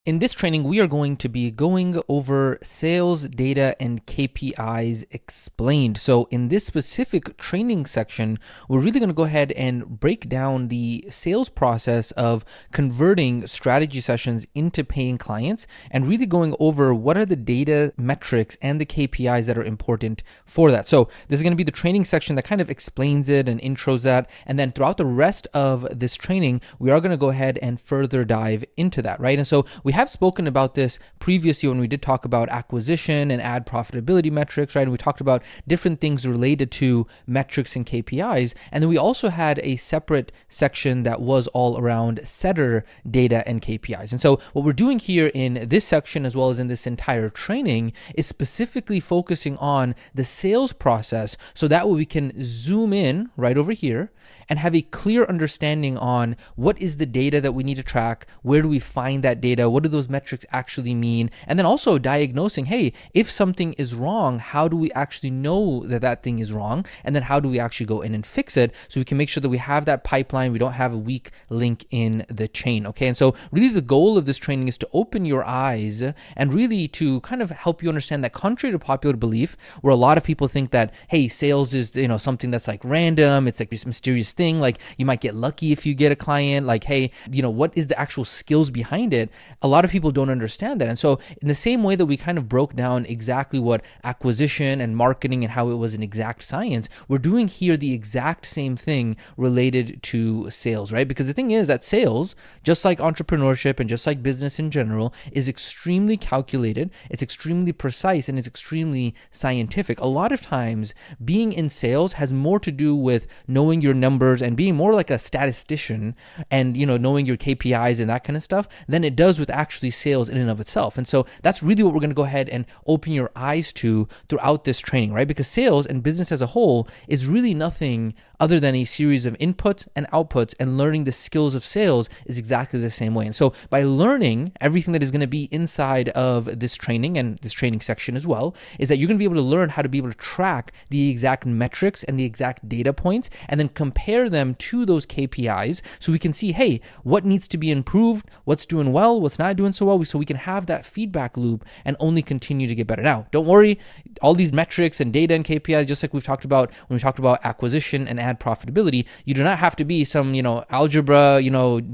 In this training, we are going to be going over sales data and KPIs explained. So in this specific training section, we're really going to go ahead and break down the sales process of converting strategy sessions into paying clients and really going over what are the data metrics and the KPIs that are important for that. So this is going to be the training section that kind of explains it and intros that. And then throughout the rest of this training, we are going to go ahead and further dive into that, right? And so we have spoken about this previously when we did talk about acquisition and ad profitability metrics, right? And we talked about different things related to metrics and KPIs. And then we also had a separate section that was all around setter data and KPIs. And so what we're doing here in this section, as well as in this entire training, is specifically focusing on the sales process so that way we can zoom in right over here and have a clear understanding on what is the data that we need to track, where do we find that data, what do those metrics actually mean, and then also diagnosing, hey, if something is wrong, how do we actually know that that thing is wrong, and then how do we actually go in and fix it so we can make sure that we have that pipeline, we don't have a weak link in the chain, okay? And so really the goal of this training is to open your eyes and really to kind of help you understand that contrary to popular belief, where a lot of people think that, hey, sales is, something that's like random, it's like this mysterious thing, like you might get lucky if you get a client, like, hey, what is the actual skills behind it? A lot of people don't understand that. And so in the same way that we kind of broke down exactly what acquisition and marketing and how it was an exact science, we're doing here the exact same thing related to sales, right? Because the thing is that sales, just like entrepreneurship and just like business in general, is extremely calculated, it's extremely precise, and it's extremely scientific. A lot of times being in sales has more to do with knowing your numbers and being more like a statistician and knowing your KPIs and that kind of stuff than it does with actually sales in and of itself. And so that's really what we're going to go ahead and open your eyes to throughout this training, right? Because sales and business as a whole is really nothing other than a series of inputs and outputs, and learning the skills of sales is exactly the same way. And so by learning everything that is going to be inside of this training and this training section as well, is that you're going to be able to learn how to be able to track the exact metrics and the exact data points and then compare them to those KPIs so we can see, hey, what needs to be improved, what's doing well, what's not doing so well, so we can have that feedback loop and only continue to get better. Now, don't worry, all these metrics and data and KPIs, just like we've talked about when we talked about acquisition and ad profitability, you do not have to be some, algebra,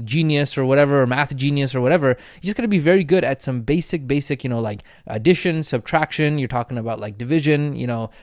genius or whatever, or math genius or whatever. You just got to be very good at some basic, like addition, subtraction. You're talking about like division,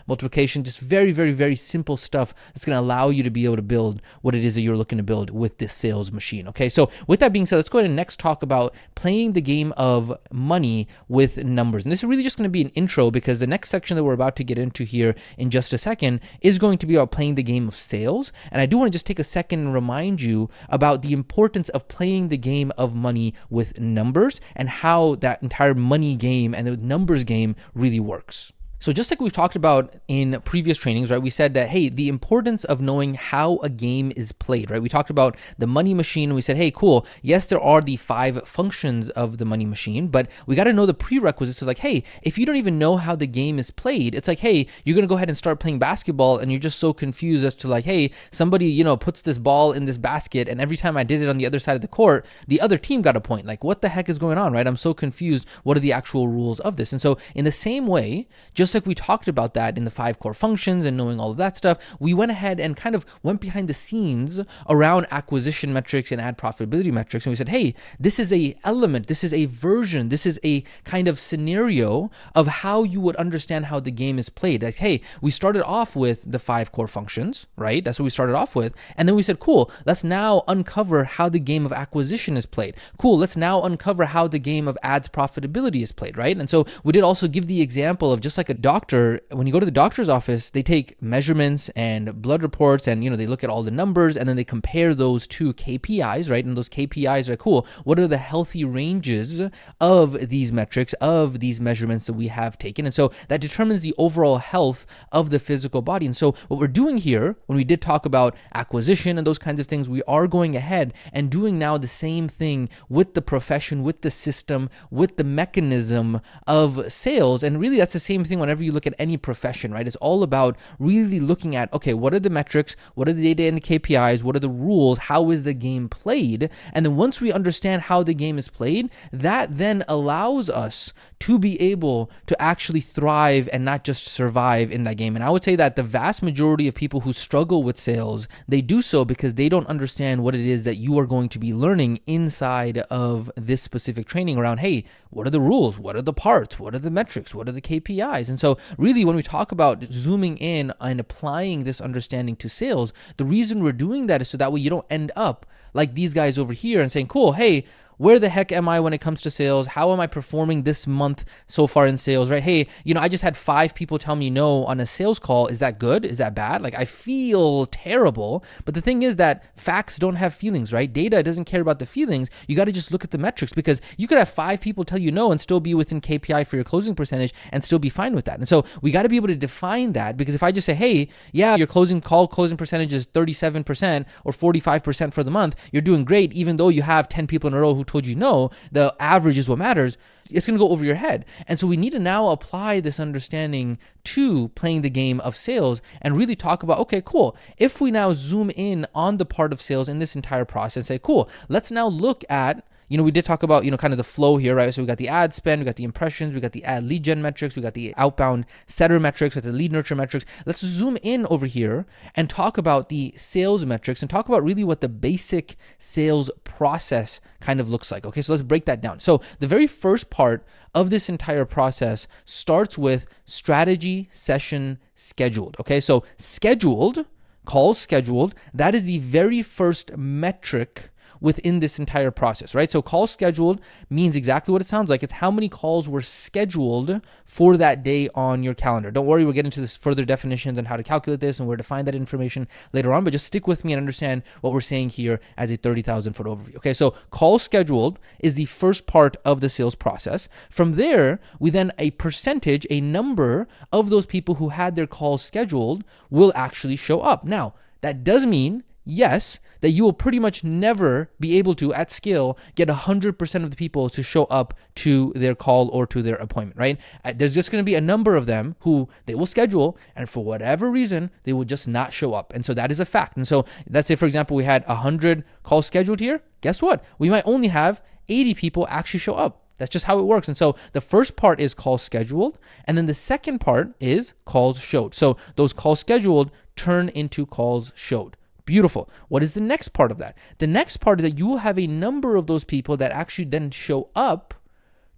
multiplication, just very, very, very simple stuff that's going to allow you to be able to build what it is that you're looking to build with this sales machine. Okay, so with that being said, let's go ahead and next talk about playing the game of money with numbers. And this is really just going to be an intro, because the next section that we're about to get into here in just a second is going to be about playing the game of sales. And I do want to just take a second and remind you about the importance of playing the game of money with numbers and how that entire money game and the numbers game really works. So just like we've talked about in previous trainings, right, we said that, hey, the importance of knowing how a game is played, right? We talked about the money machine, and we said, hey, cool, yes, there are the 5 functions of the money machine, but we got to know the prerequisites of like, hey, if you don't even know how the game is played, it's like, hey, you're going to go ahead and start playing basketball, and you're just so confused as to like, hey, somebody, puts this ball in this basket, and every time I did it on the other side of the court, the other team got a point. Like, what the heck is going on, right? I'm so confused. What are the actual rules of this? And so in the same way, just like we talked about that in the 5 core functions and knowing all of that stuff, we went ahead and kind of went behind the scenes around acquisition metrics and ad profitability metrics. And we said, hey, this is a element, this is a version, this is a kind of scenario of how you would understand how the game is played. Like, hey, we started off with the 5 core functions, right? That's what we started off with. And then we said, cool, let's now uncover how the game of acquisition is played. Cool, let's now uncover how the game of ads profitability is played, right? And so we did also give the example of just like a doctor, when you go to the doctor's office, they take measurements and blood reports and, they look at all the numbers and then they compare those to KPIs, right? And those KPIs are cool. What are the healthy ranges of these metrics, of these measurements that we have taken? And so that determines the overall health of the physical body. And so what we're doing here, when we did talk about acquisition and those kinds of things, we are going ahead and doing now the same thing with the profession, with the system, with the mechanism of sales. And really that's the same thing whenever whenever you look at any profession, right? It's all about really looking at, okay, what are the metrics? What are the data and the KPIs? What are the rules? How is the game played? And then once we understand how the game is played, that then allows us to be able to actually thrive and not just survive in that game. And I would say that the vast majority of people who struggle with sales, they do so because they don't understand what it is that you are going to be learning inside of this specific training around, hey, what are the rules? What are the parts? What are the metrics? What are the KPIs? And so really when we talk about zooming in and applying this understanding to sales, the reason we're doing that is so that way you don't end up like these guys over here and saying, cool, hey, where the heck am I when it comes to sales? How am I performing this month so far in sales, right? Hey, I just had 5 people tell me no on a sales call. Is that good? Is that bad? Like, I feel terrible. But the thing is that facts don't have feelings, right? Data doesn't care about the feelings. You got to just look at the metrics, because you could have 5 people tell you no and still be within KPI for your closing percentage and still be fine with that. And so we got to be able to define that, because if I just say, hey, yeah, your closing percentage is 37% or 45% for the month, you're doing great, even though you have 10 people in a row who told you no, the average is what matters, it's going to go over your head. And so we need to now apply this understanding to playing the game of sales and really talk about, okay, cool. If we now zoom in on the part of sales in this entire process, say, cool, let's now look at, we did talk about, kind of the flow here, right? So we got the ad spend, we got the impressions, we got the ad lead gen metrics, we got the outbound setter metrics, we got the lead nurture metrics. Let's zoom in over here and talk about the sales metrics and talk about really what the basic sales process kind of looks like. Okay, so let's break that down. So the very first part of this entire process starts with strategy session scheduled. Okay, so calls scheduled, that is the very first metric within this entire process, right? So call scheduled means exactly what it sounds like. It's how many calls were scheduled for that day on your calendar. Don't worry, we'll get into this further definitions on how to calculate this and where to find that information later on, but just stick with me and understand what we're saying here as a 30,000 foot overview. Okay, so call scheduled is the first part of the sales process. From there, we then a number of those people who had their calls scheduled will actually show up. Now, that does mean, yes, that you will pretty much never be able to, at scale, get 100% of the people to show up to their call or to their appointment, right? There's just going to be a number of them who they will schedule, and for whatever reason, they will just not show up. And so that is a fact. And so let's say, for example, we had 100 calls scheduled here. Guess what? We might only have 80 people actually show up. That's just how it works. And so the first part is calls scheduled, and then the second part is calls showed. So those calls scheduled turn into calls showed. Beautiful. What is the next part of that? The next part is that you will have a number of those people that actually then show up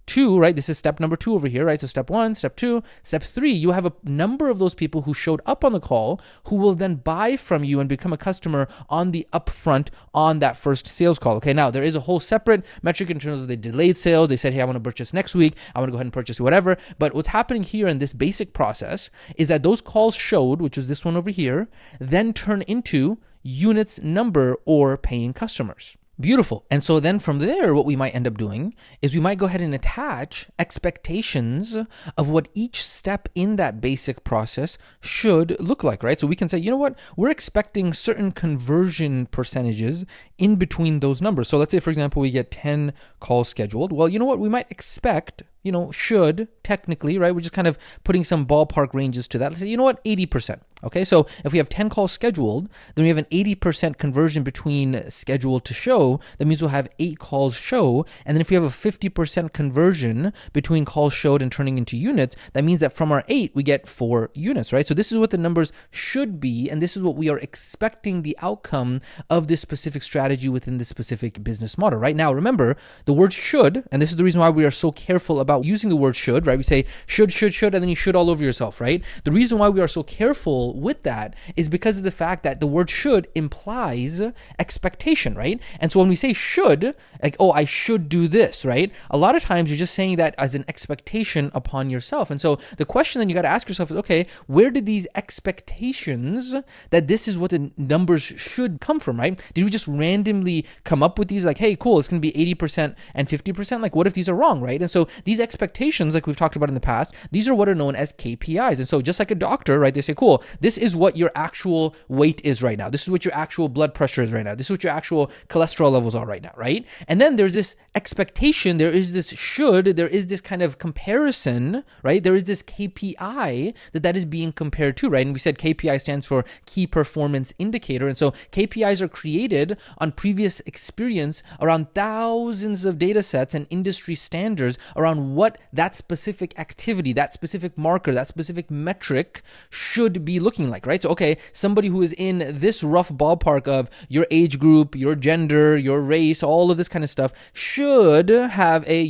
to, right? This is step number 2 over here, right? So step 1, step 2, step 3, you have a number of those people who showed up on the call who will then buy from you and become a customer on the upfront on that first sales call. Okay, now there is a whole separate metric in terms of the delayed sales. They said, hey, I want to purchase next week. I want to go ahead and purchase whatever. But what's happening here in this basic process is that those calls showed, which is this one over here, then turn into units number or paying customers. Beautiful. And so then from there, what we might end up doing is we might go ahead and attach expectations of what each step in that basic process should look like, right? So we can say, you know what, we're expecting certain conversion percentages in between those numbers. So let's say, for example, we get 10 calls scheduled. Well, you know what, we might expect, should technically, right? We're just kind of putting some ballpark ranges to that. Let's say, you know what, 80%. Okay, so if we have 10 calls scheduled, then we have an 80% conversion between scheduled to show. That means we'll have 8 calls show. And then if we have a 50% conversion between calls showed and turning into units, that means that from our 8, we get 4 units, right? So this is what the numbers should be. And this is what we are expecting the outcome of this specific strategy within this specific business model, right? Now, remember the word should, and this is the reason why we are so careful about using the word should, right? We say should, and then you should all over yourself, right? The reason why we are so careful with that is because of the fact that the word should implies expectation, right? And so when we say should, like, oh, I should do this, right? A lot of times you're just saying that as an expectation upon yourself. And so the question then you got to ask yourself is, okay, where did these expectations that this is what the numbers should come from, right? Did we just randomly come up with these like, hey, cool, it's going to be 80% and 50%? Like, what if these are wrong, right? And so these expectations, like we've talked about in the past, these are what are known as KPIs. And so just like a doctor, right, they say, cool, this is what your actual weight is right now. This is what your actual blood pressure is right now. This is what your actual cholesterol levels are right now, right? And then there's this expectation, there is this should, there is this kind of comparison, right? There is this KPI that is being compared to, right? And we said KPI stands for key performance indicator. And so KPIs are created on previous experience around thousands of data sets and industry standards around what that specific activity, that specific marker, that specific metric should be looking like, right? So, okay, somebody who is in this rough ballpark of your age group, your gender, your race, all of this kind of stuff should have a,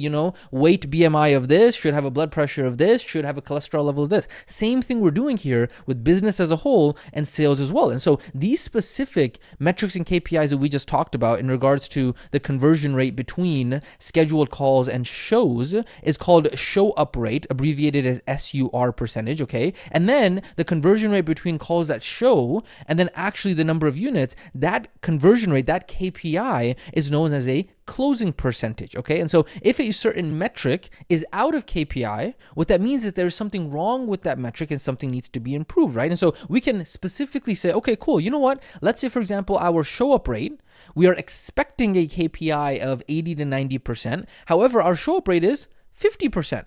weight BMI of this, should have a blood pressure of this, should have a cholesterol level of this. Same thing we're doing here with business as a whole and sales as well. And so these specific metrics and KPIs that we just talked about in regards to the conversion rate between scheduled calls and shows is called show up rate, abbreviated as SUR percentage, okay? And then the conversion rate between calls that show and then actually the number of units, that conversion rate, that KPI is known as a closing percentage, okay? And so if a certain metric is out of KPI, what that means is there's something wrong with that metric and something needs to be improved, right? And so we can specifically say, okay, cool, you know what? Let's say, for example, our show up rate, we are expecting a KPI of 80 to 90%. However, our show up rate is 50%.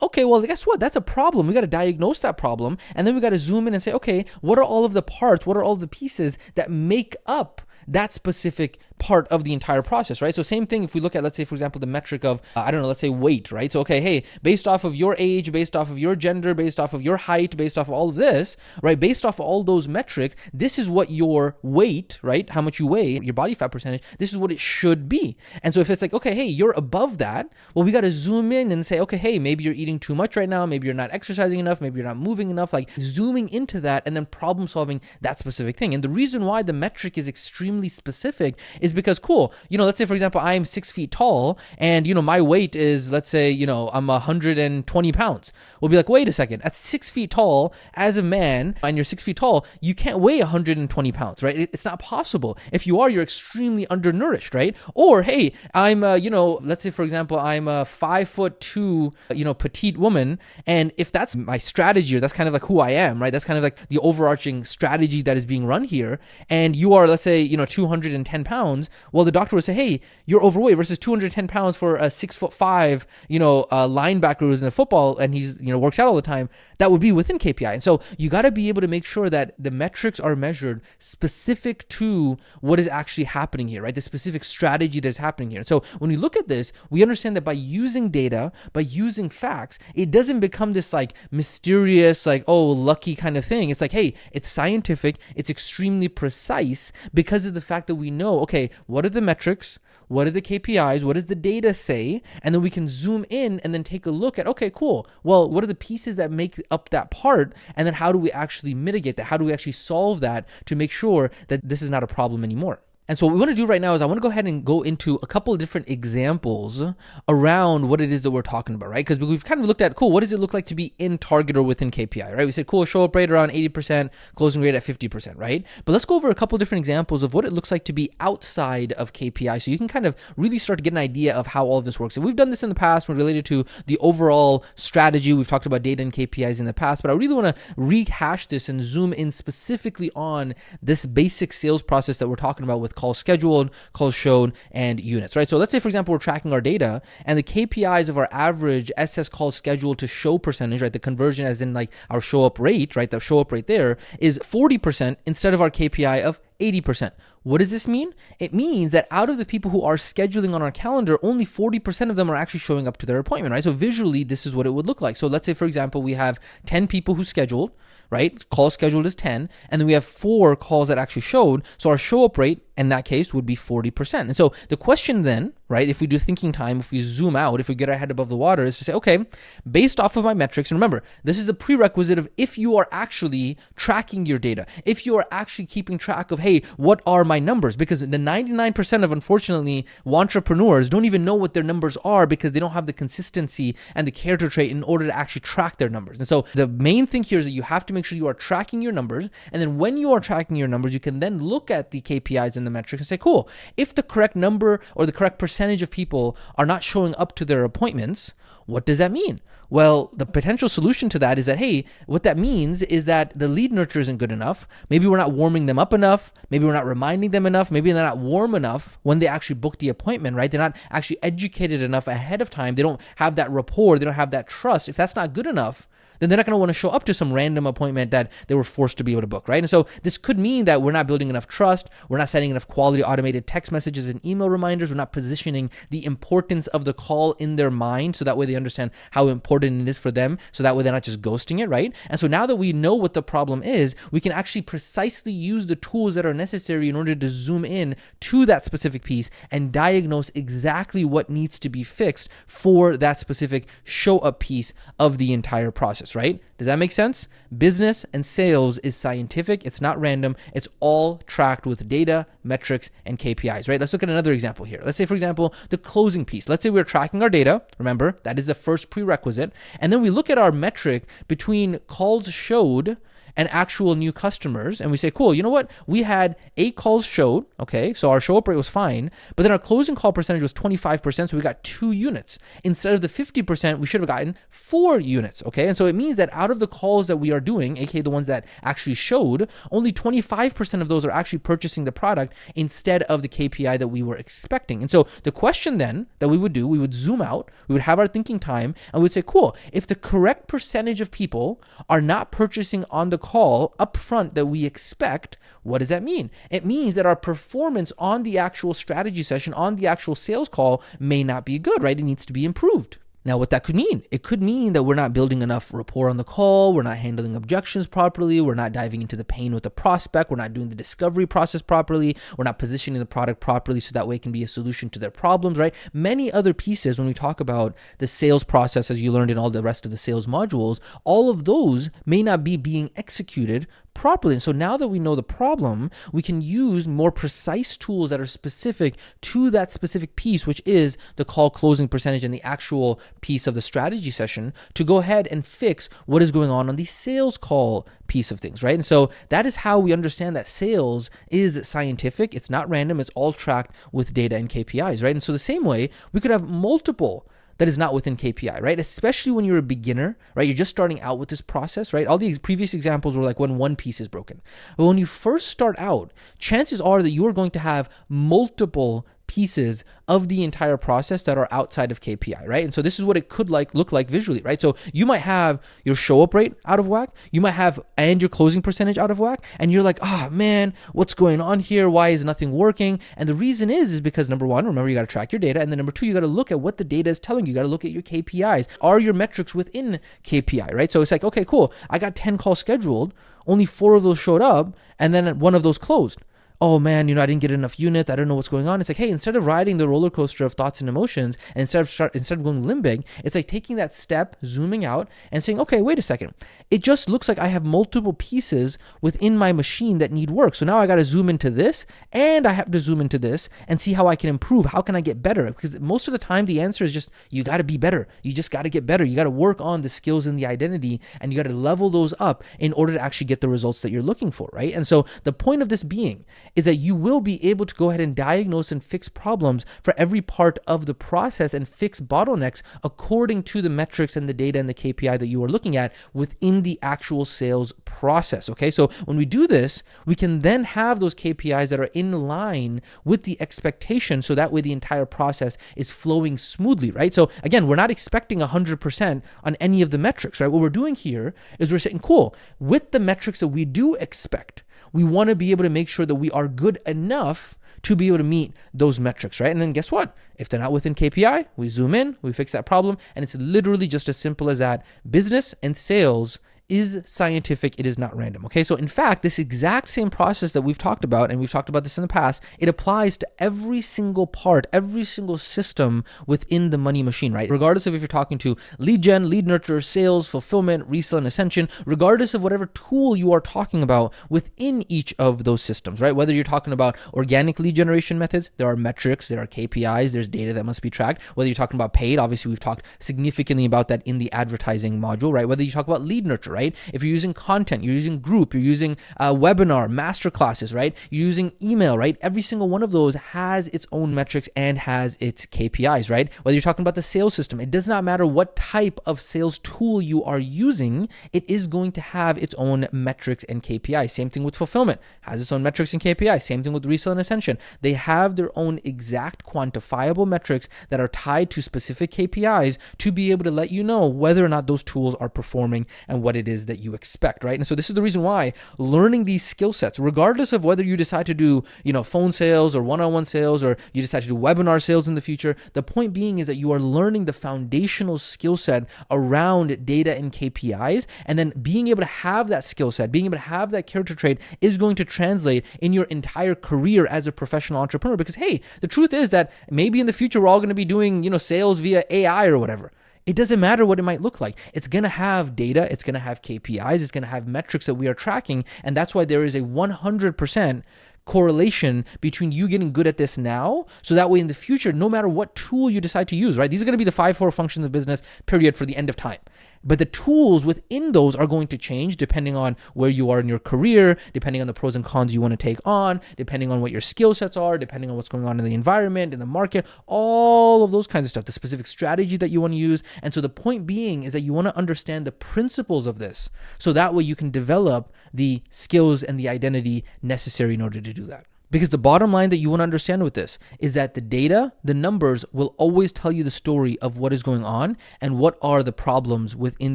Okay, well, guess what? That's a problem. We got to diagnose that problem. And then we got to zoom in and say, okay, what are all of the parts? What are all the pieces that make up that specific part of the entire process, right? So same thing if we look at, let's say, for example, the metric of, let's say weight, right? So, okay, hey, based off of your age, based off of your gender, based off of your height, based off of all of this, right? Based off of all those metrics, this is what your weight, right? How much you weigh, your body fat percentage, this is what it should be. And so if it's like, okay, hey, you're above that, well, we got to zoom in and say, okay, hey, maybe you're eating too much right now, maybe you're not exercising enough, maybe you're not moving enough, like zooming into that and then problem solving that specific thing. And the reason why the metric is extremely specific is because, cool, let's say, for example, I'm 6 feet tall and, my weight is, let's say, I'm 120 pounds. We'll be like, wait a second, at 6 feet tall as a man and you're 6 feet tall, you can't weigh 120 pounds, right? It's not possible. If you are, you're extremely undernourished, right? Or, hey, I'm, let's say, for example, I'm a 5'2", petite woman. And if that's my strategy or that's kind of like who I am, right? That's kind of like the overarching strategy that is being run here. And you are, let's say, 210 pounds. Well, the doctor would say, hey, you're overweight versus 210 pounds for a 6'5", linebacker who's in the football and he's, works out all the time. That would be within KPI. And so you got to be able to make sure that the metrics are measured specific to what is actually happening here, right? The specific strategy that's happening here. So when we look at this, we understand that by using data, by using facts, it doesn't become this like mysterious, like, oh, lucky kind of thing. It's like, hey, it's scientific, it's extremely precise because of the fact that we know, okay, what are the metrics? What are the KPIs? What does the data say? And then we can zoom in and then take a look at, okay, cool. Well, what are the pieces that make up that part? And then how do we actually mitigate that? How do we actually solve that to make sure that this is not a problem anymore? And so what we want to do right now is I want to go ahead and go into a couple of different examples around what it is that we're talking about, right? Because we've kind of looked at, cool, what does it look like to be in target or within KPI, right? We said, cool, show up rate around 80%, closing rate at 50%, right? But let's go over a couple of different examples of what it looks like to be outside of KPI so you can kind of really start to get an idea of how all of this works. And we've done this in the past when related to the overall strategy. We've talked about data and KPIs in the past, but I really want to rehash this and zoom in specifically on this basic sales process that we're talking about with calls scheduled, calls shown, and units, right? So let's say, for example, we're tracking our data and the KPIs of our average SS calls scheduled to show percentage, right? The conversion as in like our show up rate, right? The show up rate there is 40% instead of our KPI of 80%. What does this mean? It means that out of the people who are scheduling on our calendar, only 40% of them are actually showing up to their appointment, right? So visually, this is what it would look like. So let's say, for example, we have 10 people who scheduled, right? Call scheduled is 10, and then we have 4 calls that actually showed. So our show up rate in that case would be 40%. And so the question then, right, if we do thinking time, if we zoom out, if we get our head above the water, is to say, okay, based off of my metrics, and remember, this is a prerequisite of if you are actually tracking your data, if you are actually keeping track of, hey, what are my numbers? Because the 99% of, unfortunately, entrepreneurs don't even know what their numbers are because they don't have the consistency and the character trait in order to actually track their numbers. And so the main thing here is that you have to make sure you are tracking your numbers. And then when you are tracking your numbers, you can then look at the KPIs and the metrics and say, cool, if the correct number or the correct percentage of people are not showing up to their appointments, what does that mean? Well, the potential solution to that is that, hey, what that means is that the lead nurture isn't good enough. Maybe we're not warming them up enough. Maybe we're not reminding them enough. Maybe they're not warm enough when they actually book the appointment, right? They're not actually educated enough ahead of time. They don't have that rapport. They don't have that trust. If that's not good enough, then they're not going to want to show up to some random appointment that they were forced to be able to book, right? And so this could mean that we're not building enough trust, we're not sending enough quality automated text messages and email reminders, we're not positioning the importance of the call in their mind so that way they understand how important it is for them, so that way they're not just ghosting it, right? And so now that we know what the problem is, we can actually precisely use the tools that are necessary in order to zoom in to that specific piece and diagnose exactly what needs to be fixed for that specific show up piece of the entire process, right? Does that make sense? Business and sales is scientific. It's not random. It's all tracked with data, metrics, and KPIs, right? Let's look at another example here. Let's say, for example, the closing piece. Let's say we're tracking our data. Remember, that is the first prerequisite. And then we look at our metric between calls showed and actual new customers, and we say, cool, you know what? We had 8 calls showed, okay, so our show up rate was fine, but then our closing call percentage was 25%, so we got 2 units. Instead of the 50%, we should have gotten 4 units, okay? And so it means that out of the calls that we are doing, aka the ones that actually showed, only 25% of those are actually purchasing the product instead of the KPI that we were expecting. And so the question then that we would do, we would zoom out, we would have our thinking time, and we would say, cool, if the correct percentage of people are not purchasing on the call up front that we expect, what does that mean? It means that our performance on the actual strategy session, on the actual sales call may not be good, right? It needs to be improved. Now, what that could mean, it could mean that we're not building enough rapport on the call, we're not handling objections properly, we're not diving into the pain with the prospect, we're not doing the discovery process properly, we're not positioning the product properly so that way it can be a solution to their problems, right? Many other pieces when we talk about the sales process, as you learned in all the rest of the sales modules, all of those may not be being executed properly. And so now that we know the problem, we can use more precise tools that are specific to that specific piece, which is the call closing percentage and the actual piece of the strategy session, to go ahead and fix what is going on the sales call piece of things, right? And so that is how we understand that sales is scientific. It's not random. It's all tracked with data and KPIs, right? And so the same way, we could have multiple that is not within KPI, right? Especially when you're a beginner, right? You're just starting out with this process, right? All these previous examples were like when one piece is broken. But when you first start out, chances are that you are going to have multiple pieces of the entire process that are outside of KPI, right? And so this is what it could look like visually, right? So you might have your show up rate out of whack, you might have and your closing percentage out of whack, and you're like, man, what's going on here? Why is nothing working? And the reason is because number one, remember, you got to track your data, and then number two, you got to look at what the data is telling you. You got to look at your KPIs. Are your metrics within KPI, right? So it's like, okay, cool, I got 10 calls scheduled, only 4 of those showed up, and then 1 of those closed. Oh man, I didn't get enough units. I don't know what's going on. It's like, hey, instead of riding the roller coaster of thoughts and emotions, and instead of going limbic, it's like taking that step, zooming out, and saying, okay, wait a second. It just looks like I have multiple pieces within my machine that need work. So now I got to zoom into this, and I have to zoom into this and see how I can improve. How can I get better? Because most of the time, the answer is just, you got to be better. You just got to get better. You got to work on the skills and the identity, and you got to level those up in order to actually get the results that you're looking for, right? And so the point of this being is that you will be able to go ahead and diagnose and fix problems for every part of the process and fix bottlenecks according to the metrics and the data and the KPI that you are looking at within the actual sales process, okay? So when we do this, we can then have those KPIs that are in line with the expectation, so that way the entire process is flowing smoothly, right? So again, we're not expecting 100% on any of the metrics, right? What we're doing here is we're saying, cool, with the metrics that we do expect, we want to be able to make sure that we are good enough to be able to meet those metrics, right? And then guess what? If they're not within KPI, we zoom in, we fix that problem, and it's literally just as simple as that. Business and sales is scientific. It is not random. Okay. So in fact, this exact same process that we've talked about, and we've talked about this in the past, it applies to every single part, every single system within the money machine, right? Regardless of if you're talking to lead gen, lead nurture, sales, fulfillment, resale, and ascension, regardless of whatever tool you are talking about within each of those systems, right? Whether you're talking about organic lead generation methods, there are metrics, there are KPIs, there's data that must be tracked. Whether you're talking about paid, obviously we've talked significantly about that in the advertising module, right? Whether you talk about lead nurture, right? right? If you're using content, you're using group, you're using webinar, master classes, right? You're using email, right? Every single one of those has its own metrics and has its KPIs, right? Whether you're talking about the sales system, it does not matter what type of sales tool you are using, it is going to have its own metrics and KPIs. Same thing with fulfillment, has its own metrics and KPIs. Same thing with resale and ascension. They have their own exact quantifiable metrics that are tied to specific KPIs to be able to let you know whether or not those tools are performing and what it is that you expect, right? And so this is the reason why learning these skill sets, regardless of whether you decide to do, phone sales or one-on-one sales, or you decide to do webinar sales in the future, the point being is that you are learning the foundational skill set around data and KPIs, and then being able to have that skill set, being able to have that character trait is going to translate in your entire career as a professional entrepreneur. Because hey, the truth is that maybe in the future we're all going to be doing, sales via AI or whatever. It doesn't matter what it might look like. It's going to have data. It's going to have KPIs. It's going to have metrics that we are tracking. And that's why there is a 100% correlation between you getting good at this now, so that way in the future, no matter what tool you decide to use, right? These are going to be the 5 core functions of business, period, for the end of time. But the tools within those are going to change depending on where you are in your career, depending on the pros and cons you want to take on, depending on what your skill sets are, depending on what's going on in the environment, in the market, all of those kinds of stuff, the specific strategy that you want to use. And so the point being is that you want to understand the principles of this, so that way you can develop the skills and the identity necessary in order to do that. Because the bottom line that you want to understand with this is that the data, the numbers will always tell you the story of what is going on and what are the problems within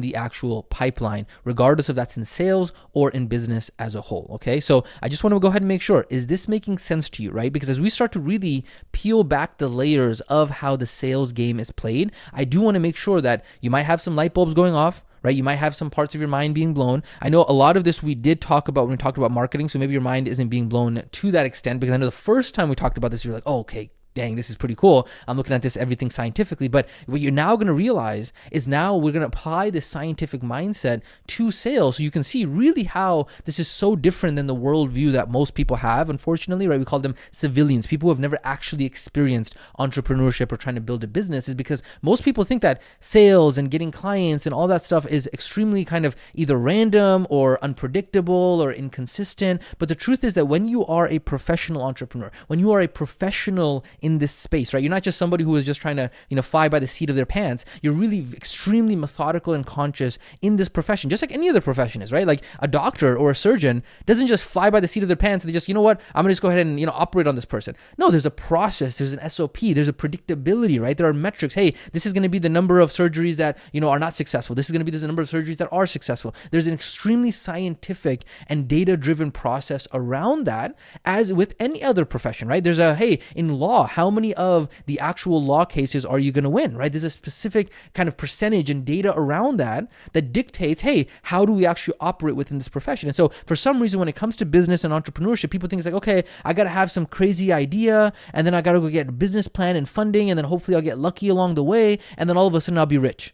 the actual pipeline, regardless if that's in sales or in business as a whole, okay? So I just want to go ahead and make sure, is this making sense to you, right? Because as we start to really peel back the layers of how the sales game is played, I do want to make sure that you might have some light bulbs going off, right? You might have some parts of your mind being blown. I know a lot of this we did talk about when we talked about marketing, so maybe your mind isn't being blown to that extent, because I know the first time we talked about this, you're like, oh, okay, dang, this is pretty cool. I'm looking at this, everything scientifically. But what you're now going to realize is now we're going to apply this scientific mindset to sales. So you can see really how this is so different than the worldview that most people have, unfortunately, right? We call them civilians, people who have never actually experienced entrepreneurship or trying to build a business, is because most people think that sales and getting clients and all that stuff is extremely kind of either random or unpredictable or inconsistent. But the truth is that when you are a professional entrepreneur, when you are a professional in this space, right? You're not just somebody who is just trying to, fly by the seat of their pants. You're really extremely methodical and conscious in this profession, just like any other profession is, right? Like a doctor or a surgeon doesn't just fly by the seat of their pants and they just, I'm gonna just go ahead and, operate on this person. No, there's a process, there's an SOP, there's a predictability, right? There are metrics. Hey, this is going to be the number of surgeries that, are not successful. This is going to be the number of surgeries that are successful. There's an extremely scientific and data-driven process around that, as with any other profession, right? There's in law, how many of the actual law cases are you going to win, right? There's a specific kind of percentage and data around that dictates, hey, how do we actually operate within this profession? And so for some reason, when it comes to business and entrepreneurship, people think it's like, okay, I got to have some crazy idea, and then I got to go get a business plan and funding, and then hopefully I'll get lucky along the way, and then all of a sudden I'll be rich.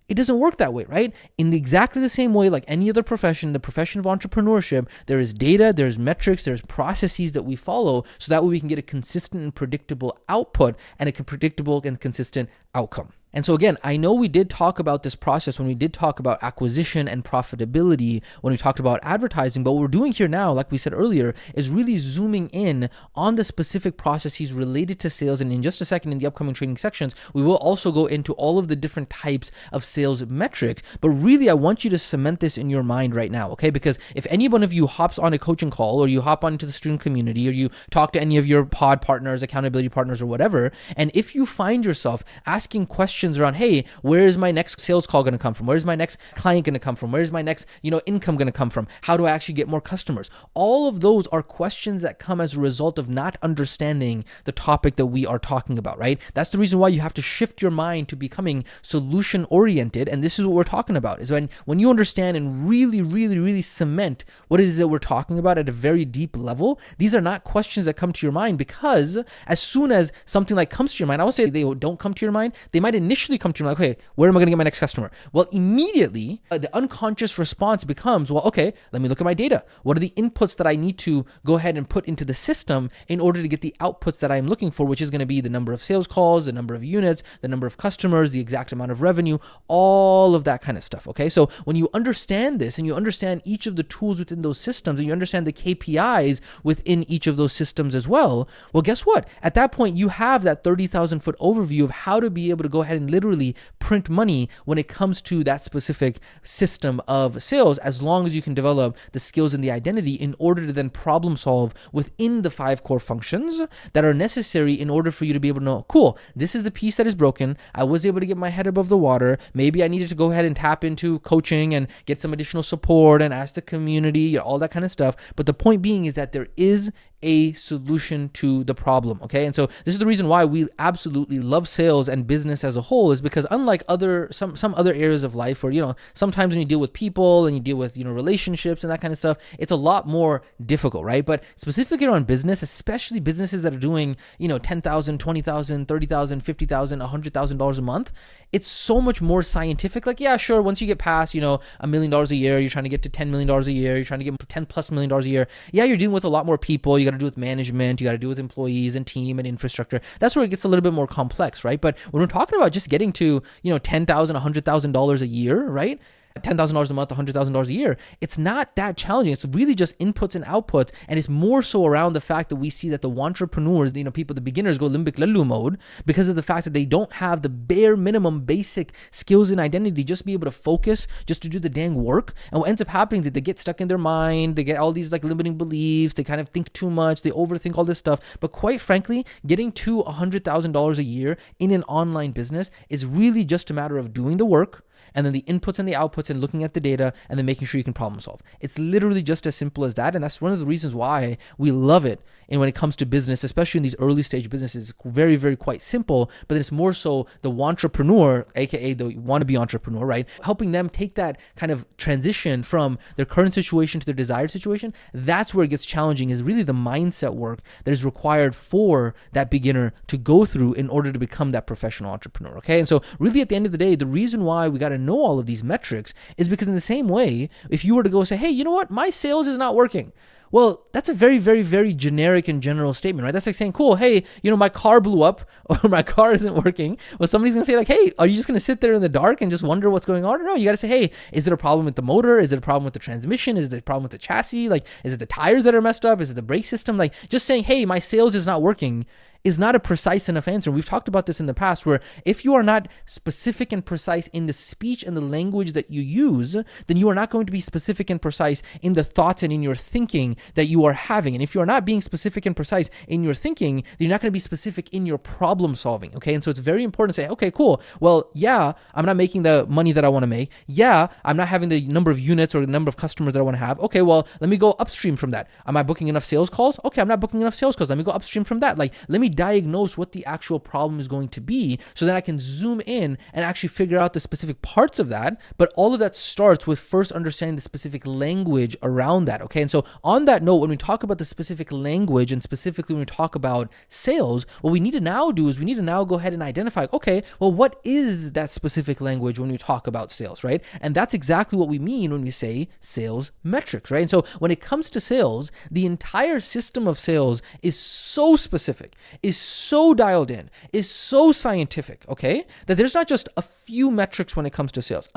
It doesn't work that way, right? In exactly the same way, like any other profession, the profession of entrepreneurship, there is data, there's metrics, there's processes that we follow, so that way we can get a consistent and predictable output and a predictable and consistent outcome. And so again, I know we did talk about this process when we did talk about acquisition and profitability, when we talked about advertising, but what we're doing here now, like we said earlier, is really zooming in on the specific processes related to sales. And in just a second, in the upcoming training sections, we will also go into all of the different types of sales metrics. But really, I want you to cement this in your mind right now, okay? Because if any one of you hops on a coaching call, or you hop onto the student community, or you talk to any of your pod partners, accountability partners, or whatever, and if you find yourself asking questions around, hey, where is my next sales call going to come from? Where's my next client going to come from? Where's my next, income going to come from? How do I actually get more customers? All of those are questions that come as a result of not understanding the topic that we are talking about, right? That's the reason why you have to shift your mind to becoming solution oriented. And this is what we're talking about, is when you understand and really, really, really cement what it is that we're talking about at a very deep level, these are not questions that come to your mind, because as soon as something like comes to your mind, I would say they don't come to your mind, they might initially come to you like, okay, where am I going to get my next customer? Well, immediately the unconscious response becomes, well, okay, let me look at my data. What are the inputs that I need to go ahead and put into the system in order to get the outputs that I'm looking for, which is going to be the number of sales calls, the number of units, the number of customers, the exact amount of revenue, all of that kind of stuff. Okay. So when you understand this and you understand each of the tools within those systems and you understand the KPIs within each of those systems as well, well, guess what? At that point, you have that 30,000 foot overview of how to be able to go ahead and literally print money when it comes to that specific system of sales, as long as you can develop the skills and the identity in order to then problem solve within the 5 core functions that are necessary in order for you to be able to know, cool, this is the piece that is broken. I was able to get my head above the water. Maybe I needed to go ahead and tap into coaching and get some additional support and ask the community, all that kind of stuff. But the point being is that there is a solution to the problem. Okay. And so this is the reason why we absolutely love sales and business as a whole, is because unlike some other areas of life where, sometimes when you deal with people and you deal with, relationships and that kind of stuff, it's a lot more difficult, right? But specifically around business, especially businesses that are doing, $10,000, $20,000, $30,000, $50,000, $100,000 a month, it's so much more scientific. Like, yeah, sure. Once you get past, $1 million a year, you're trying to get to $10 million a year, you're trying to get $10+ million a year. Yeah, you're dealing with a lot more people. You got to do with management, you got to do with employees and team and infrastructure. That's where it gets a little bit more complex, right? But when we're talking about just getting to, $10,000, $100,000 a year, right? $10,000 a month, $100,000 a year, it's not that challenging. It's really just inputs and outputs. And it's more so around the fact that we see that the entrepreneurs, people, the beginners go limbic laloo mode because of the fact that they don't have the bare minimum basic skills and identity, just to be able to focus, just to do the dang work. And what ends up happening is that they get stuck in their mind. They get all these limiting beliefs. They kind of think too much. They overthink all this stuff. But quite frankly, getting to $100,000 a year in an online business is really just a matter of doing the work, and then the inputs and the outputs and looking at the data and then making sure you can problem solve. It's literally just as simple as that. And that's one of the reasons why we love it. And when it comes to business, especially in these early stage businesses, it's very, very quite simple, but it's more so the entrepreneur, aka the wannabe entrepreneur, right? Helping them take that kind of transition from their current situation to their desired situation. That's where it gets challenging, is really the mindset work that is required for that beginner to go through in order to become that professional entrepreneur. Okay. And so really at the end of the day, the reason why we got to know all of these metrics is because in the same way, if you were to go say, hey, you know what, my sales is not working. Well, that's a very, very, very generic and general statement, right? That's like saying, cool, hey, my car blew up or my car isn't working. Well, somebody's going to say like, hey, are you just going to sit there in the dark and just wonder what's going on? Or no, you got to say, hey, is it a problem with the motor? Is it a problem with the transmission? Is it a problem with the chassis? Like, is it the tires that are messed up? Is it the brake system? Like, just saying, hey, my sales is not working is not a precise enough answer. We've talked about this in the past, where if you are not specific and precise in the speech and the language that you use, then you are not going to be specific and precise in the thoughts and in your thinking that you are having. And if you are not being specific and precise in your thinking, then you're not going to be specific in your problem solving. Okay. And so it's very important to say, okay, cool. Well, yeah, I'm not making the money that I want to make. Yeah, I'm not having the number of units or the number of customers that I want to have. Okay, well, let me go upstream from that. Am I booking enough sales calls? Okay, I'm not booking enough sales calls. Let me go upstream from that. Like, let me diagnose what the actual problem is going to be so that I can zoom in and actually figure out the specific parts of that. But all of that starts with first understanding the specific language around that. Okay. And so on that note, when we talk about the specific language and specifically when we talk about sales, what we need to now do is we need to now go ahead and identify, okay, well, what is that specific language when we talk about sales, right? And that's exactly what we mean when we say sales metrics, right? And so when it comes to sales, the entire system of sales is so specific, is so dialed in, is so scientific, okay, that there's not just a few metrics when it comes to sales.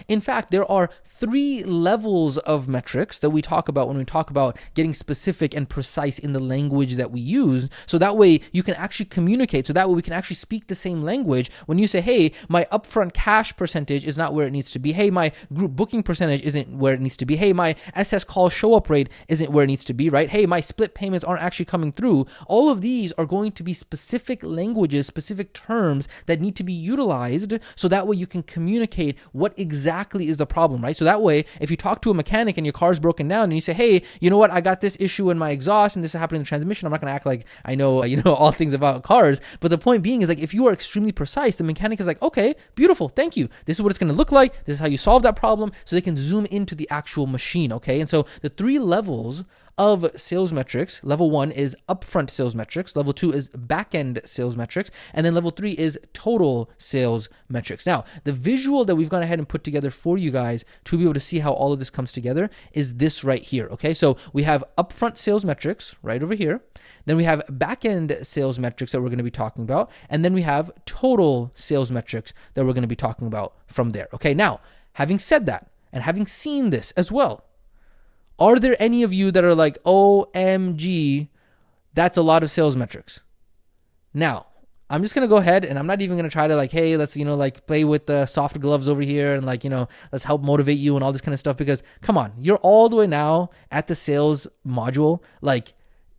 In fact, there are 3 levels of metrics that we talk about when we talk about getting specific and precise in the language that we use. So that way you can actually communicate. So that way we can actually speak the same language. When you say, hey, my upfront cash percentage is not where it needs to be. Hey, my group booking percentage isn't where it needs to be. Hey, my SS call show up rate isn't where it needs to be, right? Hey, my split payments aren't actually coming through. All of these are going to be specific languages, specific terms that need to be utilized so that way you can communicate what exactly is the problem, right? So that way, if you talk to a mechanic and your car's broken down and you say, hey, you know what, I got this issue in my exhaust and this is happening in the transmission, I'm not going to act like I know, all things about cars. But the point being is like, if you are extremely precise, the mechanic is like, okay, beautiful, thank you. This is what it's going to look like. This is how you solve that problem. So they can zoom into the actual machine, okay? And so the 3 levels of sales metrics. Level 1 is upfront sales metrics. Level 2 is back-end sales metrics. And then level 3 is total sales metrics. Now, the visual that we've gone ahead and put together for you guys to be able to see how all of this comes together is this right here, okay? So we have upfront sales metrics right over here. Then we have back-end sales metrics that we're going to be talking about. And then we have total sales metrics that we're going to be talking about from there, okay? Now, having said that, and having seen this as well, are there any of you that are like, OMG, that's a lot of sales metrics? Now, I'm just going to go ahead and I'm not even going to try to like, hey, let's, play with the soft gloves over here and let's help motivate you and all this kind of stuff, because come on, you're all the way now at the sales module, like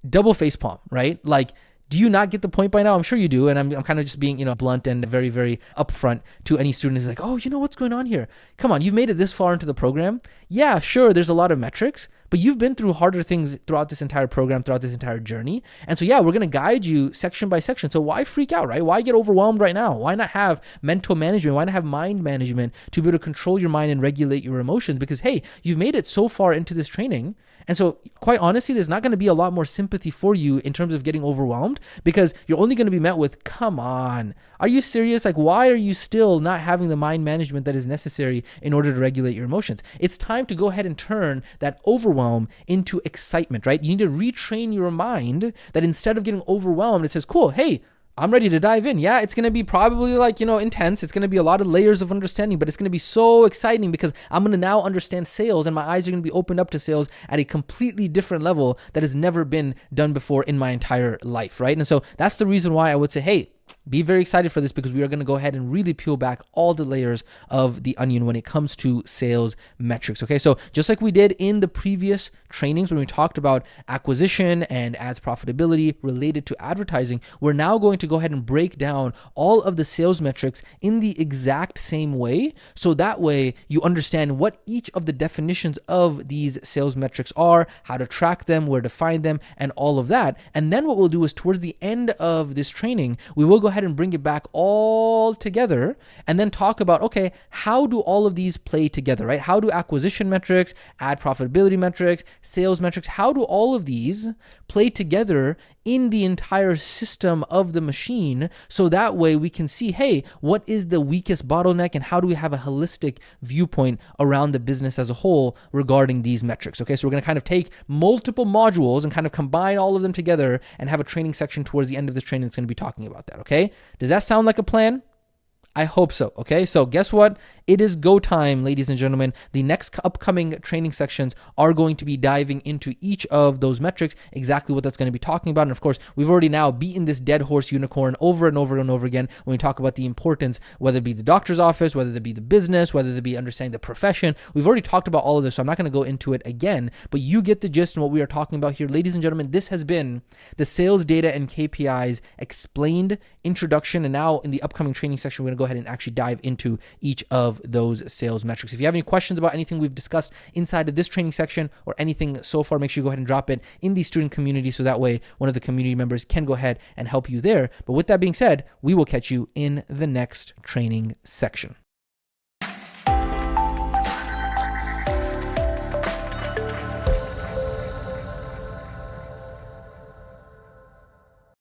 double face palm, right? Like, do you not get the point by now? I'm sure you do. And I'm kind of just being, blunt and very, very upfront to any student who's like, oh, what's going on here? Come on, you've made it this far into the program. Yeah, sure, there's a lot of metrics, but you've been through harder things throughout this entire program, throughout this entire journey. And so, yeah, we're going to guide you section by section. So why freak out, right? Why get overwhelmed right now? Why not have mental management? Why not have mind management to be able to control your mind and regulate your emotions? Because, hey, you've made it so far into this training. And so quite honestly, there's not going to be a lot more sympathy for you in terms of getting overwhelmed, because you're only going to be met with, come on, are you serious? Like, why are you still not having the mind management that is necessary in order to regulate your emotions? It's time to go ahead and turn that overwhelm into excitement, right? You need to retrain your mind that instead of getting overwhelmed, it says, cool, hey, I'm ready to dive in. Yeah, it's going to be probably intense. It's going to be a lot of layers of understanding, but it's going to be so exciting because I'm going to now understand sales and my eyes are going to be opened up to sales at a completely different level that has never been done before in my entire life, right? And so that's the reason why I would say, hey, be very excited for this, because we are going to go ahead and really peel back all the layers of the onion when it comes to sales metrics. Okay, so just like we did in the previous trainings when we talked about acquisition and ads profitability related to advertising, we're now going to go ahead and break down all of the sales metrics in the exact same way. So that way you understand what each of the definitions of these sales metrics are, how to track them, where to find them, and all of that. And then what we'll do is towards the end of this training, we will go ahead and bring it back all together and then talk about, okay, how do all of these play together, right? How do acquisition metrics, ad profitability metrics, sales metrics, how do all of these play together in the entire system of the machine? So that way we can see, hey, what is the weakest bottleneck and how do we have a holistic viewpoint around the business as a whole regarding these metrics? Okay, so we're going to kind of take multiple modules and kind of combine all of them together and have a training section towards the end of this training that's going to be talking about that. Okay, does that sound like a plan? I hope so. Okay, so guess what? It is go time, ladies and gentlemen. The next upcoming training sections are going to be diving into each of those metrics, exactly what that's going to be talking about. And of course, we've already now beaten this dead horse unicorn over and over and over again when we talk about the importance, whether it be the doctor's office, whether it be the business, whether it be understanding the profession. We've already talked about all of this, so I'm not going to go into it again, but you get the gist and what we are talking about here. Ladies and gentlemen, this has been the Sales Data and KPIs Explained introduction. And now in the upcoming training section, we're going to go ahead and actually dive into each of those sales metrics. If you have any questions about anything we've discussed inside of this training section or anything so far, make sure you go ahead and drop it in the student community so that way one of the community members can go ahead and help you there. But with that being said, we will catch you in the next training section.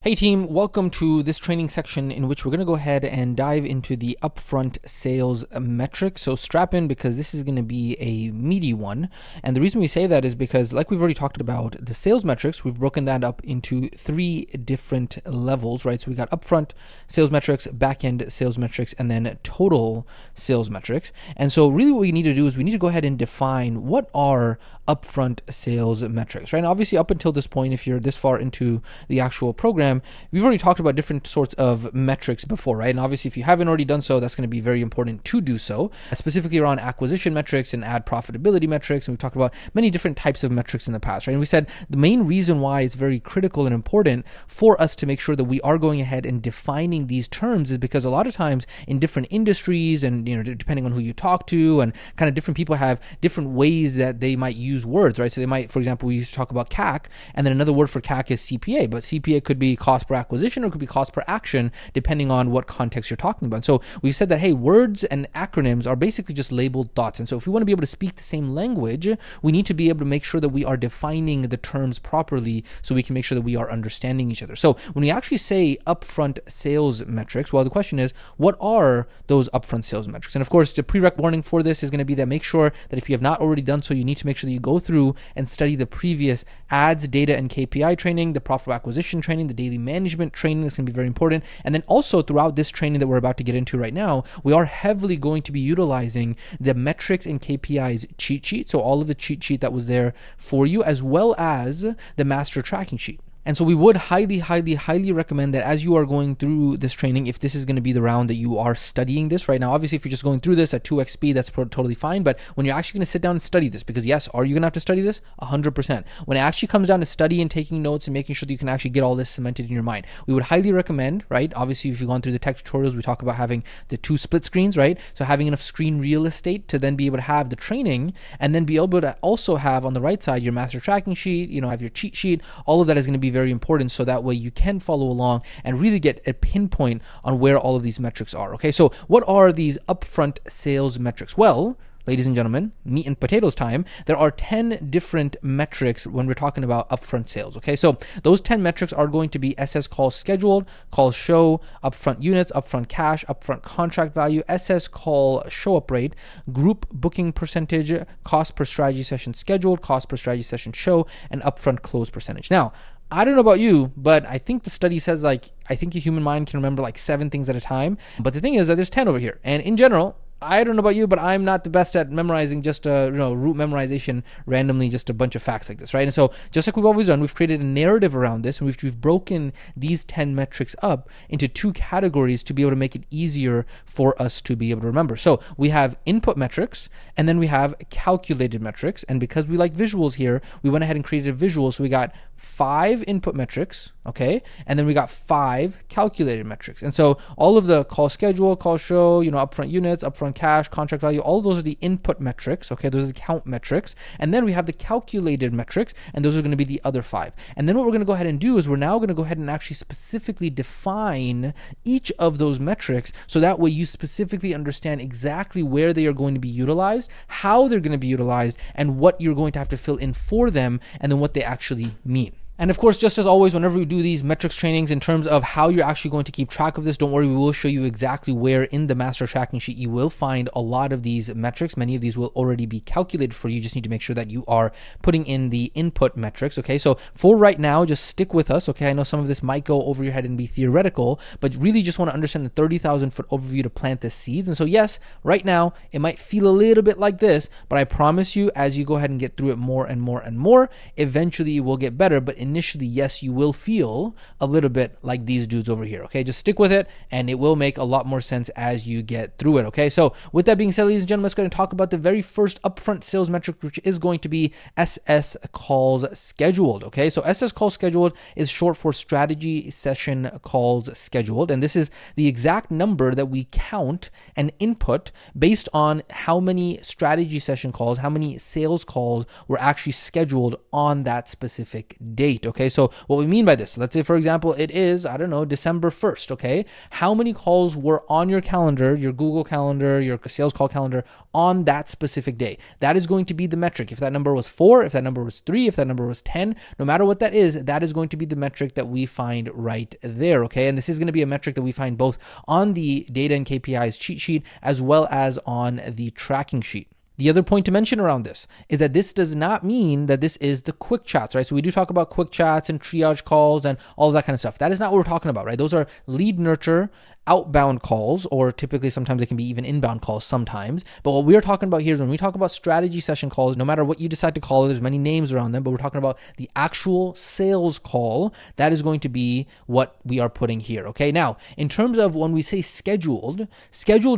Hey team, welcome to this training section in which we're going to go ahead and dive into the upfront sales metrics. So strap in because this is going to be a meaty one. And the reason we say that is because, like we've already talked about, the sales metrics, we've broken that up into 3 different levels, right? So we got upfront sales metrics, back-end sales metrics, and then total sales metrics. And so really what we need to do is we need to go ahead and define what are upfront sales metrics, right? And obviously up until this point, if you're this far into the actual program, we've already talked about different sorts of metrics before, right? And obviously if you haven't already done so, that's going to be very important to do so, specifically around acquisition metrics and ad profitability metrics. And we've talked about many different types of metrics in the past, right? And we said the main reason why it's very critical and important for us to make sure that we are going ahead and defining these terms is because a lot of times in different industries and, depending on who you talk to and kind of different people have different ways that they might use words, right? So they might, for example, we used to talk about CAC, and then another word for CAC is CPA, but CPA could be cost per acquisition or it could be cost per action, depending on what context you're talking about. So we've said that, hey, words and acronyms are basically just labeled thoughts. And so if we want to be able to speak the same language, we need to be able to make sure that we are defining the terms properly so we can make sure that we are understanding each other. So when we actually say upfront sales metrics, well, the question is, what are those upfront sales metrics? And of course, the prereq warning for this is going to be that make sure that if you have not already done so, you need to make sure that you go through and study the previous ads, data, and KPI training, the profitable acquisition training, the daily management training. That's going to be very important. And then also throughout this training that we're about to get into right now, we are heavily going to be utilizing the metrics and KPIs cheat sheet. So all of the cheat sheet that was there for you, as well as the master tracking sheet. And so we would highly, highly, highly recommend that as you are going through this training, if this is going to be the round that you are studying this right now, obviously if you're just going through this at 2x speed, that's totally fine. But when you're actually going to sit down and study this, because yes, are you going to have to study this? 100%. When it actually comes down to study and taking notes and making sure that you can actually get all this cemented in your mind, we would highly recommend, right? Obviously, if you've gone through the tech tutorials, we talk about having the 2 split screens, right? So having enough screen real estate to then be able to have the training and then be able to also have on the right side your master tracking sheet, have your cheat sheet. All of that is going to be very important, so that way you can follow along and really get a pinpoint on where all of these metrics are. Okay, so what are these upfront sales metrics? Well, ladies and gentlemen, meat and potatoes time. There are 10 different metrics when we're talking about upfront sales. Okay, so those 10 metrics are going to be SS calls scheduled, calls show, upfront units, upfront cash, upfront contract value, SS call show up rate, group booking percentage, cost per strategy session scheduled, cost per strategy session show, and upfront close percentage. Now, I don't know about you, but I think the study says I think your human mind can remember 7 things at a time. But the thing is that there's 10 over here. And in general, I don't know about you, but I'm not the best at memorizing just root memorization randomly, just a bunch of facts like this, right? And so just like we've always done, we've created a narrative around this, and we've broken these 10 metrics up into 2 categories to be able to make it easier for us to be able to remember. So we have input metrics, and then we have calculated metrics. And because we like visuals here, we went ahead and created a visual. So we got 5 input metrics, okay? And then we got 5 calculated metrics. And so all of the call schedule, call show, upfront units, upfront cash, contract value, all of those are the input metrics, okay? Those are the count metrics. And then we have the calculated metrics, and those are going to be the other 5. And then what we're going to go ahead and do is we're now going to go ahead and actually specifically define each of those metrics, so that way you specifically understand exactly where they are going to be utilized, how they're going to be utilized, and what you're going to have to fill in for them, and then what they actually mean. And of course, just as always, whenever we do these metrics trainings in terms of how you're actually going to keep track of this, don't worry, we will show you exactly where in the master tracking sheet you will find a lot of these metrics. Many of these will already be calculated for you. You just need to make sure that you are putting in the input metrics, okay? So for right now, just stick with us, okay? I know some of this might go over your head and be theoretical, but really just want to understand the 30,000-foot overview to plant the seeds. And so yes, right now, it might feel a little bit like this, but I promise you, as you go ahead and get through it more and more and more, eventually it will get better. But initially, yes, you will feel a little bit like these dudes over here, okay? Just stick with it, and it will make a lot more sense as you get through it, okay? So with that being said, ladies and gentlemen, let's go and talk about the very first upfront sales metric, which is going to be SS calls scheduled, okay? So SS calls scheduled is short for strategy session calls scheduled, and this is the exact number that we count and input based on how many strategy session calls, how many sales calls were actually scheduled on that specific date, okay? So what we mean by this, let's say, for example, it is, December 1st, okay? How many calls were on your calendar, your Google calendar, your sales call calendar on that specific day? That is going to be the metric. If that number was 4, if that number was 3, if that number was 10, no matter what that is going to be the metric that we find right there, okay? And this is going to be a metric that we find both on the data and KPIs cheat sheet as well as on the tracking sheet. The other point to mention around this is that this does not mean that this is the quick chats, right? So we do talk about quick chats and triage calls and all of that kind of stuff. That is not what we're talking about, right? Those are lead nurture, outbound calls, or typically sometimes it can be even inbound calls sometimes. But what we're talking about here is when we talk about strategy session calls, no matter what you decide to call it, there's many names around them, but we're talking about the actual sales call. That is going to be what we are putting here, okay? Now, in terms of when we say scheduled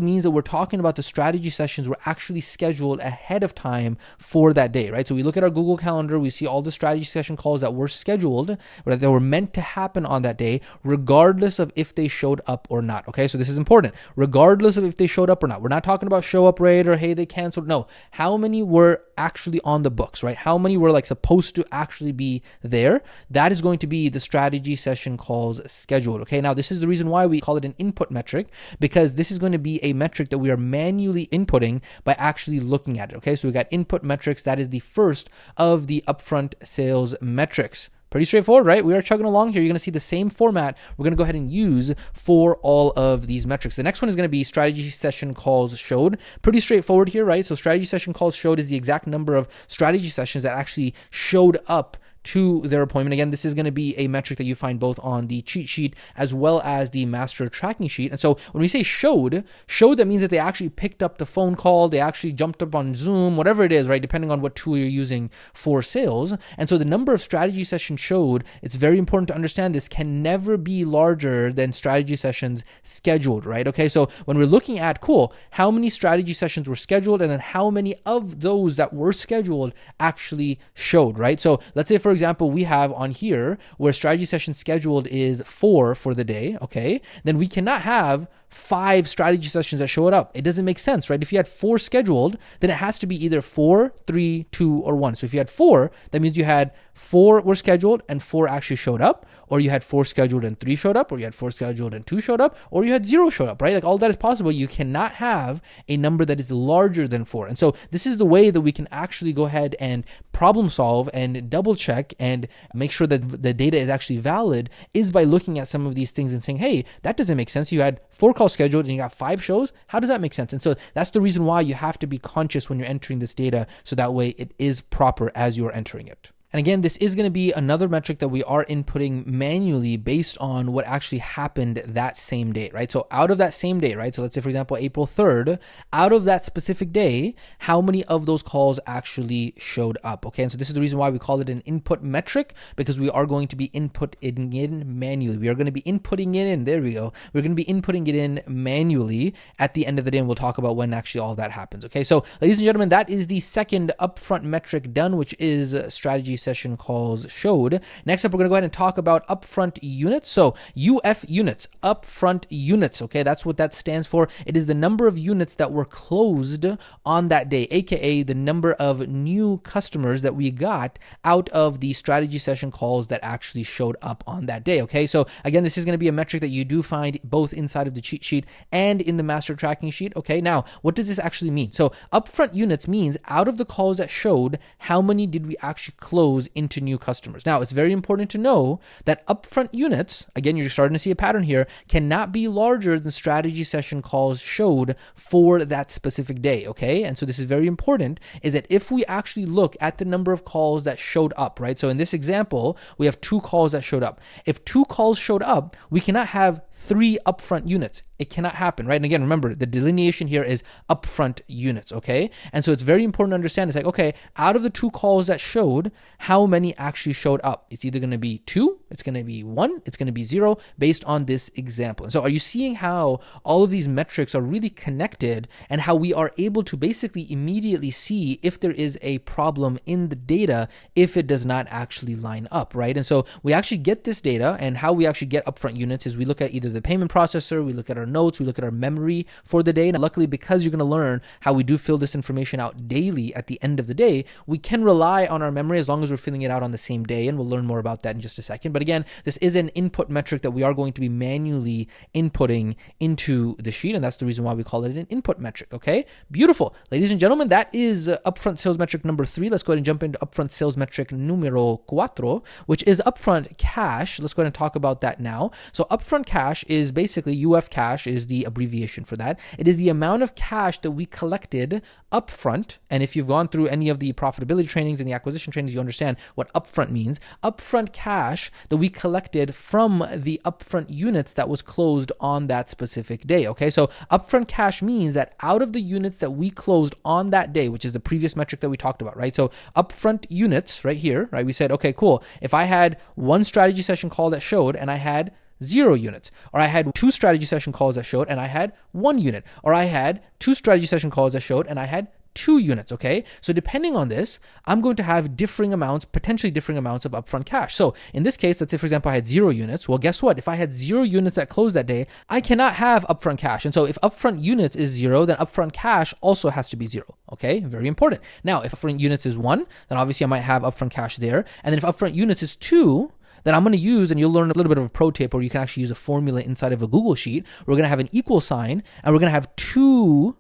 means that we're talking about the strategy sessions were actually scheduled ahead of time for that day, right? So we look at our Google Calendar, we see all the strategy session calls that were scheduled, or that they were meant to happen on that day, regardless of if they showed up or not. not. Okay, so this is important. Regardless of if they showed up or not. We're not talking about show up rate or hey, they canceled. No, how many were actually on the books, right? How many were like supposed to actually be there? That is going to be the strategy session calls scheduled. Okay, now this is the reason why we call it an input metric, because this is going to be a metric that we are manually inputting by actually looking at it. Okay, so we got input metrics. That is the first of the upfront sales metrics. Pretty straightforward, right? We are chugging along here. You're going to see the same format we're going to go ahead and use for all of these metrics. The next one is going to be strategy session calls showed. Pretty straightforward here, right? So strategy session calls showed is the exact number of strategy sessions that actually showed up to their appointment. Again, this is going to be a metric that you find both on the cheat sheet as well as the master tracking sheet. And so when we say showed, that means that they actually picked up the phone call, they actually jumped up on Zoom, whatever it is, right? Depending on what tool you're using for sales. And so the number of strategy sessions showed, it's very important to understand this, can never be larger than strategy sessions scheduled, right? Okay, so when we're looking at, cool, how many strategy sessions were scheduled and then how many of those that were scheduled actually showed, right? So let's say, for example, we have on here where strategy session scheduled is 4 for the day, okay? Then we cannot have 5 strategy sessions that showed up. It doesn't make sense, right? If you had 4 scheduled, then it has to be either 4, 3, 2, or 1. So if you had 4, that means you had 4 were scheduled and 4 actually showed up, or you had 4 scheduled and 3 showed up, or you had 4 scheduled and 2 showed up, or you had 0 showed up, right? Like all that is possible. You cannot have a number that is larger than 4. And so this is the way that we can actually go ahead and problem solve and double check and make sure that the data is actually valid, is by looking at some of these things and saying, hey, that doesn't make sense. You had 4 calls scheduled and you got 5 shows. How does that make sense? And so that's the reason why you have to be conscious when you're entering this data, so that way it is proper as you're entering it. And again, this is going to be another metric that we are inputting manually based on what actually happened that same day, right? So out of that same day, right? So let's say, for example, April 3rd, out of that specific day, how many of those calls actually showed up, okay? And so this is the reason why we call it an input metric, because we are going to be inputting in manually. We are going to be inputting it in, there we go. We're going to be inputting it in manually at the end of the day, and we'll talk about when actually all that happens, okay? So ladies and gentlemen, that is the second upfront metric done, which is strategy session calls showed. Next up, we're going to go ahead and talk about upfront units. So UF units, upfront units, okay? That's what that stands for. It is the number of units that were closed on that day, aka the number of new customers that we got out of the strategy session calls that actually showed up on that day, okay? So again, this is going to be a metric that you do find both inside of the cheat sheet and in the master tracking sheet, okay? Now, what does this actually mean? So upfront units means out of the calls that showed, how many did we actually close into new customers? Now, it's very important to know that upfront units, again, you're starting to see a pattern here, cannot be larger than strategy session calls showed for that specific day, okay? And so this is very important, is that if we actually look at the number of calls that showed up, right? So in this example, we have 2 calls that showed up. If 2 calls showed up, we cannot have 3 upfront units. It cannot happen, right? And again, remember, the delineation here is upfront units, okay? And so it's very important to understand. It's like, okay, out of the 2 calls that showed, how many actually showed up? It's either going to be 2, it's going to be 1, it's going to be 0, based on this example. And so are you seeing how all of these metrics are really connected, and how we are able to basically immediately see if there is a problem in the data if it does not actually line up, right? And so we actually get this data, and how we actually get upfront units is we look at either the payment processor, we look at our notes, we look at our memory for the day. And luckily, because you're going to learn how we do fill this information out daily at the end of the day, we can rely on our memory as long as we're filling it out on the same day. And we'll learn more about that in just a second. But again, this is an input metric that we are going to be manually inputting into the sheet. And that's the reason why we call it an input metric. Okay, beautiful. Ladies and gentlemen, that is upfront sales metric number 3. Let's go ahead and jump into upfront sales metric numero 4, which is upfront cash. Let's go ahead and talk about that now. So upfront cash is basically, UF cash is the abbreviation for that. It is the amount of cash that we collected upfront. And if you've gone through any of the profitability trainings and the acquisition trainings, you understand what upfront means. Upfront cash that we collected from the upfront units that was closed on that specific day. Okay, so upfront cash means that out of the units that we closed on that day, which is the previous metric that we talked about, right? So upfront units right here, right? We said, okay, cool. If I had 1 strategy session call that showed and I had 0 units, or I had 2 strategy session calls that showed and I had 1 unit, or I had 2 strategy session calls that showed and I had 2 units, okay? So depending on this, I'm going to have differing amounts, potentially differing amounts of upfront cash. So in this case, let's say, for example, I had 0 units. Well, guess what? If I had 0 units that closed that day, I cannot have upfront cash. And so if upfront units is 0, then upfront cash also has to be 0, okay? Very important. Now, if upfront units is 1, then obviously I might have upfront cash there. And then if upfront units is 2, then I'm going to use, and you'll learn a little bit of a pro tip, or you can actually use a formula inside of a Google Sheet. We're going to have an equal sign, and we're going to have 2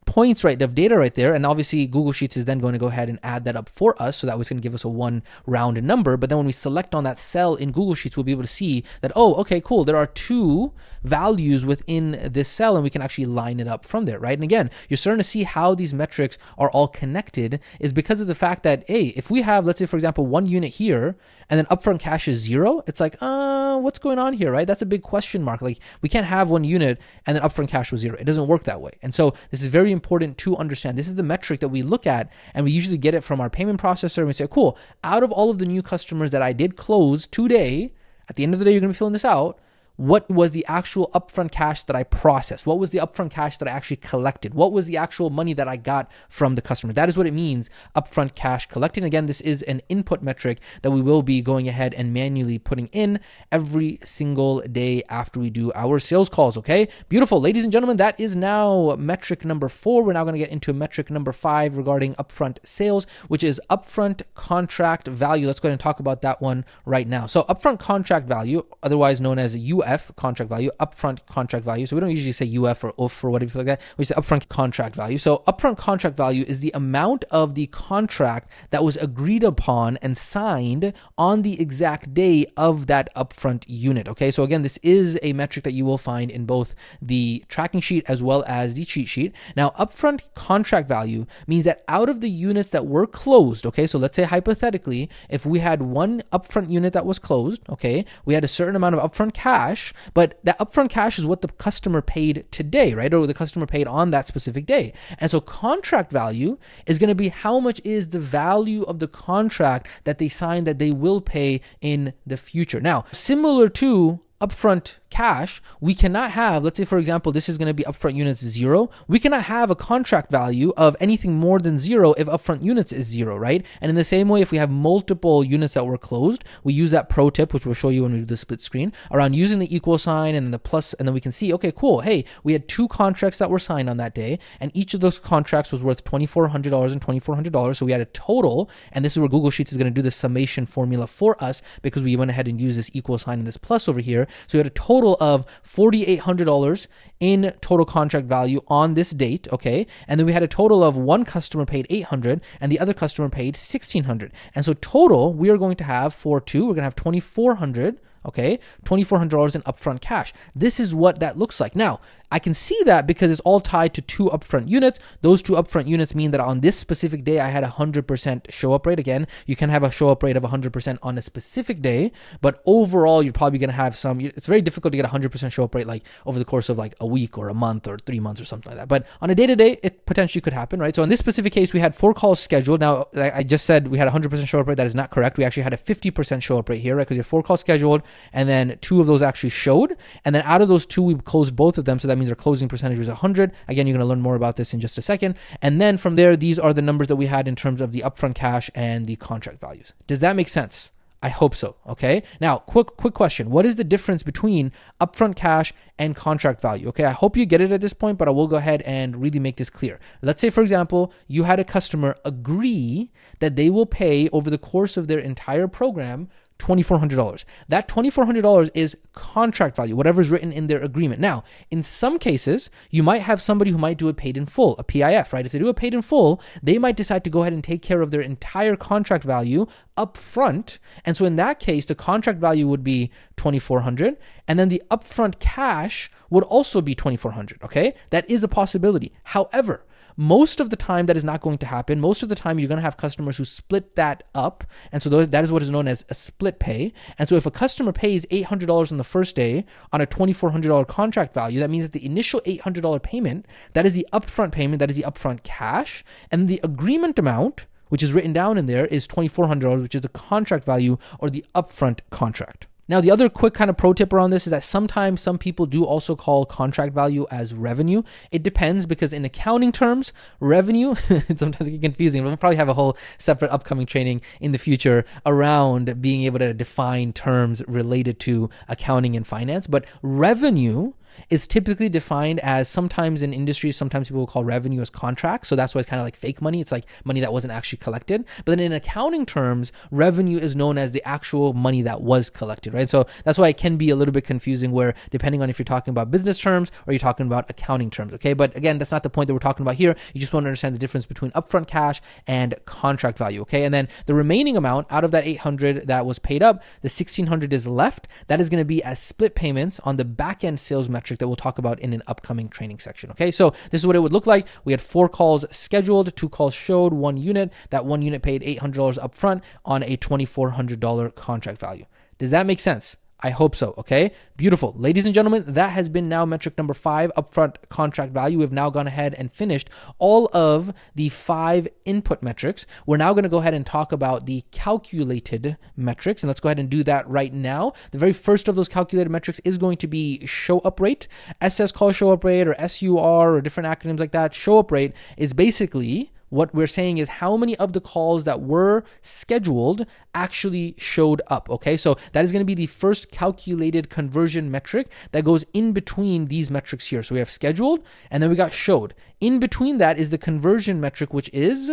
points right of data right there, and obviously Google Sheets is then going to go ahead and add that up for us, so that was going to give us a 1 round number. But then when we select on that cell in Google Sheets, we'll be able to see that, oh, okay, cool, there are 2 values within this cell, and we can actually line it up from there, right? And again, you're starting to see how these metrics are all connected is because of the fact that, hey, if we have, let's say, for example, 1 unit here and then upfront cash is 0, it's like, what's going on here, right? That's a big question mark. Like, we can't have 1 unit and then upfront cash was 0. It doesn't work that way. And so this is very important to understand. This is the metric that we look at, and we usually get it from our payment processor, and we say, cool, out of all of the new customers that I did close today, at the end of the day, you're going to be filling this out. What was the actual upfront cash that I processed? What was the upfront cash that I actually collected? What was the actual money that I got from the customer? That is what it means, upfront cash collected. Again, this is an input metric that we will be going ahead and manually putting in every single day after we do our sales calls, okay? Beautiful. Ladies and gentlemen, that is now metric number 4. We're now going to get into metric number 5 regarding upfront sales, which is upfront contract value. Let's go ahead and talk about that one right now. So upfront contract value, otherwise known as UF, contract value, upfront contract value. So we don't usually say UF or UF or whatever like that. We say upfront contract value. So upfront contract value is the amount of the contract that was agreed upon and signed on the exact day of that upfront unit. Okay, so again, this is a metric that you will find in both the tracking sheet as well as the cheat sheet. Now, upfront contract value means that out of the units that were closed, okay, so let's say hypothetically, if we had 1 upfront unit that was closed, okay, we had a certain amount of upfront cash, but that upfront cash is what the customer paid today, right? Or the customer paid on that specific day. And so contract value is going to be how much is the value of the contract that they signed that they will pay in the future. Now, similar to upfront cash, we cannot have, let's say, for example, this is going to be upfront units 0. We cannot have a contract value of anything more than 0 if upfront units is 0, right? And in the same way, if we have multiple units that were closed, we use that pro tip, which we'll show you when we do the split screen, around using the equal sign and then the plus, and then we can see, okay, cool. Hey, we had 2 contracts that were signed on that day, and each of those contracts was worth $2,400 and $2,400. So we had a total, and this is where Google Sheets is going to do the summation formula for us because we went ahead and used this equal sign and this plus over here. So we had a total of $4,800 in total contract value on this date, okay? And then we had a total of 1 customer paid $800 and the other customer paid $1,600. And so total, we are going to have we're going to have $2,400, okay? $2,400 in upfront cash. This is what that looks like. Now, I can see that because it's all tied to 2 upfront units. Those 2 upfront units mean that on this specific day, I had a 100% show up rate. Again, you can have a show up rate of 100% on a specific day, but overall, you're probably going to have some, it's very difficult to get 100% show up rate like over the course of like a week or a month or 3 months or something like that. But on a day-to-day, it potentially could happen, right? So in this specific case, we had 4 calls scheduled. Now, I just said we had 100% show up rate. That is not correct. We actually had a 50% show up rate here, right? Because you have 4 calls scheduled and then 2 of those actually showed. And then out of those 2, we closed both of them. So that means our closing percentage was 100. Again, you're going to learn more about this in just a second. And then from there, these are the numbers that we had in terms of the upfront cash and the contract values. Does that make sense? I hope so. Okay. Now, quick question. What is the difference between upfront cash and contract value? Okay. I hope you get it at this point, but I will go ahead and really make this clear. Let's say, for example, you had a customer agree that they will pay over the course of their entire program $2,400. That $2,400 is contract value, whatever is written in their agreement. Now, in some cases, you might have somebody who might do it paid in full, a PIF, right? If they do it paid in full, they might decide to go ahead and take care of their entire contract value up front. And so in that case, the contract value would be $2,400, and then the upfront cash would also be $2,400, okay? That is a possibility. However, most of the time that is not going to happen. Most of the time you're going to have customers who split that up. And so that is what is known as a split pay. And so if a customer pays $800 on the first day on a $2,400 contract value, that means that the initial $800 payment, that is the upfront payment, that is the upfront cash, and the agreement amount, which is written down in there, is $2,400, which is the contract value or the upfront contract. Now, the other quick kind of pro tip around this is that sometimes some people do also call contract value as revenue. It depends, because in accounting terms, revenue, sometimes it get confusing. We'll probably have a whole separate upcoming training in the future around being able to define terms related to accounting and finance. But revenue is typically defined as, sometimes in industries, sometimes people will call revenue as contracts. So that's why it's kind of like fake money. It's like money that wasn't actually collected. But then in accounting terms, revenue is known as the actual money that was collected, right? So that's why it can be a little bit confusing, where depending on if you're talking about business terms or you're talking about accounting terms, okay? But again, that's not the point that we're talking about here. You just want to understand the difference between upfront cash and contract value, okay? And then the remaining amount out of that 800 that was paid up, the 1600 is left. That is going to be as split payments on the back end sales metric that we'll talk about in an upcoming training section. Okay, so this is what it would look like. We had 4 calls scheduled, 2 calls showed, 1 unit. That 1 unit paid $800 upfront on a $2,400 contract value. Does that make sense? I hope so. Okay, beautiful. Ladies and gentlemen, that has been now metric number 5, upfront contract value. We've now gone ahead and finished all of the 5 input metrics. We're now going to go ahead and talk about the calculated metrics, and let's go ahead and do that right now. The very first of those calculated metrics is going to be show up rate. SS call show up rate, or SUR, or different acronyms like that. Show up rate is basically, what we're saying is how many of the calls that were scheduled actually showed up, okay? So that is going to be the first calculated conversion metric that goes in between these metrics here. So we have scheduled, and then we got showed. In between that is the conversion metric, which is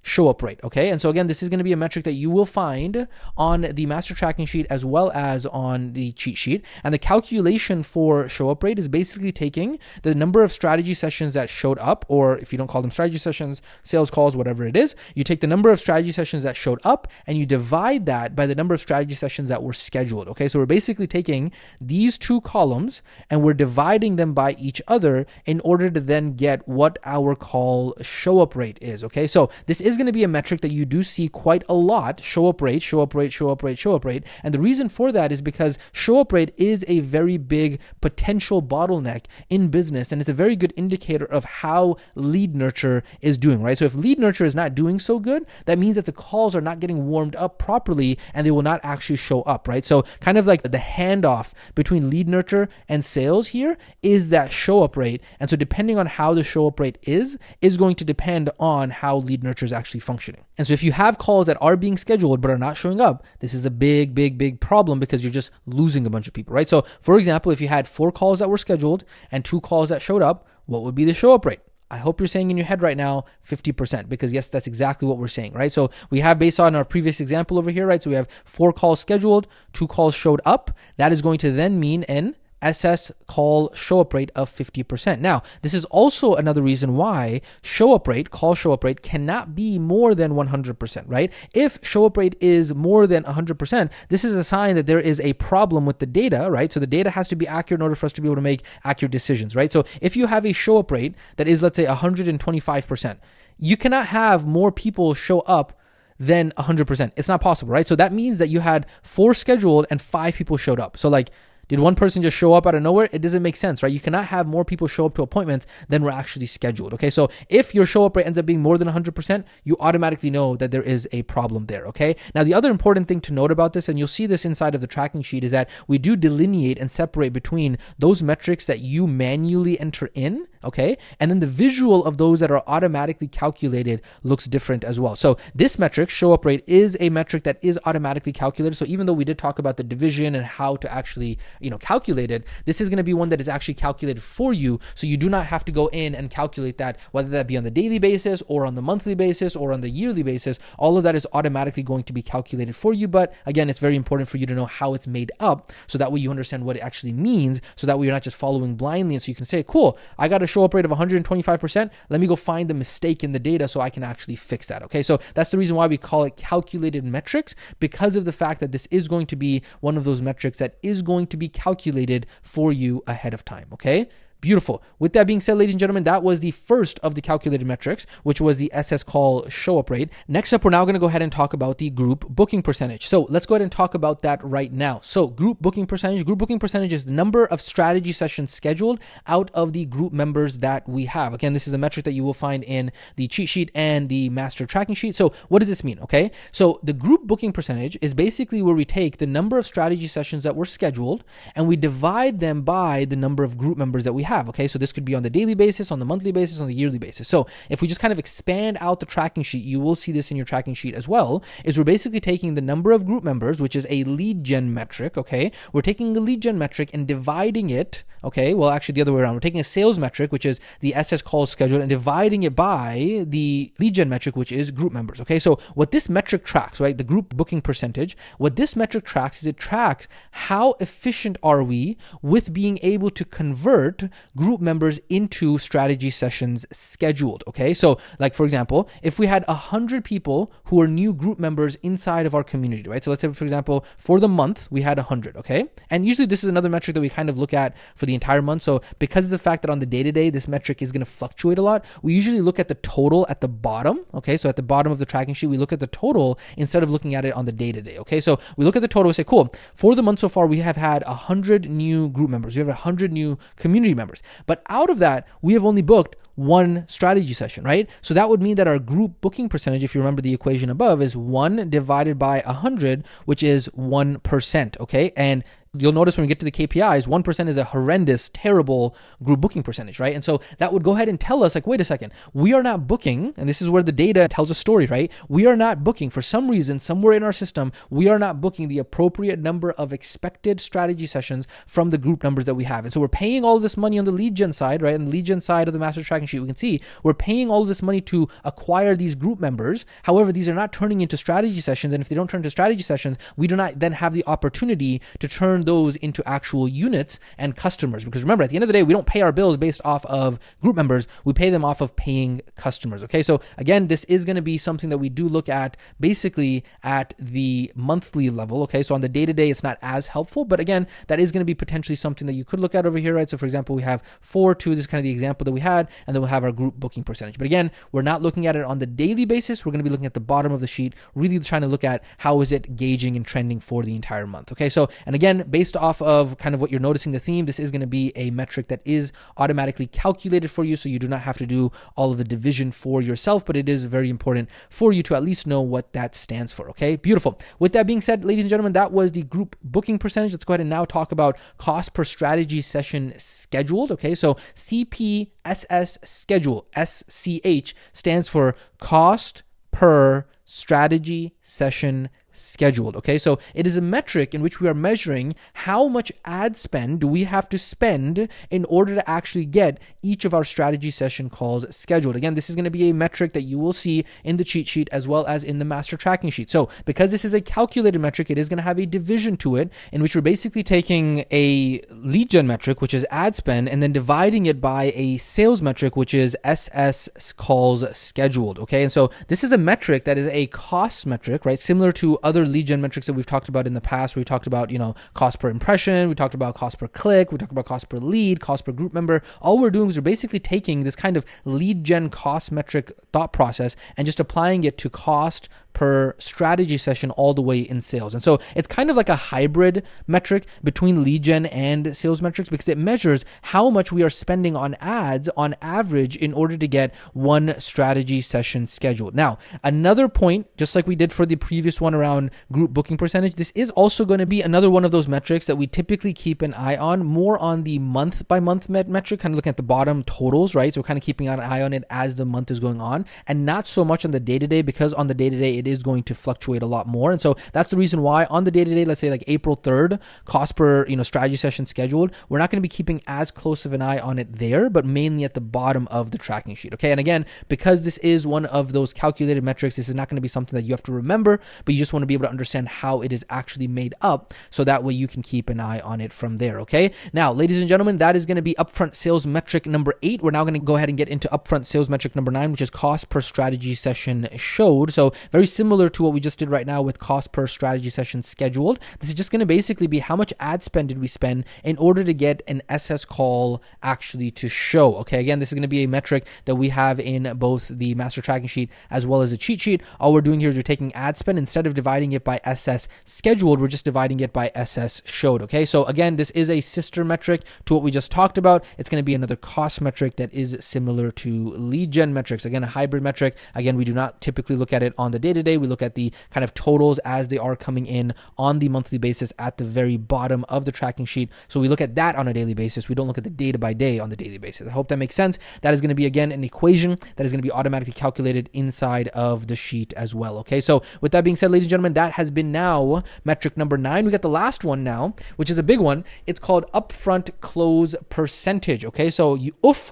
show up rate, okay? And so again, this is going to be a metric that you will find on the master tracking sheet as well as on the cheat sheet. And the calculation for show up rate is basically taking the number of strategy sessions that showed up, or if you don't call them strategy sessions, sales calls, whatever it is, you take the number of strategy sessions that showed up and you divide that by the number of strategy sessions that were scheduled, okay? So we're basically taking these 2 columns and we're dividing them by each other in order to then get what our call show up rate is, okay? So this is going to be a metric that you do see quite a lot: show up rate, show up rate, show up rate, show up rate. And the reason for that is because show up rate is a very big potential bottleneck in business, and it's a very good indicator of how lead nurture is doing, right? So if lead nurture is not doing so good, that means that the calls are not getting warmed up properly and they will not actually show up, right? So kind of like the handoff between lead nurture and sales here is that show up rate. And so depending on how the show up rate is going to depend on how lead nurture is actually functioning. And so if you have calls that are being scheduled but are not showing up, this is a big problem, because you're just losing a bunch of people, right? So for example, if you had 4 calls that were scheduled and 2 calls that showed up, what would be the show up rate? I hope you're saying in your head right now 50%, because yes, that's exactly what we're saying, right? So we have, based on our previous example over here, right? So we have 4 calls scheduled, 2 calls showed up. That is going to then mean an SS call show up rate of 50%. Now, this is also another reason why show up rate, call show up rate, cannot be more than 100%, right? If show up rate is more than 100%, this is a sign that there is a problem with the data, right? So the data has to be accurate in order for us to be able to make accurate decisions, right? So if you have a show up rate that is, let's say, 125%, you cannot have more people show up than 100%. It's not possible, right? So that means that you had 4 scheduled and 5 people showed up. So like, did one person just show up out of nowhere? It doesn't make sense, right? You cannot have more people show up to appointments than were actually scheduled, okay? So if your show up rate ends up being more than 100%, you automatically know that there is a problem there, okay? Now, the other important thing to note about this, and you'll see this inside of the tracking sheet, is that we do delineate and separate between those metrics that you manually enter in, okay? And then the visual of those that are automatically calculated looks different as well. So this metric, show up rate, is a metric that is automatically calculated. So even though we did talk about the division and how to actually, calculate it, this is going to be one that is actually calculated for you. So you do not have to go in and calculate that, whether that be on the daily basis or on the monthly basis or on the yearly basis. All of that is automatically going to be calculated for you. But again, it's very important for you to know how it's made up, so that way you understand what it actually means, so that way you're not just following blindly. And so you can say, cool, I got a show up rate of 125%. Let me go find the mistake in the data so I can actually fix that. Okay, so that's the reason why we call it calculated metrics, because of the fact that this is going to be one of those metrics that is going to be calculated for you ahead of time. Okay, Beautiful. With that being said, ladies and gentlemen, that was the first of the calculated metrics, which was the SS call show up rate. Next up, we're now going to go ahead and talk about the group booking percentage. So let's go ahead and talk about that right now. So group booking percentage is the number of strategy sessions scheduled out of the group members that we have. Again, this is a metric that you will find in the cheat sheet and the master tracking sheet. So what does this mean? Okay. So the group booking percentage is basically where we take the number of strategy sessions that were scheduled and we divide them by the number of group members that we have. Okay, so this could be on the daily basis, on the monthly basis, on the yearly basis. So if we just kind of expand out the tracking sheet, you will see this in your tracking sheet as well, is we're basically taking the number of group members, which is a lead gen metric, okay? We're taking the lead gen metric and dividing it, okay? Well, actually the other way around. We're taking a sales metric, which is the SS calls scheduled, and dividing it by the lead gen metric, which is group members, okay? So what this metric tracks, right, the group booking percentage, what this metric tracks is it tracks how efficient are we with being able to convert group members into strategy sessions scheduled, okay? So like, for example, if we had 100 people who are new group members inside of our community, right? So let's say, for example, for the month, we had 100, okay? And usually this is another metric that we kind of look at for the entire month. So because of the fact that on the day-to-day, this metric is going to fluctuate a lot, we usually look at the total at the bottom, okay? So at the bottom of the tracking sheet, we look at the total instead of looking at it on the day-to-day, okay? So we look at the total, we say, cool, for the month so far, we have had 100 new group members. We have 100 new community members. But out of that, we have only booked one strategy session, right? So that would mean that our group booking percentage, if you remember the equation above, is 1 divided by 100, which is 1%, okay? And you'll notice when we get to the KPIs, 1% is a horrendous, terrible group booking percentage, right? And so that would go ahead and tell us, like, wait a second, we are not booking, and this is where the data tells a story, right? We are not booking, for some reason, somewhere in our system, we are not booking the appropriate number of expected strategy sessions from the group numbers that we have. And so we're paying all of this money on the lead gen side, right? On the lead gen side of the master tracking sheet, we can see we're paying all of this money to acquire these group members. However, these are not turning into strategy sessions. And if they don't turn into strategy sessions, we do not then have the opportunity to turn those into actual units and customers. Because remember, at the end of the day, we don't pay our bills based off of group members. We pay them off of paying customers. Okay. So again, this is going to be something that we do look at basically at the monthly level. Okay. So on the day-to-day, it's not as helpful, but again, that is going to be potentially something that you could look at over here, right? So for example, we have 4.2, this is kind of the example that we had, and then we'll have our group booking percentage. But again, we're not looking at it on the daily basis. We're going to be looking at the bottom of the sheet, really trying to look at how is it gauging and trending for the entire month. Okay. So, and again, based off of kind of what you're noticing the theme, this is going to be a metric that is automatically calculated for you. So you do not have to do all of the division for yourself, but it is very important for you to at least know what that stands for. Okay. Beautiful. With that being said, ladies and gentlemen, that was the group booking percentage. Let's go ahead and now talk about cost per strategy session scheduled. Okay. So CPSS schedule, SCH, stands for cost per strategy session scheduled. Okay, so it is a metric in which we are measuring how much ad spend do we have to spend in order to actually get each of our strategy session calls scheduled. Again, this is going to be a metric that you will see in the cheat sheet as well as in the master tracking sheet. So because this is a calculated metric, it is going to have a division to it in which we're basically taking a lead gen metric, which is ad spend, and then dividing it by a sales metric, which is SS calls scheduled. Okay, and so this is a metric that is a cost metric, right? Similar to other lead gen metrics that we've talked about in the past. We talked about, cost per impression. We talked about cost per click. We talked about cost per lead, cost per group member. All we're doing is we're basically taking this kind of lead gen cost metric thought process and just applying it to cost per strategy session all the way in sales. And so it's kind of like a hybrid metric between lead gen and sales metrics because it measures how much we are spending on ads on average in order to get one strategy session scheduled. Now, another point, just like we did for the previous one around group booking percentage, this is also going to be another one of those metrics that we typically keep an eye on, more on the month by month metric, kind of looking at the bottom totals, right? So we're kind of keeping an eye on it as the month is going on and not so much on the day-to-day, because on the day-to-day, it is going to fluctuate a lot more. And so that's the reason why on the day-to-day, let's say like April 3rd, cost per, strategy session scheduled, we're not going to be keeping as close of an eye on it there, but mainly at the bottom of the tracking sheet. Okay. And again, because this is one of those calculated metrics, this is not going to be something that you have to remember, but you just want to to be able to understand how it is actually made up, so that way you can keep an eye on it from there, okay? Now, ladies and gentlemen, that is going to be upfront sales metric number 8. We're now going to go ahead and get into upfront sales metric number 9, which is cost per strategy session showed. So very similar to what we just did right now with cost per strategy session scheduled. This is just going to basically be how much ad spend did we spend in order to get an SS call actually to show, okay? Again, this is going to be a metric that we have in both the master tracking sheet as well as the cheat sheet. All we're doing here is we're taking ad spend. Instead of dividing it by SS scheduled, we're just dividing it by SS showed, okay? So again, this is a sister metric to what we just talked about. It's going to be another cost metric that is similar to lead gen metrics. Again, a hybrid metric. Again, we do not typically look at it on the day-to-day. We look at the kind of totals as they are coming in on the monthly basis at the very bottom of the tracking sheet. So we look at that on a daily basis. We don't look at the day by day on the daily basis. I hope that makes sense. That is going to be, again, an equation that is going to be automatically calculated inside of the sheet as well, okay? So with that being said, ladies and gentlemen, that has been now metric number 9. We got the last one now, which is a big one. It's called upfront close percentage, okay? So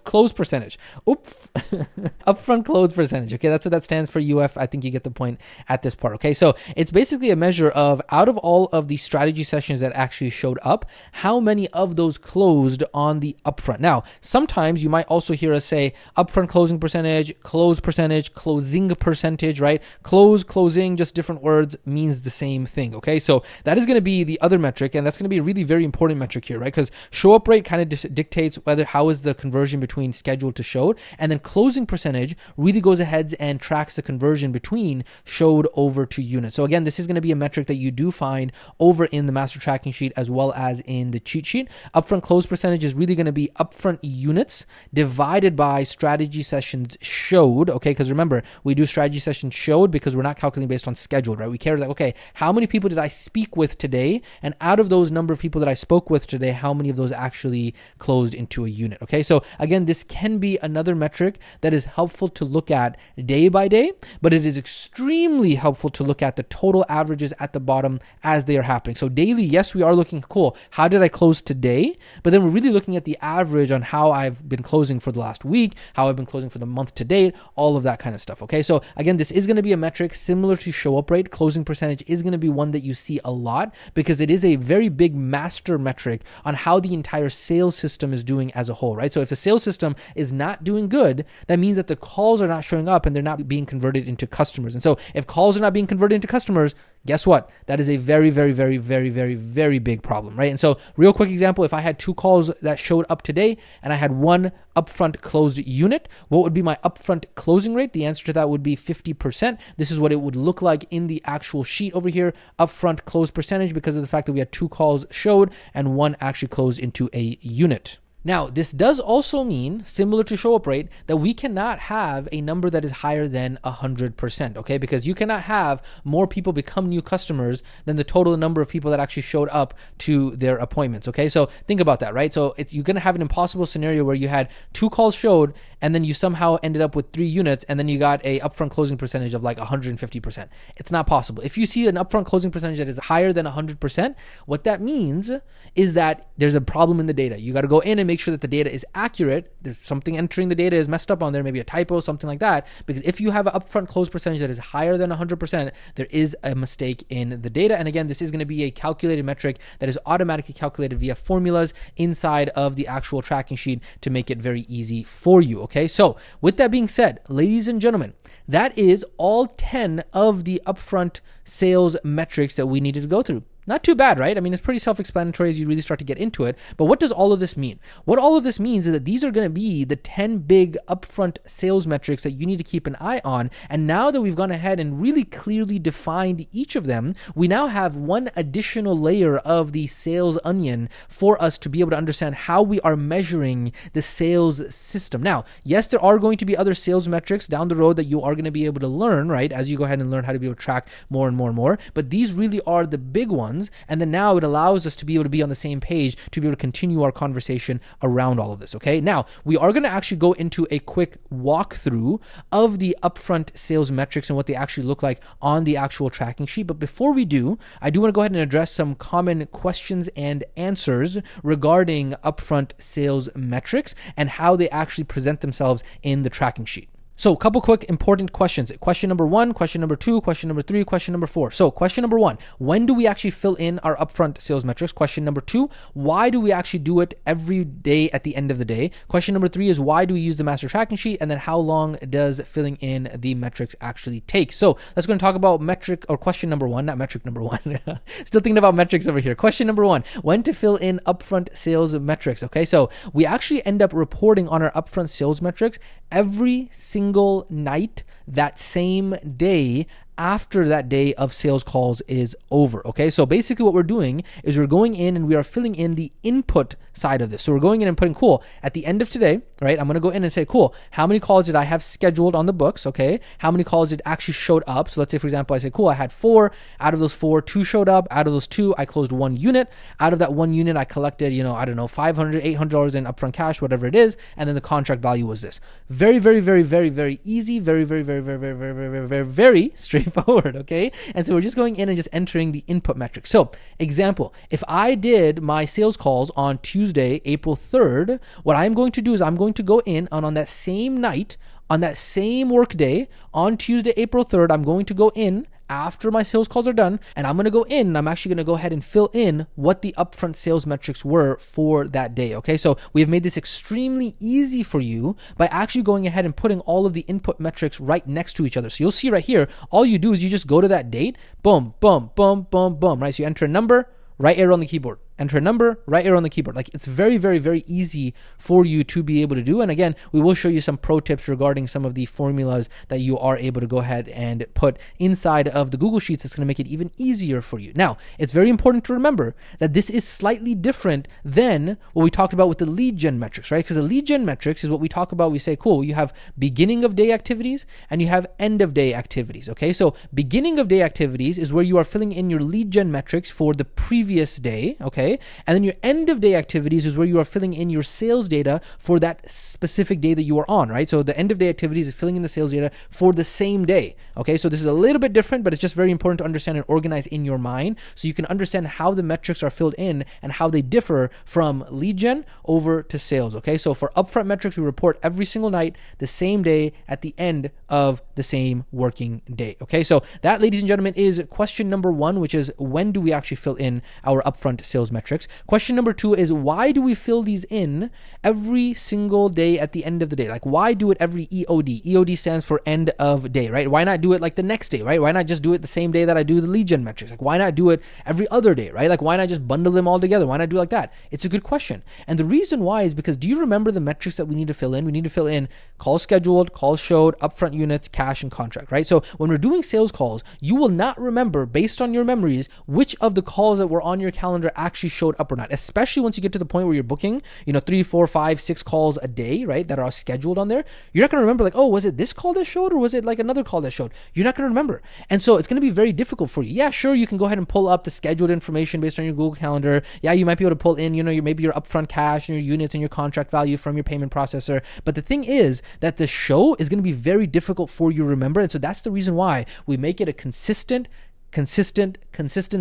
close percentage. Upfront close percentage, okay? That's what that stands for, UF. I think you get the point at this part, okay? So it's basically a measure of, out of all of the strategy sessions that actually showed up, how many of those closed on the upfront. Now, sometimes you might also hear us say upfront closing percentage, closing percentage, right? Closing, just different words, means the same thing, okay? So that is going to be the other metric, and that's going to be a really very important metric here, right? Because show up rate kind of dictates how is the conversion between scheduled to showed, and then closing percentage really goes ahead and tracks the conversion between showed over to units. So again, this is going to be a metric that you do find over in the master tracking sheet as well as in the cheat sheet. Upfront close percentage is really going to be upfront units divided by strategy sessions showed, okay? Because remember, we do strategy sessions showed because we're not calculating based on scheduled, right? We care like, okay, how many people did I speak with today? And out of those number of people that I spoke with today, how many of those actually closed into a unit, okay? So again, this can be another metric that is helpful to look at day by day, but it is extremely helpful to look at the total averages at the bottom as they are happening. So daily, yes, we are looking, cool, how did I close today? But then we're really looking at the average on how I've been closing for the last week, how I've been closing for the month to date, all of that kind of stuff, okay? So again, this is going to be a metric similar to show up rate. Closing percentage is going to be one that you see a lot because it is a very big master metric on how the entire sales system is doing as a whole, right? So if the sales system is not doing good, that means that the calls are not showing up and they're not being converted into customers. And so if calls are not being converted into customers, guess what? That is a very, very, very, very, very, very big problem, right? And so real quick example, if I had 2 calls that showed up today and I had 1 upfront closed unit, what would be my upfront closing rate? The answer to that would be 50%. This is what it would look like in the actual sheet over here, upfront close percentage, because of the fact that we had 2 calls showed and 1 actually closed into a unit. Now, this does also mean, similar to show up rate, that we cannot have a number that is higher than 100%, okay? Because you cannot have more people become new customers than the total number of people that actually showed up to their appointments, okay? So think about that, right? So you're going to have an impossible scenario where you had 2 calls showed and then you somehow ended up with 3 units and then you got a upfront closing percentage of like 150%. It's not possible. If you see an upfront closing percentage that is higher than 100%, what that means is that there's a problem in the data. You got to go in and make sure that the data is accurate. There's something entering the data is messed up on there, maybe a typo, something like that. Because if you have an upfront close percentage that is higher than 100%, there is a mistake in the data. And again, this is going to be a calculated metric that is automatically calculated via formulas inside of the actual tracking sheet to make it very easy for you. Okay, so with that being said, ladies and gentlemen, that is all 10 of the upfront sales metrics that we needed to go through. Not too bad, right? I mean, it's pretty self-explanatory as you really start to get into it. But what does all of this mean? What all of this means is that these are going to be the 10 big upfront sales metrics that you need to keep an eye on. And now that we've gone ahead and really clearly defined each of them, we now have one additional layer of the sales onion for us to be able to understand how we are measuring the sales system. Now, yes, there are going to be other sales metrics down the road that you are going to be able to learn, right? As you go ahead and learn how to be able to track more and more and more. But these really are the big ones. And then now it allows us to be able to be on the same page to be able to continue our conversation around all of this, okay? Now, we are going to actually go into a quick walkthrough of the upfront sales metrics and what they actually look like on the actual tracking sheet. But before we do, I do want to go ahead and address some common questions and answers regarding upfront sales metrics and how they actually present themselves in the tracking sheet. So a couple quick important questions. Question number 1, question number 2, question number 3, question number 4. So question number 1, when do we actually fill in our upfront sales metrics? Question number 2, why do we actually do it every day at the end of the day? Question number 3 is why do we use the master tracking sheet? And then how long does filling in the metrics actually take? So let's go and talk about metric or question number 1, not metric number 1. Still thinking about metrics over here. Question number 1, when to fill in upfront sales metrics. Okay, so we actually end up reporting on our upfront sales metrics every single night that same day after that day of sales calls is over. Okay, so basically what we're doing is we're going in and we are filling in the input side of this. So we're going in and putting, cool, at the end of today, right, I'm going to go in and say, cool, how many calls did I have scheduled on the books? Okay, how many calls did actually showed up? So let's say, for example, I say, cool, I had 4. Out of those 4, 2 showed up. Out of those 2, I closed 1 unit. Out of that 1 unit, I collected, I don't know, $500, $800 in upfront cash, whatever it is. And then the contract value was this. Very, very, very, very, very easy. Very, very, very, very, very, very, very, very, very straightforward. Okay. And so we're just going in and just entering the input metrics. So example, if I did my sales calls on Tuesday, April 3rd, what I'm going to do is I'm going to go in and on that same night, on that same work day, on Tuesday, April 3rd, I'm going to go in after my sales calls are done, and I'm going to go in and I'm actually going to go ahead and fill in what the upfront sales metrics were for that day. Okay, so we have made this extremely easy for you by actually going ahead and putting all of the input metrics right next to each other. So you'll see right here, all you do is you just go to that date, boom, boom, boom, boom, boom, right? So you enter a number, right arrow on the keyboard. Enter a number, right arrow on the keyboard. Like, it's very, very, very easy for you to be able to do. And again, we will show you some pro tips regarding some of the formulas that you are able to go ahead and put inside of the Google Sheets. It's going to make it even easier for you. Now, it's very important to remember that this is slightly different than what we talked about with the lead gen metrics, right? Because the lead gen metrics is what we talk about. We say, cool, you have beginning of day activities and you have end of day activities. Okay, so beginning of day activities is where you are filling in your lead gen metrics for the previous day. Okay. And then your end of day activities is where you are filling in your sales data for that specific day that you are on, right? So the end of day activities is filling in the sales data for the same day. Okay, so this is a little bit different, but it's just very important to understand and organize in your mind so you can understand how the metrics are filled in and how they differ from lead gen over to sales. Okay, so for upfront metrics, we report every single night, the same day at the end of the same working day. Okay, so that, ladies and gentlemen, is question number 1, which is when do we actually fill in our upfront sales metrics. Question number 2 is why do we fill these in every single day at the end of the day? Like, why do it every EOD? EOD stands for end of day, right? Why not do it like the next day, right? Why not just do it the same day that I do the lead gen metrics? Like, why not do it every other day, right? Like, why not just bundle them all together? Why not do it like that? It's a good question. And the reason why is because, do you remember the metrics that we need to fill in? We need to fill in calls scheduled, calls showed, upfront units, cash, and contract, right? So when we're doing sales calls, you will not remember, based on your memories, which of the calls that were on your calendar actually showed up or not, especially once you get to the point where you're booking, 3, 4, 5, 6 calls a day, right, that are scheduled on there. You're not going to remember like, oh, was it this call that showed or was it like another call that showed? You're not going to remember. And so it's going to be very difficult for you. Yeah, sure, you can go ahead and pull up the scheduled information based on your Google Calendar. Yeah, you might be able to pull in, maybe your upfront cash and your units and your contract value from your payment processor. But the thing is that the show is going to be very difficult for you to remember. And so that's the reason why we make it a consistent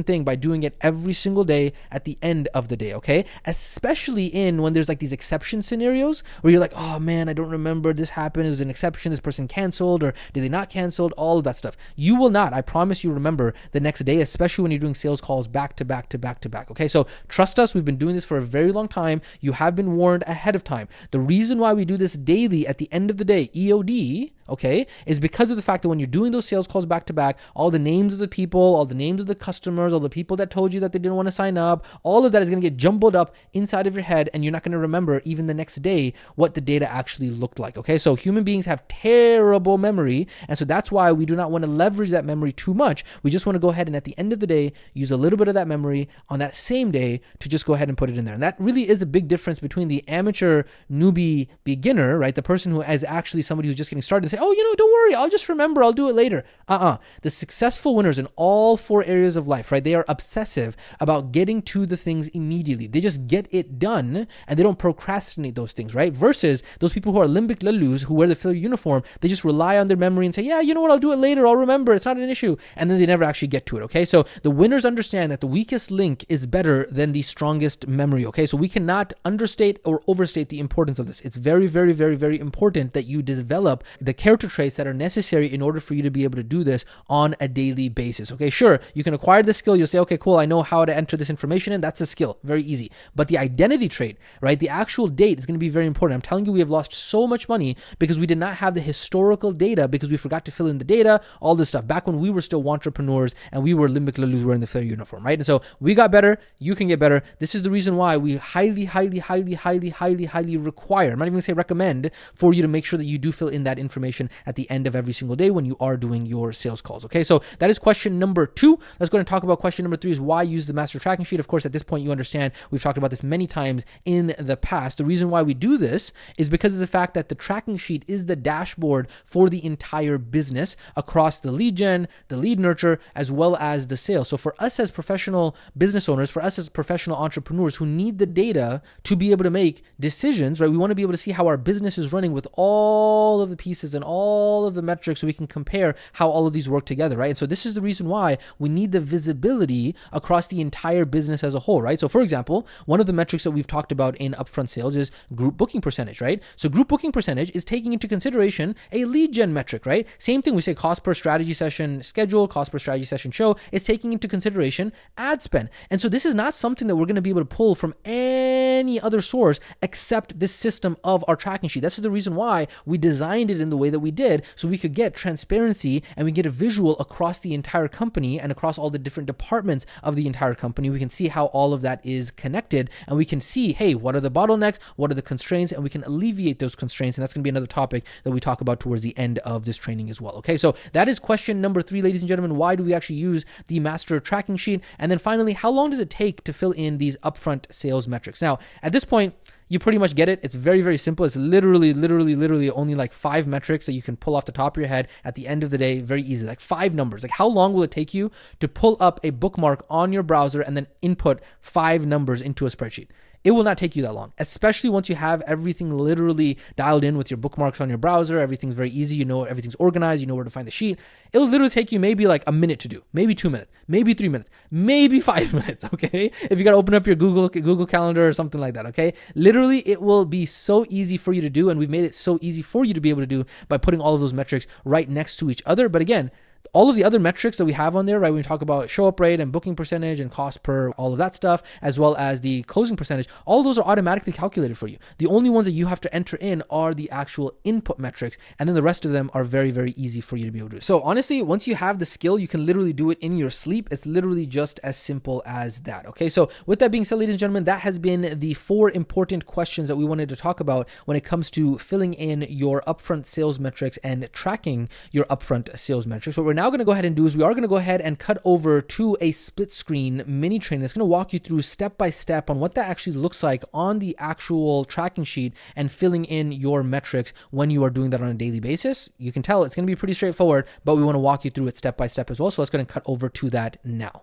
thing by doing it every single day at the end of the day, okay? Especially when there's like these exception scenarios where you're like, oh man, I don't remember this happened. It was an exception. This person canceled or did they not canceled? All of that stuff. You will not, I promise you, remember the next day, especially when you're doing sales calls back to back to back to back, okay? So trust us, we've been doing this for a very long time. You have been warned ahead of time. The reason why we do this daily at the end of the day, EOD, okay, is because of the fact that when you're doing those sales calls back to back, all the names of the people, all the names of the customers, all the people that told you that they didn't want to sign up, all of that is going to get jumbled up inside of your head, and you're not going to remember even the next day what the data actually looked like, okay? So human beings have terrible memory, and so that's why we do not want to leverage that memory too much. We just want to go ahead and at the end of the day, use a little bit of that memory on that same day to just go ahead and put it in there. And that really is a big difference between the amateur, newbie, beginner, right? The person who is actually somebody who's just getting started and say, oh, don't worry, I'll just remember, I'll do it later. The successful winners in all 4 areas of life, right? They are obsessive about getting to the things immediately. They just get it done and they don't procrastinate those things, right? Versus those people who are limbic lalus, who wear the filler uniform, they just rely on their memory and say, yeah, you know what, I'll do it later, I'll remember, it's not an issue. And then they never actually get to it, okay? So the winners understand that the weakest link is better than the strongest memory, okay? So we cannot understate or overstate the importance of this. It's very, very, very, very important that you develop the character traits that are necessary in order for you to be able to do this on a daily basis. Okay, sure, you can acquire the skill. You'll say, okay, cool, I know how to enter this information in. That's a skill, very easy. But the identity trait, right, the actual date is going to be very important. I'm telling you, we have lost so much money because we did not have the historical data, because we forgot to fill in the data, all this stuff, back when we were still entrepreneurs and we were limbic lalus wearing the fair uniform, right? And so we got better. You can get better. This is the reason why we highly require, I'm not even gonna say recommend, for you to make sure that you do fill in that information at the end of every single day when you are doing your sales calls. Okay, so that is question number 2. Let's go and talk about question number 3, is why use the master tracking sheet. Of course, at this point, you understand we've talked about this many times in the past. The reason why we do this is because of the fact that the tracking sheet is the dashboard for the entire business across the lead gen, the lead nurture, as well as the sales. So for us as professional business owners, for us as professional entrepreneurs who need the data to be able to make decisions, right? We want to be able to see how our business is running with all of the pieces and all of the metrics, so we can compare how all of these work together, right? And so this is the reason why we need the visibility across the entire business as a whole, right? So for example, one of the metrics that we've talked about in upfront sales is group booking percentage, right? So group booking percentage is taking into consideration a lead gen metric, right? Same thing, we say cost per strategy session schedule, cost per strategy session show, is taking into consideration ad spend. And so this is not something that we're going to be able to pull from any other source except this system of our tracking sheet. That's the reason why we designed it in the way that we did, so we could get transparency and we get a visual across the entire company and across all the different departments of the entire company. We can see how all of that is connected, and we can see, hey, what are the bottlenecks, what are the constraints, and we can alleviate those constraints. And that's going to be another topic that we talk about towards the end of this training as well. Okay, so that is question number 3, ladies and gentlemen. Why do we actually use the master tracking sheet? And then finally, how long does it take to fill in these upfront sales metrics? Now, at this point, you pretty much get it. It's very, very simple. It's literally only like 5 metrics that you can pull off the top of your head at the end of the day. Very easy, like 5 numbers. Like, how long will it take you to pull up a bookmark on your browser and then input 5 numbers into a spreadsheet? It will not take you that long, especially once you have everything literally dialed in with your bookmarks on your browser. Everything's very easy. You know, everything's organized. You know where to find the sheet. It'll literally take you maybe like a minute to do, maybe 2 minutes, maybe 3 minutes, maybe 5 minutes. Okay. If you got to open up your Google Calendar or something like that. Okay. Literally, it will be so easy for you to do. And we've made it so easy for you to be able to do by putting all of those metrics right next to each other. But again, all of the other metrics that we have on there, right, when we talk about show up rate and booking percentage and cost per all of that stuff, as well as the closing percentage, all of those are automatically calculated for you. The only ones that you have to enter in are the actual input metrics, and then the rest of them are very, very easy for you to be able to do. So honestly, once you have the skill, you can literally do it in your sleep. It's literally just as simple as that. Okay, so with that being said, ladies and gentlemen, that has been the 4 important questions that we wanted to talk about when it comes to filling in your upfront sales metrics and tracking your upfront sales metrics. What we're now going to go ahead and do is we are going to go ahead and cut over to a split screen mini training that's going to walk you through step by step on what that actually looks like on the actual tracking sheet and filling in your metrics when you are doing that on a daily basis. You can tell it's going to be pretty straightforward, but we want to walk you through it step by step as well. So let's go ahead and cut over to that now.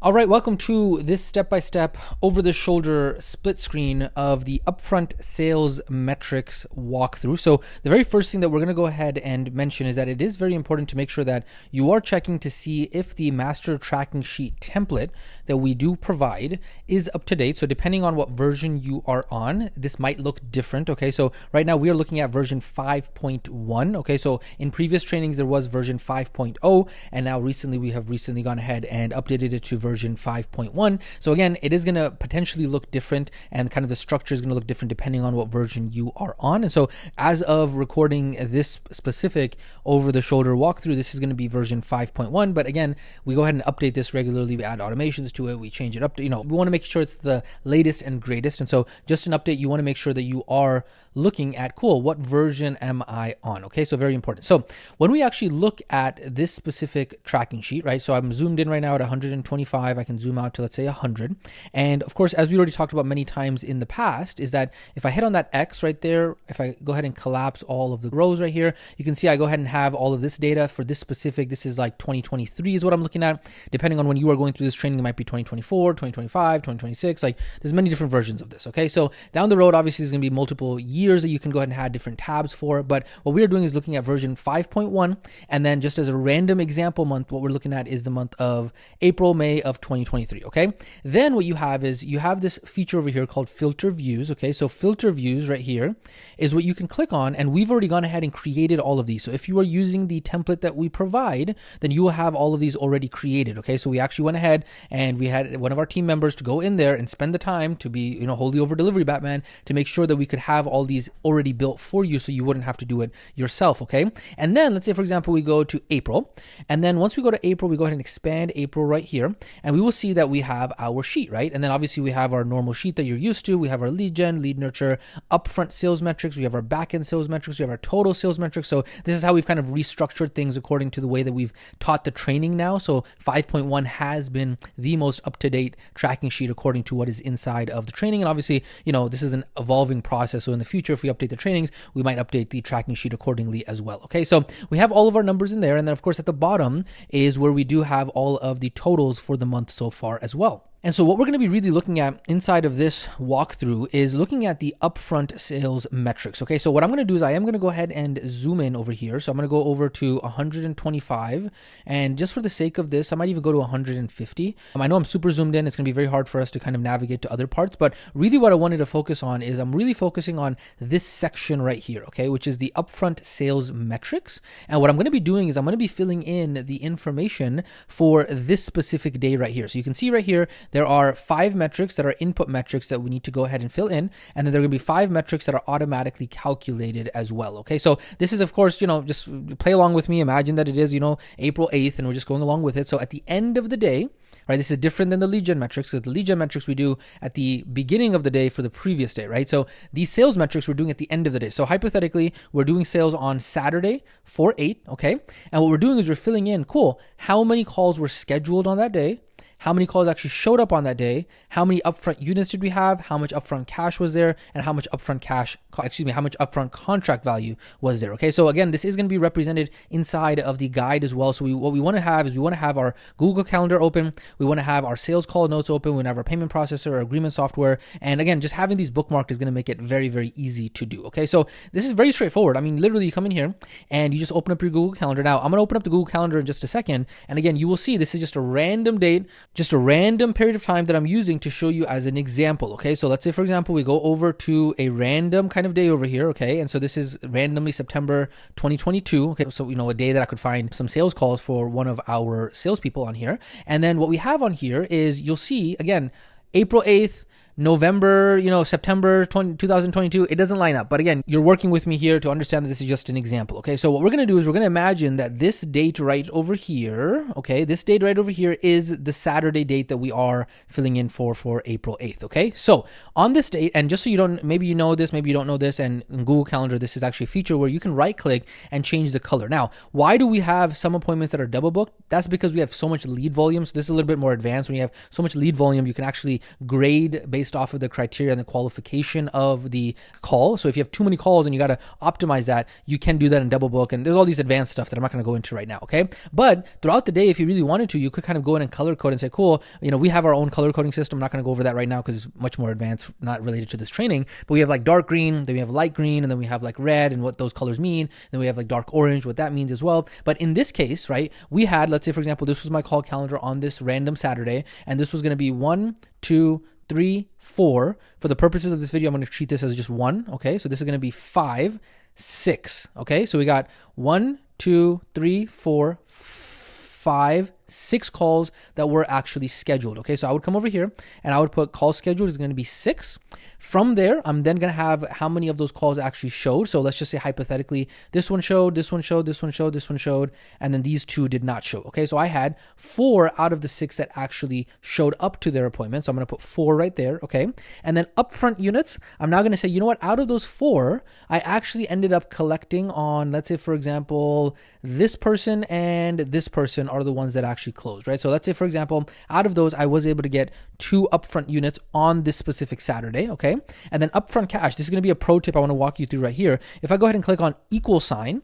All right, welcome to this step-by-step, over-the-shoulder split screen of the upfront sales metrics walkthrough. So the very first thing that we're going to go ahead and mention is that it is very important to make sure that you are checking to see if the master tracking sheet template that we do provide is up to date. So depending on what version you are on, this might look different. Okay, so right now we are looking at version 5.1. Okay, so in previous trainings there was version 5.0, and now we have recently gone ahead and updated it to version 5.1. So again, it is going to potentially look different, and kind of the structure is going to look different depending on what version you are on. And so as of recording this specific over-the-shoulder walkthrough, this is going to be version 5.1. But again, we go ahead and update this regularly. We add automations to it. We change it up. We want to make sure it's the latest and greatest. And so just an update, you want to make sure that you are looking at, cool, what version am I on? Okay, so very important. So when we actually look at this specific tracking sheet, right? So I'm zoomed in right now at 125. I can zoom out to, let's say, 100. And of course, as we already talked about many times in the past, is that if I hit on that X right there, if I go ahead and collapse all of the rows right here, you can see I go ahead and have all of this data for this specific, this is like 2023 is what I'm looking at. Depending on when you are going through this training, it might be 2024, 2025, 2026. Like there's many different versions of this. Okay, so down the road, obviously there's going to be multiple years that you can go ahead and add different tabs for. But what we are doing is looking at version 5.1. And then just as a random example month, what we're looking at is the month of April, May of 2023, okay? Then what you have is you have this feature over here called filter views, okay? So filter views right here is what you can click on, and we've already gone ahead and created all of these. So if you are using the template that we provide, then you will have all of these already created, okay? So we actually went ahead and we had one of our team members to go in there and spend the time to be, wholly over delivery Batman, to make sure that we could have all these already built for you so you wouldn't have to do it yourself, okay? And then let's say, for example, we go to April, and then once we go to April, we go ahead and expand April right here, and we will see that we have our sheet, right? And then obviously we have our normal sheet that you're used to. We have our lead gen, lead nurture, upfront sales metrics. We have our back-end sales metrics. We have our total sales metrics. So this is how we've kind of restructured things according to the way that we've taught the training now. So 5.1 has been the most up-to-date tracking sheet according to what is inside of the training. And obviously, this is an evolving process. So in the future, if we update the trainings, we might update the tracking sheet accordingly as well. Okay, so we have all of our numbers in there. And then of course at the bottom is where we do have all of the totals for the month so far as well. And so what we're going to be really looking at inside of this walkthrough is looking at the upfront sales metrics. Okay, so what I'm going to do is I am going to go ahead and zoom in over here. So I'm going to go over to 125, and just for the sake of this, I might even go to 150. I know I'm super zoomed in. It's going to be very hard for us to kind of navigate to other parts, but really what I wanted to focus on is I'm really focusing on this section right here, okay, which is the upfront sales metrics. And what I'm going to be doing is I'm going to be filling in the information for this specific day right here. So you can see right here, there are 5 metrics that are input metrics that we need to go ahead and fill in. And then there are going to be 5 metrics that are automatically calculated as well. Okay. So this is, of course, just play along with me. Imagine that it is, April 8th, and we're just going along with it. So at the end of the day, right, this is different than the lead gen metrics, because the lead gen metrics we do at the beginning of the day for the previous day, right? So these sales metrics we're doing at the end of the day. So hypothetically, we're doing sales on Saturday 4/8, okay? And what we're doing is we're filling in, cool, how many calls were scheduled on that day, how many calls actually showed up on that day, how many upfront units did we have, how much upfront cash was there, and how much upfront how much upfront contract value was there. Okay, so again, this is going to be represented inside of the guide as well. So what we want to have is we want to have our Google Calendar open, we want to have our sales call notes open, we want to have our payment processor, our agreement software, and again, just having these bookmarked is going to make it very, very easy to do. Okay, so this is very straightforward. I mean, literally, you come in here and you just open up your Google Calendar. Now, I'm going to open up the Google Calendar in just a second, and again, you will see this is just a random date, just a random period of time that I'm using to show you as an example. Okay, so let's say, for example, we go over to a random kind of day over here. Okay, and so this is randomly September 2022. Okay, so a day that I could find some sales calls for one of our salespeople on here. And then what we have on here is, you'll see again, April 8th, November, September 2022, it doesn't line up. But again, you're working with me here to understand that this is just an example. Okay, so what we're going to do is we're going to imagine that this date right over here, okay, this date right over here is the Saturday date that we are filling in for April 8th. Okay, so on this date, and just so maybe you know this, maybe you don't know this, and in Google Calendar, this is actually a feature where you can right click and change the color. Now, why do we have some appointments that are double booked? That's because we have so much lead volume. So this is a little bit more advanced. When you have so much lead volume, you can actually grade based off of the criteria and the qualification of the call. So if you have too many calls and you got to optimize that, you can do that in double book. And there's all these advanced stuff that I'm not going to go into right now. Okay. But throughout the day, if you really wanted to, you could kind of go in and color code and say, cool, we have our own color coding system. I'm not going to go over that right now because it's much more advanced, not related to this training, but we have like dark green, then we have light green, and then we have like red and what those colors mean. Then we have like dark orange, what that means as well. But in this case, right, we had, let's say, for example, this was my call calendar on this random Saturday, and this was going to be 1, 2, 3, 4. For the purposes of this video, I'm going to treat this as just 1. Okay, so this is going to be 5, 6. Okay, so we got 1, 2, 3, 4, 5, 6 calls that were actually scheduled. Okay, so I would come over here and I would put call scheduled is going to be 6. From there, I'm then going to have how many of those calls actually showed. So let's just say hypothetically, this one showed, this one showed, this one showed, this one showed, and then these 2 did not show. Okay, so I had 4 out of the 6 that actually showed up to their appointment. So I'm going to put 4 right there. Okay, and then upfront units, I'm now going to say, you know what, out of those 4, I actually ended up collecting on, let's say, for example, this person and this person are the ones that actually closed, right? So let's say, for example, out of those, I was able to get 2 upfront units on this specific Saturday. Okay. And then upfront cash, this is going to be a pro tip I want to walk you through right here. If I go ahead and click on equal sign,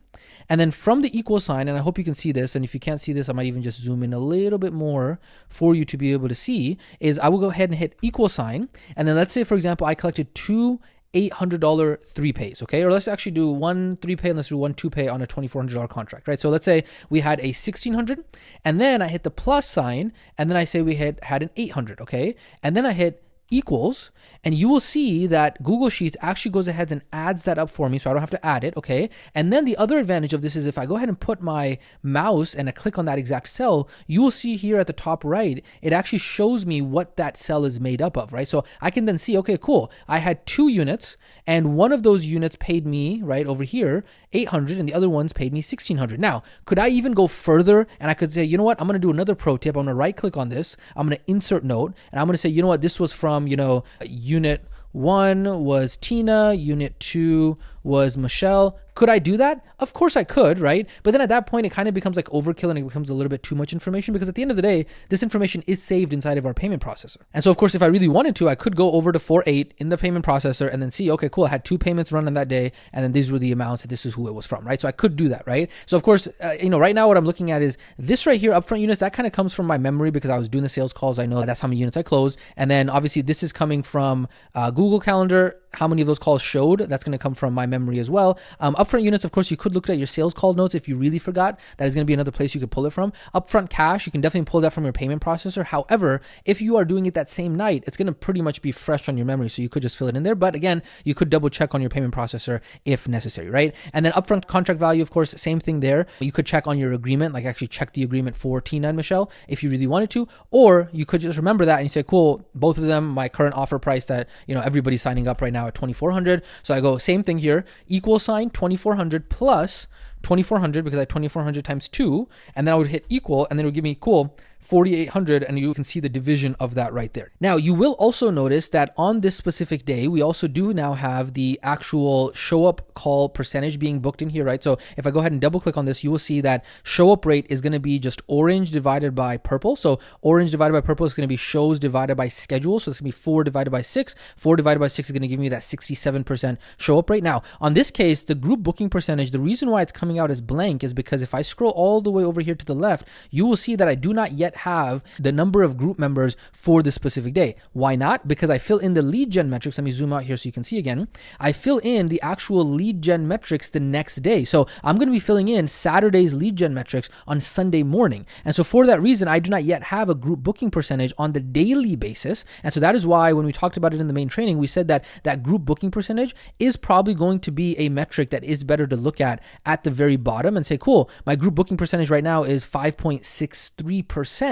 and then from the equal sign, and I hope you can see this, and if you can't see this, I might even just zoom in a little bit more for you to be able to see, is I will go ahead and hit equal sign. And then let's say, for example, I collected 2 $800 3 pays, okay? Or let's actually do one 3 pay and let's do one 2 pay on a $2,400 contract, right? So let's say we had a 1,600 and then I hit the plus sign and then I say we had an 800, okay? And then I hit equals, and you will see that Google Sheets actually goes ahead and adds that up for me, so I don't have to add it, okay? And then the other advantage of this is if I go ahead and put my mouse and I click on that exact cell, you will see here at the top right, it actually shows me what that cell is made up of, right? So I can then see, okay, cool, I had 2 units, and one of those units paid me, right, over here, 800, and the other ones paid me 1,600. Now, could I even go further, and I could say, you know what, I'm going to do another pro tip. I'm going to right click on this, I'm going to insert note, and I'm going to say, you know what, this was from, unit 1 was Tina, unit 2 was Michelle. Could I do that? Of course I could, right? But then at that point, it kind of becomes like overkill and it becomes a little bit too much information, because at the end of the day, this information is saved inside of our payment processor. And so of course, if I really wanted to, I could go over to 4.8 in the payment processor and then see, okay, cool, I had 2 payments run on that day, and then these were the amounts, and this is who it was from, right? So I could do that, right? So of course, right now what I'm looking at is this right here, upfront units, that kind of comes from my memory because I was doing the sales calls. I know that's how many units I closed. And then obviously this is coming from Google Calendar. How many of those calls showed? That's going to come from my memory as well. Upfront units, of course, you could look at your sales call notes if you really forgot. That is going to be another place you could pull it from. Upfront cash, you can definitely pull that from your payment processor. However, if you are doing it that same night, it's going to pretty much be fresh on your memory, so you could just fill it in there. But again, you could double check on your payment processor if necessary, right? And then upfront contract value, of course, same thing there. You could check on your agreement, like actually check the agreement for Tina and Michelle if you really wanted to, or you could just remember that and you say, cool, both of them, my current offer price that everybody's signing up right now at 2,400. So I go same thing here, equal sign 2,400 plus 2,400 because I had 2,400 times 2, and then I would hit equal, and then it would give me 4,800, and you can see the division of that right there. Now, you will also notice that on this specific day, we also do now have the actual show up call percentage being booked in here, right? So if I go ahead and double click on this, you will see that show up rate is going to be just orange divided by purple. So orange divided by purple is going to be shows divided by schedule. So it's going to be 4 divided by 6. 4 divided by 6 is going to give me that 67% show up rate. Now, on this case, the group booking percentage, the reason why it's coming out as blank is because if I scroll all the way over here to the left, you will see that I do not yet have the number of group members for this specific day. Why not? Because I fill in the lead gen metrics. Let me zoom out here so you can see again. I fill in the actual lead gen metrics the next day. So I'm going to be filling in Saturday's lead gen metrics on Sunday morning. And so for that reason, I do not yet have a group booking percentage on the daily basis. And so that is why when we talked about it in the main training, we said that that group booking percentage is probably going to be a metric that is better to look at the very bottom and say, cool, my group booking percentage right now is 5.63%.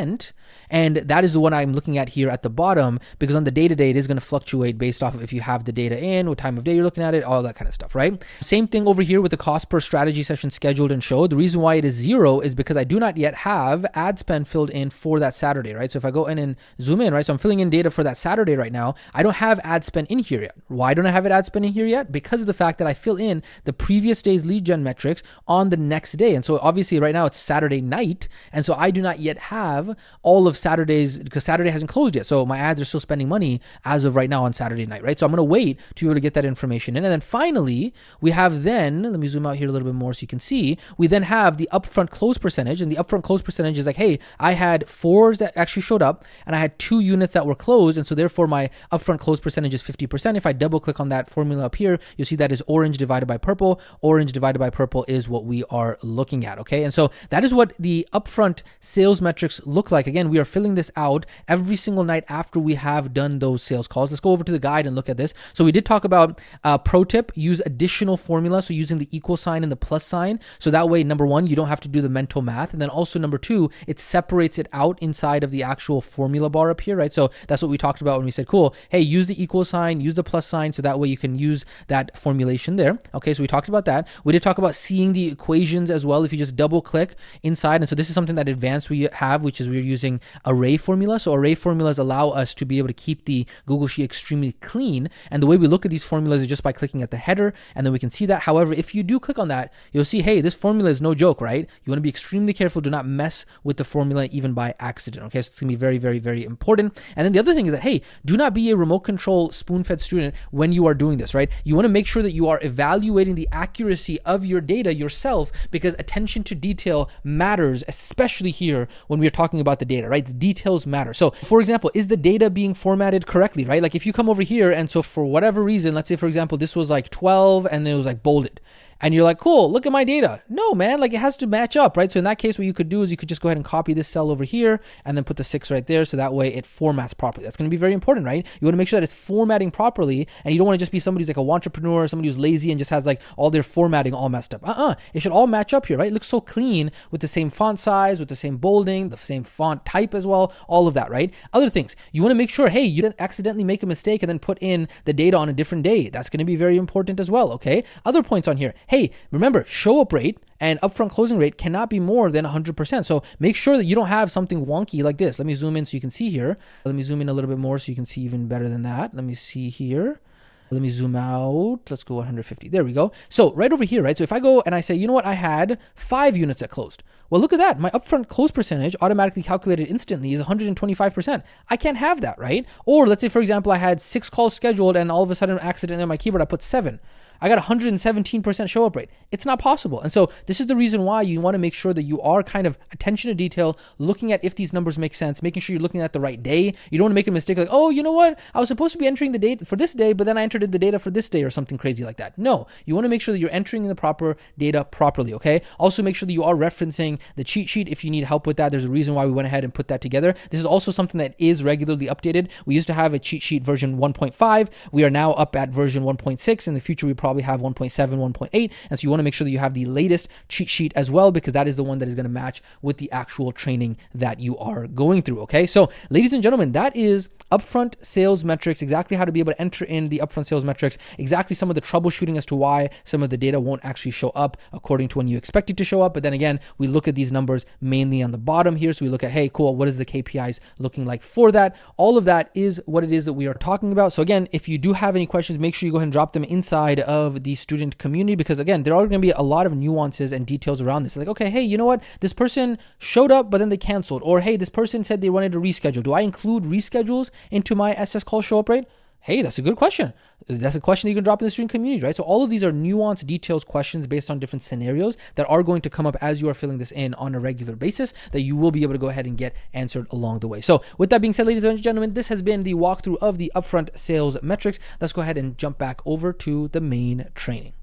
And that is the one I'm looking at here at the bottom, because on the day-to-day, it is going to fluctuate based off of if you have the data in, what time of day you're looking at it, all that kind of stuff, right? Same thing over here with the cost per strategy session scheduled and showed. The reason why it is 0 is because I do not yet have ad spend filled in for that Saturday, right? So if I go in and zoom in, right? So I'm filling in data for that Saturday right now. I don't have ad spend in here yet. Why don't I have it ad spend in here yet? Because of the fact that I fill in the previous day's lead gen metrics on the next day. And so obviously right now it's Saturday night. And so I do not yet have all of Saturday's, because Saturday hasn't closed yet. So my ads are still spending money as of right now on Saturday night, right? So I'm going to wait to be able to get that information in. And then finally, we have then, let me zoom out here a little bit more so you can see, we then have the upfront close percentage. And the upfront close percentage is like, hey, I had 4s that actually showed up and I had 2 units that were closed. And so therefore my upfront close percentage is 50%. If I double click on that formula up here, you'll see that is orange divided by purple. Orange divided by purple is what we are looking at, okay? And so that is what the upfront sales metrics look like. Again, we are filling this out every single night after we have done those sales calls. Let's go over to the guide and look at this. So we did talk about pro tip, use additional formula. So using the equal sign and the plus sign. So that way, number one, you don't have to do the mental math. And then also number two, it separates it out inside of the actual formula bar up here, right? So that's what we talked about when we said, cool, hey, use the equal sign, use the plus sign. So that way you can use that formulation there. Okay, so we talked about that. We did talk about seeing the equations as well. If you just double click inside. And so this is something that advanced we have, which is we're using array formula. So array formulas allow us to be able to keep the Google Sheet extremely clean. And the way we look at these formulas is just by clicking at the header, and then we can see that. However, if you do click on that, you'll see, hey, this formula is no joke, right? You want to be extremely careful. Do not mess with the formula even by accident. Okay, so it's going to be very, very, very important. And then the other thing is that, hey, do not be a remote control spoon-fed student when you are doing this, right? You want to make sure that you are evaluating the accuracy of your data yourself, because attention to detail matters, especially here when we are talking talking about the data, right? The details matter. So for example, is the data being formatted correctly, right? Like if you come over here and so for whatever reason, let's say for example, this was like 12 and it was like bolded. And you're like, cool, look at my data. No, man, like it has to match up, right? So in that case, what you could do is you could just go ahead and copy this cell over here and then put the 6 right there. So that way it formats properly. That's going to be very important, right? You want to make sure that it's formatting properly, and you don't want to just be somebody who's like a entrepreneur, somebody who's lazy and just has like all their formatting all messed up. It should all match up here, right? It looks so clean with the same font size, with the same bolding, the same font type as well, all of that, right? Other things, you want to make sure, hey, you didn't accidentally make a mistake and then put in the data on a different day. That's going to be very important as well, okay? Other points on here, hey, remember, show up rate and upfront closing rate cannot be more than 100%. So make sure that you don't have something wonky like this. Let me zoom in so you can see here. Let me zoom in a little bit more so you can see even better than that. Let me see here. Let me zoom out. Let's go 150. There we go. So right over here, right? So if I go and I say, you know what? I had 5 units that closed. Well, look at that. My upfront close percentage automatically calculated instantly is 125%. I can't have that, right? Or let's say, for example, I had 6 calls scheduled and all of a sudden accidentally on my keyboard, I put 7. I got 117% show up rate. It's not possible. And so this is the reason why you want to make sure that you are kind of attention to detail, looking at if these numbers make sense, making sure you're looking at the right day. You don't want to make a mistake like, oh, you know what? I was supposed to be entering the date for this day, but then I entered the data for this day or something crazy like that. No, you want to make sure that you're entering the proper data properly, okay? Also make sure that you are referencing the cheat sheet if you need help with that. There's a reason why we went ahead and put that together. This is also something that is regularly updated. We used to have a cheat sheet version 1.5. We are now up at version 1.6. In the future, we probably have 1.7, 1.8. And so you want to make sure that you have the latest cheat sheet as well, because that is the one that is going to match with the actual training that you are going through. Okay. So ladies and gentlemen, that is upfront sales metrics, exactly how to be able to enter in the upfront sales metrics, exactly some of the troubleshooting as to why some of the data won't actually show up according to when you expect it to show up. But then again, we look at these numbers mainly on the bottom here. So we look at, hey, cool, what is the KPIs looking like for that? All of that is what it is that we are talking about. So again, if you do have any questions, make sure you go ahead and drop them inside of the student community, because again, there are going to be a lot of nuances and details around this. Like, okay, hey, you know what? This person showed up, but then they canceled. Or hey, this person said they wanted to reschedule. Do I include reschedules into my SS call show up rate? Hey, that's a good question. That's a question that you can drop in the student community, right? So all of these are nuanced, details, questions based on different scenarios that are going to come up as you are filling this in on a regular basis that you will be able to go ahead and get answered along the way. So with that being said, ladies and gentlemen, this has been the walkthrough of the upfront sales metrics. Let's go ahead and jump back over to the main training.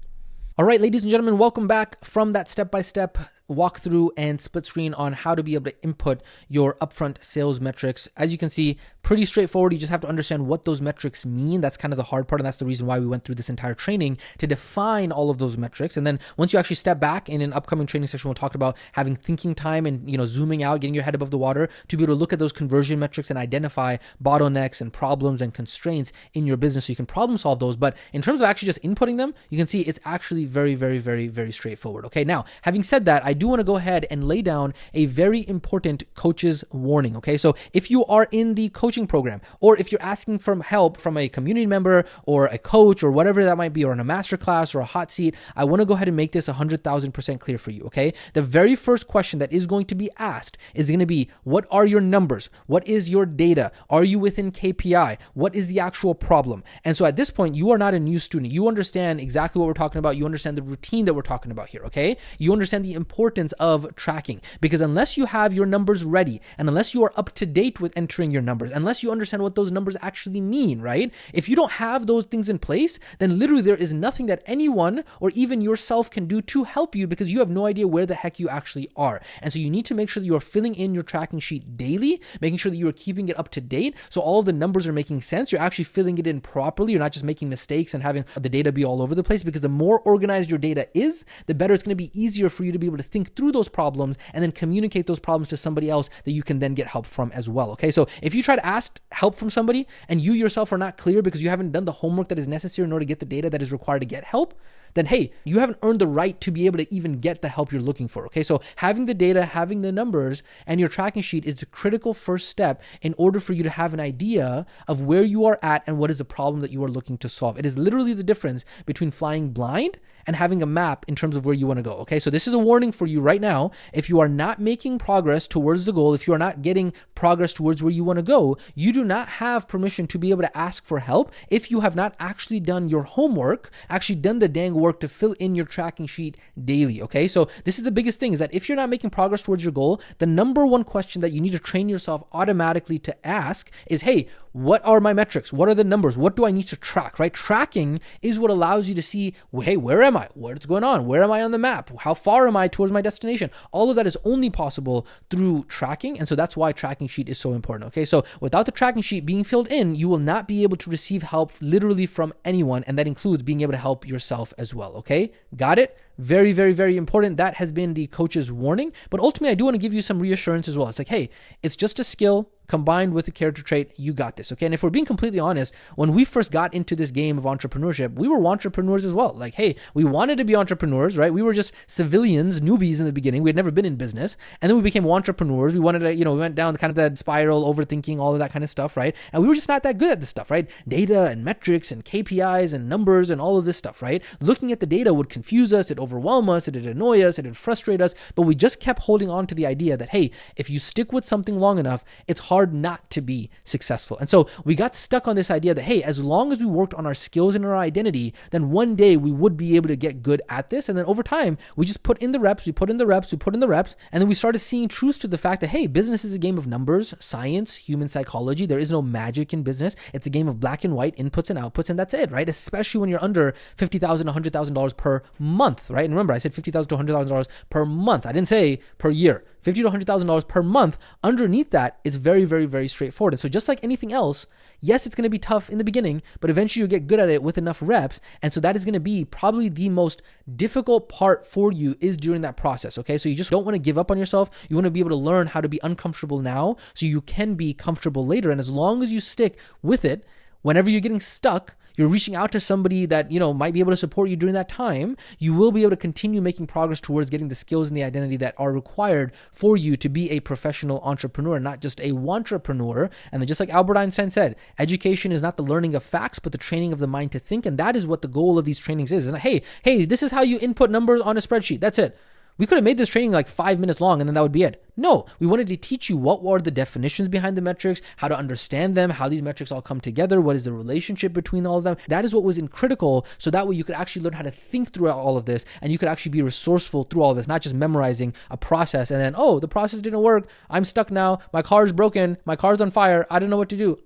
All right, ladies and gentlemen, welcome back from that step-by-step walkthrough and split screen on how to be able to input your upfront sales metrics. As you can see, pretty straightforward. You just have to understand what those metrics mean. That's kind of the hard part, and that's the reason why we went through this entire training, to define all of those metrics. And then once you actually step back, in an upcoming training session, we'll talk about having thinking time and, zooming out, getting your head above the water to be able to look at those conversion metrics and identify bottlenecks and problems and constraints in your business so you can problem solve those. But in terms of actually just inputting them, you can see it's actually very, very, very, very straightforward. Okay, now, having said that, I do want to go ahead and lay down a very important coach's warning. Okay, so if you are in the coaching program, or if you're asking for help from a community member or a coach or whatever that might be, or in a masterclass or a hot seat, I want to go ahead and make this 100,000% clear for you. Okay, the very first question that is going to be asked is going to be, what are your numbers? What is your data? Are you within KPI? What is the actual problem? And so at this point, you are not a new student. You understand exactly what we're talking about. You understand the routine that we're talking about here. Okay, you understand the importance of tracking, because unless you have your numbers ready, and unless you are up to date with entering your numbers, unless you understand what those numbers actually mean, right? If you don't have those things in place, then literally there is nothing that anyone or even yourself can do to help you, because you have no idea where the heck you actually are. And so you need to make sure that you are filling in your tracking sheet daily, making sure that you are keeping it up to date, so all of the numbers are making sense. You're actually filling it in properly. You're not just making mistakes and having the data be all over the place, because the more organized your data is, the better it's going to be easier for you to be able to think through those problems and then communicate those problems to somebody else that you can then get help from as well. Okay, so if you try to ask help from somebody and you yourself are not clear because you haven't done the homework that is necessary in order to get the data that is required to get help, then hey, you haven't earned the right to be able to even get the help you're looking for. Okay, so having the data, having the numbers, and your tracking sheet is the critical first step in order for you to have an idea of where you are at and what is the problem that you are looking to solve. It is literally the difference between flying blind and having a map in terms of where you want to go. Okay, so this is a warning for you right now. If you are not making progress towards the goal, if you are not getting progress towards where you want to go, you do not have permission to be able to ask for help if you have not actually done your homework, actually done the dang work to fill in your tracking sheet daily, okay? So this is the biggest thing, is that if you're not making progress towards your goal, the number one question that you need to train yourself automatically to ask is, hey, what are my metrics? What are the numbers? What do I need to track, right? Tracking is what allows you to see, hey, where am I? What's going on? Where am I on the map? How far am I towards my destination? All of that is only possible through tracking. And so that's why tracking sheet is so important, okay? So without the tracking sheet being filled in, you will not be able to receive help literally from anyone. And that includes being able to help yourself as well, okay? Got it? Very, very, very important. That has been the coach's warning. But ultimately, I do want to give you some reassurance as well. It's like, hey, it's just a skill combined with a character trait. You got this, okay? And if we're being completely honest, when we first got into this game of entrepreneurship, we were entrepreneurs as well. Like, hey, we wanted to be entrepreneurs, right? We were just civilians, newbies in the beginning. We had never been in business. And then we became entrepreneurs. We wanted to, we went down kind of that spiral, overthinking, all of that kind of stuff, right? And we were just not that good at this stuff, right? Data and metrics and KPIs and numbers and all of this stuff, right? Looking at the data would confuse us. It overwhelm us. It'd annoy us. It'd frustrate us. But we just kept holding on to the idea that, hey, if you stick with something long enough, it's hard not to be successful. And so we got stuck on this idea that, hey, as long as we worked on our skills and our identity, then one day we would be able to get good at this. And then over time, we just put in the reps, we put in the reps, and then we started seeing truths to the fact that, hey, business is a game of numbers, science, human psychology. There is no magic in business. It's a game of black and white inputs and outputs, and that's it, right? Especially when you're under $50,000, $100,000 per month, right? And remember, I said $50,000 to $100,000 per month. I didn't say per year. $50,000 to $100,000 per month. Underneath that is very, very, very straightforward. And so just like anything else, yes, it's going to be tough in the beginning, but eventually you'll get good at it with enough reps. And so that is going to be probably the most difficult part for you is during that process. Okay. So you just don't want to give up on yourself. You want to be able to learn how to be uncomfortable now so you can be comfortable later. And as long as you stick with it, whenever you're getting stuck, you're reaching out to somebody that, might be able to support you during that time, you will be able to continue making progress towards getting the skills and the identity that are required for you to be a professional entrepreneur, not just a wantrepreneur. And then just like Albert Einstein said, education is not the learning of facts, but the training of the mind to think. And that is what the goal of these trainings is. And hey, this is how you input numbers on a spreadsheet. That's it. We could have made this training like 5 minutes long and then that would be it. No, we wanted to teach you what were the definitions behind the metrics, how to understand them, how these metrics all come together, what is the relationship between all of them. That is what was critical, so that way you could actually learn how to think through all of this and you could actually be resourceful through all of this, not just memorizing a process and then, oh, the process didn't work. I'm stuck now. My car is broken. My car's on fire. I don't know what to do.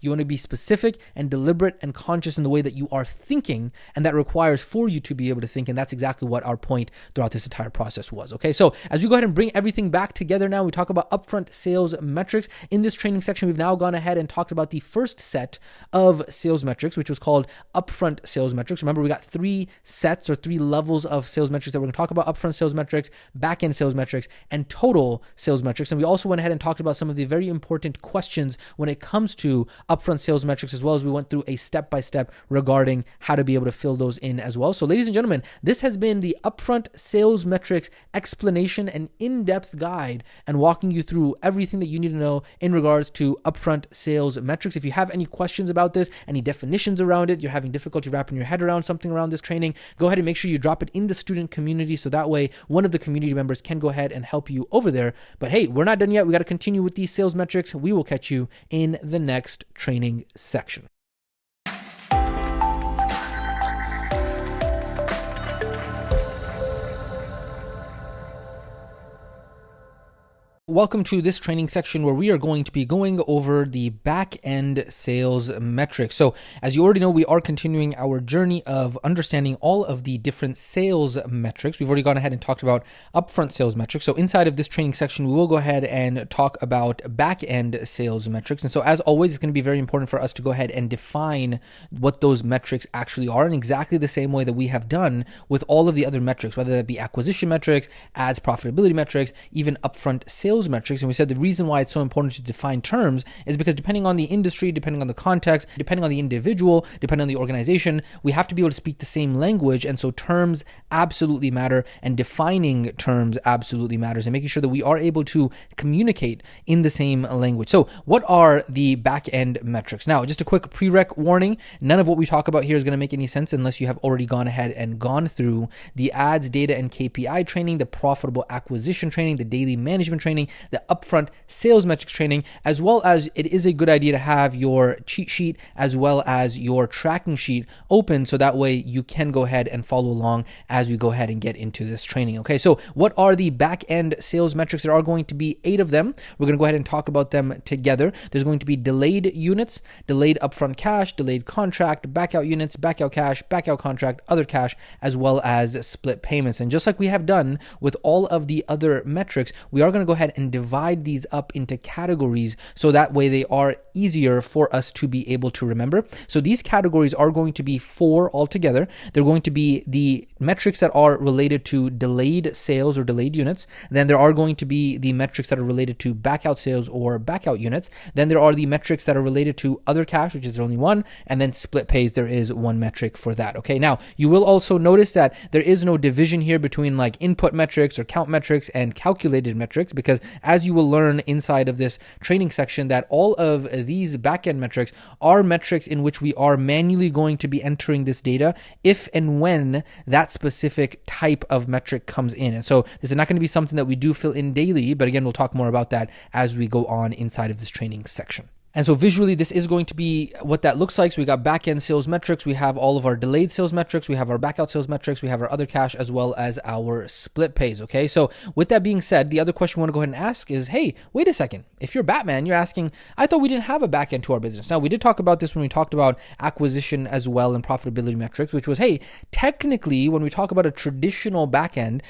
You want to be specific and deliberate and conscious in the way that you are thinking, and that requires for you to be able to think. And that's exactly what our point throughout this entire process was. Okay, so as we go ahead and bring everything back together now, we talk about upfront sales metrics. In this training section, we've now gone ahead and talked about the first set of sales metrics, which was called upfront sales metrics. Remember, we got 3 sets or 3 levels of sales metrics that we're going to talk about: upfront sales metrics, back-end sales metrics, and total sales metrics. And we also went ahead and talked about some of the very important questions when it comes to upfront sales metrics, as well as we went through a step-by-step regarding how to be able to fill those in as well. So ladies and gentlemen, this has been the upfront sales metrics explanation and in-depth guide, and walking you through everything that you need to know in regards to upfront sales metrics. If you have any questions about this, any definitions around it, you're having difficulty wrapping your head around something around this training, go ahead and make sure you drop it in the student community, so that way one of the community members can go ahead and help you over there. But hey, we're not done yet. We got to continue with these sales metrics. We will catch you in the next training section. Welcome to this training section where we are going to be going over the back-end sales metrics. So as you already know, we are continuing our journey of understanding all of the different sales metrics. We've already gone ahead and talked about upfront sales metrics. So inside of this training section, we will go ahead and talk about back-end sales metrics. And so as always, it's going to be very important for us to go ahead and define what those metrics actually are in exactly the same way that we have done with all of the other metrics, whether that be acquisition metrics, ads profitability metrics, even upfront sales metrics. And we said the reason why it's so important to define terms is because depending on the industry, depending on the context, depending on the individual, depending on the organization, we have to be able to speak the same language. And so terms absolutely matter, and defining terms absolutely matters, and making sure that we are able to communicate in the same language. So what are the back-end metrics? Now, just a quick prereq warning, none of what we talk about here is going to make any sense unless you have already gone ahead and gone through the ads, data, and KPI training, the profitable acquisition training, the daily management training, training, the upfront sales metrics training, as well as it is a good idea to have your cheat sheet as well as your tracking sheet open, so that way you can go ahead and follow along as we go ahead and get into this training. Okay, so what are the back-end sales metrics? There are going to be 8 of them. We're going to go ahead and talk about them together. There's going to be delayed units, delayed upfront cash, delayed contract, back out units, back out cash, back out contract, other cash, as well as split payments. And just like we have done with all of the other metrics, we are going to go ahead and divide these up into categories, so that way they are easier for us to be able to remember. So these categories are going to be 4 altogether. They're going to be the metrics that are related to delayed sales or delayed units. Then there are going to be the metrics that are related to back out sales or back out units. Then there are the metrics that are related to other cash, which is only 1, and then split pays, there is 1 metric for that. Okay, now you will also notice that there is no division here between like input metrics or count metrics and calculated metrics, because as you will learn inside of this training section, that all of these back-end metrics are metrics in which we are manually going to be entering this data if and when that specific type of metric comes in. And so this is not going to be something that we do fill in daily, but again, we'll talk more about that as we go on inside of this training section. And so visually, this is going to be what that looks like. So we got back-end sales metrics. We have all of our delayed sales metrics. We have our back-out sales metrics. We have our other cash, as well as our split pays. Okay. So with that being said, the other question we want to go ahead and ask is, hey, wait a second. If you're Batman, you're asking, I thought we didn't have a back-end to our business. Now, we did talk about this when we talked about acquisition as well and profitability metrics, which was, hey, technically, when we talk about a traditional back-end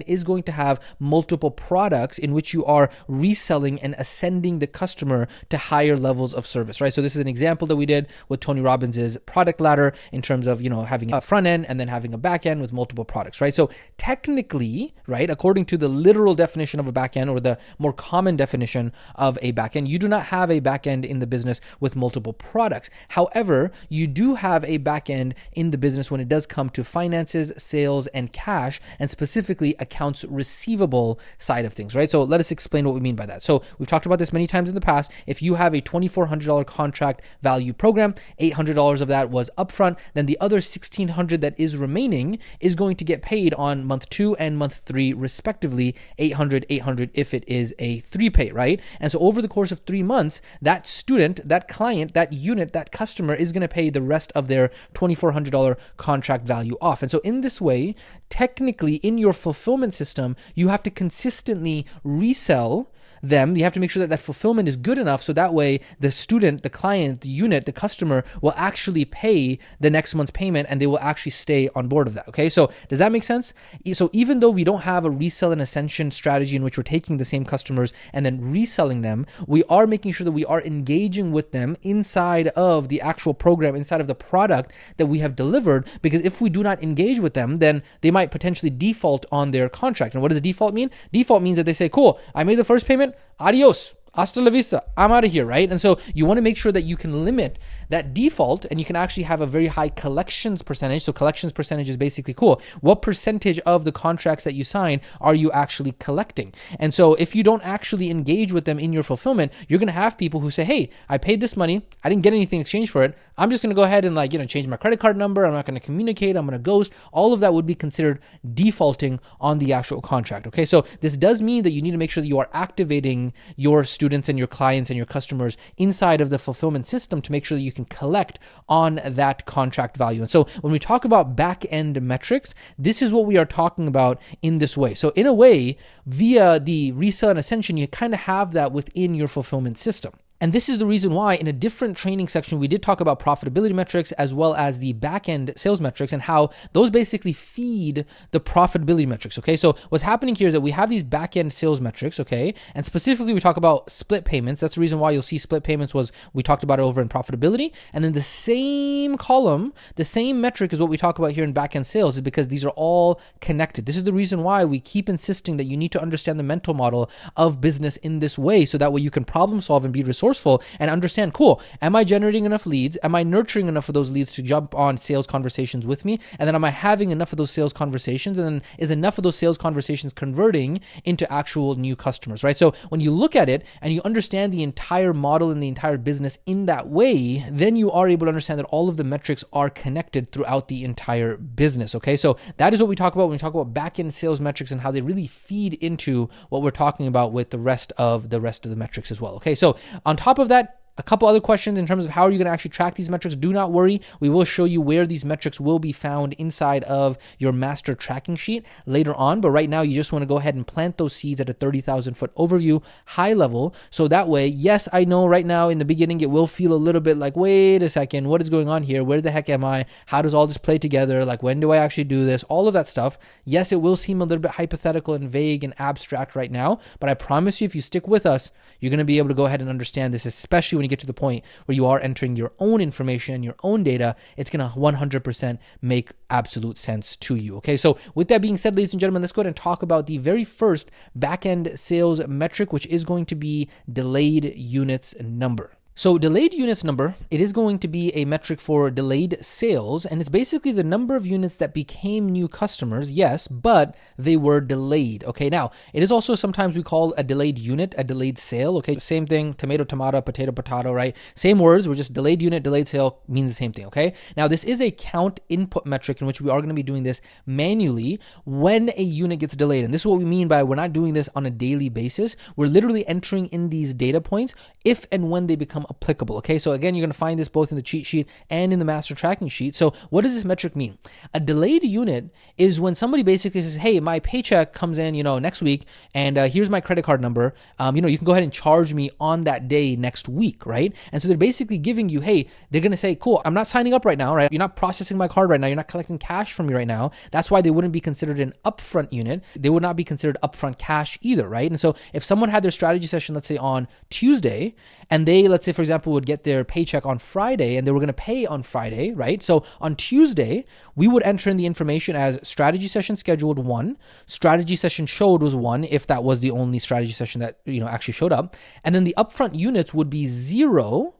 is going to have multiple products in which you are reselling and ascending the customer to higher levels of service, right? So this is an example that we did with Tony Robbins's product ladder in terms of, having a front end and then having a back end with multiple products, right? So technically, right, according to the literal definition of a back end or the more common definition of a back end, you do not have a back end in the business with multiple products. However, you do have a back end in the business when it does come to finances, sales, and cash, and specifically accounts receivable side of things, right? So let us explain what we mean by that. So we've talked about this many times in the past. If you have a $2,400 contract value program, $800 of that was upfront, then the other $1,600 that is remaining is going to get paid on month 2 and month 3 respectively, $800 if it is a 3-pay, right? And so over the course of 3 months, that student, that client, that unit, that customer is going to pay the rest of their $2,400 contract value off. And so in this way, technically in your fulfillment system, you have to consistently resell them. You have to make sure that that fulfillment is good enough so that way the student, the client, the unit, the customer will actually pay the next month's payment and they will actually stay on board of that. Okay, so does that make sense? So even though we don't have a resell and ascension strategy in which we're taking the same customers and then reselling them, we are making sure that we are engaging with them inside of the actual program, inside of the product that we have delivered, because if we do not engage with them, then they might potentially default on their contract. And what does default mean? Default means that they say, cool, I made the first payment, adios, hasta la vista, I'm out of here, right? And so you want to make sure that you can limit that default and you can actually have a very high collections percentage. So collections percentage is basically cool. What percentage of the contracts that you sign are you actually collecting? And so if you don't actually engage with them in your fulfillment, you're going to have people who say, hey, I paid this money, I didn't get anything in exchange for it. I'm just going to go ahead and change my credit card number. I'm not going to communicate. I'm going to ghost. All of that would be considered defaulting on the actual contract. Okay. So this does mean that you need to make sure that you are activating your students and your clients and your customers inside of the fulfillment system to make sure that you can collect on that contract value. And so when we talk about back-end metrics, this is what we are talking about in this way. So in a way, via the resell and ascension, you kind of have that within your fulfillment system. And this is the reason why in a different training section, we did talk about profitability metrics as well as the back-end sales metrics and how those basically feed the profitability metrics, okay? So what's happening here is that we have these back-end sales metrics, okay? And specifically, we talk about split payments. That's the reason why you'll see split payments we talked about it over in profitability. And then the same column, the same metric is what we talk about here in back-end sales is because these are all connected. This is the reason why we keep insisting that you need to understand the mental model of business in this way so that way you can problem solve and be resourceful resourceful and understand, cool, am I generating enough leads? Am I nurturing enough of those leads to jump on sales conversations with me? And then am I having enough of those sales conversations? And then is enough of those sales conversations converting into actual new customers, right? So when you look at it and you understand the entire model and the entire business in that way, then you are able to understand that all of the metrics are connected throughout the entire business, okay? So that is what we talk about when we talk about back-end sales metrics and how they really feed into what we're talking about with the rest of the metrics as well, okay? So on top of that, a couple other questions in terms of how are you going to actually track these metrics. Do not worry. We will show you where these metrics will be found inside of your master tracking sheet later on. But right now, you just want to go ahead and plant those seeds at a 30,000 foot overview, high level. So that way, yes, I know right now in the beginning, it will feel a little bit like, wait a second, what is going on here? Where the heck am I? How does all this play together? Like, when do I actually do this? All of that stuff. Yes, it will seem a little bit hypothetical and vague and abstract right now. But I promise you, if you stick with us, you're going to be able to go ahead and understand this, especially when you get to the point where you are entering your own information, your own data. It's going to 100% make absolute sense to you. Okay, so with that being said, ladies and gentlemen, let's go ahead and talk about the very first back-end sales metric, which is going to be delayed units number. So delayed units number, it is going to be a metric for delayed sales, and it's basically the number of units that became new customers, yes, but they were delayed. Okay, now it is also sometimes we call a delayed unit a delayed sale. Okay, same thing, tomato, tomato, potato, potato, right? Same words, we're just delayed unit, delayed sale means the same thing. Okay, now this is a count input metric in which we are going to be doing this manually when a unit gets delayed. And this is what we mean by we're not doing this on a daily basis. We're literally entering in these data points if and when they become applicable. Okay, so again, you're going to find this both in the cheat sheet and in the master tracking sheet. So what does this metric mean? A delayed unit is when somebody basically says, hey, my paycheck comes in, next week, and here's my credit card number. You can go ahead and charge me on that day next week, right? And so they're basically giving you, hey, they're going to say, cool, I'm not signing up right now, right? You're not processing my card right now. You're not collecting cash from me right now. That's why they wouldn't be considered an upfront unit. They would not be considered upfront cash either, right? And so if someone had their strategy session, let's say on Tuesday, and they, let's say, for example, would get their paycheck on Friday and they were going to pay on Friday, right? So on Tuesday, we would enter in the information as strategy session scheduled 1, strategy session showed was 1, if that was the only strategy session that, actually showed up. And then the upfront units would be 0.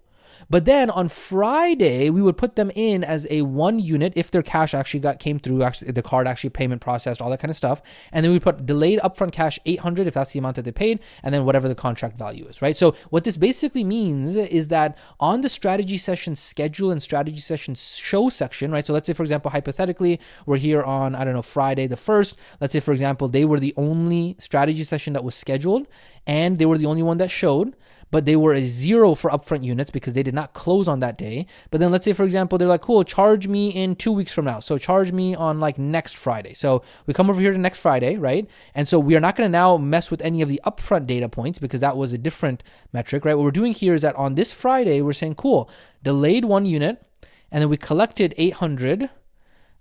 But then on Friday, we would put them in as a 1 unit if their cash actually came through, actually the card actually payment processed, all that kind of stuff. And then we put delayed upfront cash 800 if that's the amount that they paid, and then whatever the contract value is, right? So what this basically means is that on the strategy session schedule and strategy session show section, right? So let's say, for example, hypothetically, we're here on, Friday the 1st. Let's say, for example, they were the only strategy session that was scheduled and they were the only one that showed, but they were a 0 for upfront units because they did not close on that day. But then let's say, for example, they're like, cool, charge me in 2 weeks from now. So charge me on like next Friday. So we come over here to next Friday, right? And so we are not going to now mess with any of the upfront data points because that was a different metric, right? What we're doing here is that on this Friday, we're saying, cool, delayed 1 unit, and then we collected 800.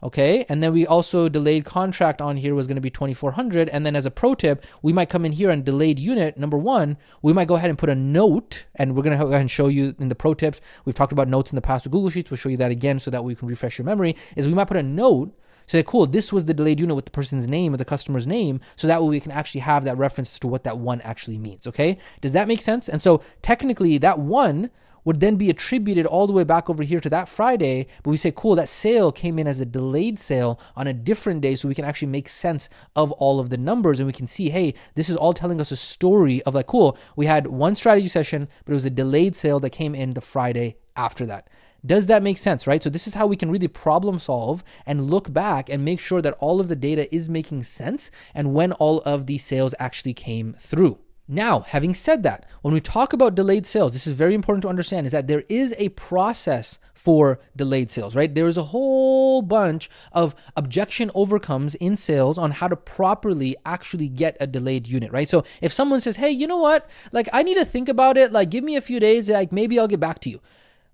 Okay, and then we also delayed contract on here was going to be 2,400. And then as a pro tip, we might come in here and delayed unit number 1, we might go ahead and put a note, and we're going to go ahead and show you in the pro tips. We've talked about notes in the past with Google Sheets. We'll show you that again so that we can refresh your memory. Is we might put a note, say, cool, this was the delayed unit with the person's name or the customer's name. So that way we can actually have that reference to what that 1 actually means. Okay, does that make sense? And so technically that 1 would then be attributed all the way back over here to that Friday, but we say, cool, that sale came in as a delayed sale on a different day, so we can actually make sense of all of the numbers, and we can see, hey, this is all telling us a story of like, cool, we had 1 strategy session, but it was a delayed sale that came in the Friday after that. Does that make sense, right? So this is how we can really problem solve and look back and make sure that all of the data is making sense and when all of these sales actually came through. Now, having said that, when we talk about delayed sales, this is very important to understand, is that there is a process for delayed sales, right? There is a whole bunch of objection overcomes in sales on how to properly actually get a delayed unit, right? So if someone says, hey, you know what? Like, I need to think about it. Like, give me a few days. Like, maybe I'll get back to you.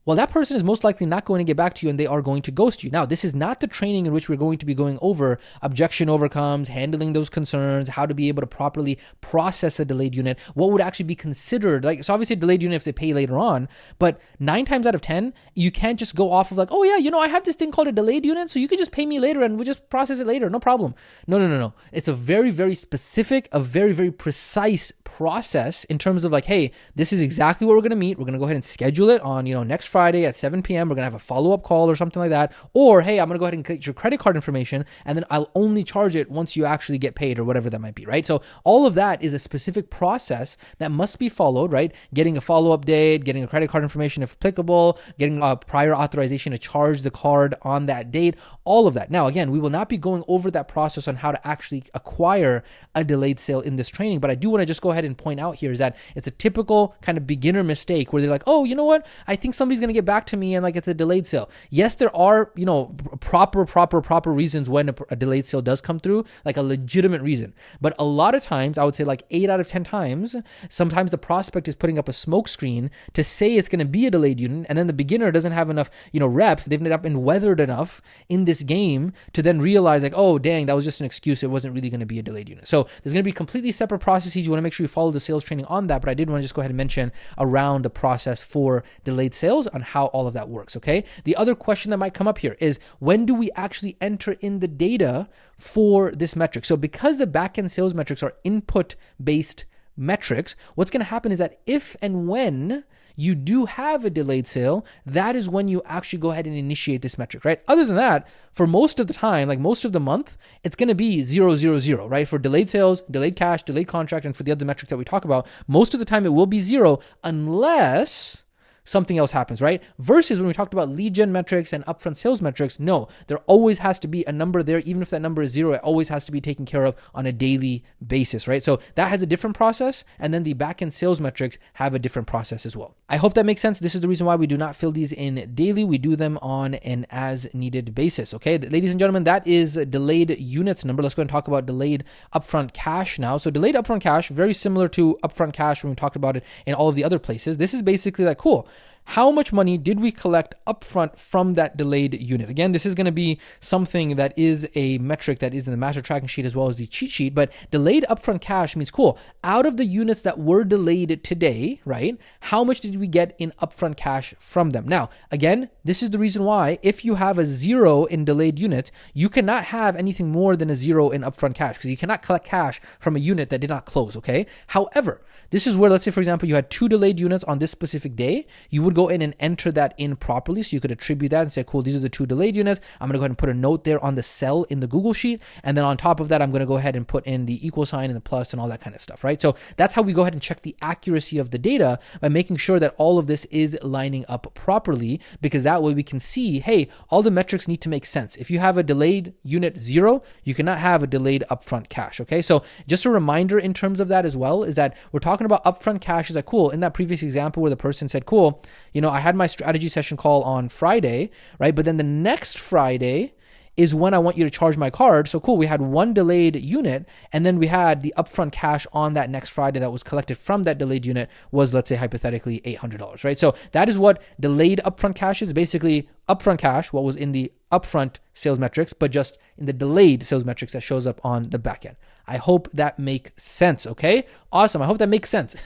well, that person is most likely not going to get back to you and they are going to ghost you. Now, this is not the training in which we're going to be going over objection overcomes, handling those concerns, how to be able to properly process a delayed unit, what would actually be considered. Like, so obviously a delayed unit if they pay later on, but 9 times out of 10, you can't just go off of like, oh yeah, I have this thing called a delayed unit, so you can just pay me later and we'll just process it later, no problem. No. It's a very, very specific, a very, very precise process in terms of like, hey, this is exactly what we're going to meet. We're going to go ahead and schedule it on, next Friday at 7 p.m. We're going to have a follow-up call or something like that. Or, hey, I'm going to go ahead and get your credit card information and then I'll only charge it once you actually get paid or whatever that might be, right? So all of that is a specific process that must be followed, right? Getting a follow-up date, getting a credit card information if applicable, getting a prior authorization to charge the card on that date, all of that. Now, again, we will not be going over that process on how to actually acquire a delayed sale in this training, but I do want to just go ahead and point out here is that it's a typical kind of beginner mistake where they're like, oh, you know what? I think somebody's going to get back to me and like it's a delayed sale. Yes, there are, proper reasons when a delayed sale does come through, like a legitimate reason. But a lot of times, I would say like 8 out of 10 times, sometimes the prospect is putting up a smoke screen to say it's going to be a delayed unit, and then the beginner doesn't have enough, reps. They've not been weathered enough in this game to then realize like, oh, dang, that was just an excuse. It wasn't really going to be a delayed unit. So there's going to be completely separate processes. You want to make sure you follow the sales training on that, but I did want to just go ahead and mention around the process for delayed sales on how all of that works, okay? The other question that might come up here is, when do we actually enter in the data for this metric? So because the backend sales metrics are input-based metrics, what's going to happen is that if and when you do have a delayed sale, that is when you actually go ahead and initiate this metric, right? Other than that, for most of the time, like most of the month, it's going to be 0, 0, 0, right? For delayed sales, delayed cash, delayed contract, and for the other metrics that we talk about, most of the time it will be 0 unless something else happens, right? Versus when we talked about lead gen metrics and upfront sales metrics, no, there always has to be a number there. Even if that number is 0, it always has to be taken care of on a daily basis, right? So that has a different process. And then the backend sales metrics have a different process as well. I hope that makes sense. This is the reason why we do not fill these in daily. We do them on an as needed basis. Okay, ladies and gentlemen, that is delayed units number. Let's go and talk about delayed upfront cash now. So delayed upfront cash, very similar to upfront cash when we talked about it in all of the other places. This is basically like, cool, how much money did we collect upfront from that delayed unit? Again, this is going to be something that is a metric that is in the master tracking sheet as well as the cheat sheet, but delayed upfront cash means, cool, out of the units that were delayed today, right? How much did we get in upfront cash from them? Now, again, this is the reason why if you have a 0 in delayed units, you cannot have anything more than a 0 in upfront cash because you cannot collect cash from a unit that did not close, okay? However, this is where, let's say, for example, you had 2 delayed units on this specific day, you would go in and enter that in properly. So you could attribute that and say, cool, these are the 2 delayed units. I'm going to go ahead and put a note there on the cell in the Google Sheet. And then on top of that, I'm going to go ahead and put in the equal sign and the plus and all that kind of stuff, right? So that's how we go ahead and check the accuracy of the data by making sure that all of this is lining up properly, because that way we can see, hey, all the metrics need to make sense. If you have a delayed unit 0, you cannot have a delayed upfront cash, okay? So just a reminder in terms of that as well is that we're talking about upfront cash is like, cool, in that previous example where the person said, cool, I had my strategy session call on Friday, right? But then the next Friday is when I want you to charge my card. So cool, we had 1 delayed unit, and then we had the upfront cash on that next Friday that was collected from that delayed unit was, let's say, hypothetically $800, right? So that is what delayed upfront cash is. Basically, upfront cash, what was in the upfront sales metrics, but just in the delayed sales metrics that shows up on the back end. I hope that makes sense, okay? Awesome, I hope that makes sense.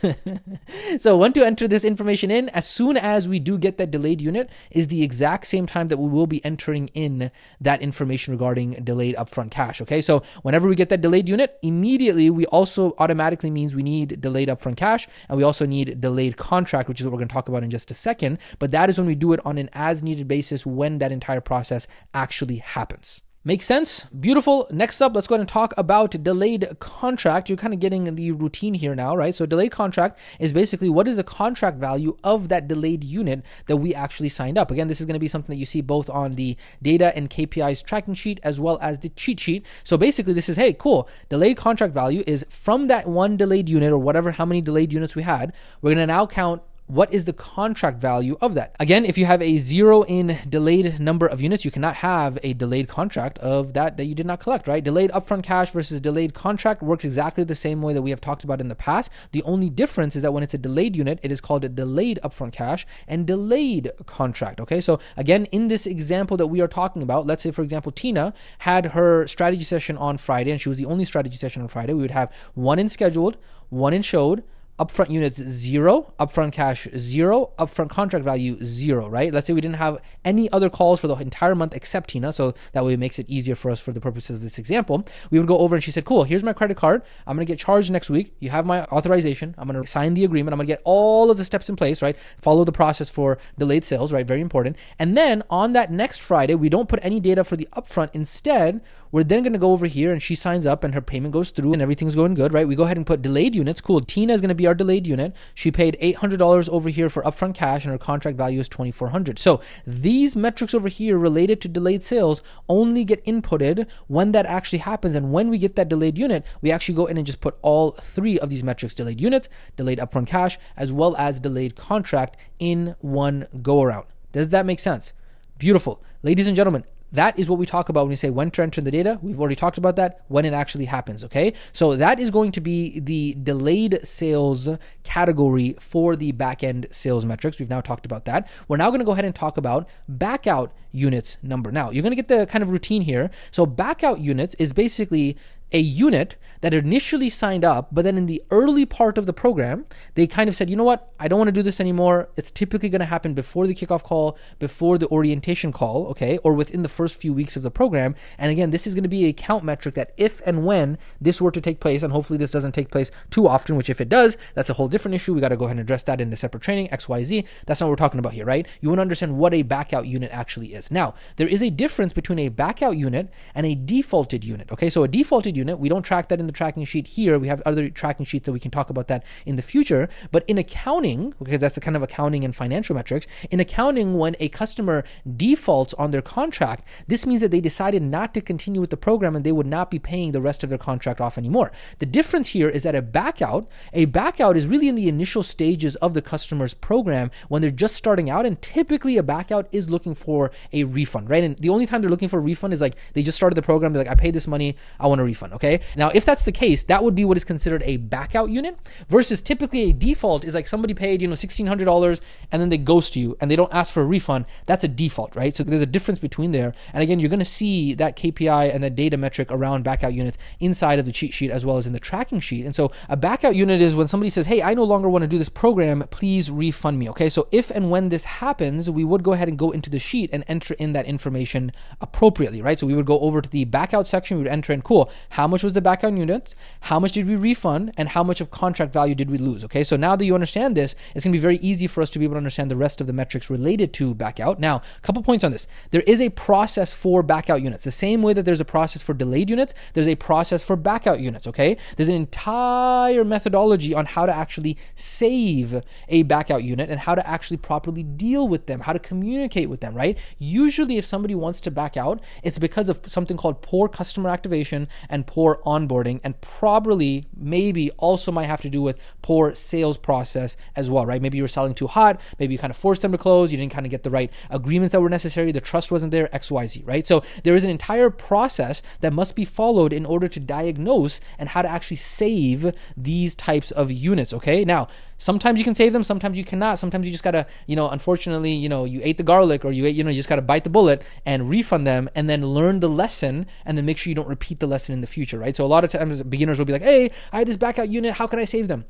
So when to enter this information in, as soon as we do get that delayed unit, is the exact same time that we will be entering in that information regarding delayed upfront cash, okay? So whenever we get that delayed unit, immediately we also automatically means we need delayed upfront cash, and we also need delayed contract, which is what we're going to talk about in just a second, but that is when we do it on an as needed basis when that entire process actually happens. Makes sense? Beautiful. Next up, let's go ahead and talk about delayed contract. You're kind of getting the routine here now, right? So delayed contract is basically what is the contract value of that delayed unit that we actually signed up. Again, this is going to be something that you see both on the data and KPIs tracking sheet as well as the cheat sheet. So basically this is, hey, cool. Delayed contract value is from that 1 delayed unit or whatever, how many delayed units we had. We're going to now count what is the contract value of that? Again, if you have a 0 in delayed number of units, you cannot have a delayed contract of that you did not collect, right? Delayed upfront cash versus delayed contract works exactly the same way that we have talked about in the past. The only difference is that when it's a delayed unit, it is called a delayed upfront cash and delayed contract, okay? So again, in this example that we are talking about, let's say, for example, Tina had her strategy session on Friday, and she was the only strategy session on Friday. We would have 1 in scheduled, 1 in showed, upfront units 0, upfront cash 0, upfront contract value 0, right? Let's say we didn't have any other calls for the entire month except Tina, so that way it makes it easier for us for the purposes of this example. We would go over and she said, cool, here's my credit card. I'm going to get charged next week. You have my authorization. I'm going to sign the agreement. I'm going to get all of the steps in place, right? Follow the process for delayed sales, right? Very important. And then on that next Friday, we don't put any data for the upfront. Instead, we're then going to go over here and she signs up and her payment goes through and everything's going good, right? We go ahead and put delayed units. Cool. Tina is going to be our delayed unit. She paid $800 over here for upfront cash and her contract value is $2,400. So these metrics over here related to delayed sales only get inputted when that actually happens. And when we get that delayed unit, we actually go in and just put all 3 of these metrics, delayed unit, delayed upfront cash, as well as delayed contract in one go around. Does that make sense? Beautiful. Ladies and gentlemen, that is what we talk about when we say when to enter the data. We've already talked about that, when it actually happens, okay? So that is going to be the delayed sales category for the back-end sales metrics. We've now talked about that. We're now going to go ahead and talk about back-out units number. Now, you're going to get the kind of routine here. So back-out units is basically a unit that initially signed up, but then in the early part of the program, they kind of said, you know what, I don't want to do this anymore. It's typically going to happen before the kickoff call, before the orientation call, okay, or within the first few weeks of the program. And again, this is going to be a count metric that if and when this were to take place, and hopefully this doesn't take place too often, which if it does, that's a whole different issue. We got to go ahead and address that in a separate training, XYZ. That's not what we're talking about here, right? You want to understand what a backout unit actually is. Now, there is a difference between a backout unit and a defaulted unit, okay? So a defaulted unit, we don't track that in the tracking sheet here. We have other tracking sheets that we can talk about that in the future. But in accounting, because that's the kind of accounting and financial metrics, in accounting, when a customer defaults on their contract, this means that they decided not to continue with the program and they would not be paying the rest of their contract off anymore. The difference here is that a backout is really in the initial stages of the customer's program when they're just starting out, and typically a backout is looking for a refund, right? And the only time they're looking for a refund is like they just started the program, they're like, I paid this money, I want a refund, okay? Now, if that's the case, that would be what is considered a backout unit, versus typically a default is like somebody paid, $1,600 and then they ghost you and they don't ask for a refund. That's a default, right? So there's a difference between there. And again, you're going to see that KPI and that data metric around backout units inside of the cheat sheet as well as in the tracking sheet. And so a backout unit is when somebody says, hey, I no longer want to do this program, please refund me, okay? So if and when this happens, we would go ahead and go into the sheet and enter in that information appropriately, right? So we would go over to the backout section, we would enter in, cool, how much was the backout unit, how much did we refund, and how much of contract value did we lose, okay? So now that you understand this, it's gonna be very easy for us to be able to understand the rest of the metrics related to backout. Now, a couple points on this. There is a process for backout units. The same way that there's a process for delayed units, there's a process for backout units, okay? There's an entire methodology on how to actually save a backout unit and how to actually properly deal with them, how to communicate with them, right? Usually if somebody wants to back out, it's because of something called poor customer activation and poor onboarding, and probably maybe also might have to do with poor sales process as well, right? Maybe you were selling too hot, maybe you kind of forced them to close, you didn't kind of get the right agreements that were necessary, the trust wasn't there, XYZ, right? So there is an entire process that must be followed in order to diagnose and how to actually save these types of units, okay? Now, sometimes you can save them, sometimes you cannot. Sometimes you just gotta, unfortunately, you ate the garlic, or you just gotta bite the bullet and refund them, and then learn the lesson, and then make sure you don't repeat the lesson in the future, right? So a lot of times beginners will be like, hey, I had this backout unit, how can I save them?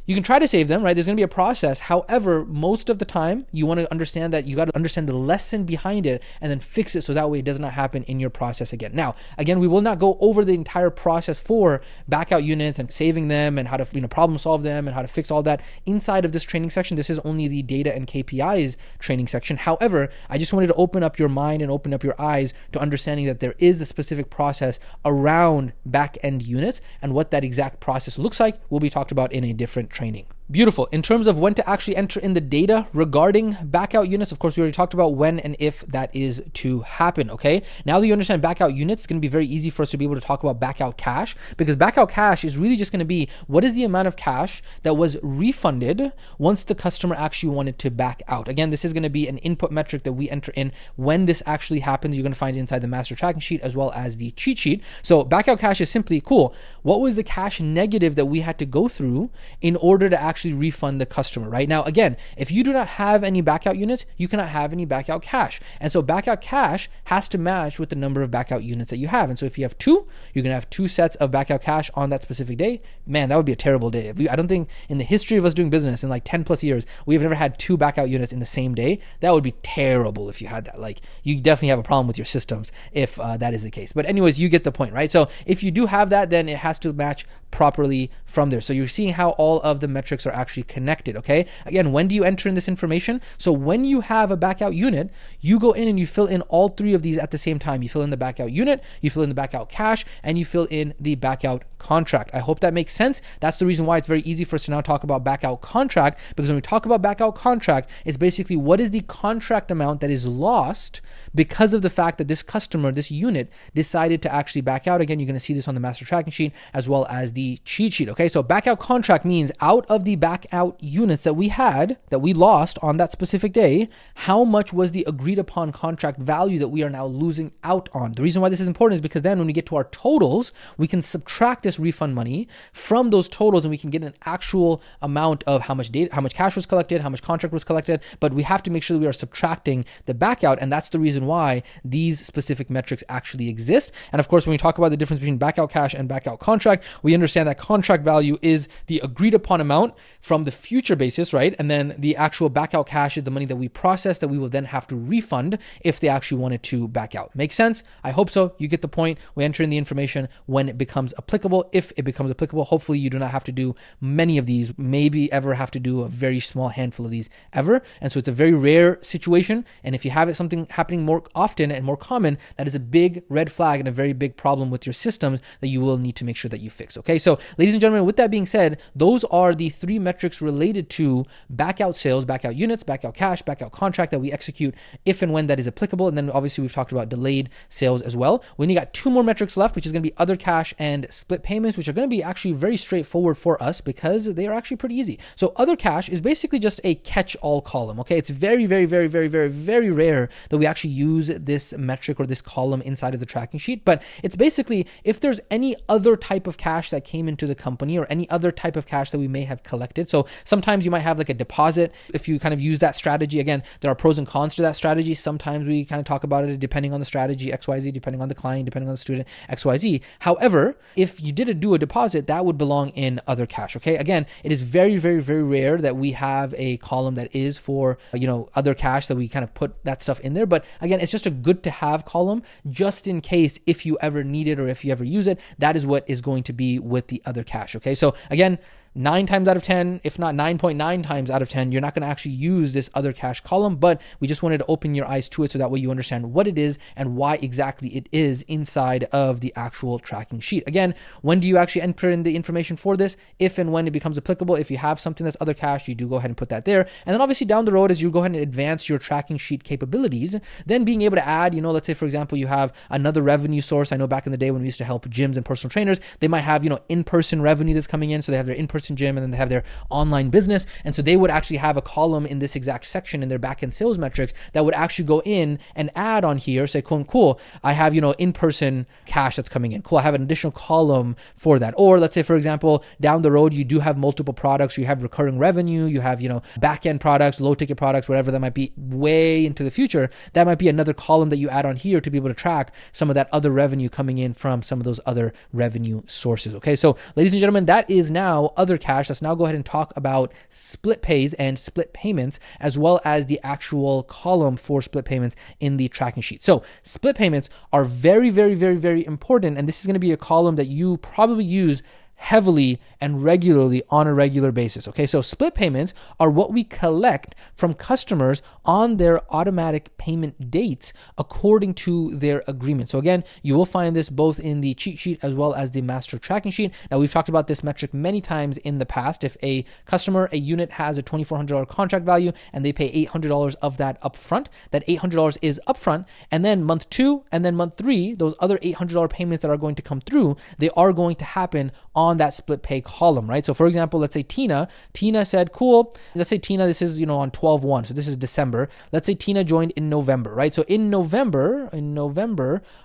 You can try to save them, right? There's going to be a process. However, most of the time, you want to understand that you got to understand the lesson behind it and then fix it so that way it does not happen in your process again. Now, again, we will not go over the entire process for backout units and saving them and how to problem solve them and how to fix all that inside of this training section. This is only the data and KPIs training section. However, I just wanted to open up your mind and open up your eyes to understanding that there is a specific process around back-end units, and what that exact process looks like will be talked about in a different training. Beautiful. In terms of when to actually enter in the data regarding backout units, of course, we already talked about when and if that is to happen, okay? Now that you understand backout units, it's going to be very easy for us to be able to talk about backout cash, because backout cash is really just going to be what is the amount of cash that was refunded once the customer actually wanted to back out. Again, this is going to be an input metric that we enter in when this actually happens. You're going to find it inside the master tracking sheet as well as the cheat sheet. So backout cash is simply, cool, what was the cash negative that we had to go through in order to actually refund the customer, right? Now, again, if you do not have any backout units, you cannot have any backout cash. And so backout cash has to match with the number of backout units that you have. And so if you have two, you're going to have two sets of backout cash on that specific day. Man, that would be a terrible day. I don't think in the history of us doing business in like 10 plus years, we have never had two backout units in the same day. That would be terrible if you had that. Like, you definitely have a problem with your systems if that is the case. But anyways, you get the point, right? So if you do have that, then it has to match properly from there. So you're seeing how all of the metrics are actually connected, okay? Again, when do you enter in this information? So when you have a backout unit, you go in and you fill in all three of these at the same time. You fill in the backout unit, you fill in the backout cash, and you fill in the backout contract. I hope that makes sense. That's the reason why it's very easy for us to now talk about backout contract, because when we talk about backout contract, it's basically what is the contract amount that is lost because of the fact that this customer, this unit, decided to actually back out. Again, you're going to see this on the master tracking sheet as well as the cheat sheet, okay? So backout contract means out of the backout units that we had, that we lost on that specific day, how much was the agreed upon contract value that we are now losing out on? The reason why this is important is because then when we get to our totals, we can subtract this refund money from those totals and we can get an actual amount of how much data, how much cash was collected, how much contract was collected, but we have to make sure that we are subtracting the backout, and that's the reason why these specific metrics actually exist. And of course, when we talk about the difference between backout cash and backout contract, we understand that contract value is the agreed upon amount from the future basis, right? And then the actual backout cash is the money that we process that we will then have to refund if they actually wanted to back out. Make sense? I hope so. You get the point. We enter in the information when it becomes applicable. If it becomes applicable, hopefully you do not have to do many of these, maybe ever have to do a very small handful of these ever. And so it's a very rare situation. And if you have something happening more often and more common, that is a big red flag and a very big problem with your systems that you will need to make sure that you fix. Okay, so ladies and gentlemen, with that being said, those are the three metrics related to backout sales, backout units, backout cash, backout contract that we execute if and when that is applicable. And then obviously we've talked about delayed sales as well. We only got two more metrics left, which is going to be other cash and split payments, which are going to be actually very straightforward for us because they are actually pretty easy. So other cash is basically just a catch-all column. Okay, it's very, very, very, very, very, very rare that we actually use this metric or this column inside of the tracking sheet. But it's basically if there's any other type of cash that came into the company or any other type of cash that we may have collected. So sometimes you might have like a deposit. If you kind of use that strategy, again, there are pros and cons to that strategy. Sometimes we kind of talk about it depending on the strategy, XYZ, depending on the client, depending on the student, XYZ. However, if you did do a deposit, that would belong in other cash. Okay. Again, it is very, very, very rare that we have a column that is for, other cash that we kind of put that stuff in there. But again, it's just a good to have column just in case if you ever need it or if you ever use it, that is what is going to be with the other cash. Okay. So again, 9 times out of 10, if not 9.9 times out of 10, you're not going to actually use this other cash column, but we just wanted to open your eyes to it so that way you understand what it is and why exactly it is inside of the actual tracking sheet. Again, when do you actually enter in the information for this? If and when it becomes applicable. If you have something that's other cash, you do go ahead and put that there. And then obviously down the road, as you go ahead and advance your tracking sheet capabilities, then being able to add, let's say, for example, you have another revenue source. I know back in the day when we used to help gyms and personal trainers, they might have, in-person revenue that's coming in. So they have their in-person gym and then they have their online business. And so they would actually have a column in this exact section in their back-end sales metrics that would actually go in and add on here, say, cool, I have, in-person cash that's coming in. Cool, I have an additional column for that. Or let's say, for example, down the road, you do have multiple products, you have recurring revenue, you have, back-end products, low-ticket products, whatever that might be way into the future. That might be another column that you add on here to be able to track some of that other revenue coming in from some of those other revenue sources. Okay, so ladies and gentlemen, that is now other cash. Let's now go ahead and talk about split pays and split payments, as well as the actual column for split payments in the tracking sheet. So split payments are very, very, very, very important. And this is going to be a column that you probably use heavily and regularly on a regular basis. Okay, so split payments are what we collect from customers on their automatic payment dates according to their agreement. So again, you will find this both in the cheat sheet as well as the master tracking sheet. Now, we've talked about this metric many times in the past. If a customer, a unit has a $2,400 contract value and they pay $800 of that upfront, that $800 is upfront, and then month 2 and then month 3, those other $800 payments that are going to come through, they are going to happen on that split pay column, right? So for example, let's say Tina said, cool, let's say Tina, this is, on 12/1, so this is December. Let's say Tina joined in November, right? So in November,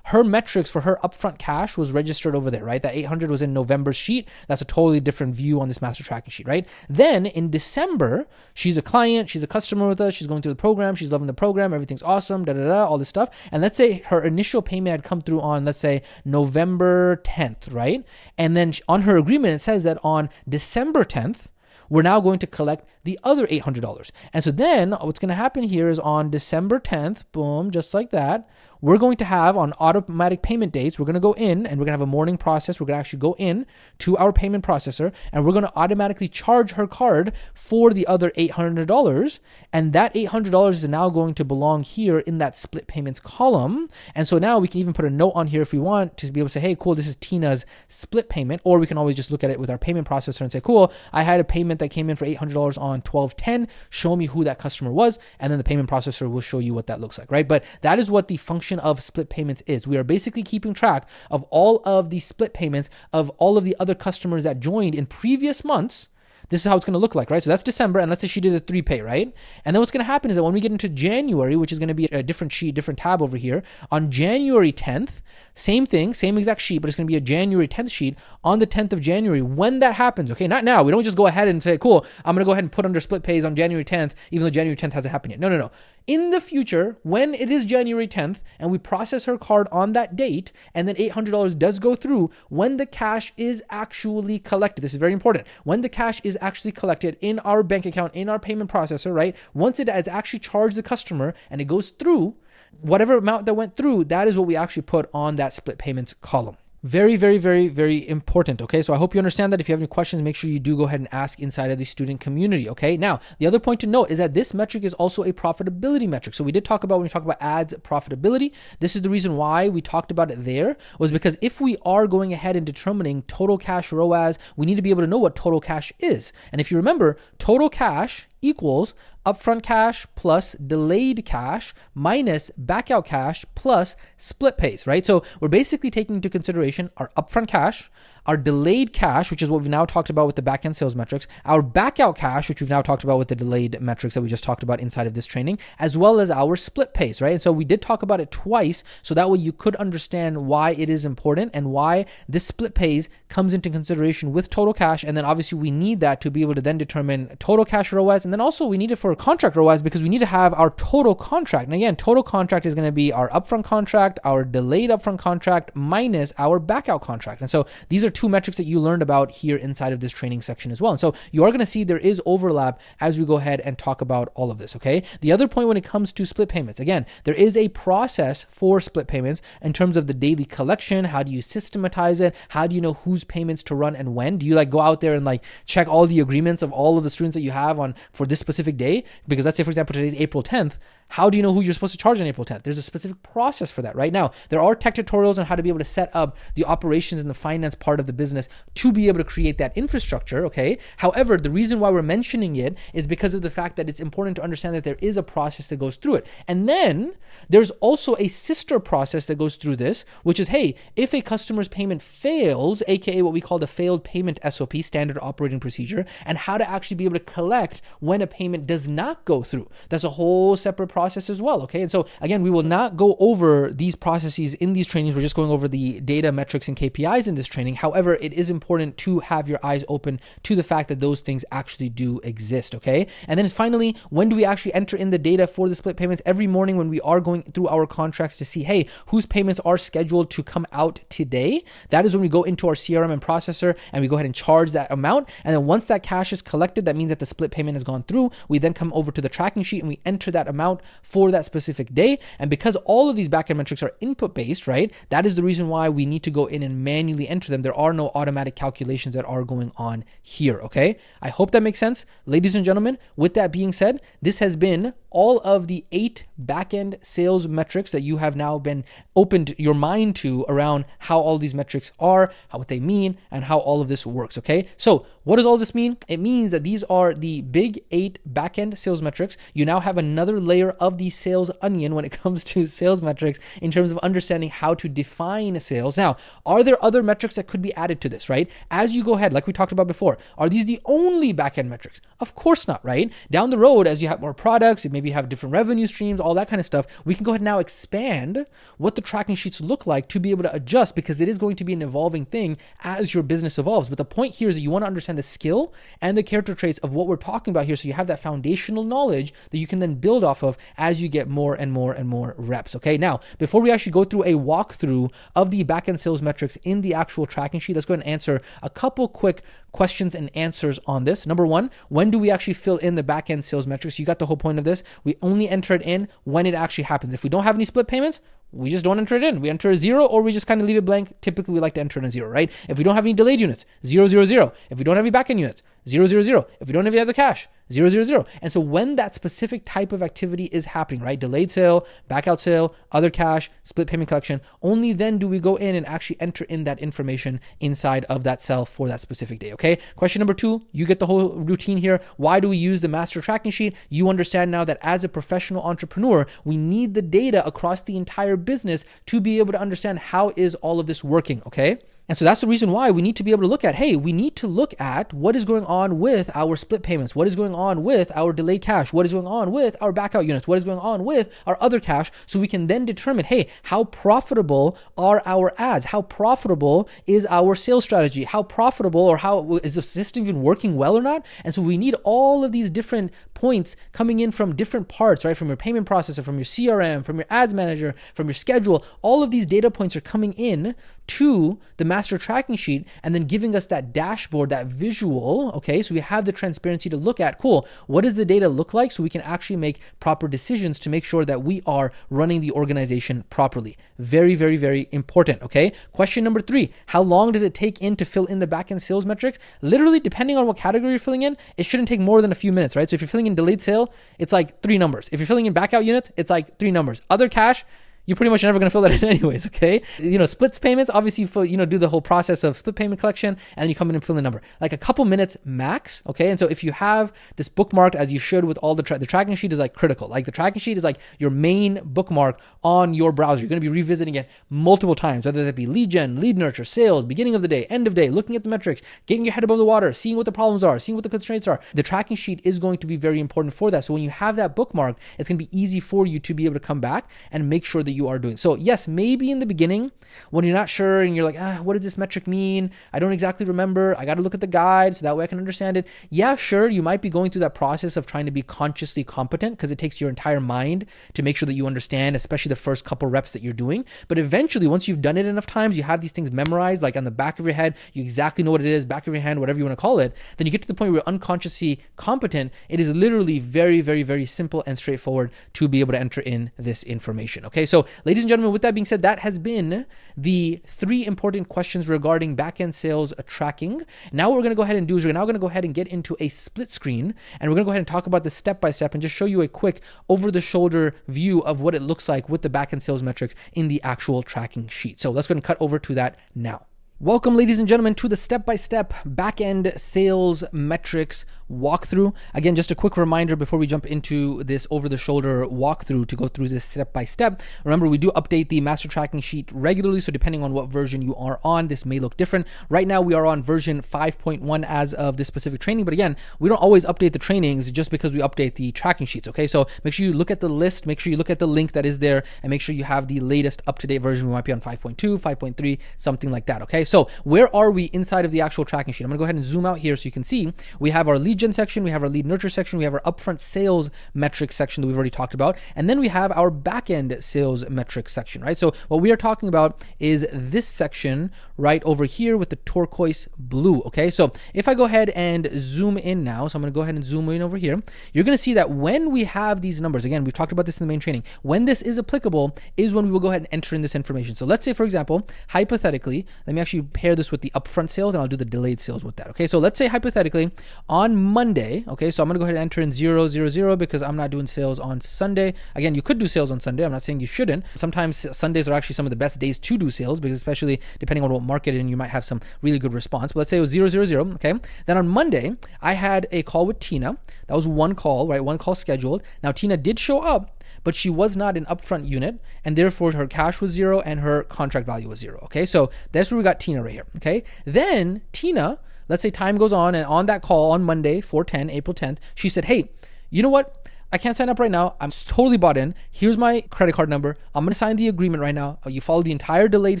her metrics for her upfront cash was registered over there, right? That 800 was in November's sheet. That's a totally different view on this master tracking sheet, right? Then in December, she's a client, she's a customer with us, she's going through the program, she's loving the program, everything's awesome, all this stuff. And let's say her initial payment had come through on, let's say, November 10th, right? And then on her agreement, it says that on December 10th, we're now going to collect the other $800. And so then what's going to happen here is on December 10th, boom, just like that, we're going to have on automatic payment dates, we're going to go in and we're going to have a morning process. We're going to actually go in to our payment processor and we're going to automatically charge her card for the other $800. And that $800 is now going to belong here in that split payments column. And so now we can even put a note on here if we want to be able to say, hey, cool, this is Tina's split payment. Or we can always just look at it with our payment processor and say, cool, I had a payment that came in for $800 on 12/10. Show me who that customer was. And then the payment processor will show you what that looks like, right? But that is what the function of split payments is. We are basically keeping track of all of the split payments of all of the other customers that joined in previous months. This is how it's going to look like, right? So that's December, and let's say she did a 3-pay, right? And then what's going to happen is that when we get into January, which is going to be a different sheet, different tab over here, on January 10th, same thing, same exact sheet, but it's going to be a January 10th sheet on the 10th of January. When that happens, okay, not now. We don't just go ahead and say, cool, I'm going to go ahead and put under split pays on January 10th, even though January 10th hasn't happened yet. No. In the future, when it is January 10th and we process her card on that date and then $800 does go through, when the cash is actually collected, this is very important, when the cash is actually collected in our bank account, in our payment processor, right? Once it has actually charged the customer and it goes through, whatever amount that went through, that is what we actually put on that split payments column. Very, very, very, very important, okay? So I hope you understand that. If you have any questions, make sure you do go ahead and ask inside of the student community, okay? Now, the other point to note is that this metric is also a profitability metric. So we did talk about, when we talk about ads profitability, this is the reason why we talked about it there, was because if we are going ahead and determining total cash ROAS, we need to be able to know what total cash is. And if you remember, total cash equals upfront cash plus delayed cash minus backout cash plus split pays, right? So we're basically taking into consideration our upfront cash, our delayed cash, which is what we've now talked about with the back-end sales metrics, our backout cash, which we've now talked about with the delayed metrics that we just talked about inside of this training, as well as our split pays, right? And so we did talk about it twice, so that way you could understand why it is important and why this split pays comes into consideration with total cash. And then obviously we need that to be able to then determine total cash ROAS. And then also we need it for contract ROAS because we need to have our total contract. And again, total contract is going to be our upfront contract, our delayed upfront contract minus our backout contract. And so these are two metrics that you learned about here inside of this training section as well. And so you are going to see there is overlap as we go ahead and talk about all of this, okay? The other point when it comes to split payments, again, there is a process for split payments in terms of the daily collection. How do you systematize it? How do you know whose payments to run and when? Do you go out there and check all the agreements of all of the students that you have on for this specific day? Because let's say, for example, today's April 10th. How do you know who you're supposed to charge on April 10th? There's a specific process for that right now. There are tech tutorials on how to be able to set up the operations and the finance part of the business to be able to create that infrastructure, okay? However, the reason why we're mentioning it is because of the fact that it's important to understand that there is a process that goes through it. And then there's also a sister process that goes through this, which is, hey, if a customer's payment fails, aka what we call the failed payment SOP, standard operating procedure, and how to actually be able to collect when a payment does not go through. That's a whole separate process as well, okay? And so again, we will not go over these processes in these trainings. We're just going over the data metrics and KPIs in this training. However, it is important to have your eyes open to the fact that those things actually do exist, okay? And then finally, when do we actually enter in the data for the split payments? Every morning when we are going through our contracts to see, hey, whose payments are scheduled to come out today? That is when we go into our CRM and processor and we go ahead and charge that amount. And then once that cash is collected, that means that the split payment has gone through. We then come over to the tracking sheet and we enter that amount for that specific day. And because all of these backend metrics are input based, right, that is the reason why we need to go in and manually enter them. There are no automatic calculations that are going on here, okay? I hope that makes sense. Ladies and gentlemen, with that being said, this has been all of the 8 backend sales metrics that you have now been opened your mind to around how all these metrics are, what they mean, and how all of this works, okay? So what does all this mean? It means that these are the big 8 backend sales metrics. You now have another layer of the sales onion when it comes to sales metrics in terms of understanding how to define sales. Now, are there other metrics that could be added to this, right? As you go ahead, like we talked about before, are these the only backend metrics? Of course not, right? Down the road, as you have more products, maybe have different revenue streams, all that kind of stuff, we can go ahead and now expand what the tracking sheets look like to be able to adjust, because it is going to be an evolving thing as your business evolves. But the point here is that you want to understand the skill and the character traits of what we're talking about here, so you have that foundational knowledge that you can then build off of as you get more and more and more reps, okay? Now, before we actually go through a walkthrough of the backend sales metrics in the actual tracking sheet, let's go ahead and answer a couple quick questions and answers on this. Number one, when do we actually fill in the backend sales metrics? You got the whole point of this. We only enter it in when it actually happens. If we don't have any split payments, we just don't enter it in. We enter a 0, or we just kind of leave it blank. Typically, we like to enter in a 0, right? If we don't have any delayed units, 0, 0, 0. If we don't have any backend units, 0, 0, 0. If we don't have any other cash, 0, 0, 0. And so when that specific type of activity is happening, right? Delayed sale, back out sale, other cash, split payment collection, only then do we go in and actually enter in that information inside of that cell for that specific day, okay? Question number 2, you get the whole routine here. Why do we use the master tracking sheet? You understand now that as a professional entrepreneur, we need the data across the entire business to be able to understand how is all of this working, okay? And so that's the reason why we need to be able to look at, hey, we need to look at what is going on with our split payments, what is going on with our delayed cash, what is going on with our backout units, what is going on with our other cash, so we can then determine, hey, how profitable are our ads? How profitable is our sales strategy? How profitable, or how is the system even working well or not? And so we need all of these different points coming in from different parts, right? From your payment processor, from your CRM, from your ads manager, from your schedule. All of these data points are coming in to the master tracking sheet and then giving us that dashboard, that visual, okay? So we have the transparency to look at, cool, what does the data look like, so we can actually make proper decisions to make sure that we are running the organization properly. Very, very, very important, okay? Question number 3, how long does it take to fill in the backend sales metrics? Literally, depending on what category you're filling in, it shouldn't take more than a few minutes, right? So if you're filling in delayed sale, it's like 3 numbers. If you're filling in backout units, it's like 3 numbers. Other cash, you're pretty much never going to fill that in anyways, okay? Splits payments, obviously, do the whole process of split payment collection, and you come in and fill the number. Like a couple minutes max, okay? And so if you have this bookmarked, as you should with all the tracking sheet is like critical. Like the tracking sheet is like your main bookmark on your browser. You're going to be revisiting it multiple times, whether that be lead gen, lead nurture, sales, beginning of the day, end of day, looking at the metrics, getting your head above the water, seeing what the problems are, seeing what the constraints are. The tracking sheet is going to be very important for that. So when you have that bookmark, it's going to be easy for you to be able to come back and make sure that you are doing. So yes, maybe in the beginning when you're not sure and you're like, what does this metric mean? I don't exactly remember. I got to look at the guide so that way I can understand it. Yeah, sure. You might be going through that process of trying to be consciously competent, because it takes your entire mind to make sure that you understand, especially the first couple reps that you're doing. But eventually, once you've done it enough times, you have these things memorized, like on the back of your head, you exactly know what it is, back of your hand, whatever you want to call it. Then you get to the point where you're unconsciously competent. It is literally very, very, very simple and straightforward to be able to enter in this information. Okay, so ladies and gentlemen, with that being said, that has been the 3 important questions regarding backend sales tracking. Now what we're going to go ahead and do is we're now going to go ahead and get into a split screen, and we're going to go ahead and talk about this step by step and just show you a quick over the shoulder view of what it looks like with the backend sales metrics in the actual tracking sheet. So let's go ahead and cut over to that now. Welcome, ladies and gentlemen, to the step-by-step back-end sales metrics walkthrough. Again, just a quick reminder before we jump into this over-the-shoulder walkthrough to go through this step-by-step. Remember, we do update the master tracking sheet regularly, so depending on what version you are on, this may look different. Right now, we are on version 5.1 as of this specific training, but again, we don't always update the trainings just because we update the tracking sheets, okay? So make sure you look at the list, make sure you look at the link that is there, and make sure you have the latest up-to-date version. We might be on 5.2, 5.3, something like that, okay? Okay, so where are we inside of the actual tracking sheet? I'm gonna go ahead and zoom out here so you can see we have our lead gen section, we have our lead nurture section, we have our upfront sales metrics section that we've already talked about, and then we have our back-end sales metrics section, right? So what we are talking about is this section right over here with the turquoise blue, okay? So if I go ahead and zoom in now, so I'm gonna go ahead and zoom in over here, you're gonna see that when we have these numbers, again, we've talked about this in the main training, when this is applicable is when we will go ahead and enter in this information. So let's say, for example, hypothetically, let me actually pair this with the upfront sales and I'll do the delayed sales with that, okay? So let's say hypothetically on Monday, okay, so I'm gonna go ahead and enter in 0, 0, 0 because I'm not doing sales on Sunday. Again, you could do sales on Sunday. I'm not saying you shouldn't. Sometimes Sundays are actually some of the best days to do sales because especially depending on what market you're in, you might have some really good response. But let's say it was 0, 0, 0, okay? Then on Monday, I had a call with Tina. That was one call, right? One call scheduled. Now Tina did show up, but she was not an upfront unit, and therefore her cash was 0 and her contract value was 0, okay? So that's where we got Tina right here, okay? Then Tina, let's say time goes on, and on that call on Monday, 4/10, April 10th, she said, hey, you know what? I can't sign up right now. I'm totally bought in. Here's my credit card number. I'm going to sign the agreement right now. You follow the entire delayed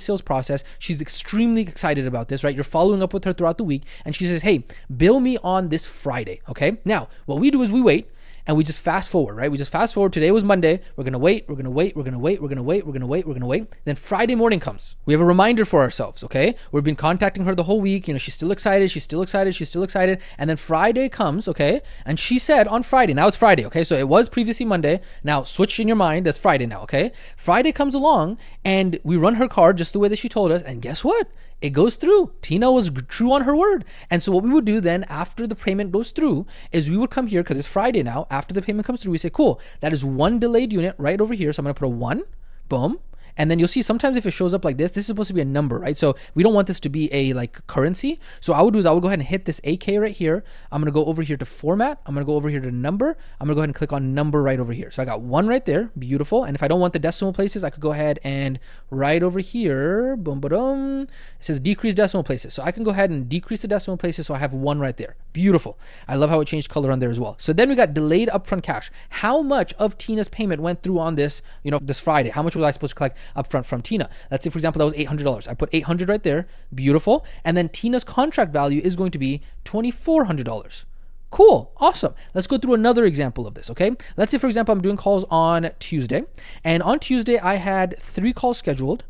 sales process. She's extremely excited about this, right? You're following up with her throughout the week, and she says, hey, bill me on this Friday, okay? Now, what we do is we wait, and we just fast forward, right? We just fast forward. Today was Monday. We're going to wait. We're going to wait. We're going to wait. We're going to wait. We're going to wait. We're going to wait. Then Friday morning comes. We have a reminder for ourselves, okay? We've been contacting her the whole week. She's still excited. She's still excited. She's still excited. And then Friday comes, okay? And she said on Friday, now it's Friday, okay? So it was previously Monday. Now switch in your mind. That's Friday now, okay? Friday comes along and we run her card just the way that she told us. And guess what? It goes through. Tina was true on her word. And so what we would do then after the payment goes through is we would come here because it's Friday now. After the payment comes through, we say, cool, that is one delayed unit right over here. So I'm going to put a 1, boom. And then you'll see sometimes if it shows up like this is supposed to be a number, right? So we don't want this to be a like currency. So I would do is I would go ahead and hit this AK right here. I'm going to go over here to format. I'm going to go over here to number. I'm going to go ahead and click on number right over here. So I got 1 right there. Beautiful. And if I don't want the decimal places, I could go ahead and right over here, boom, boom, it says decrease decimal places. So I can go ahead and decrease the decimal places. So I have 1 right there. Beautiful. I love how it changed color on there as well. So then we got delayed upfront cash. How much of Tina's payment went through on this, this Friday? How much was I supposed to collect upfront from Tina? Let's say, for example, that was $800. I put $800 right there. Beautiful. And then Tina's contract value is going to be $2,400. Cool. Awesome. Let's go through another example of this, okay? Let's say, for example, I'm doing calls on Tuesday. And on Tuesday, I had 3 calls scheduled.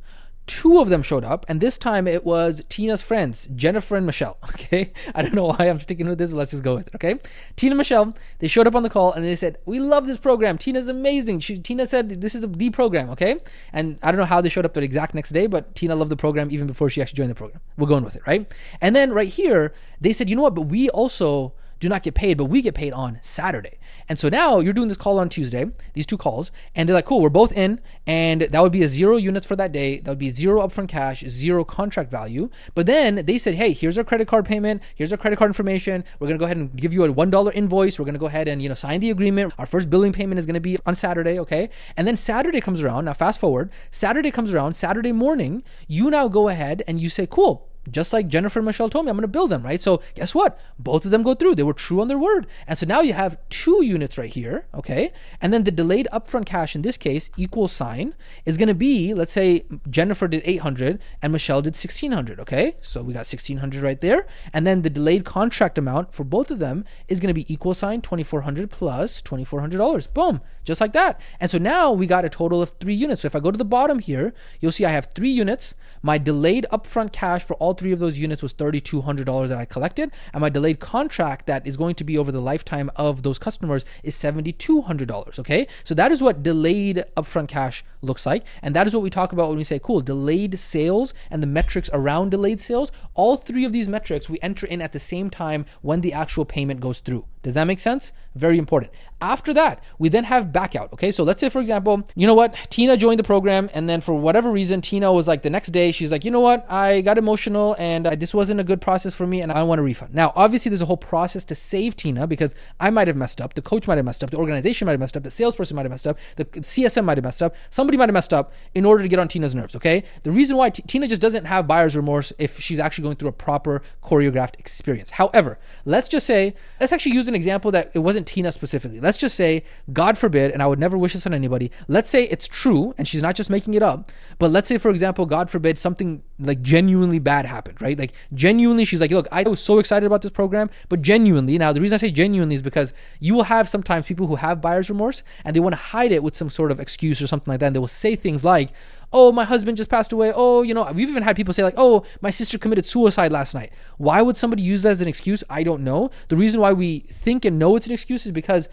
2 of them showed up, and this time it was Tina's friends, Jennifer and Michelle, okay? I don't know why I'm sticking with this, but let's just go with it, okay? Tina and Michelle, they showed up on the call, and they said, we love this program. Tina's amazing. Tina said this is the program, okay? And I don't know how they showed up the exact next day, but Tina loved the program even before she actually joined the program. We're going with it, right? And then right here, they said, you know what, but we also do not get paid, but we get paid on Saturday. And so now you're doing this call on Tuesday, these 2 calls, and they're like, cool, we're both in, and that would be a 0 units for that day. That would be 0 upfront cash, 0 contract value. But then they said, hey, here's our credit card payment. Here's our credit card information. We're going to go ahead and give you a $1 invoice. We're going to go ahead and, sign the agreement. Our first billing payment is going to be on Saturday, okay? And then Saturday comes around. Now fast forward. Saturday comes around. Saturday morning, you now go ahead and you say, cool, just like Jennifer and Michelle told me, I'm going to bill them, right? So guess what? Both of them go through. They were true on their word. And so now you have 2 units right here, okay? And then the delayed upfront cash in this case, equal sign, is going to be, let's say Jennifer did 800 and Michelle did 1600, okay? So we got 1600 right there. And then the delayed contract amount for both of them is going to be equal sign 2400 plus $2,400. Boom, just like that. And so now we got a total of 3 units. So if I go to the bottom here, you'll see I have 3 units. My delayed upfront cash for all 3 of those units was $3,200 that I collected, and my delayed contract that is going to be over the lifetime of those customers is $7,200, okay? So that is what delayed upfront cash looks like, and that is what we talk about when we say, cool, delayed sales and the metrics around delayed sales. All 3 of these metrics we enter in at the same time when the actual payment goes through. Does that make sense? Very important. After that, we then have back out, okay? So let's say, for example, you know what? Tina joined the program, and then for whatever reason, Tina was like the next day, she's like, you know what? I got emotional, and this wasn't a good process for me, and I want a refund. Now, obviously, there's a whole process to save Tina because I might have messed up, the coach might have messed up, the organization might have messed up, the salesperson might have messed up, the CSM might have messed up, somebody might have messed up in order to get on Tina's nerves, okay? The reason why Tina just doesn't have buyer's remorse if she's actually going through a proper choreographed experience. However, let's just say, let's actually use an an example that it wasn't Tina specifically. Let's just say, God forbid, and I would never wish this on anybody, let's say it's true and she's not just making it up, but let's say, for example, God forbid, something like genuinely bad happened, right? Like genuinely, she's like, look, I was so excited about this program, but genuinely, now the reason I say genuinely is because you will have sometimes people who have buyer's remorse and they want to hide it with some sort of excuse or something like that. And they will say things like, oh, my husband just passed away. Oh, we've even had people say like, oh, my sister committed suicide last night. Why would somebody use that as an excuse? I don't know. The reason why we think and know it's an excuse is because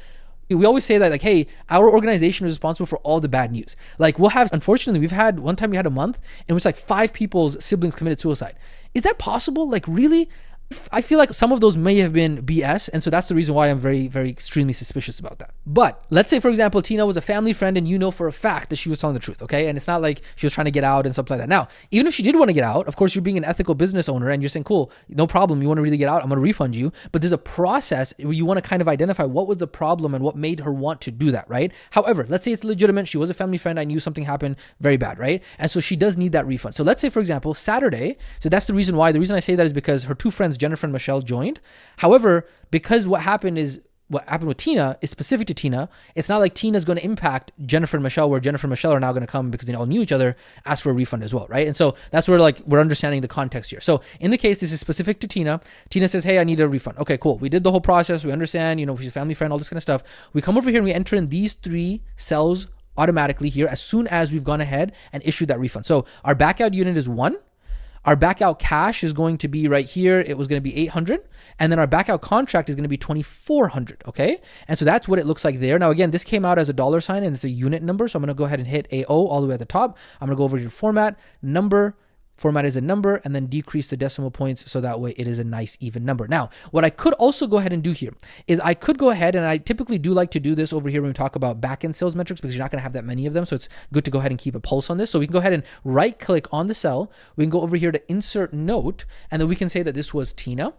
we always say that like, hey, our organization is responsible for all the bad news. Like unfortunately, we had a month in which like 5 people's siblings committed suicide. Is that possible? Like really? I feel like some of those may have been BS. And so that's the reason why I'm very, very extremely suspicious about that. But let's say, for example, Tina was a family friend and you know for a fact that she was telling the truth, okay? And it's not like she was trying to get out and stuff like that. Now, even if she did want to get out, of course, you're being an ethical business owner and you're saying, cool, no problem. You want to really get out? I'm going to refund you. But there's a process where you want to kind of identify what was the problem and what made her want to do that, right? However, let's say it's legitimate. She was a family friend. I knew something happened very bad, right? And so she does need that refund. So let's say, for example, Saturday. So that's the reason why. The reason I say that is because her 2 friends, Jennifer and Michelle, joined. However, because what happened with Tina is specific to Tina, it's not like Tina's going to impact Jennifer and Michelle, where Jennifer and Michelle are now going to come because they all knew each other, ask for a refund as well, right? And so that's where like we're understanding the context here. So in the case, this is specific to Tina. Tina says, hey, I need a refund. Okay, cool. We did the whole process. We understand, she's a family friend, all this kind of stuff. We come over here and we enter in these 3 cells automatically here as soon as we've gone ahead and issued that refund. So our back out unit is 1. Our back out cash is going to be right here. It was going to be 800. And then our back out contract is going to be 2,400. Okay. And so that's what it looks like there. Now, again, this came out as a $sign and it's a unit number. So I'm going to go ahead and hit AO all the way at the top. I'm going to go over to format, number, format is a number, and then decrease the decimal points so that way it is a nice even number. Now, what I could also go ahead and do here is I could go ahead, and I typically do like to do this over here when we talk about back-end sales metrics because you're not going to have that many of them. So it's good to go ahead and keep a pulse on this. So we can go ahead and right click on the cell. We can go over here to insert note, and then we can say that this was Tina.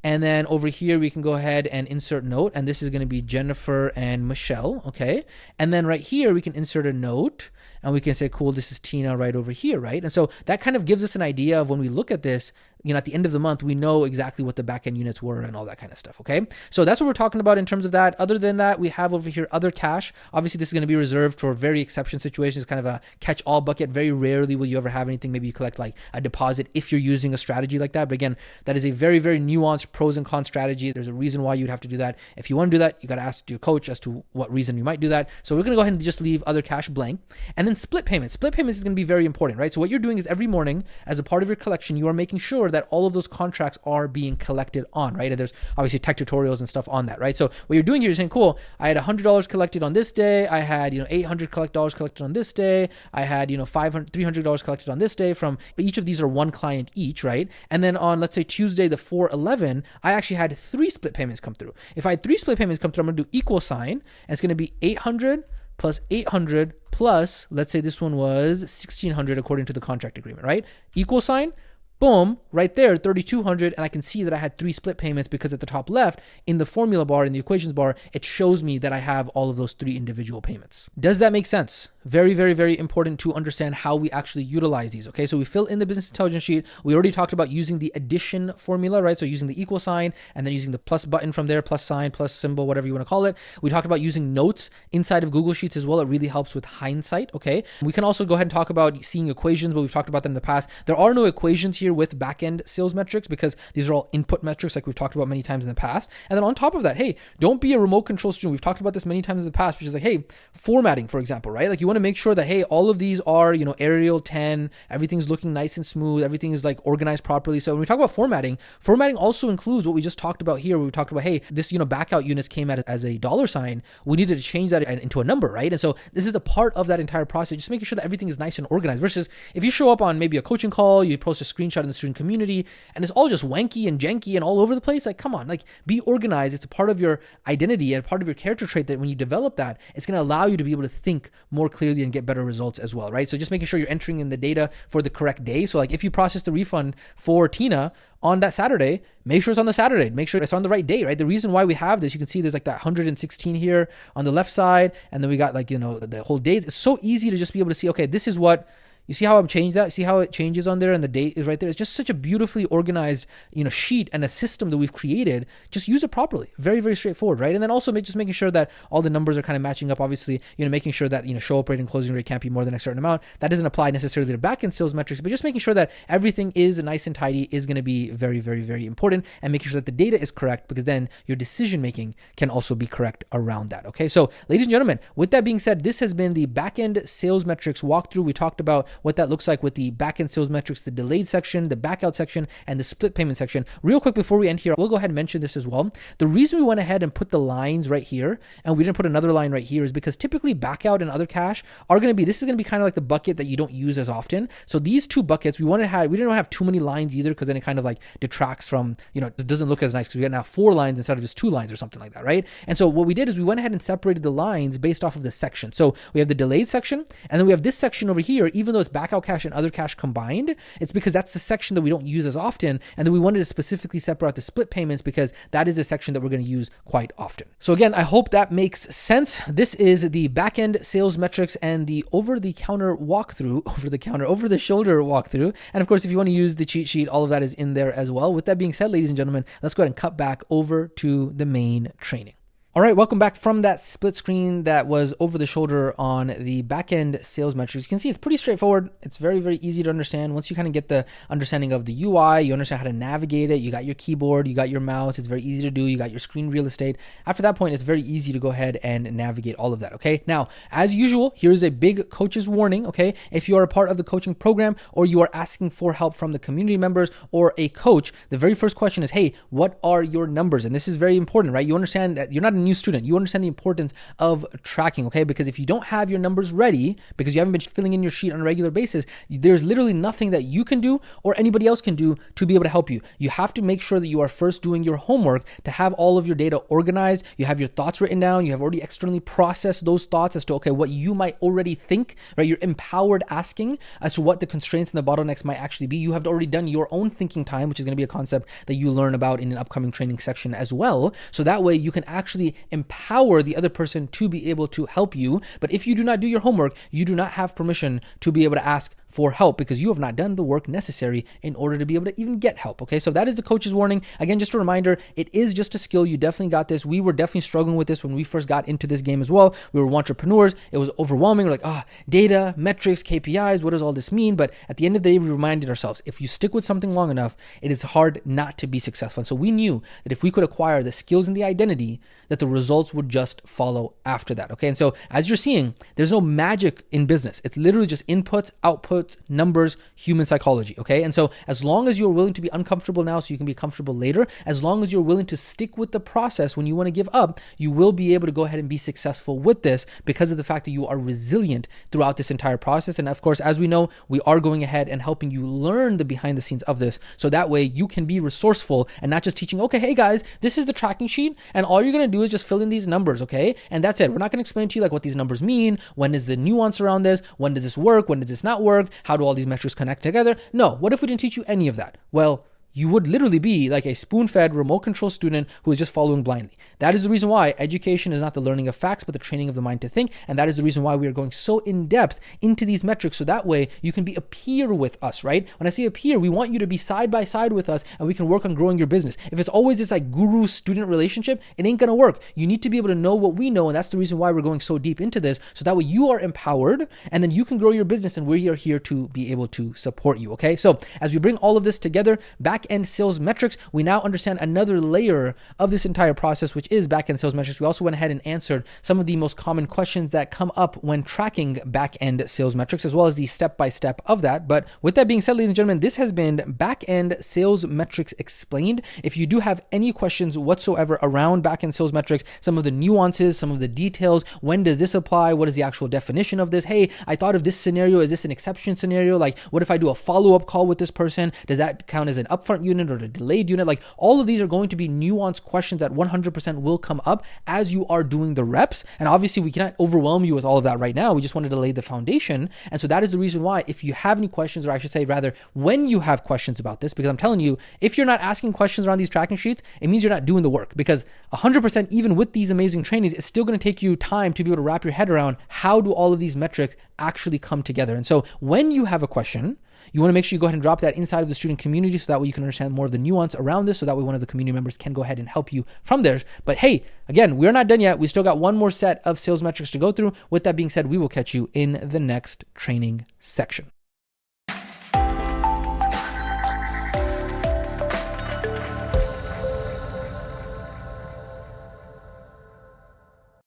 And then over here, we can go ahead and insert note, and this is going to be Jennifer and Michelle, okay? And then right here, we can insert a note, and we can say, cool, this is Tina right over here, right? And so that kind of gives us an idea of when we look at this, at the end of the month, we know exactly what the backend units were and all that kind of stuff, okay? So that's what we're talking about in terms of that. Other than that, we have over here other cash. Obviously, this is going to be reserved for very exception situations, kind of a catch-all bucket. Very rarely will you ever have anything. Maybe you collect like a deposit if you're using a strategy like that. But again, that is a very, very nuanced pros and cons strategy. There's a reason why you'd have to do that. If you want to do that, you got to ask your coach as to what reason you might do that. So we're going to go ahead and just leave other cash blank. And then split payments. Split payments is going to be very important, right? So what you're doing is every morning as a part of your collection, you are making sure that all of those contracts are being collected on, right? And there's obviously tech tutorials and stuff on that, right? So what you're doing here is saying, cool, I had $100 collected on this day. I had, $800 collected on this day. I had, $300 collected on this day. From each of these are one client each, right? And then on, let's say Tuesday, the 4/11, I actually had 3 split payments come through. If I had 3 split payments come through, I'm going to do equal sign, and it's going to be 800 plus 800 plus, let's say this one was 1,600 according to the contract agreement, right? Equal sign. Boom, right there, 3,200, and I can see that I had 3 split payments because at the top left, in the formula bar, in the equations bar, it shows me that I have all of those 3 individual payments. Does that make sense? Very, very, very important to understand how we actually utilize these, okay? So we fill in the business intelligence sheet. We already talked about using the addition formula, right? So using the equal sign and then using the plus button from there, plus sign, plus symbol, whatever you want to call it. We talked about using notes inside of Google Sheets as well. It really helps with hindsight, okay? We can also go ahead and talk about seeing equations, but we've talked about them in the past. There are no equations here with back-end sales metrics because these are all input metrics like we've talked about many times in the past. And then on top of that, hey, don't be a remote control student. We've talked about this many times in the past, which is like, hey, formatting, for example, right? Like you want to make sure that, hey, all of these are, Arial 10, everything's looking nice and smooth, everything is like organized properly. So when we talk about formatting also includes what we just talked about here, where we talked about, hey, this, back out units came at as a $sign. We needed to change that into a number, right? And so this is a part of that entire process, just making sure that everything is nice and organized versus if you show up on maybe a coaching call, you post a screenshot in the student community and it's all just wanky and janky and all over the place. Like, come on, like be organized. It's a part of your identity and part of your character trait that when you develop that, it's going to allow you to be able to think more clearly and get better results as well, right? So just making sure you're entering in the data for the correct day. So like if you process the refund for Tina on that Saturday, make sure it's on the Saturday, make sure it's on the right day, right? The reason why we have this, you can see there's like that 116 here on the left side. And then we got like, the whole days. It's so easy to just be able to see, okay, this is what You see how I've changed that? See how it changes on there and the date is right there? It's just such a beautifully organized, sheet and a system that we've created. Just use it properly. Very, very straightforward, right? And then also just making sure that all the numbers are kind of matching up. Obviously, making sure that, show up rate and closing rate can't be more than a certain amount. That doesn't apply necessarily to back-end sales metrics, but just making sure that everything is nice and tidy is going to be very, very, very important, and making sure that the data is correct, because then your decision-making can also be correct around that. Okay. So ladies and gentlemen, with that being said, this has been the back-end sales metrics walkthrough. We talked about what that looks like with the back-end sales metrics, the delayed section, the backout section, and the split payment section. Real quick before we end here, we'll go ahead and mention this as well. The reason we went ahead and put the lines right here and we didn't put another line right here is because typically backout and other cash are going to be, this is going to be kind of like the bucket that you don't use as often. So these two buckets, we didn't want to have too many lines either, because then it kind of like detracts from, it doesn't look as nice, because we got now 4 lines instead of just 2 lines or something like that, right? And so what we did is we went ahead and separated the lines based off of the section. So we have the delayed section, and then we have this section over here. Even though it's backout cash and other cash combined, it's because that's the section that we don't use as often. And then we wanted to specifically separate out the split payments, because that is a section that we're going to use quite often. So again, I hope that makes sense. This is the back-end sales metrics and the over-the-shoulder walkthrough. And of course, if you want to use the cheat sheet, all of that is in there as well. With that being said, ladies and gentlemen, let's go ahead and cut back over to the main training. All right, welcome back from that split screen that was over the shoulder on the back-end sales metrics. You can see it's pretty straightforward. It's very, very easy to understand. Once you kind of get the understanding of the UI, you understand how to navigate it. You got your keyboard, you got your mouse. It's very easy to do. You got your screen real estate. After that point, it's very easy to go ahead and navigate all of that, okay? Now, as usual, here's a big coach's warning, okay? If you are a part of the coaching program, or you are asking for help from the community members or a coach, the very first question is, hey, what are your numbers? And this is very important, right? You understand that you're not a new student. You understand the importance of tracking, okay? Because if you don't have your numbers ready, because you haven't been filling in your sheet on a regular basis, there's literally nothing that you can do or anybody else can do to be able to help you. You have to make sure that you are first doing your homework to have all of your data organized. You have your thoughts written down. You have already externally processed those thoughts as to, okay, what you might already think, right? You're empowered asking as to what the constraints and the bottlenecks might actually be. You have already done your own thinking time, which is going to be a concept that you learn about in an upcoming training section as well. So that way you can actually empower the other person to be able to help you. But if you do not do your homework, you do not have permission to be able to ask for help, because you have not done the work necessary in order to be able to even get help. Okay, so that is the coach's warning. Again, just a reminder, it is just a skill. You definitely got this. We were definitely struggling with this when we first got into this game as well. We were entrepreneurs. It was overwhelming. We're like, data, metrics, KPIs, what does all this mean? But at the end of the day, we reminded ourselves, if you stick with something long enough, it is hard not to be successful. And so we knew that if we could acquire the skills and the identity, that the results would just follow after that. Okay, and so as you're seeing, there's no magic in business. It's literally just input, output, numbers, human psychology. Okay, and so as long as you're willing to be uncomfortable now so you can be comfortable later, as long as you're willing to stick with the process when you want to give up, you will be able to go ahead and be successful with this, because of the fact that you are resilient throughout this entire process. And of course, as we know, we are going ahead and helping you learn the behind the scenes of this, so that way you can be resourceful and not just teaching, okay, hey guys, this is the tracking sheet and all you're going to do is just fill in these numbers, okay? And that's it. We're not going to explain to you like what these numbers mean, when is the nuance around this, when does this work, when does this not work, how do all these metrics connect together? No, what if we didn't teach you any of that? Well, you would literally be like a spoon-fed, remote-control student who is just following blindly. That is the reason why education is not the learning of facts, but the training of the mind to think. And that is the reason why we are going so in-depth into these metrics, so that way you can be a peer with us, right? When I say a peer, we want you to be side by side with us, and we can work on growing your business. If it's always this like guru-student relationship, it ain't gonna work. You need to be able to know what we know, and that's the reason why we're going so deep into this, so that way you are empowered, and then you can grow your business, and we are here to be able to support you, okay? So as we bring all of this together, back-end sales metrics, we now understand another layer of this entire process, which is back-end sales metrics. We also went ahead and answered some of the most common questions that come up when tracking back-end sales metrics, as well as the step-by-step of that. But with that being said, ladies and gentlemen, this has been back-end sales metrics explained. If you do have any questions whatsoever around back-end sales metrics, some of the nuances, some of the details, when does this apply? What is the actual definition of this? Hey, I thought of this scenario. Is this an exception scenario? Like, what if I do a follow-up call with this person? Does that count as an upfront upfront unit or the delayed unit. Like all of these are going to be nuanced questions that 100% will come up as you are doing the reps. And obviously we cannot overwhelm you with all of that right now. We just wanted to lay the foundation. And so that is the reason why, if you have any questions, or I should say rather, when you have questions about this, because I'm telling you, if you're not asking questions around these tracking sheets, it means you're not doing the work, because 100%, even with these amazing trainings, it's still going to take you time to be able to wrap your head around how do all of these metrics actually come together. And so when you have a question, you want to make sure you go ahead and drop that inside of the student community, so that way you can understand more of the nuance around this, so that way one of the community members can go ahead and help you from there. But hey, again, we're not done yet. We still got one more set of sales metrics to go through. With that being said, we will catch you in the next training section.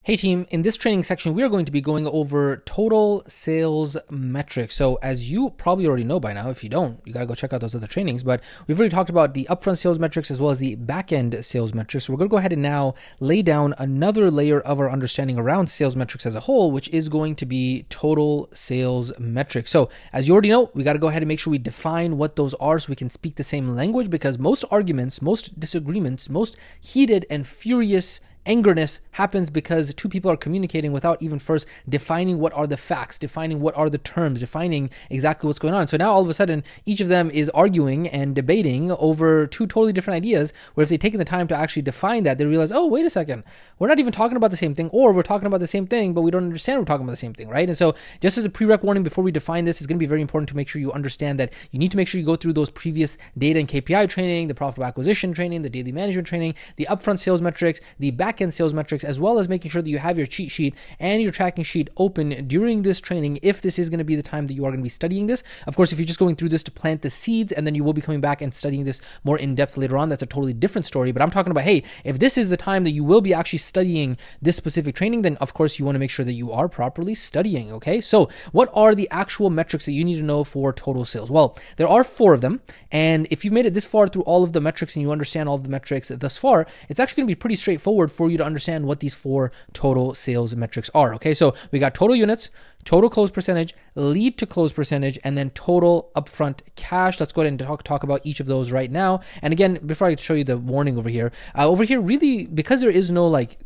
Hey team, in this training section, we are going to be going over total sales metrics. So as you probably already know by now, if you don't, you got to go check out those other trainings, but we've already talked about the upfront sales metrics as well as the back-end sales metrics. So we're going to go ahead and now lay down another layer of our understanding around sales metrics as a whole, which is going to be total sales metrics. So as you already know, we got to go ahead and make sure we define what those are so we can speak the same language, because most arguments, most disagreements, most heated and furious angerness happens because two people are communicating without even first defining what are the facts, defining what are the terms, defining exactly what's going on. So now all of a sudden, each of them is arguing and debating over two totally different ideas, where if they've taken the time to actually define that, they realize, oh, wait a second, we're not even talking about the same thing, or we're talking about the same thing, but we don't understand we're talking about the same thing, right? And so just as a prereq warning before we define this, it's going to be very important to make sure you understand that you need to make sure you go through those previous data and KPI training, the profitable acquisition training, the daily management training, the upfront sales metrics, the back-end sales metrics, as well as making sure that you have your cheat sheet and your tracking sheet open during this training, if this is going to be the time that you are going to be studying this. Of course, if you're just going through this to plant the seeds and then you will be coming back and studying this more in depth later on, that's a totally different story. But I'm talking about, hey, if this is the time that you will be actually studying this specific training, then of course you want to make sure that you are properly studying, okay? So what are the actual metrics that you need to know for total sales? Well, there are 4 of them. And if you've made it this far through all of the metrics and you understand all of the metrics thus far, it's actually going to be pretty straightforward for you to understand what these 4 total sales metrics are. Okay, so we got total units, total close percentage, lead to close percentage, and then total upfront cash. Let's go ahead and talk about each of those right now. And again, before I show you the warning over here, really, because there is no like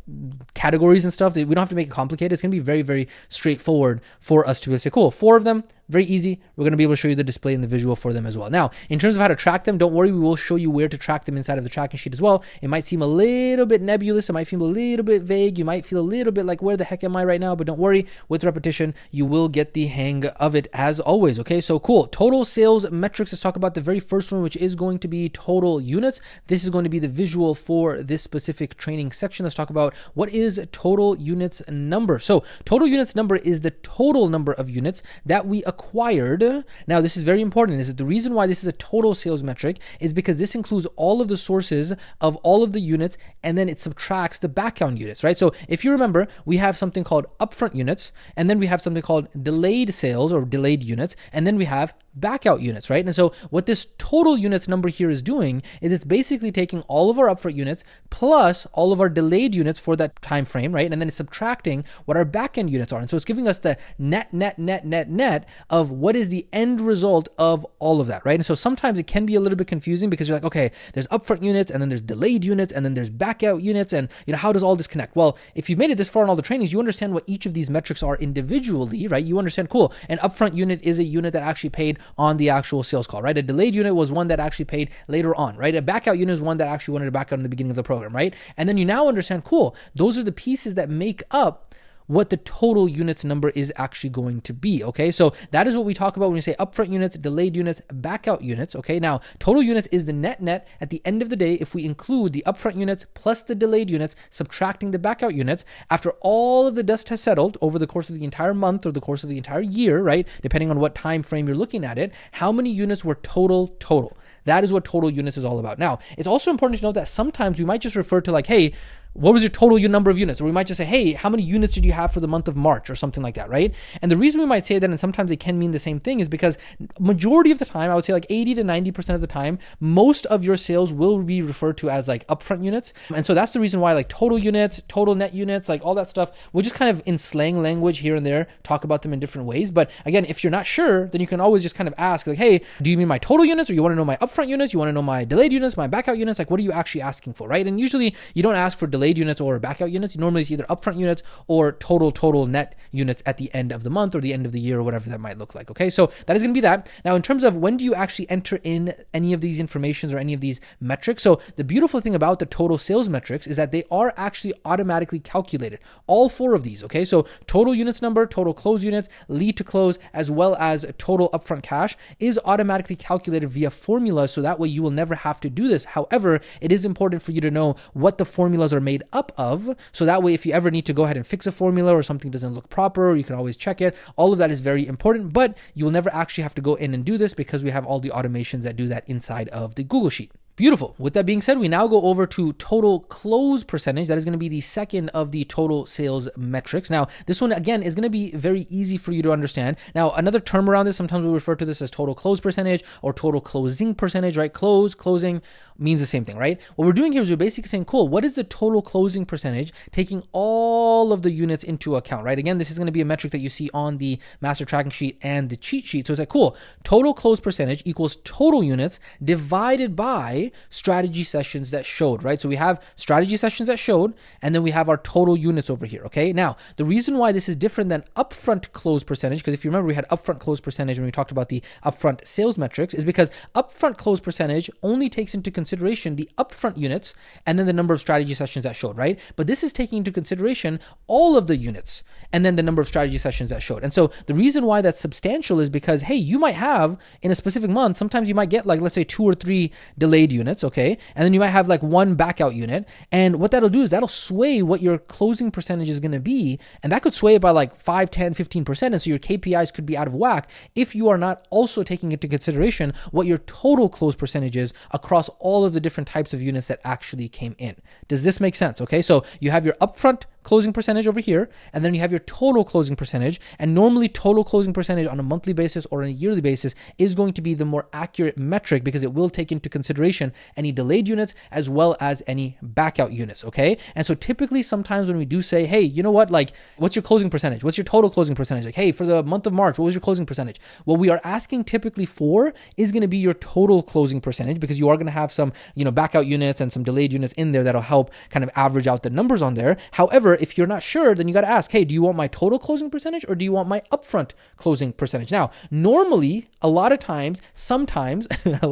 categories and stuff, we don't have to make it complicated. It's going to be very, very straightforward for us to say, cool, 4 of them, very easy. We're going to be able to show you the display and the visual for them as well. Now, in terms of how to track them, don't worry, we will show you where to track them inside of the tracking sheet as well. It might seem a little bit nebulous. It might seem a little bit vague. You might feel a little bit like, where the heck am I right now? But don't worry, with repetition, you will get the hang of it as always. Okay, so cool. Total sales metrics. Let's talk about the very first one, which is going to be total units. This is going to be the visual for this specific training section. Let's talk about what is total units number. So total units number is the total number of units that we acquired. Now, this is very important, is that the reason why this is a total sales metric is because this includes all of the sources of all of the units, and then it subtracts the background units, right? So if you remember, we have something called upfront units, and then we have something called delayed sales or delayed units, and then we have backout units, right? And so what this total units number here is doing is it's basically taking all of our upfront units plus all of our delayed units for that time frame, right? And then it's subtracting what our backend units are. And so it's giving us the net of what is the end result of all of that, right? And so sometimes it can be a little bit confusing because you're like, okay, there's upfront units and then there's delayed units and then there's backout units, and how does all this connect? Well, if you've made it this far in all the trainings, you understand what each of these metrics are individually, right? You understand, cool, an upfront unit is a unit that actually paid on the actual sales call, right? A delayed unit was one that actually paid later on, right? A backout unit is one that actually wanted to back out in the beginning of the program, right? And then you now understand, cool, those are the pieces that make up what the total units number is actually going to be, okay? So that is what we talk about when we say upfront units, delayed units, backout units, okay? Now, total units is the net at the end of the day if we include the upfront units plus the delayed units, subtracting the backout units. After all of the dust has settled over the course of the entire month or the course of the entire year, right? Depending on what time frame you're looking at it, how many units were total? That is what total units is all about. Now, it's also important to note that sometimes we might just refer to like, hey, what was your total number of units? Or we might just say, hey, how many units did you have for the month of March or something like that, right? And the reason we might say that, and sometimes it can mean the same thing, is because majority of the time, I would say like 80 to 90% of the time, most of your sales will be referred to as like upfront units. And so that's the reason why like total units, total net units, like all that stuff, we'll just kind of in slang language here and there, talk about them in different ways. But again, if you're not sure, then you can always just kind of ask like, hey, do you mean my total units, or you want to know my upfront units? You want to know my delayed units, my backout units? Like, what are you actually asking for, right? And usually you don't ask for delayed units or backout units. Normally it's either upfront units or total net units at the end of the month or the end of the year or whatever that might look like. Okay, so that is going to be that. Now, in terms of when do you actually enter in any of these informations or any of these metrics? So the beautiful thing about the total sales metrics is that they are actually automatically calculated. All 4 of these. Okay, so total units number, total close units, lead to close, as well as total upfront cash is automatically calculated via formulas. So that way you will never have to do this. However, it is important for you to know what the formulas are made up of. So that way, if you ever need to go ahead and fix a formula or something doesn't look proper, you can always check it. All of that is very important, but you will never actually have to go in and do this because we have all the automations that do that inside of the Google Sheet. Beautiful. With that being said, we now go over to total close percentage. That is going to be the second of the total sales metrics. Now, this one, again, is going to be very easy for you to understand. Now, another term around this, sometimes we refer to this as total close percentage or total closing percentage, right? Closing means the same thing, right? What we're doing here is we're basically saying, cool, what is the total closing percentage taking all of the units into account, right? Again, this is going to be a metric that you see on the master tracking sheet and the cheat sheet. So it's like, cool, total close percentage equals total units divided by strategy sessions that showed, right? So we have strategy sessions that showed, and then we have our total units over here, okay? Now, the reason why this is different than upfront close percentage, because if you remember, we had upfront close percentage when we talked about the upfront sales metrics, is because upfront close percentage only takes into consideration the upfront units and then the number of strategy sessions that showed, right? But this is taking into consideration all of the units and then the number of strategy sessions that showed. And so the reason why that's substantial is because, hey, you might have in a specific month, sometimes you might get like, let's say 2 or 3 delayed units, okay? And then you might have like 1 backout unit. And what that'll do is that'll sway what your closing percentage is going to be. And that could sway it by like 5, 10, 15%. And so your KPIs could be out of whack if you are not also taking into consideration what your total close percentage is across all of the different types of units that actually came in. Does this make sense? Okay, so you have your upfront closing percentage over here, and then you have your total closing percentage. And normally total closing percentage on a monthly basis or on a yearly basis is going to be the more accurate metric because it will take into consideration any delayed units as well as any backout units, okay? And so typically sometimes when we do say, hey, you know what, like, what's your closing percentage? What's your total closing percentage? Like, hey, for the month of March, what was your closing percentage? What we are asking typically for is going to be your total closing percentage because you are going to have some, backout units and some delayed units in there that'll help kind of average out the numbers on there. However, if you're not sure, then you got to ask, hey, do you want my total closing percentage or do you want my upfront closing percentage? Now, normally, a lot of times, sometimes what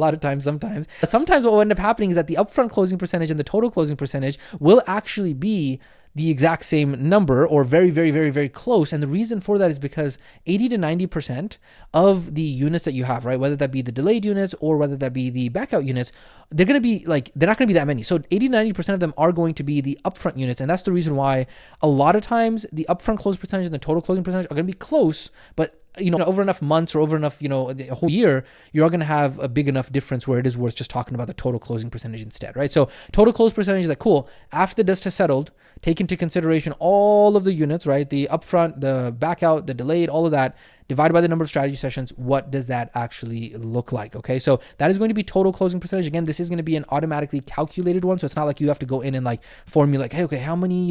will end up happening is that the upfront closing percentage and the total closing percentage will actually be the exact same number or very, very, very, very close. And the reason for that is because 80 to 90% of the units that you have, right, whether that be the delayed units or whether that be the backout units, they're not going to be that many. So 80 to 90% of them are going to be the upfront units. And that's the reason why a lot of times the upfront close percentage and the total closing percentage are going to be close, but over enough months or over enough, a whole year, you're going to have a big enough difference where it is worth just talking about the total closing percentage instead, right? So total close percentage is like, cool, after the dust has settled, take into consideration all of the units, right? The upfront, the backout, the delayed, all of that, divided by the number of strategy sessions, what does that actually look like? Okay, so that is going to be total closing percentage. Again, this is going to be an automatically calculated one, so it's not like you have to go in and like formulate, hey, okay, how many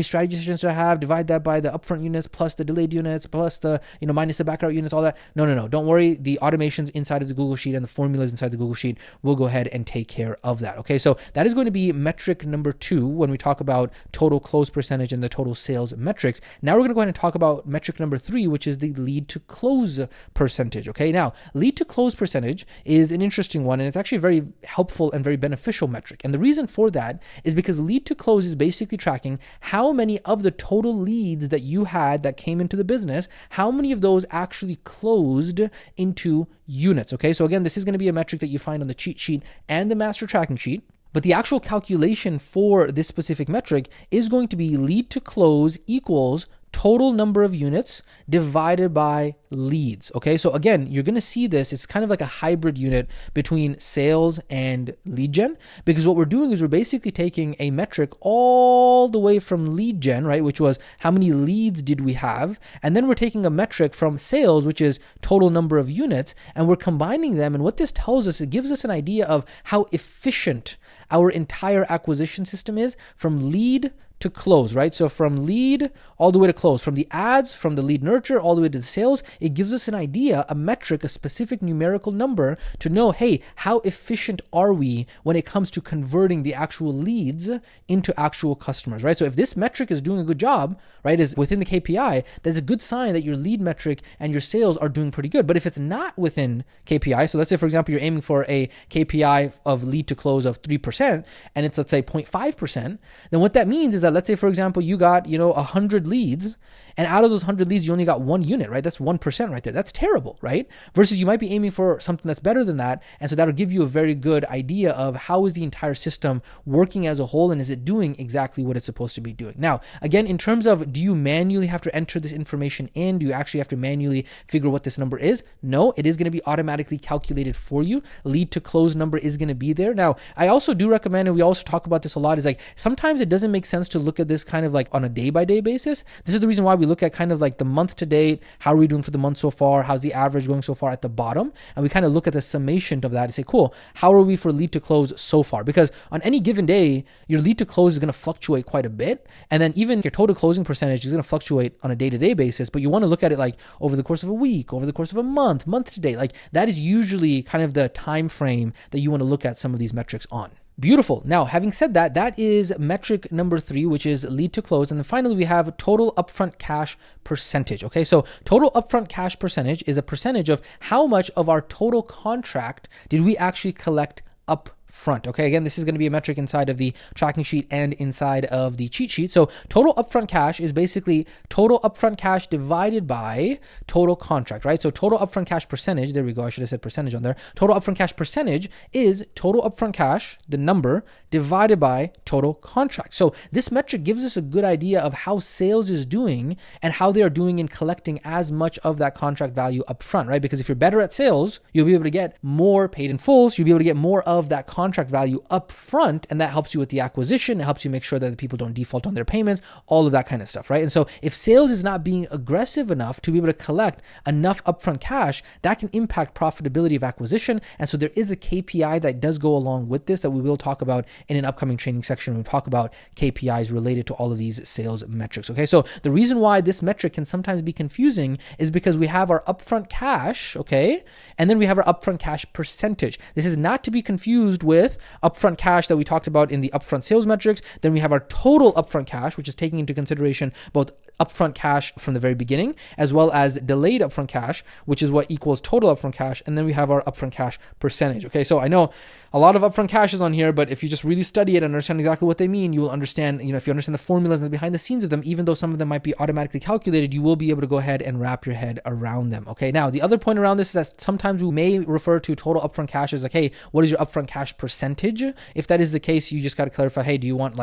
strategy sessions do I have? Divide that by the upfront units plus the delayed units plus the minus the backout units, all that. No. Don't worry. The automations inside of the Google Sheet and the formulas inside the Google Sheet will go ahead and take care of that. Okay, so that is going to be metric number 2 when we talk about total close percentage and the total sales metrics. Now we're going to go ahead and talk about metric number 3, which is the lead to close percentage. Okay, now lead to close percentage is an interesting one, and it's actually a very helpful and very beneficial metric. And the reason for that is because lead to close is basically tracking how many of the total leads that you had that came into the business, how many of those actually closed into units. Okay, so again, this is going to be a metric that you find on the cheat sheet and the master tracking sheet. But the actual calculation for this specific metric is going to be lead to close equals total number of units divided by leads. Okay, so again, you're going to see this. It's kind of like a hybrid unit between sales and lead gen, because what we're doing is we're basically taking a metric all the way from lead gen, right, which was how many leads did we have, and then we're taking a metric from sales, which is total number of units, and we're combining them. And what this tells us, it gives us an idea of how efficient our entire acquisition system is from lead to close, right? So from lead all the way to close, from the ads, from the lead nurture all the way to the sales, it gives us an idea, a metric, a specific numerical number to know, hey, how efficient are we when it comes to converting the actual leads into actual customers, right? So if this metric is doing a good job, right, is within the KPI, that's a good sign that your lead metric and your sales are doing pretty good. But if it's not within KPI, so let's say, for example, you're aiming for a KPI of lead to close of 3%, and it's, let's say, 0.5%, then what that means is that, let's say, for example, you got, 100 leads, and out of those 100 leads, you only got 1 unit, right? That's 1% right there. That's terrible, right? Versus you might be aiming for something that's better than that. And so that'll give you a very good idea of how is the entire system working as a whole, and is it doing exactly what it's supposed to be doing. Now, again, in terms of, do you manually have to enter this information in? Do you actually have to manually figure what this number is? No, it is going to be automatically calculated for you. Lead to close number is going to be there. Now, I also do recommend, and we also talk about this a lot, is like sometimes it doesn't make sense to look at this kind of like on a day-by-day basis. This is the reason why we look at kind of like the month to date. How are we doing for the month so far? How's the average going so far at the bottom? And we kind of look at the summation of that and say, cool, how are we for lead to close so far? Because on any given day, your lead to close is going to fluctuate quite a bit. And then even your total closing percentage is going to fluctuate on a day-to-day basis. But you want to look at it like over the course of a week, over the course of a month, month to date. Like that is usually kind of the time frame that you want to look at some of these metrics on. Beautiful. Now, having said that, that is metric number 3, which is lead to close. And then finally, we have total upfront cash percentage. Okay, so total upfront cash percentage is a percentage of how much of our total contract did we actually collect up front. Okay, again, this is going to be a metric inside of the tracking sheet and inside of the cheat sheet. So total upfront cash is basically total upfront cash divided by total contract, right? So total upfront cash percentage, there we go, I should have said percentage on there. Total upfront cash percentage is total upfront cash, the number, divided by total contract. So this metric gives us a good idea of how sales is doing and how they are doing in collecting as much of that contract value up front, right? Because if you're better at sales, you'll be able to get more paid in full, so you'll be able to get more of that contract value up front, and that helps you with the acquisition. It helps you make sure that the people don't default on their payments, all of that kind of stuff, right? And so if sales is not being aggressive enough to be able to collect enough upfront cash, that can impact profitability of acquisition. And so there is a KPI that does go along with this that we will talk about in an upcoming training section. We'll talk about KPIs related to all of these sales metrics. Okay, so the reason why this metric can sometimes be confusing is because we have our upfront cash, okay, and then we have our upfront cash percentage. This is not to be confused with upfront cash that we talked about in the upfront sales metrics. Then we have our total upfront cash, which is taking into consideration both upfront cash from the very beginning, as well as delayed upfront cash, which is what equals total upfront cash. And then we have our upfront cash percentage. Okay, so I know a lot of upfront cash is on here, but if you just really study it and understand exactly what they mean, you will understand, if you understand the formulas and the behind the scenes of them, even though some of them might be automatically calculated, you will be able to go ahead and wrap your head around them. Okay, now the other point around this is that sometimes we may refer to total upfront cash as like, hey, what is your upfront cash percentage? If that is the case, you just got to clarify, hey, do you want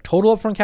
total upfront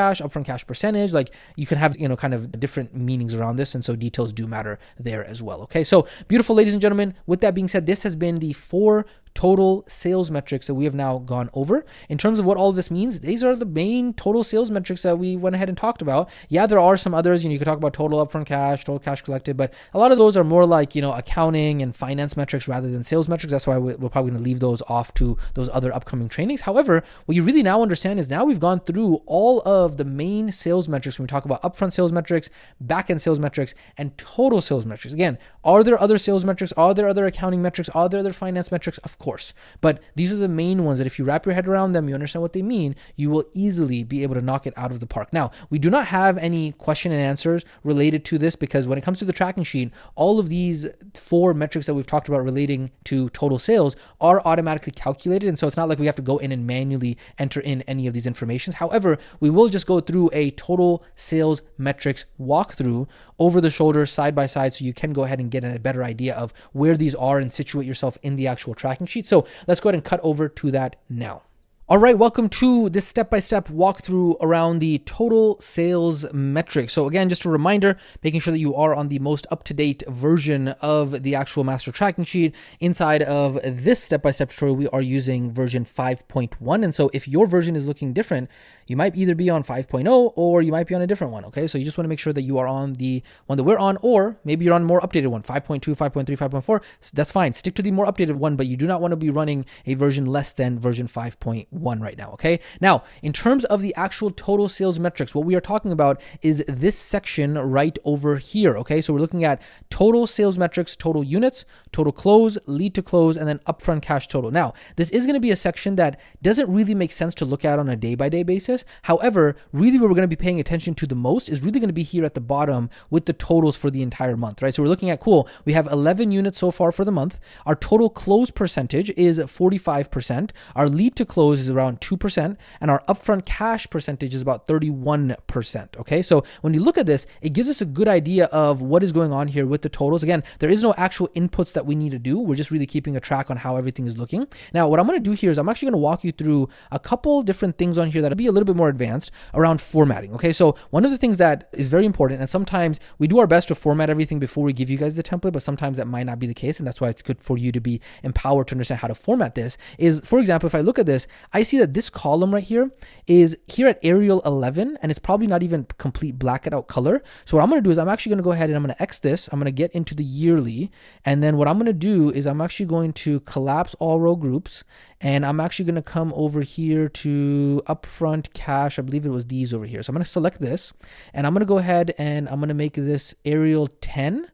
cash percentage? Like you can have, kind of different meanings around this. And so details do matter there as well. Okay, so beautiful, ladies and gentlemen, with that being said, this has been the 4 total sales metrics that we have now gone over. In terms of what all of this means, these are the main total sales metrics that we went ahead and talked about. Yeah, there are some others, you could talk about total upfront cash, total cash collected, but a lot of those are more like, accounting and finance metrics rather than sales metrics. That's why we're probably going to leave those off to those other upcoming trainings. However, what you really now understand is now we've gone through all of the main sales metrics when we talk about upfront sales metrics, back-end sales metrics, and total sales metrics. Again, are there other sales metrics? Are there other accounting metrics? Are there other finance metrics? Of course. But these are the main ones that if you wrap your head around them, you understand what they mean, you will easily be able to knock it out of the park. Now, we do not have any question and answers related to this because when it comes to the tracking sheet, all of these 4 metrics that we've talked about relating to total sales are automatically calculated. And so it's not like we have to go in and manually enter in any of these informations. However, we will just go through a total sales metrics walkthrough over the shoulder, side by side, so you can go ahead and get a better idea of where these are and situate yourself in the actual tracking sheet. So let's go ahead and cut over to that now. All right, welcome to this step-by-step walkthrough around the total sales metric. So again, just a reminder, making sure that you are on the most up-to-date version of the actual master tracking sheet. Inside of this step-by-step tutorial, we are using version 5.1. And so if your version is looking different, you might either be on 5.0 or you might be on a different one, okay? So you just want to make sure that you are on the one that we're on, or maybe you're on a more updated one, 5.2, 5.3, 5.4. That's fine. Stick to the more updated one, but you do not want to be running a version less than version 5.1 right now, okay? Now, in terms of the actual total sales metrics, what we are talking about is this section right over here, okay? So we're looking at total sales metrics, total units, total close, lead to close, and then upfront cash total. Now, this is going to be a section that doesn't really make sense to look at on a day-by-day basis. However, really what we're going to be paying attention to the most is really going to be here at the bottom with the totals for the entire month, right? So we're looking at, cool, we have 11 units so far for the month. Our total close percentage is 45%. Our lead to close is around 2%, and our upfront cash percentage is about 31%, okay? So when you look at this, it gives us a good idea of what is going on here with the totals. Again, there is no actual inputs that we need to do. We're just really keeping a track on how everything is looking. Now, what I'm going to do here is I'm actually going to walk you through a couple different things on here that'll be a little bit more advanced around formatting, okay? So one of the things that is very important, and sometimes we do our best to format everything before we give you guys the template, but sometimes that might not be the case, and that's why it's good for you to be empowered to understand how to format this, is, for example, if I look at this, I see that this column right here is here at Arial 11, and it's probably not even complete blacked out color. So what I'm going to do is I'm actually going to go ahead and I'm going to X this. I'm going to get into the yearly, and then what I'm going to do is I'm actually going to collapse all row groups, and I'm actually going to come over here to upfront cash. I believe it was these over here. So I'm going to select this, and I'm going to go ahead and I'm going to make this Arial 10,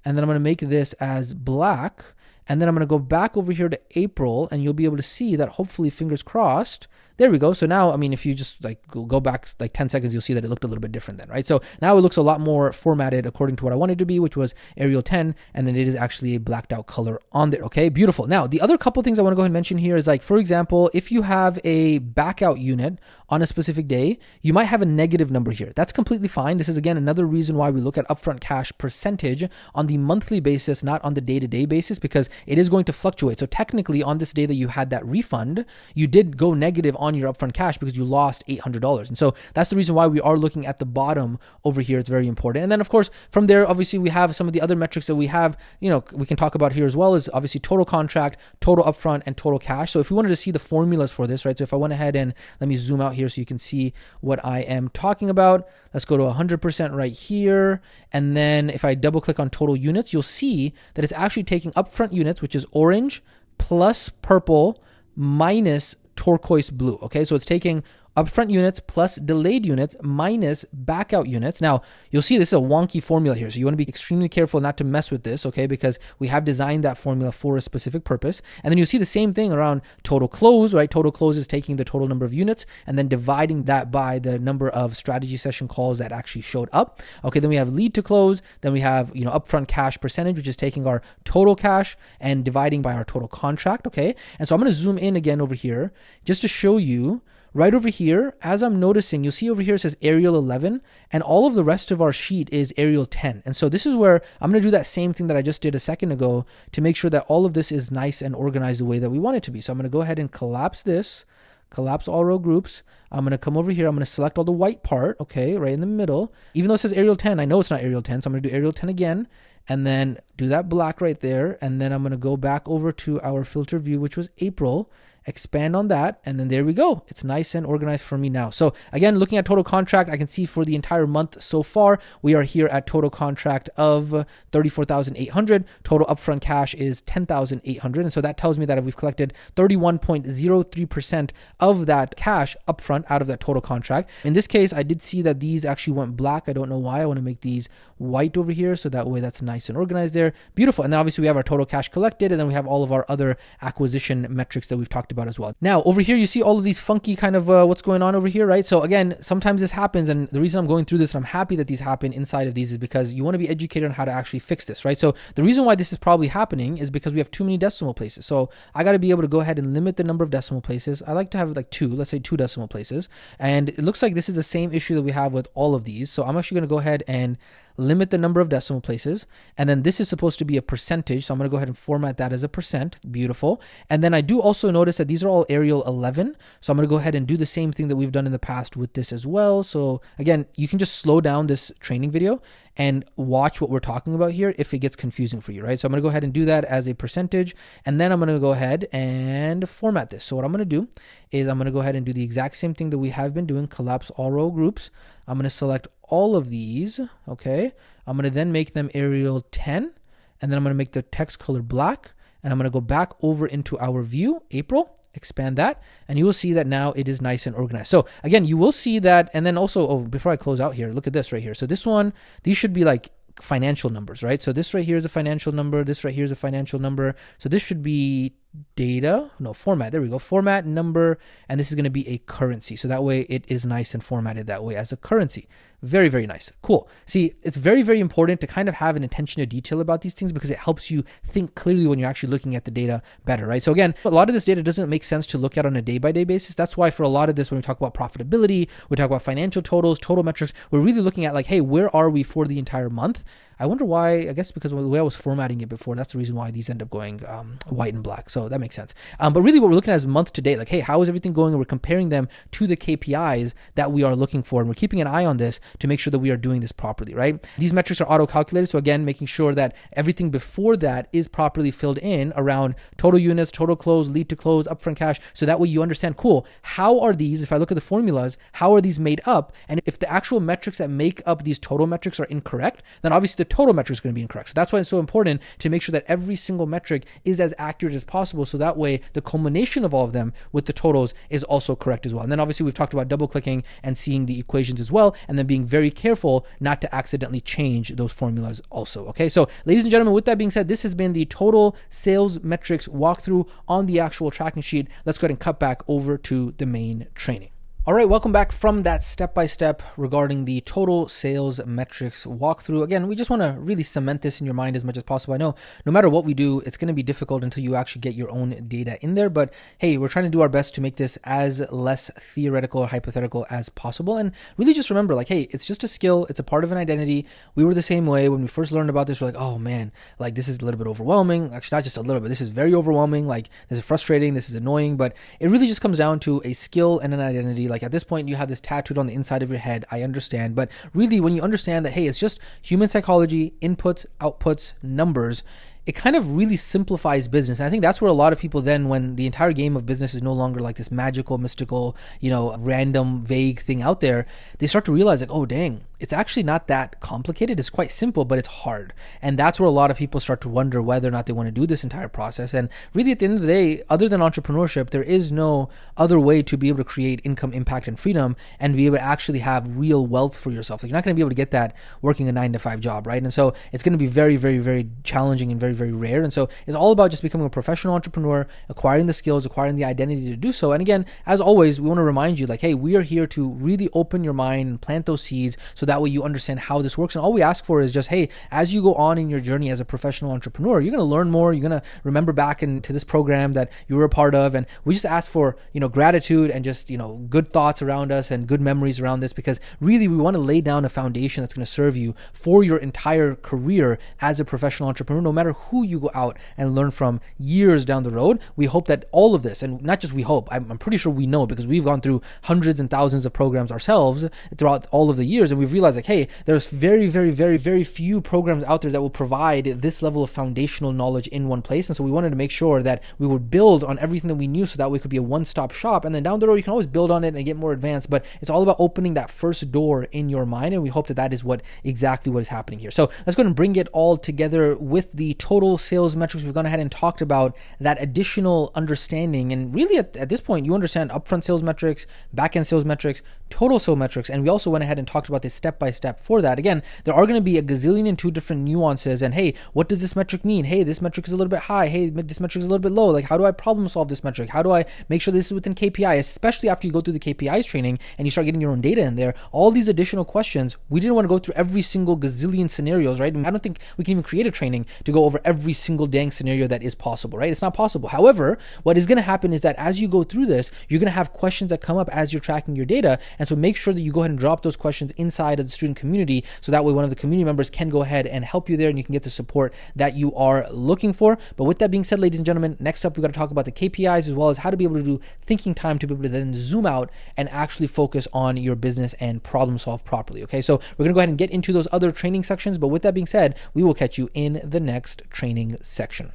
and then I'm going to make this as black. And then I'm going to go back over here to April, and you'll be able to see that, hopefully, fingers crossed. There we go. So now, I mean, if you just like go back like 10 seconds, you'll see that it looked a little bit different then, right? So now it looks a lot more formatted according to what I wanted to be, which was Arial 10, and then it is actually a blacked out color on there, okay? Beautiful. Now, the other couple things I want to go ahead and mention here is, like, for example, if you have a back out unit on a specific day, you might have a negative number here. That's completely fine. This is, again, another reason why we look at upfront cash percentage on the monthly basis, not on the day-to-day basis, because it is going to fluctuate. So technically, on this day that you had that refund, you did go negative on your upfront cash because you lost $800. And so that's the reason why we are looking at the bottom over here. It's very important. And then, of course, from there, obviously, we have some of the other metrics that we have, you know, we can talk about here as well, is obviously total contract, total upfront, and total cash. So if we wanted to see the formulas for this, right? So if I went ahead and let me zoom out here so you can see what I am talking about. Let's go to 100% right here. And then if I double click on total units, you'll see that it's actually taking upfront units, which is orange plus purple minus turquoise blue, okay? So it's taking upfront units plus delayed units minus back out units. Now, you'll see this is a wonky formula here, so you want to be extremely careful not to mess with this, okay? Because we have designed that formula for a specific purpose. And then you'll see the same thing around total close, right? Total close is taking the total number of units and then dividing that by the number of strategy session calls that actually showed up. Okay, then we have lead to close. Then we have, you know, upfront cash percentage, which is taking our total cash and dividing by our total contract, okay? And so I'm going to zoom in again over here just to show you. Right over here, as I'm noticing, you'll see over here it says Arial 11, and all of the rest of our sheet is Arial 10. And so this is where I'm going to do that same thing that I just did a second ago to make sure that all of this is nice and organized the way that we want it to be. So I'm going to go ahead and collapse this, collapse all row groups. I'm going to come over here. I'm going to select all the white part, okay, right in the middle. Even though it says Arial 10, I know it's not Arial 10, so I'm going to do Arial 10 again, and then do that black right there. And then I'm going to go back over to our filter view, which was April, expand on that, and then there we go. It's nice and organized for me now. So again, looking at total contract, I can see for the entire month so far, we are here at total contract of 34,800. Total upfront cash is 10,800. And so that tells me that we've collected 31.03% of that cash upfront out of that total contract. In this case, I did see that these actually went black. I don't know why. I want to make these white over here, so that way that's nice and organized there. Beautiful. And then obviously we have our total cash collected, and then we have all of our other acquisition metrics that we've talked about as well. Now over here, you see all of these funky kind of what's going on over here, right? So again, sometimes this happens, and the reason I'm going through this and I'm happy that these happen inside of these is because you want to be educated on how to actually fix this, right? So the reason why this is probably happening is because we have too many decimal places. So I got to be able to go ahead and limit the number of decimal places. I like to have like let's say two decimal places. And it looks like this is the same issue that we have with all of these. So I'm actually going to go ahead and limit the number of decimal places. And then this is supposed to be a percentage. So I'm going to go ahead and format that as a percent. Beautiful. And then I do also notice that these are all Arial 11. So I'm going to go ahead and do the same thing that we've done in the past with this as well. So again, you can just slow down this training video and watch what we're talking about here if it gets confusing for you, right? So I'm going to go ahead and do that as a percentage, and then I'm going to go ahead and format this. So what I'm going to do is I'm going to go ahead and do the exact same thing that we have been doing, collapse all row groups. I'm going to select all of these, okay? I'm going to then make them Arial 10, and then I'm going to make the text color black, and I'm going to go back over into our view, April, expand that, and you will see that now it is nice and organized. So again, you will see that. And then also, before I close out here, look at this right here. So this one, these should be like financial numbers, right? So this right here is a financial number. This right here is a financial number. So this should be format. There we go. Format, number, and this is going to be a currency. So that way it is nice and formatted that way as a currency. Very, very nice. Cool. See, it's very, very important to kind of have an attention to detail about these things because it helps you think clearly when you're actually looking at the data better, right? So again, a lot of this data doesn't make sense to look at on a day-by-day basis. That's why for a lot of this, when we talk about profitability, we talk about financial totals, total metrics, we're really looking at like, hey, where are we for the entire month? I wonder why. I guess because of the way I was formatting it before, that's the reason why these end up going white and black. So that makes sense. But really what we're looking at is month to date. Like, hey, how is everything going? And we're comparing them to the KPIs that we are looking for. And we're keeping an eye on this to make sure that we are doing this properly, right? These metrics are auto-calculated. So again, making sure that everything before that is properly filled in around total units, total close, lead to close, upfront cash. So that way you understand, cool, how are these, if I look at the formulas, how are these made up? And if the actual metrics that make up these total metrics are incorrect, then obviously the total metric is going to be incorrect. So that's why it's so important to make sure that every single metric is as accurate as possible. So that way the culmination of all of them with the totals is also correct as well. And then obviously we've talked about double clicking and seeing the equations as well, and then being very careful not to accidentally change those formulas also. Okay. So ladies and gentlemen, with that being said, this has been the total sales metrics walkthrough on the actual tracking sheet. Let's go ahead and cut back over to the main training. All right, welcome back from that step-by-step regarding the total sales metrics walkthrough. Again, we just want to really cement this in your mind as much as possible. I know no matter what we do, it's going to be difficult until you actually get your own data in there. But hey, we're trying to do our best to make this as less theoretical or hypothetical as possible. And really just remember, like, hey, it's just a skill. It's a part of an identity. We were the same way when we first learned about this. We're like, oh man, like this is a little bit overwhelming. Actually, not just a little bit. This is very overwhelming. Like this is frustrating. This is annoying. But it really just comes down to a skill and an identity. Like at this point, you have this tattooed on the inside of your head. I understand. But really, when you understand that, hey, it's just human psychology, inputs, outputs, numbers, it kind of really simplifies business. And I think that's where a lot of people then, when the entire game of business is no longer like this magical, mystical, random, vague thing out there, they start to realize like, oh, dang, it's actually not that complicated. It's quite simple, but it's hard. And that's where a lot of people start to wonder whether or not they want to do this entire process. And really at the end of the day, other than entrepreneurship, there is no other way to be able to create income, impact, and freedom and be able to actually have real wealth for yourself. Like you're not going to be able to get that working a 9-to-5 job, right? And so it's going to be very, very, very challenging and very, very rare. And so it's all about just becoming a professional entrepreneur, acquiring the skills, acquiring the identity to do so. And again, as always, we want to remind you like, hey, we are here to really open your mind and plant those seeds so that way you understand how this works. And all we ask for is just, hey, as you go on in your journey as a professional entrepreneur, you're going to learn more. You're going to remember back into this program that you were a part of. And we just ask for, gratitude and just, good thoughts around us and good memories around this, because really we want to lay down a foundation that's going to serve you for your entire career as a professional entrepreneur, no matter who you go out and learn from years down the road. We hope that all of this, and not just we hope, I'm pretty sure we know, because we've gone through hundreds and thousands of programs ourselves throughout all of the years, and we've realized like, hey, there's very, very, very, very few programs out there that will provide this level of foundational knowledge in one place. And so we wanted to make sure that we would build on everything that we knew so that we could be a one-stop shop. And then down the road, you can always build on it and get more advanced, but it's all about opening that first door in your mind. And we hope that that is exactly what is happening here. So let's go ahead and bring it all together with the total sales metrics. We've gone ahead and talked about that additional understanding. And really at this point, you understand upfront sales metrics, back-end sales metrics, total sales metrics. And we also went ahead and talked about this step-by-step for that. Again, there are going to be a gazillion and two different nuances. And hey, what does this metric mean? Hey, this metric is a little bit high. Hey, this metric is a little bit low. Like, how do I problem solve this metric? How do I make sure this is within KPI, especially after you go through the KPIs training and you start getting your own data in there? All these additional questions, we didn't want to go through every single gazillion scenarios, right? And I don't think we can even create a training to go over over every single dang scenario that is possible, right? It's not possible. However, what is going to happen is that as you go through this, you're going to have questions that come up as you're tracking your data. And so make sure that you go ahead and drop those questions inside of the student community, so that way one of the community members can go ahead and help you there, and you can get the support that you are looking for. But with that being said, ladies and gentlemen, next up, we got to talk about the KPIs, as well as how to be able to do thinking time to be able to then zoom out and actually focus on your business and problem solve properly. Okay, so we're going to go ahead and get into those other training sections. But with that being said, we will catch you in the next training section.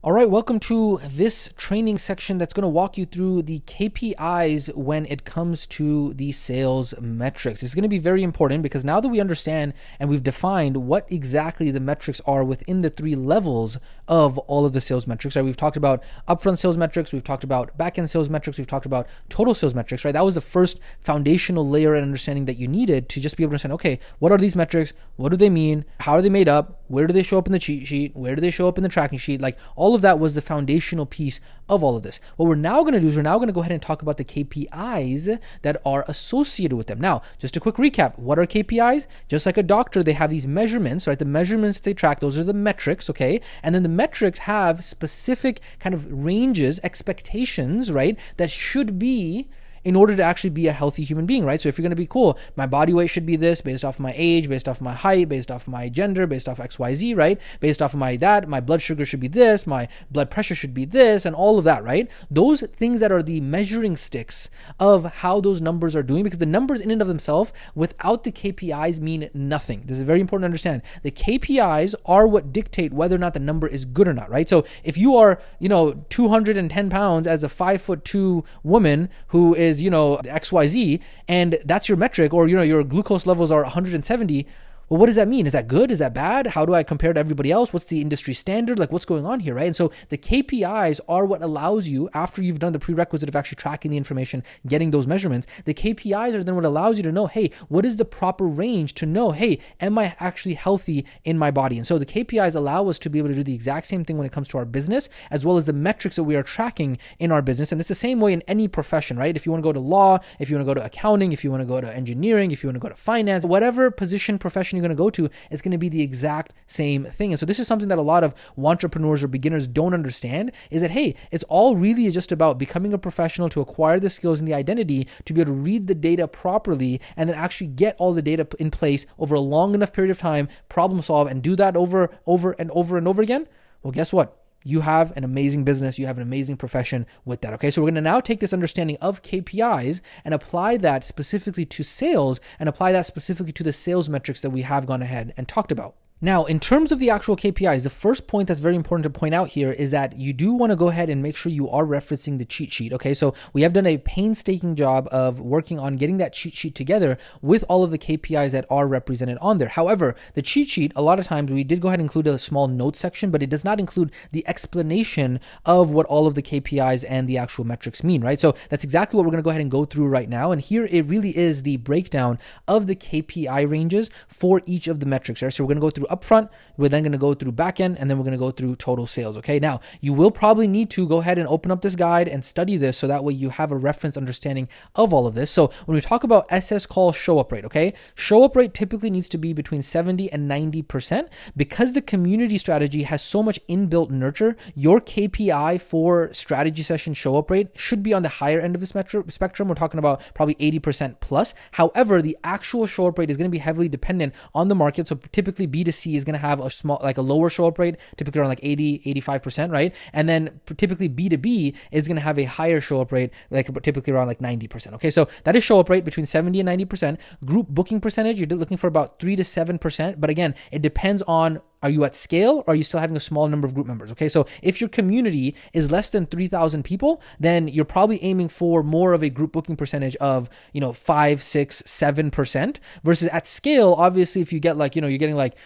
All right, welcome to this training section that's going to walk you through the KPIs when it comes to the sales metrics. It's going to be very important, because now that we understand and we've defined what exactly the metrics are within the 3 levels of all of the sales metrics, right? We've talked about upfront sales metrics, we've talked about back-end sales metrics, we've talked about total sales metrics, right? That was the first foundational layer and understanding that you needed to just be able to understand, okay, what are these metrics? What do they mean? How are they made up? Where do they show up in the cheat sheet? Where do they show up in the tracking sheet? Like, all of that was the foundational piece of all of this. What we're now going to do is we're now going to go ahead and talk about the KPIs that are associated with them. Now, just a quick recap. What are KPIs? Just like a doctor, they have these measurements, right? The measurements that they track, those are the metrics, okay? And then the metrics have specific kind of ranges, expectations, right? That should be in order to actually be a healthy human being, right? So if you're going to be cool, my body weight should be this based off my age, based off my height, based off my gender, based off XYZ, right? Based off of my blood sugar should be this, my blood pressure should be this, and all of that, right? Those things that are the measuring sticks of how those numbers are doing, because the numbers in and of themselves without the KPIs mean nothing. This is very important to understand. The KPIs are what dictate whether or not the number is good or not, right? So if you are, 210 pounds as a 5'2" woman who is, XYZ, and that's your metric, or, your glucose levels are 170, well, what does that mean? Is that good? Is that bad? How do I compare to everybody else? What's the industry standard? Like, what's going on here, right? And so the KPIs are what allows you, after you've done the prerequisite of actually tracking the information, getting those measurements, the KPIs are then what allows you to know, hey, what is the proper range to know, hey, am I actually healthy in my body? And so the KPIs allow us to be able to do the exact same thing when it comes to our business, as well as the metrics that we are tracking in our business. And it's the same way in any profession, right? If you want to go to law, if you want to go to accounting, if you want to go to engineering, if you want to go to finance, whatever position, profession you're going to go to, is going to be the exact same thing. And so this is something that a lot of entrepreneurs or beginners don't understand, is that, hey, it's all really just about becoming a professional to acquire the skills and the identity to be able to read the data properly, and then actually get all the data in place over a long enough period of time, problem solve, and do that over and over again. Well, guess what? You have an amazing business. You have an amazing profession with that. Okay, so we're going to now take this understanding of KPIs and apply that specifically to sales, and apply that specifically to the sales metrics that we have gone ahead and talked about. Now, in terms of the actual KPIs, the first point that's very important to point out here is that you do want to go ahead and make sure you are referencing the cheat sheet. Okay, so we have done a painstaking job of working on getting that cheat sheet together with all of the KPIs that are represented on there. However, the cheat sheet, a lot of times we did go ahead and include a small notes section, but it does not include the explanation of what all of the KPIs and the actual metrics mean, right? So that's exactly what we're going to go ahead and go through right now. And here it really is the breakdown of the KPI ranges for each of the metrics, right? So we're going to go through upfront, we're then going to go through backend, and then we're going to go through total sales. Okay, now you will probably need to go ahead and open up this guide and study this, so that way you have a reference understanding of all of this. So when we talk about SS call show up rate, okay, show up rate typically needs to be between 70 and 90%. Because the community strategy has so much inbuilt nurture, your KPI for strategy session show up rate should be on the higher end of this spectrum. We're talking about probably 80% plus. However, the actual show up rate is going to be heavily dependent on the market. So typically B2C is going to have a lower show up rate, typically around like 80-85%, right? And then typically B2B is going to have a higher show up rate, like typically around like 90%. Okay, so that is show up rate between 70 and 90%. Group booking percentage, you're looking for about 3 to 7%, but again, it depends on, are you at scale, or are you still having a small number of group members? Okay, so if your community is less than 3,000 people, then you're probably aiming for more of a group booking percentage of 5, 6, 7%, versus at scale, obviously, if you get like, you're getting like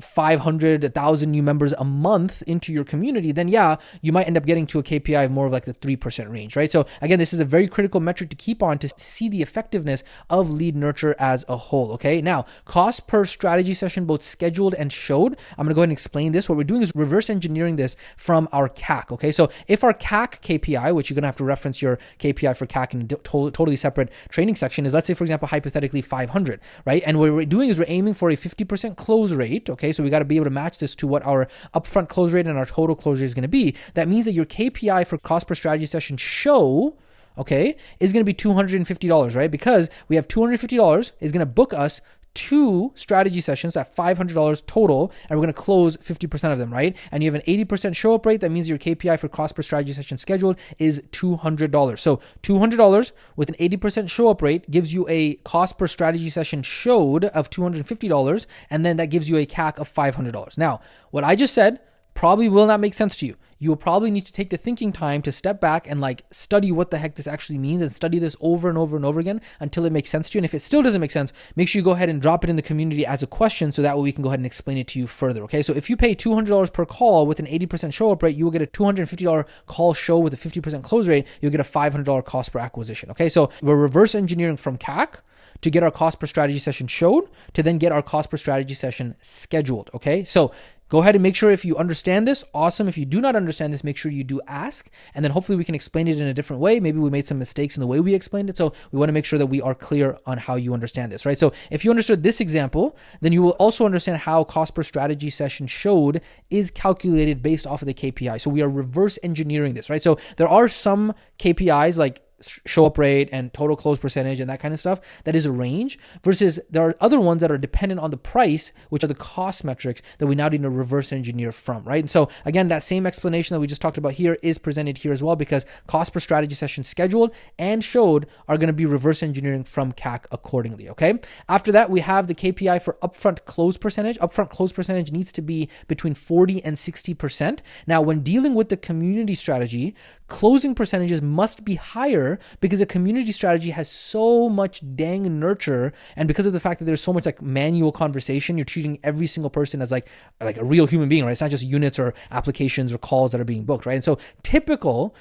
500, 1,000 new members a month into your community, then yeah, you might end up getting to a KPI of more of like the 3% range, right? So again, this is a very critical metric to keep on to see the effectiveness of lead nurture as a whole. Okay, now cost per strategy session, both scheduled and showed. I'm going to go ahead and explain this. What we're doing is reverse engineering this from our CAC. Okay, so if our CAC KPI, which you're going to have to reference your KPI for CAC in a totally separate training section, is, let's say, for example, hypothetically 500, right? And what we're doing is we're aiming for a 50% close rate. Okay, so we got to be able to match this to what our upfront close rate and our total close rate is going to be. That means that your KPI for cost per strategy session show, okay, is going to be $250, right? Because we have $250 is going to book us 2 strategy sessions at $500 total, and we're going to close 50% of them, right? And you have an 80% show up rate. That means your KPI for cost per strategy session scheduled is $200. So $200 with an 80% show up rate gives you a cost per strategy session showed of $250, and then that gives you a CAC of $500. Now, what I just said probably will not make sense to you. You will probably need to take the thinking time to step back and study what the heck this actually means, and study this over and over and over again until it makes sense to you. And if it still doesn't make sense, make sure you go ahead and drop it in the community as a question, so that way we can go ahead and explain it to you further. Okay, so if you pay $200 per call with an 80% show up rate, you will get a $250 call show with a 50% close rate. You'll get a $500 cost per acquisition. Okay, so we're reverse engineering from CAC to get our cost per strategy session showed, to then get our cost per strategy session scheduled. Okay, so go ahead and make sure if you understand this, awesome. If you do not understand this, make sure you do ask, and then hopefully we can explain it in a different way. Maybe we made some mistakes in the way we explained it, so we want to make sure that we are clear on how you understand this, right? So if you understood this example, then you will also understand how cost per strategy session showed is calculated based off of the KPI. So we are reverse engineering this, right? So there are some KPIs like show up rate and total close percentage and that kind of stuff that is a range, versus there are other ones that are dependent on the price, which are the cost metrics that we now need to reverse engineer from, right? And so again, that same explanation that we just talked about here is presented here as well, because cost per strategy session scheduled and showed are going to be reverse engineering from CAC accordingly. Okay, after that, we have the KPI for upfront close percentage. Upfront close percentage needs to be between 40 and 60%. Now, when dealing with the community strategy, closing percentages must be higher, because a community strategy has so much dang nurture, and because of the fact that there's so much manual conversation, you're treating every single person as like a real human being, right? It's not just units or applications or calls that are being booked, right? And so typical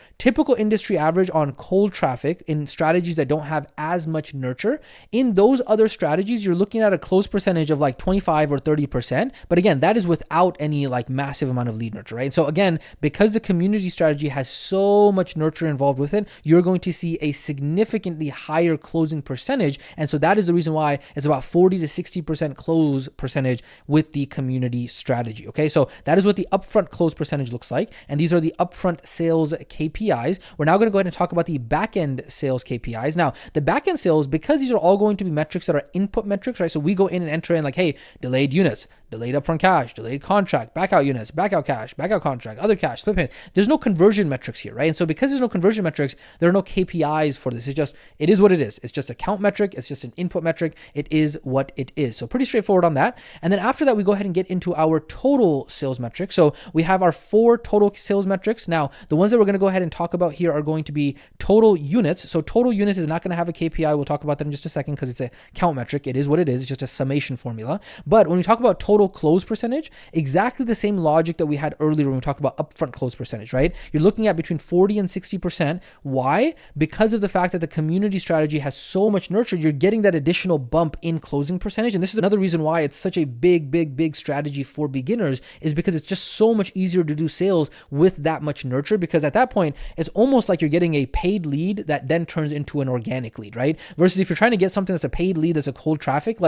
industry average on cold traffic in strategies that don't have as much nurture, in those other strategies, you're looking at a close percentage of 25 or 30%. But again, that is without any massive amount of lead nurture, right? And so again, because the community strategy has so much nurture involved with it, you're going to see a significantly higher closing percentage. And so that is the reason why it's about 40 to 60% close percentage with the community strategy. Okay, so that is what the upfront close percentage looks like. And these are the upfront sales KPIs. We're now going to go ahead and talk about the back-end sales KPIs. Now, the back-end sales, because these are all going to be metrics that are input metrics, right? So we go in and enter in hey, delayed units, delayed upfront cash, delayed contract, back out units, back out cash, back out contract, other cash, split payments. There's no conversion metrics here, right? And so because there's no conversion metrics, there are no KPIs for this. It is what it is. It's just a count metric. It's just an input metric. It is what it is. So pretty straightforward on that. And then after that, we go ahead and get into our total sales metrics. So we have our 4 total sales metrics. Now, the ones that we're going to go ahead and talk about here are going to be total units. So total units is not going to have a KPI. We'll talk about that in just a second because it's a count metric. It is what it is. It's just a summation formula. But when we talk about total close percentage, exactly the same logic that we had earlier when we talked about upfront close percentage, right? You're looking at between 40 and 60%. Why? Because of the fact that the community strategy has so much nurture, you're getting that additional bump in closing percentage. And this is another reason why it's such a big strategy for beginners, is because it's just so much easier to do sales with that much nurture, because at that point, it's almost like you're getting a paid lead that then turns into an organic lead, right? Versus if you're trying to get something that's a paid lead that's a cold traffic,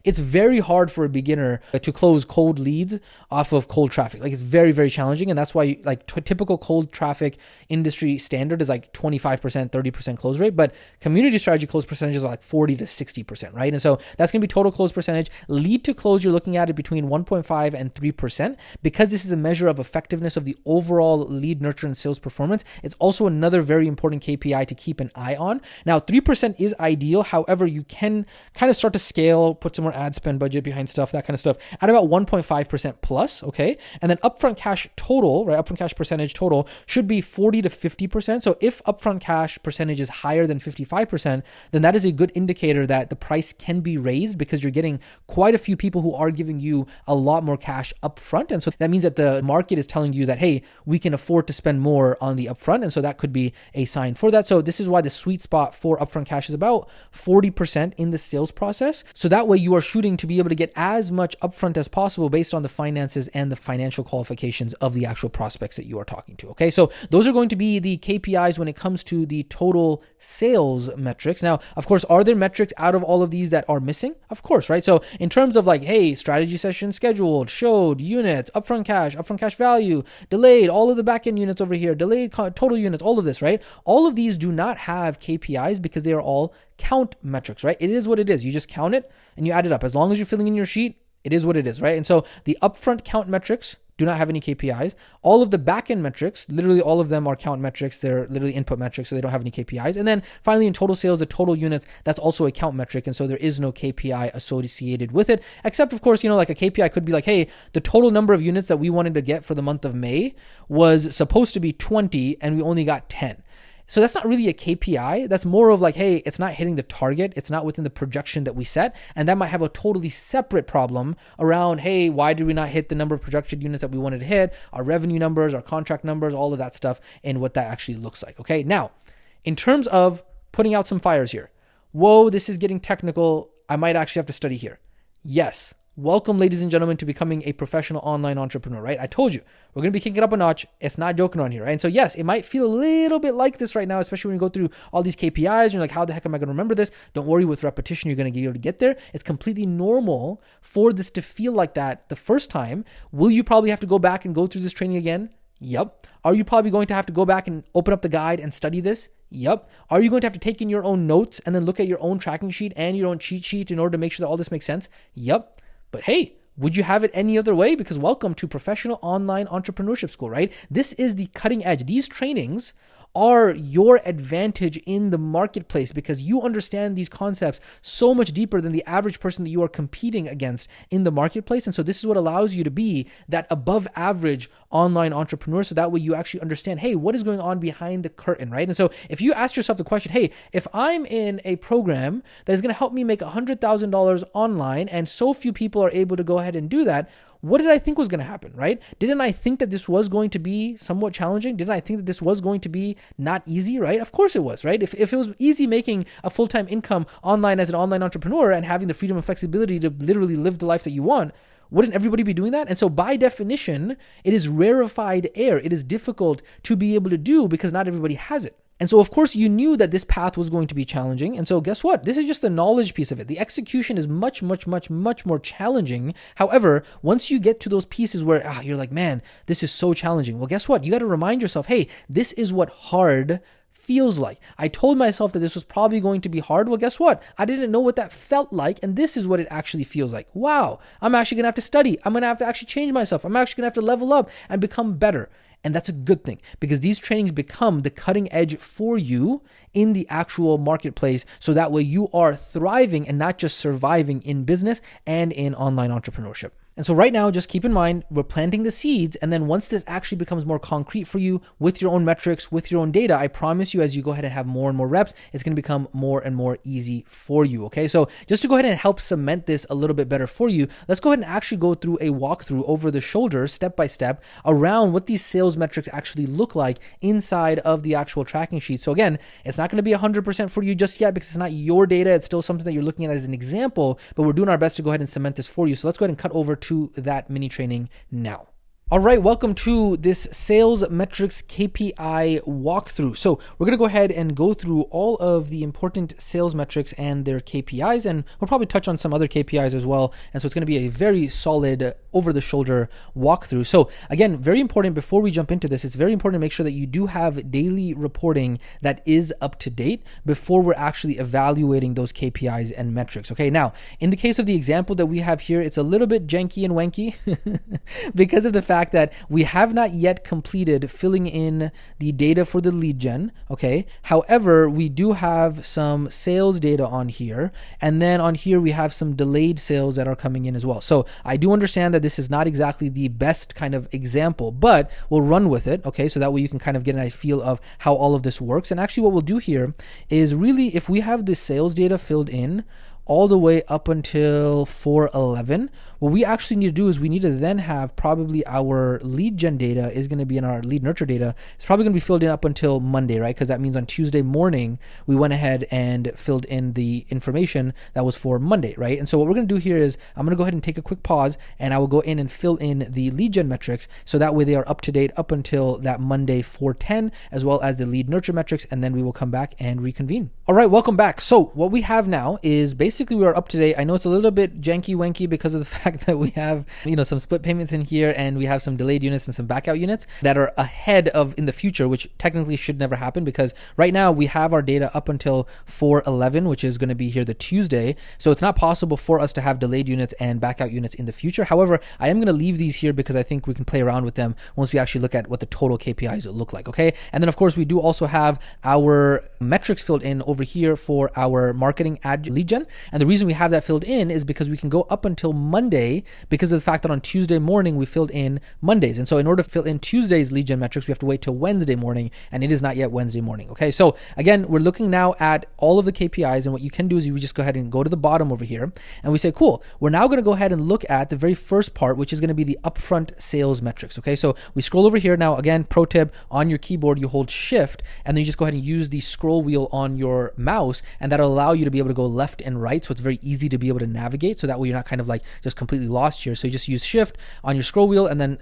it's very hard for a beginner to close cold leads off of cold traffic. It's very challenging. And that's why typical cold traffic industry standard is 25%, 30% close rate, but community strategy close percentages are 40 to 60%, right? And so that's going to be total close percentage. Lead to close, you're looking at it between 1.5 and 3%. Because this is a measure of effectiveness of the overall lead nurture and sales performance, it's also another very important KPI to keep an eye on. Now, 3% is ideal. However, you can kind of start to scale, put some more ad spend budget behind stuff, that kind of stuff, at about 1.5% plus, okay? And then upfront cash total, right? Upfront cash percentage total should be 40 to 50%. So if upfront cash percentage is higher than 55%, then that is a good indicator that the price can be raised, because you're getting quite a few people who are giving you a lot more cash upfront. And so that means that the market is telling you that, hey, we can afford to spend more on the upfront. And so that could be a sign for that. So this is why the sweet spot for upfront cash is about 40% in the sales process. So that way you are shooting to be able to get as much upfront as possible based on the finances and the financial qualifications of the actual prospects that you are talking to. Okay, so those are going to be the KPIs when it comes to the total sales metrics. Now, of course, are there metrics out of all of these that are missing? Of course, right? So in terms of like, hey, strategy session scheduled, showed, units, upfront cash value, delayed, all of the backend units over here, delayed total units, all of this, right? All of these do not have KPIs because they are all count metrics, right? It is what it is. You just count it and you add it up. As long as you're filling in your sheet, it is what it is, right? And so the upfront count metrics do not have any KPIs. All of the backend metrics, literally all of them are count metrics. They're literally input metrics, so they don't have any KPIs. And then finally in total sales, the total units, that's also a count metric. And so there is no KPI associated with it, except of course, like a KPI could be like, hey, the total number of units that we wanted to get for the month of May was supposed to be 20 and we only got 10. So that's not really a KPI. That's more of like, hey, it's not hitting the target. It's not within the projection that we set. And that might have a totally separate problem around, hey, why did we not hit the number of projected units that we wanted to hit, our revenue numbers, our contract numbers, all of that stuff, and what that actually looks like. Okay. Now, in terms of putting out some fires here, whoa, this is getting technical. I might actually have to study here. Yes. Welcome, ladies and gentlemen, to becoming a professional online entrepreneur, right? I told you, we're going to be kicking it up a notch. It's not joking on here, right? And so yes, it might feel a little bit like this right now, especially when you go through all these KPIs and you're like, how the heck am I going to remember this? Don't worry, with repetition, you're going to be able to get there. It's completely normal for this to feel like that the first time. Will you probably have to go back and go through this training again? Yep. Are you probably going to have to go back and open up the guide and study this? Yep. Are you going to have to take in your own notes and then look at your own tracking sheet and your own cheat sheet in order to make sure that all this makes sense? Yep. But hey, would you have it any other way? Because welcome to Professional Online Entrepreneurship School, right? This is the cutting edge. These trainings are your advantage in the marketplace because you understand these concepts so much deeper than the average person that you are competing against in the marketplace. And so this is what allows you to be that above average online entrepreneur. So that way you actually understand, hey, what is going on behind the curtain, right? And so if you ask yourself the question, hey, if I'm in a program that is going to help me make $100,000 online and so few people are able to go ahead and do that, what did I think was going to happen, right? Didn't I think that this was going to be somewhat challenging? Didn't I think that this was going to be not easy, right? Of course it was, right? If it was easy making a full-time income online as an online entrepreneur and having the freedom and flexibility to literally live the life that you want, wouldn't everybody be doing that? And so by definition, it is rarefied air. It is difficult to be able to do because not everybody has it. And so, of course, you knew that this path was going to be challenging. And so guess what? This is just the knowledge piece of it. The execution is much, much, much, much more challenging. However, once you get to those pieces where you're like, man, this is so challenging. Well, guess what? You got to remind yourself, hey, this is what hard feels like. I told myself that this was probably going to be hard. Well, guess what? I didn't know what that felt like. And this is what it actually feels like. Wow, I'm actually going to have to study. I'm going to have to actually change myself. I'm actually going to have to level up and become better. And that's a good thing because these trainings become the cutting edge for you in the actual marketplace. So that way you are thriving and not just surviving in business and in online entrepreneurship. And so right now, just keep in mind, we're planting the seeds. And then once this actually becomes more concrete for you with your own metrics, with your own data, I promise you, as you go ahead and have more and more reps, it's going to become more and more easy for you. Okay. So just to go ahead and help cement this a little bit better for you, let's go ahead and actually go through a walkthrough over the shoulder, step by step, around what these sales metrics actually look like inside of the actual tracking sheet. So again, it's not going to be 100% for you just yet because it's not your data. It's still something that you're looking at as an example, but we're doing our best to go ahead and cement this for you. So let's go ahead and cut over to that mini training now. All right, welcome to this sales metrics KPI walkthrough. So we're going to go ahead and go through all of the important sales metrics and their KPIs, and we'll probably touch on some other KPIs as well. And so it's going to be a very solid over-the-shoulder walkthrough. So again, very important before we jump into this, it's very important to make sure that you do have daily reporting that is up to date before we're actually evaluating those KPIs and metrics. Okay, now in the case of the example that we have here, it's a little bit janky and wanky because of the fact that we have not yet completed filling in the data for the lead gen. Okay. However, we do have some sales data on here. And then on here, we have some delayed sales that are coming in as well. So I do understand that this is not exactly the best kind of example, but we'll run with it. Okay. So that way you can kind of get an idea of how all of this works. And actually what we'll do here is really, if we have the sales data filled in, all the way up until 4:11. What we actually need to do is we need to then have probably our lead gen data is going to be in our lead nurture data. It's probably going to be filled in up until Monday, right? Because that means on Tuesday morning, we went ahead and filled in the information that was for Monday, right? And so what we're going to do here is I'm going to go ahead and take a quick pause, and I will go in and fill in the lead gen metrics. So that way they are up to date up until that Monday 4:10, as well as the lead nurture metrics. And then we will come back and reconvene. All right, welcome back. So what we have now is basically we are up to date. I know it's a little bit janky wanky because of the fact that we have, some split payments in here, and we have some delayed units and some backout units that are ahead of in the future, which technically should never happen, because right now we have our data up until 4:11, which is going to be here the Tuesday. So it's not possible for us to have delayed units and backout units in the future. However, I am going to leave these here because I think we can play around with them once we actually look at what the total KPIs look like. Okay. And then of course we do also have our metrics filled in over here for our marketing ad lead gen. And the reason we have that filled in is because we can go up until Monday, because of the fact that on Tuesday morning we filled in Mondays. And so in order to fill in Tuesday's lead gen metrics, we have to wait till Wednesday morning, and it is not yet Wednesday morning. Okay. So again, we're looking now at all of the KPIs, and what you can do is you just go ahead and go to the bottom over here, and we say, cool, we're now going to go ahead and look at the very first part, which is going to be the upfront sales metrics. Okay. So we scroll over here now. Again, pro tip, on your keyboard, you hold shift, and then you just go ahead and use the scroll wheel on your mouse, and that'll allow you to be able to go left and right. So it's very easy to be able to navigate. So that way you're not kind of like just completely lost here. So you just use shift on your scroll wheel, and then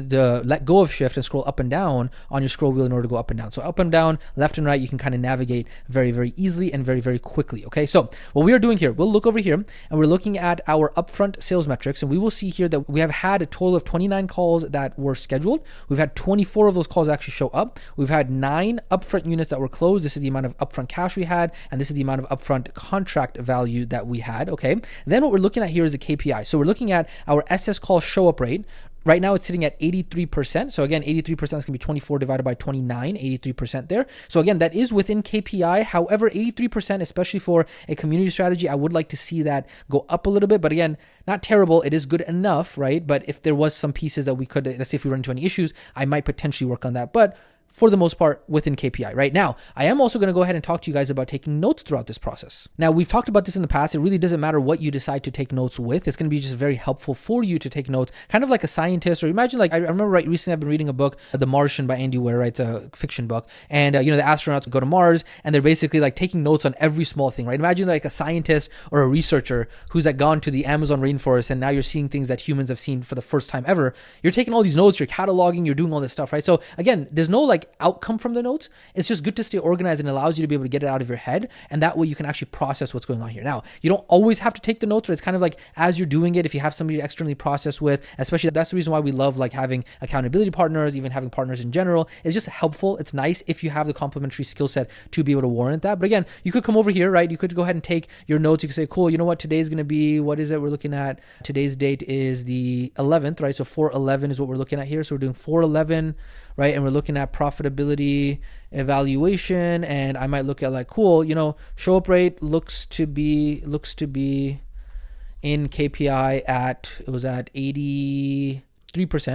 let go of shift and scroll up and down on your scroll wheel in order to go up and down. So up and down, left and right, you can kind of navigate very, very easily and very, very quickly. Okay. So what we are doing here, we'll look over here, and we're looking at our upfront sales metrics, and we will see here that we have had a total of 29 calls that were scheduled. We've had 24 of those calls actually show up. We've had 9 upfront units that were closed. This is the amount of upfront cash we had, and this is the amount of upfront contract value that we had. Okay. Then what we're looking at here is the KPI. So we're looking at our SS call show up rate. Right now it's sitting at 83%. So again, 83% is going to be 24 divided by 29, 83% there. So again, that is within KPI. However, 83%, especially for a community strategy, I would like to see that go up a little bit. But again, not terrible. It is good enough, right? But if there was some pieces that we could, let's say if we run into any issues, I might potentially work on that. But for the most part within KPI. Right now, I am also going to go ahead and talk to you guys about taking notes throughout this process. Now, we've talked about this in the past. It really doesn't matter what you decide to take notes with. It's going to be just very helpful for you to take notes, kind of like a scientist, or imagine like, I remember recently I've been reading a book, The Martian by Andy Weir, right? It's a fiction book. And, the astronauts go to Mars, and they're basically like taking notes on every small thing, right? Imagine like a scientist or a researcher who's like gone to the Amazon rainforest, and now you're seeing things that humans have seen for the first time ever. You're taking all these notes, you're cataloging, you're doing all this stuff, right? So again, there's no like outcome from the notes. It's just good to stay organized, and allows you to be able to get it out of your head, and that way you can actually process what's going on here. Now, you don't always have to take the notes, right? It's kind of like as you're doing it, if you have somebody to externally process with, especially that's the reason why we love like having accountability partners, even having partners in general. It's just helpful. It's nice if you have the complementary skill set to be able to warrant that. But again, you could come over here, right? You could go ahead and take your notes. You could say, cool, you know what? Today's going to be, what is it? We're looking at today's date is the 11th, right? So 4/11 is what we're looking at here. So we're doing 4/11, right? And we're looking at profitability evaluation, and I might look at like, cool, show up rate looks to be in KPI it was at 83%,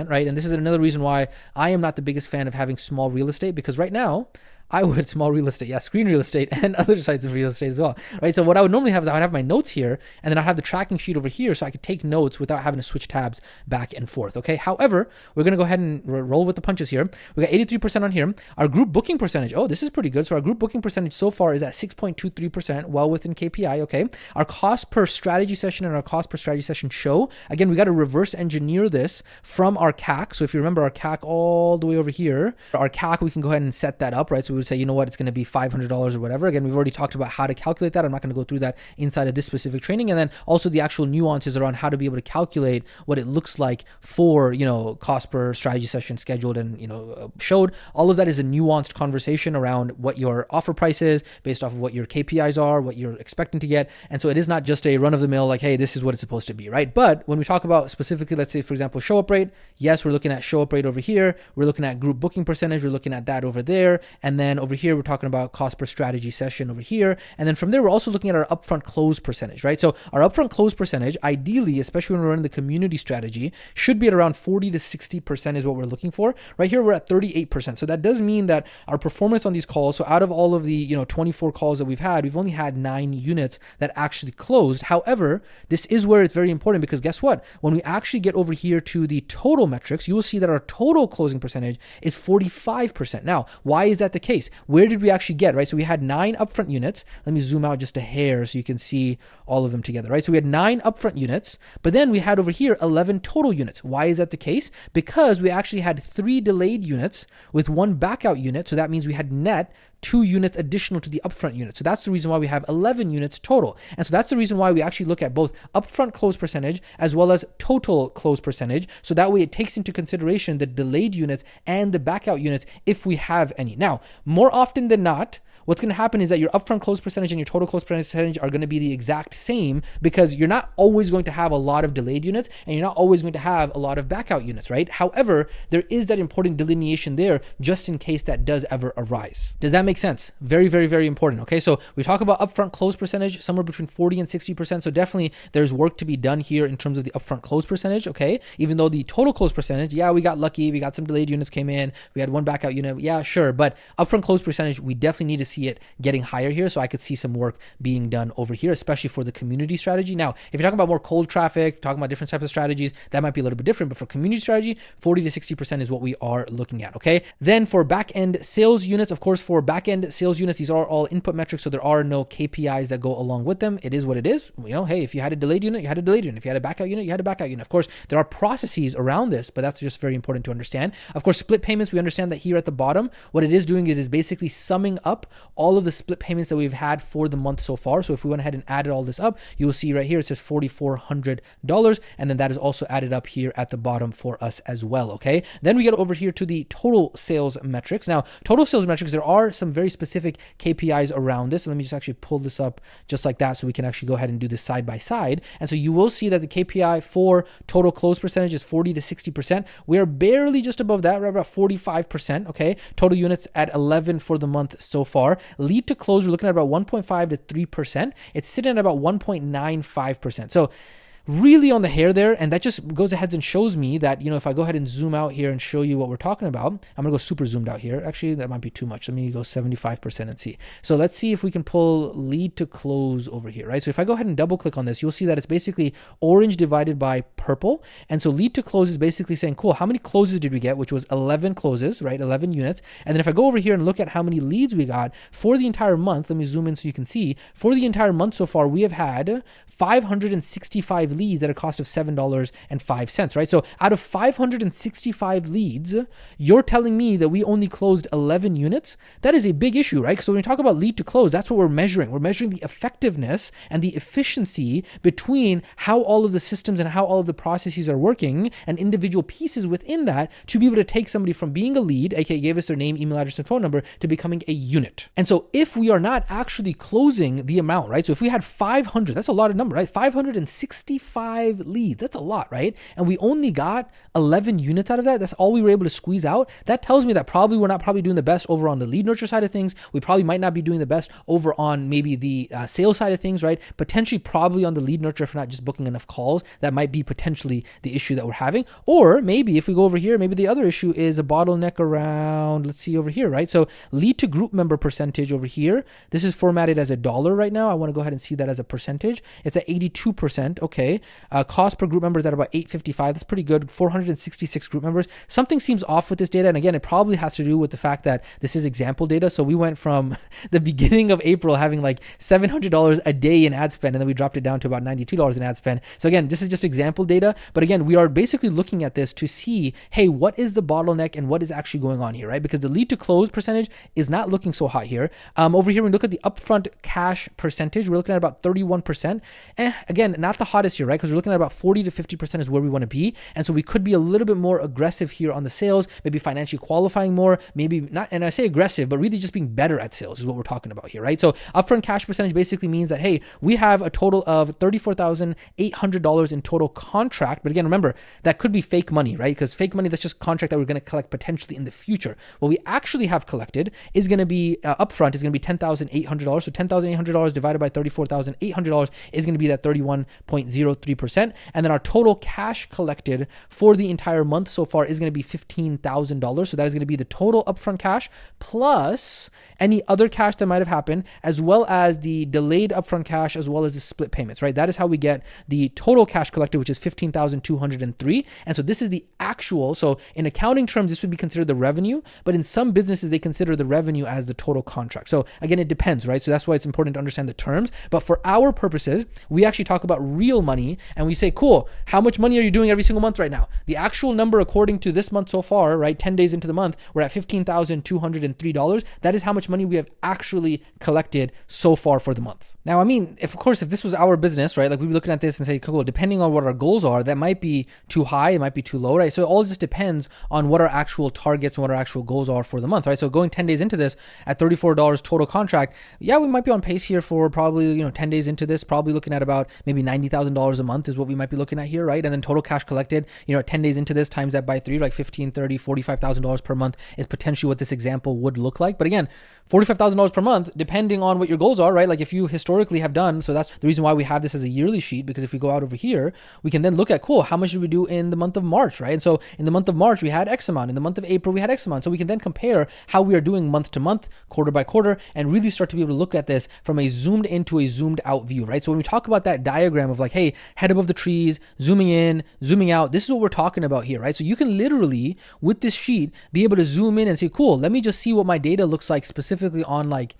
right? And this is another reason why I am not the biggest fan of having small real estate, because right now I would small real estate, screen real estate and other sites of real estate as well, right? So what I would normally have is I would have my notes here, and then I have the tracking sheet over here, so I could take notes without having to switch tabs back and forth, okay? However, we're going to go ahead and roll with the punches here. We got 83% on here. Our group booking percentage, this is pretty good. So our group booking percentage so far is at 6.23%, well within KPI, okay? Our cost per strategy session and our cost per strategy session show, again, we got to reverse engineer this from our CAC. So if you remember our CAC all the way over here, our CAC, we can go ahead and set that up, right? So we would say, you know what, it's going to be $500 or whatever. Again, we've already talked about how to calculate that. I'm not going to go through that inside of this specific training. And then also the actual nuances around how to be able to calculate what it looks like for, cost per strategy session scheduled and, showed. All of that is a nuanced conversation around what your offer price is based off of what your KPIs are, what you're expecting to get. And so it is not just a run of the mill, like, hey, this is what it's supposed to be, right? But when we talk about specifically, let's say, for example, show up rate, yes, we're looking at show up rate over here. We're looking at group booking percentage. We're looking at that over there. And then then over here, we're talking about cost per strategy session over here. And then from there, we're also looking at our upfront close percentage, right? So our upfront close percentage, ideally, especially when we're running the community strategy, should be at around 40 to 60% is what we're looking for. Right here, we're at 38%. So that does mean that our performance on these calls, so out of all of the 24 calls that we've had, we've only had 9 units that actually closed. However, this is where it's very important, because guess what? When we actually get over here to the total metrics, you will see that our total closing percentage is 45%. Now, why is that the case? Where did we actually get, right? So we had 9 upfront units. Let me zoom out just a hair so you can see all of them together, right? So we had 9 upfront units, but then we had over here 11 total units. Why is that the case? Because we actually had 3 delayed units with 1 backout unit. So that means we had net 2 units additional to the upfront unit. So that's the reason why we have 11 units total. And so that's the reason why we actually look at both upfront close percentage as well as total close percentage. So that way it takes into consideration the delayed units and the backout units if we have any. Now, more often than not, what's going to happen is that your upfront close percentage and your total close percentage are going to be the exact same, because you're not always going to have a lot of delayed units and you're not always going to have a lot of backout units, right? However, there is that important delineation there just in case that does ever arise. Does that make sense? Very, very, very important. Okay, so we talk about upfront close percentage, somewhere between 40 and 60%. So definitely there's work to be done here in terms of the upfront close percentage, okay? Even though the total close percentage, yeah, we got lucky, we got some delayed units came in, we had 1 backout unit, yeah, sure. But upfront close percentage, we definitely need to see it getting higher here. So I could see some work being done over here, especially for the community strategy. Now, if you're talking about more cold traffic, talking about different types of strategies, that might be a little bit different. But for community strategy, 40 to 60% is what we are looking at, okay? Then for back-end sales units, of course, for back-end sales units, these are all input metrics. So there are no KPIs that go along with them. It is what it is. Hey, if you had a delayed unit, you had a delayed unit. If you had a backout unit, you had a backout unit. Of course, there are processes around this, but that's just very important to understand. Of course, split payments, we understand that here at the bottom, what it is doing is basically summing up all of the split payments that we've had for the month so far. So if we went ahead and added all this up, you will see right here, it says $4,400. And then that is also added up here at the bottom for us as well, okay? Then we get over here to the total sales metrics. Now, total sales metrics, there are some very specific KPIs around this. So let me just actually pull this up just like that so we can actually go ahead and do this side by side. And so you will see that the KPI for total close percentage is 40 to 60%. We are barely just above that. We're about 45%, okay? Total units at 11 for the month so far. Lead to close, we're looking at about 1.5 to 3%. It's sitting at about 1.95%. So really on the hair there, and that just goes ahead and shows me that, if I go ahead and zoom out here and show you what we're talking about, I'm gonna go super zoomed out here. Actually, that might be too much. Let me go 75% and see. So let's see if we can pull lead to close over here, right? So if I go ahead and double click on this, you'll see that it's basically orange divided by purple. And so lead to close is basically saying, cool, how many closes did we get? Which was 11 closes, right? 11 units. And then if I go over here and look at how many leads we got for the entire month, let me zoom in so you can see, for the entire month so far, we have had 565 leads at a cost of $7.05, right? So out of 565 leads, you're telling me that we only closed 11 units. That is a big issue, right? So when we talk about lead to close, that's what we're measuring. We're measuring the effectiveness and the efficiency between how all of the systems and how all of the processes are working and individual pieces within that to be able to take somebody from being a lead, aka gave us their name, email address, and phone number, to becoming a unit. And so if we are not actually closing the amount, right? So if we had 500, that's a lot of number, right? 565 leads, that's a lot, right? And we only got 11 units out of that. That's all we were able to squeeze out. That tells me that probably we're not doing the best over on the lead nurture side of things. We probably might not be doing the best over on maybe the sales side of things, right? Potentially probably on the lead nurture if we're not just booking enough calls. That might be potentially the issue that we're having. Or maybe if we go over here, maybe the other issue is a bottleneck around, let's see over here, right? So lead to group member percentage over here. This is formatted as $1 right now. I want to go ahead and see that as a percentage. It's at 82%. Okay. Cost per group member is at about $8.55. That's pretty good. 466 group members. Something seems off with this data. And again, it probably has to do with the fact that this is example data. So we went from the beginning of April having like $700 a day in ad spend, and then we dropped it down to about $92 in ad spend. So again, this is just example data. But again, we are basically looking at this to see, hey, what is the bottleneck and what is actually going on here, right? Because the lead to close percentage is not looking so hot here. Over here, we look at the upfront cash percentage. We're looking at about 31%. Again, not the hottest this year, right? Because we're looking at about 40 to 50% is where we want to be. And so we could be a little bit more aggressive here on the sales, maybe financially qualifying more, maybe not. And I say aggressive, but really just being better at sales is what we're talking about here, right? So upfront cash percentage basically means that, hey, we have a total of $34,800 in total contract. But again, remember, that could be fake money, right? Because fake money, that's just contract that we're going to collect potentially in the future. What we actually have collected is going to be upfront is going to be $10,800. So $10,800 divided by $34,800 is going to be that 31.03%. And then our total cash collected for the entire month so far is going to be $15,000. So that is going to be the total upfront cash plus any other cash that might have happened, as well as the delayed upfront cash, as well as the split payments, right? That is how we get the total cash collected, which is $15,203. And so this is the actual. So in accounting terms, this would be considered the revenue, but in some businesses, they consider the revenue as the total contract. So again, it depends, right? So that's why it's important to understand the terms. But for our purposes, we actually talk about real money and we say, cool, how much money are you doing every single month right now? The actual number according to this month so far, right? 10 days into the month, we're at $15,203. That is how much money we have actually collected so far for the month. Now, I mean, if this was our business, right? Like we'd be looking at this and say, cool, depending on what our goals are, that might be too high, it might be too low, right? So it all just depends on what our actual targets and what our actual goals are for the month, right? So going 10 days into this at $34 total contract, yeah, we might be on pace here for probably, 10 days into this, probably looking at about maybe $90,000 a month is what we might be looking at here, right? And then total cash collected, 10 days into this times that by 3, like $15,000, $30,000, $45,000 per month is potentially what this example would look like. But again, $45,000 per month, depending on what your goals are, right? Like if you historically have done, so that's the reason why we have this as a yearly sheet, because if we go out over here, we can then look at, cool, how much did we do in the month of March, right? And so in the month of March, we had X amount. In the month of April, we had X amount. So we can then compare how we are doing month to month, quarter by quarter, and really start to be able to look at this from a zoomed in to a zoomed out view, right? So when we talk about that diagram of like, hey, head above the trees, zooming in, zooming out, this is what we're talking about here, right? So you can literally, with this sheet, be able to zoom in and say, cool, let me just see what my data looks like specifically on like,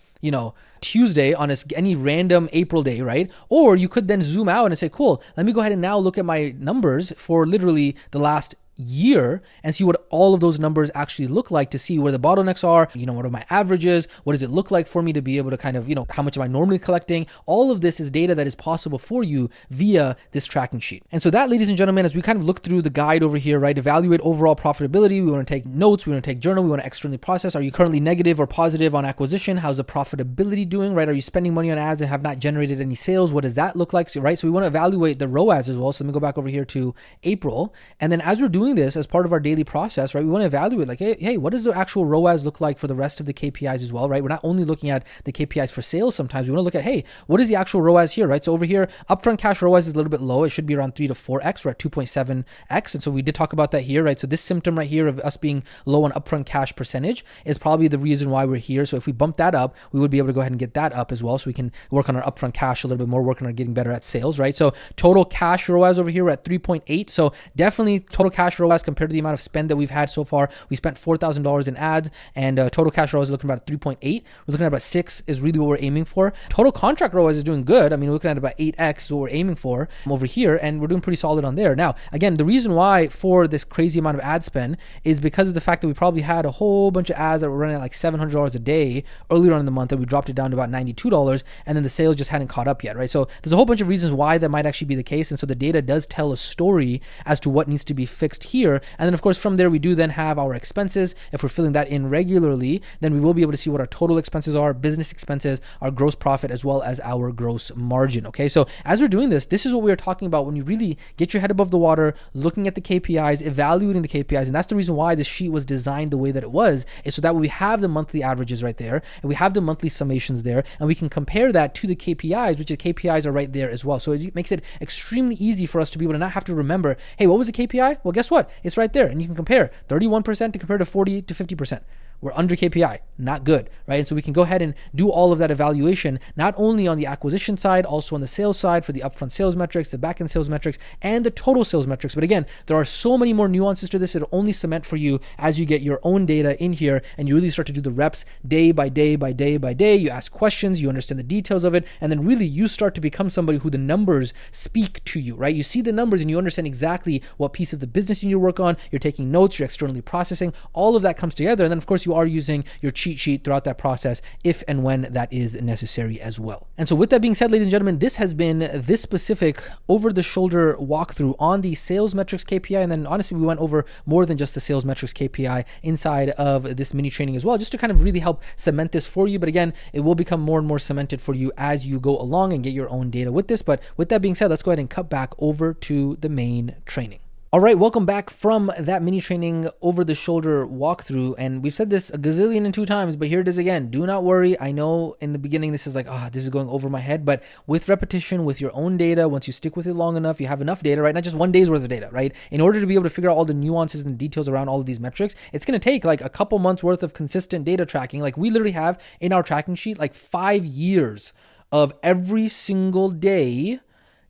Tuesday on any random April day, right? Or you could then zoom out and say, cool, let me go ahead and now look at my numbers for literally the last year and see what all of those numbers actually look like, to see where the bottlenecks are, what are my averages, what does it look like for me to be able to kind of, how much am I normally collecting? All of this is data that is possible for you via this tracking sheet. And so that, ladies and gentlemen, as we kind of look through the guide over here, right, evaluate overall profitability, we want to take notes, we want to take journal, we want to externally process. Are you currently negative or positive on acquisition? How's the profitability doing, right? Are you spending money on ads and have not generated any sales? What does that look like? So, right, so we want to evaluate the ROAS as well. So let me go back over here to April. And then as we're doing this as part of our daily process, right, we want to evaluate like, hey, what does the actual ROAS look like for the rest of the KPIs as well, right? We're not only looking at the KPIs for sales. Sometimes we want to look at, hey, what is the actual ROAS here, right? So over here, upfront cash ROAS is a little bit low. It should be around 3 to 4x. We're at 2.7x. And so we did talk about that here, right? So this symptom right here of us being low on upfront cash percentage is probably the reason why we're here. So if we bump that up, we would be able to go ahead and get that up as well. So we can work on our upfront cash a little bit more, working on getting better at sales, right? So total cash ROAS over here, we're at 3.8. So definitely total cash ROAS compared to the amount of spend that we've had so far. We spent $4,000 in ads, and total cash ROAS is looking about 3.8. We're looking at about 6 is really what we're aiming for. Total contract ROAS is doing good. I mean, we're looking at about 8x is what we're aiming for over here, and we're doing pretty solid on there. Now, again, the reason why for this crazy amount of ad spend is because of the fact that we probably had a whole bunch of ads that were running at like $700 a day earlier on in the month, and we dropped it down to about $92, and then the sales just hadn't caught up yet, right? So there's a whole bunch of reasons why that might actually be the case, and so the data does tell a story as to what needs to be fixed here. And then, of course, from there, we do then have our expenses. If we're filling that in regularly, then we will be able to see what our total expenses are, business expenses, our gross profit, as well as our gross margin. Okay, so as we're doing this is what we are talking about when you really get your head above the water, looking at the KPIs, evaluating the KPIs. And that's the reason why the sheet was designed the way that it was, is so that we have the monthly averages right there, and we have the monthly summations there, and we can compare that to the KPIs, which the KPIs are right there as well. So it makes it extremely easy for us to be able to not have to remember, hey, what was the KPI? Well, guess what? It's right there. And you can compare 31% to compare to 40 to 50%. We're under KPI, not good, right? And so we can go ahead and do all of that evaluation, not only on the acquisition side, also on the sales side for the upfront sales metrics, the backend sales metrics, and the total sales metrics. But again, there are so many more nuances to this. It'll only cement for you as you get your own data in here and you really start to do the reps day by day by day by day. You ask questions, you understand the details of it, and then really you start to become somebody who the numbers speak to you, right? You see the numbers and you understand exactly what piece of the business you need to work on. You're taking notes, you're externally processing. All of that comes together. And then, of course, you are using your cheat sheet throughout that process if and when that is necessary as well. And so with that being said, ladies and gentlemen, this has been this specific over-the-shoulder walkthrough on the sales metrics KPI. And then honestly, we went over more than just the sales metrics KPI inside of this mini training as well, just to kind of really help cement this for you. But again, it will become more and more cemented for you as you go along and get your own data with this. But with that being said, let's go ahead and cut back over to the main training. All right, welcome back from that mini training over the shoulder walkthrough. And we've said this a gazillion and 2 times, but here it is again. Do not worry. I know in the beginning, this is like, this is going over my head, but with repetition, with your own data, once you stick with it long enough, you have enough data, right? Not just one day's worth of data, right? In order to be able to figure out all the nuances and details around all of these metrics, it's going to take like a couple months worth of consistent data tracking. Like we literally have in our tracking sheet, like 5 years of every single day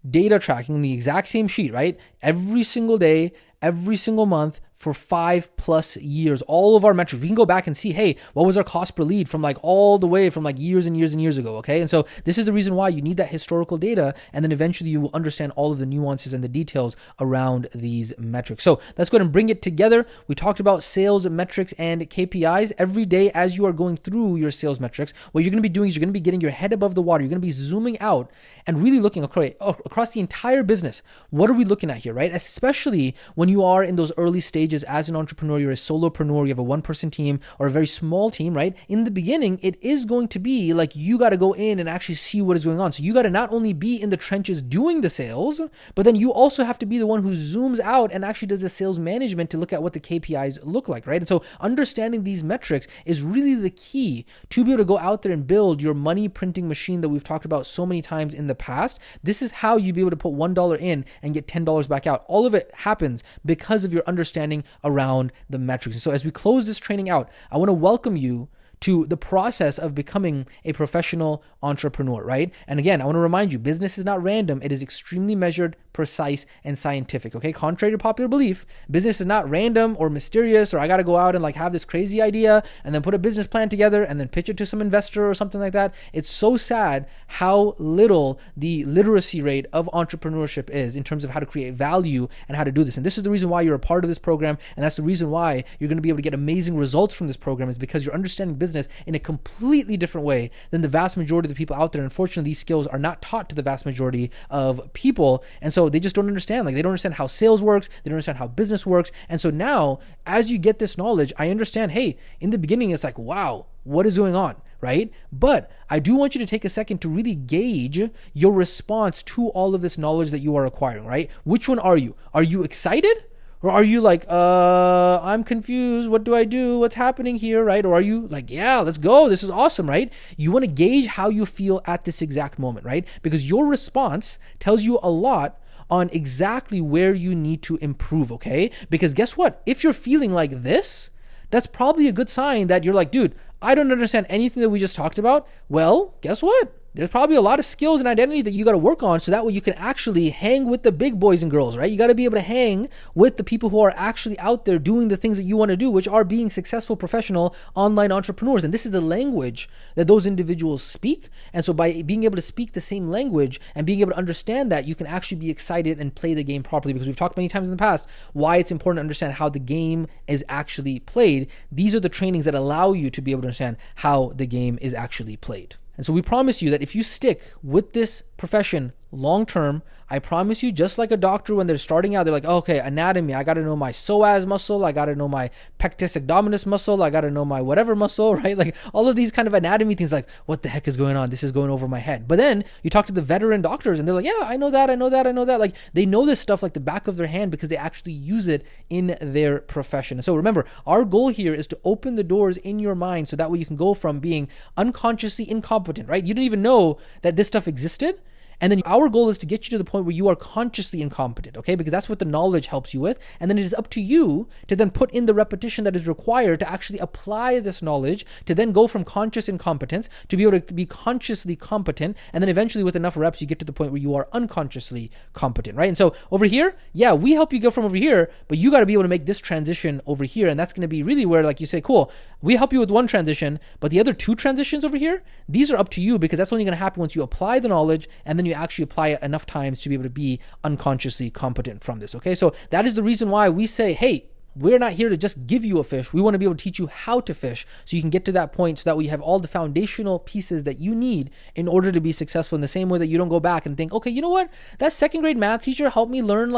data tracking, the exact same sheet, right? Every single day, every single month for 5+ years, all of our metrics. We can go back and see, hey, what was our cost per lead from like all the way from like years and years and years ago, okay? And so this is the reason why you need that historical data, and then eventually you will understand all of the nuances and the details around these metrics. So let's go ahead and bring it together. We talked about sales metrics and KPIs. Every day as you are going through your sales metrics, what you're going to be doing is you're going to be getting your head above the water. You're going to be zooming out and really looking across the entire business. What are we looking at here, right? Especially when you are in those early stages as an entrepreneur, you're a solopreneur, you have a 1-person team or a very small team, right? In the beginning, it is going to be like you got to go in and actually see what is going on. So you got to not only be in the trenches doing the sales, but then you also have to be the one who zooms out and actually does the sales management to look at what the KPIs look like, right? And so understanding these metrics is really the key to be able to go out there and build your money printing machine that we've talked about so many times in the past. This is how you be able to put $1 in and get $10 back out. All of it happens because of your understanding around the metrics. And so as we close this training out, I want to welcome you to the process of becoming a professional entrepreneur, right? And again, I want to remind you, business is not random. It is extremely measured, precise, and scientific, okay? Contrary to popular belief, business is not random or mysterious, or I got to go out and like have this crazy idea and then put a business plan together and then pitch it to some investor or something like that. It's so sad how little the literacy rate of entrepreneurship is in terms of how to create value and how to do this. And this is the reason why you're a part of this program. And that's the reason why you're going to be able to get amazing results from this program, is because you're understanding business in a completely different way than the vast majority of the people out there. Unfortunately, these skills are not taught to the vast majority of people. And so they just don't understand. Like they don't understand how sales works. They don't understand how business works. And so now as you get this knowledge, I understand, hey, in the beginning, it's like, wow, what is going on? Right? But I do want you to take a second to really gauge your response to all of this knowledge that you are acquiring, right? Which one are you? Are you excited? Or are you like, I'm confused. What do I do? What's happening here, right? Or are you like, yeah, let's go. This is awesome, right? You want to gauge how you feel at this exact moment, right? Because your response tells you a lot on exactly where you need to improve, okay? Because guess what? If you're feeling like this, that's probably a good sign that you're like, dude, I don't understand anything that we just talked about. Well, guess what? There's probably a lot of skills and identity that you got to work on, so that way you can actually hang with the big boys and girls, right? You got to be able to hang with the people who are actually out there doing the things that you want to do, which are being successful professional online entrepreneurs. And this is the language that those individuals speak. And so by being able to speak the same language and being able to understand that, you can actually be excited and play the game properly, because we've talked many times in the past why it's important to understand how the game is actually played. These are the trainings that allow you to be able to understand how the game is actually played. And so we promise you that if you stick with this profession long term, I promise you, just like a doctor when they're starting out, they're like, oh, okay, anatomy, I got to know my psoas muscle, I got to know my pectus abdominis muscle, I got to know my whatever muscle, right? Like all of these kind of anatomy things, like what the heck is going on? This is going over my head. But then you talk to the veteran doctors and they're like, yeah, I know that. Like they know this stuff like the back of their hand because they actually use it in their profession. And so remember, our goal here is to open the doors in your mind so that way you can go from being unconsciously incompetent, right? You didn't even know that this stuff existed. And then our goal is to get you to the point where you are consciously incompetent, okay? Because that's what the knowledge helps you with. And then it is up to you to then put in the repetition that is required to actually apply this knowledge, to then go from conscious incompetence to be able to be consciously competent. And then eventually with enough reps, you get to the point where you are unconsciously competent, right? And so over here, yeah, we help you go from over here, but you got to be able to make this transition over here. And that's going to be really where like you say, cool, we help you with one transition, but the other two transitions over here, these are up to you, because that's only going to happen once you apply the knowledge and then you actually apply it enough times to be able to be unconsciously competent from this, okay? So that is the reason why we say, hey, we're not here to just give you a fish. We want to be able to teach you how to fish so you can get to that point so that we have all the foundational pieces that you need in order to be successful, in the same way that you don't go back and think, okay, you know what? That second grade math teacher helped me learn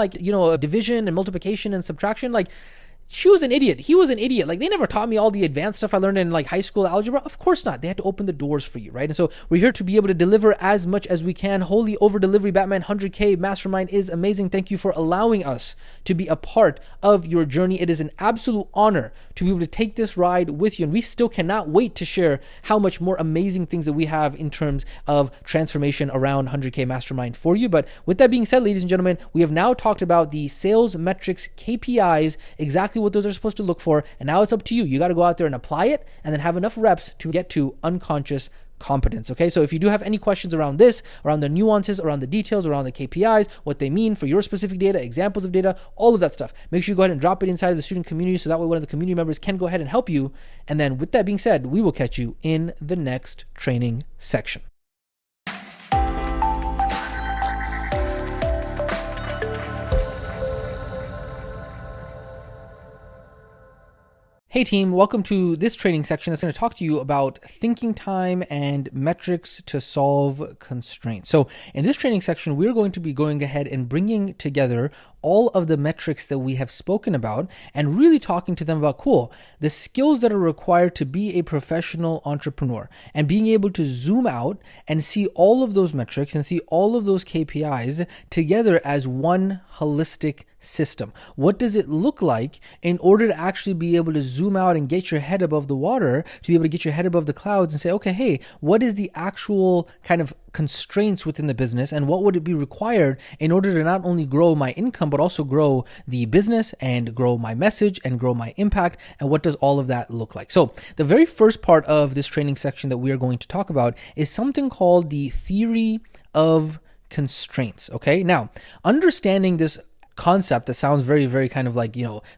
division and multiplication and subtraction. She was an idiot. He was an idiot. They never taught me all the advanced stuff I learned in high school algebra. Of course not. They had to open the doors for you, right? And so we're here to be able to deliver as much as we can. Holy over delivery, Batman 100K Mastermind is amazing. Thank you for allowing us to be a part of your journey. It is an absolute honor to be able to take this ride with you. And we still cannot wait to share how much more amazing things that we have in terms of transformation around 100K Mastermind for you. But with that being said, ladies and gentlemen, we have now talked about the sales metrics, KPIs, exactly what those are supposed to look for, and now it's up to you. You got to go out there and apply it and then have enough reps to get to unconscious competence. Okay, so if you do have any questions around this, around the nuances, around the details, around the KPIs, what they mean for your specific data, examples of data, all of that stuff, make sure you go ahead and drop it inside of the student community so that way one of the community members can go ahead and help you. And then with that being said, we will catch you in the next training section. Hey team, welcome to this training section that's going to talk to you about thinking time and metrics to solve constraints. So in this training section, we're going to be going ahead and bringing together all of the metrics that we have spoken about and really talking to them about, the skills that are required to be a professional entrepreneur, and being able to zoom out and see all of those metrics and see all of those KPIs together as one holistic system. What does it look like in order to actually be able to zoom out and get your head above the water, to be able to get your head above the clouds and say, okay, hey, what is the actual kind of constraints within the business, and what would it be required in order to not only grow my income, but also grow the business and grow my message and grow my impact, and what does all of that look like? So the very first part of this training section that we are going to talk about is something called the theory of constraints. Okay, now understanding this concept that sounds very, very kind of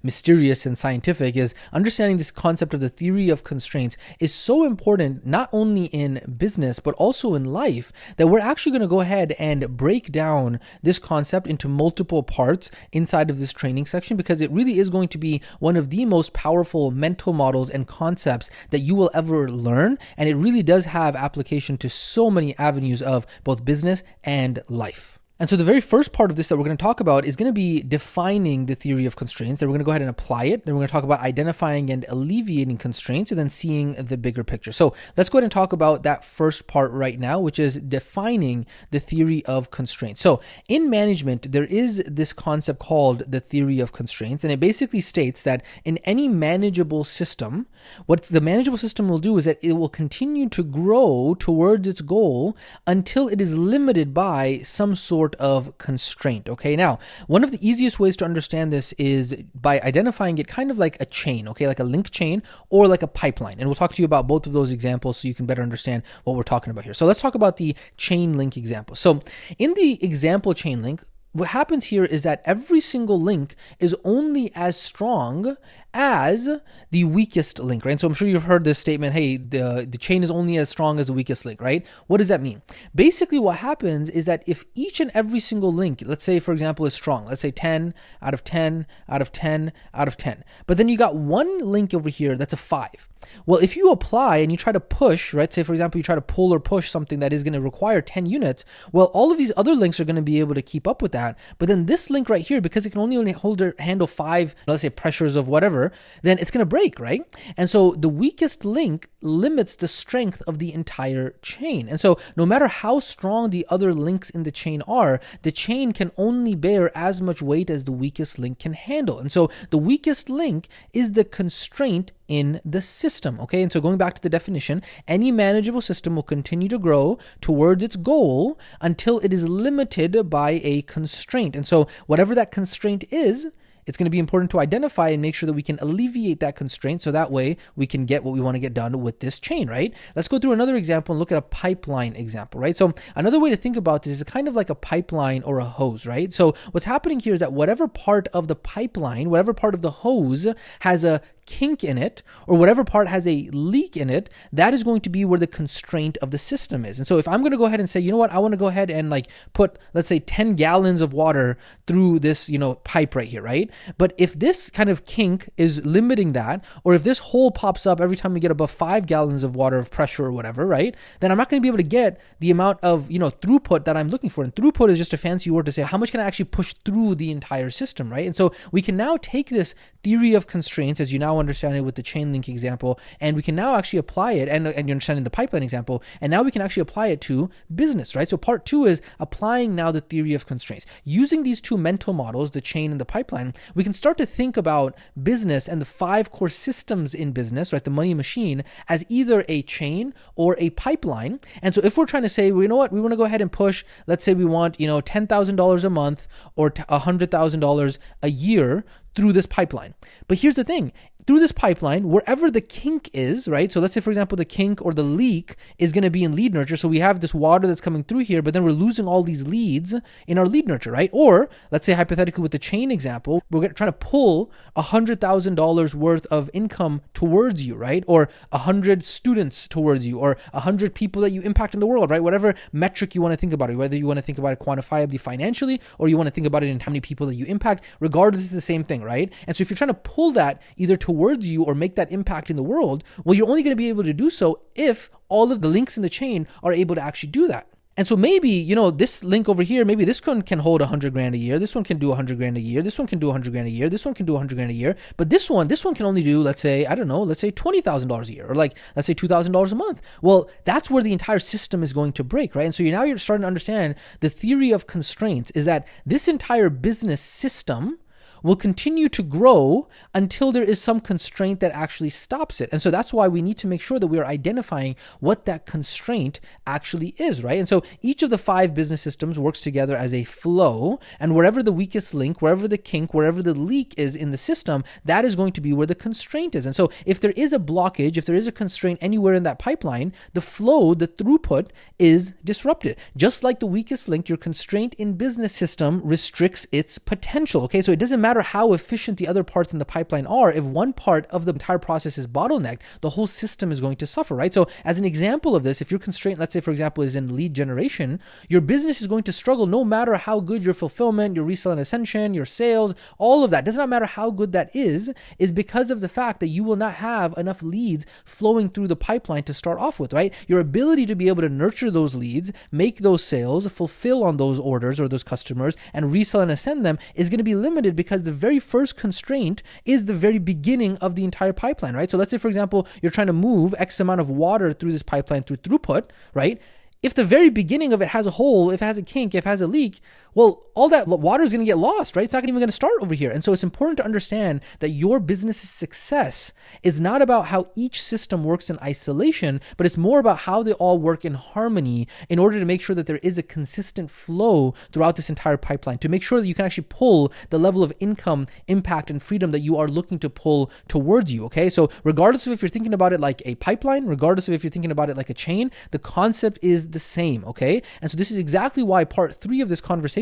mysterious and scientific, is understanding this concept of the theory of constraints is so important, not only in business, but also in life, that we're actually going to go ahead and break down this concept into multiple parts inside of this training section, because it really is going to be one of the most powerful mental models and concepts that you will ever learn. And it really does have application to so many avenues of both business and life. And so the very first part of this that we're going to talk about is going to be defining the theory of constraints. Then we're going to go ahead and apply it. Then we're going to talk about identifying and alleviating constraints, and then seeing the bigger picture. So let's go ahead and talk about that first part right now, which is defining the theory of constraints. So in management, there is this concept called the theory of constraints, and it basically states that in any manageable system, what the manageable system will do is that it will continue to grow towards its goal until it is limited by some sort of constraint. Okay, now one of the easiest ways to understand this is by identifying it kind of like a chain, okay, like a link chain or like a pipeline. And we'll talk to you about both of those examples so you can better understand what we're talking about here. So let's talk about the chain link example. So in the example chain link, what happens here is that every single link is only as strong as the weakest link, right? So I'm sure you've heard this statement, hey, the chain is only as strong as the weakest link, right? What does that mean? Basically, what happens is that if each and every single link, let's say, for example, is strong, let's say 10 out of 10 out of 10 out of 10, but then you got one link over here that's a 5. Well, if you apply and you try to push, right, say, for example, you try to pull or push something that is going to require 10 units, well, all of these other links are going to be able to keep up with that. But then this link right here, because it can only handle 5, let's say, pressures of whatever, then it's going to break, right? And so the weakest link limits the strength of the entire chain. And so no matter how strong the other links in the chain are, the chain can only bear as much weight as the weakest link can handle. And so the weakest link is the constraint in the system, okay? And so going back to the definition, any manageable system will continue to grow towards its goal until it is limited by a constraint. And so whatever that constraint is, it's going to be important to identify and make sure that we can alleviate that constraint so that way we can get what we want to get done with this chain, right? Let's go through another example and look at a pipeline example, right? So another way to think about this is kind of like a pipeline or a hose, right? So what's happening here is that whatever part of the pipeline, whatever part of the hose has a kink in it, or whatever part has a leak in it, that is going to be where the constraint of the system is. And so if I'm going to go ahead and say, you know what, I want to go ahead and like put, let's say 10 gallons of water through this, pipe right here, right? But if this kind of kink is limiting that, or if this hole pops up every time we get above 5 gallons of water of pressure or whatever, right? Then I'm not going to be able to get the amount of, throughput that I'm looking for. And throughput is just a fancy word to say how much can I actually push through the entire system, right? And so we can now take this theory of constraints, as you now understand it with the chain link example, and we can now actually apply it, and you're understanding the pipeline example, and now we can actually apply it to business, right? So part 2 is applying now the theory of constraints. Using these two mental models, the chain and the pipeline, we can start to think about business and the 5 core systems in business, right? The money machine as either a chain or a pipeline. And so if we're trying to say, well, you know what, we want to go ahead and push, let's say we want, $10,000 a month or $100,000 a year through this pipeline. But here's the thing, through this pipeline, wherever the kink is, right? So let's say, for example, the kink or the leak is going to be in lead nurture. So we have this water that's coming through here, but then we're losing all these leads in our lead nurture, right? Or let's say hypothetically with the chain example, we're trying to pull $100,000 worth of income towards you, right? Or 100 students towards you, or 100 people that you impact in the world, right? Whatever metric you want to think about it, whether you want to think about it quantifiably financially, or you want to think about it in how many people that you impact, regardless, it's the same thing, right? And so if you're trying to pull that either towards you or make that impact in the world, well, you're only going to be able to do so if all of the links in the chain are able to actually do that. And so maybe, this link over here, maybe this one can hold 100 grand a year. This one can do 100 grand a year. This one can do 100 grand a year. This one can do 100 grand a year. But this one can only do, let's say $20,000 a year, or let's say $2,000 a month. Well, that's where the entire system is going to break, right? And so you're starting to understand the theory of constraints is that this entire business system will continue to grow until there is some constraint that actually stops it. And so that's why we need to make sure that we are identifying what that constraint actually is, right? And so each of the 5 business systems works together as a flow, and wherever the weakest link, wherever the kink, wherever the leak is in the system, that is going to be where the constraint is. And so if there is a blockage, if there is a constraint anywhere in that pipeline, the flow, the throughput is disrupted. Just like the weakest link, your constraint in business system restricts its potential, okay? So it doesn't matter how efficient the other parts in the pipeline are, if one part of the entire process is bottlenecked, the whole system is going to suffer, right? So as an example of this, if your constraint, let's say for example, is in lead generation, your business is going to struggle no matter how good your fulfillment, your resale and ascension, your sales, all of that, does not matter how good that is because of the fact that you will not have enough leads flowing through the pipeline to start off with, right? Your ability to be able to nurture those leads, make those sales, fulfill on those orders or those customers, and resell and ascend them is going to be limited because the very first constraint is the very beginning of the entire pipeline, right? So let's say, for example, you're trying to move X amount of water through this pipeline through throughput, right? If the very beginning of it has a hole, if it has a kink, if it has a leak, well, all that water is going to get lost, right? It's not even going to start over here. And so it's important to understand that your business's success is not about how each system works in isolation, but it's more about how they all work in harmony in order to make sure that there is a consistent flow throughout this entire pipeline, to make sure that you can actually pull the level of income, impact, and freedom that you are looking to pull towards you, okay? So regardless of if you're thinking about it like a pipeline, regardless of if you're thinking about it like a chain, the concept is the same, okay? And so this is exactly why part 3 of this conversation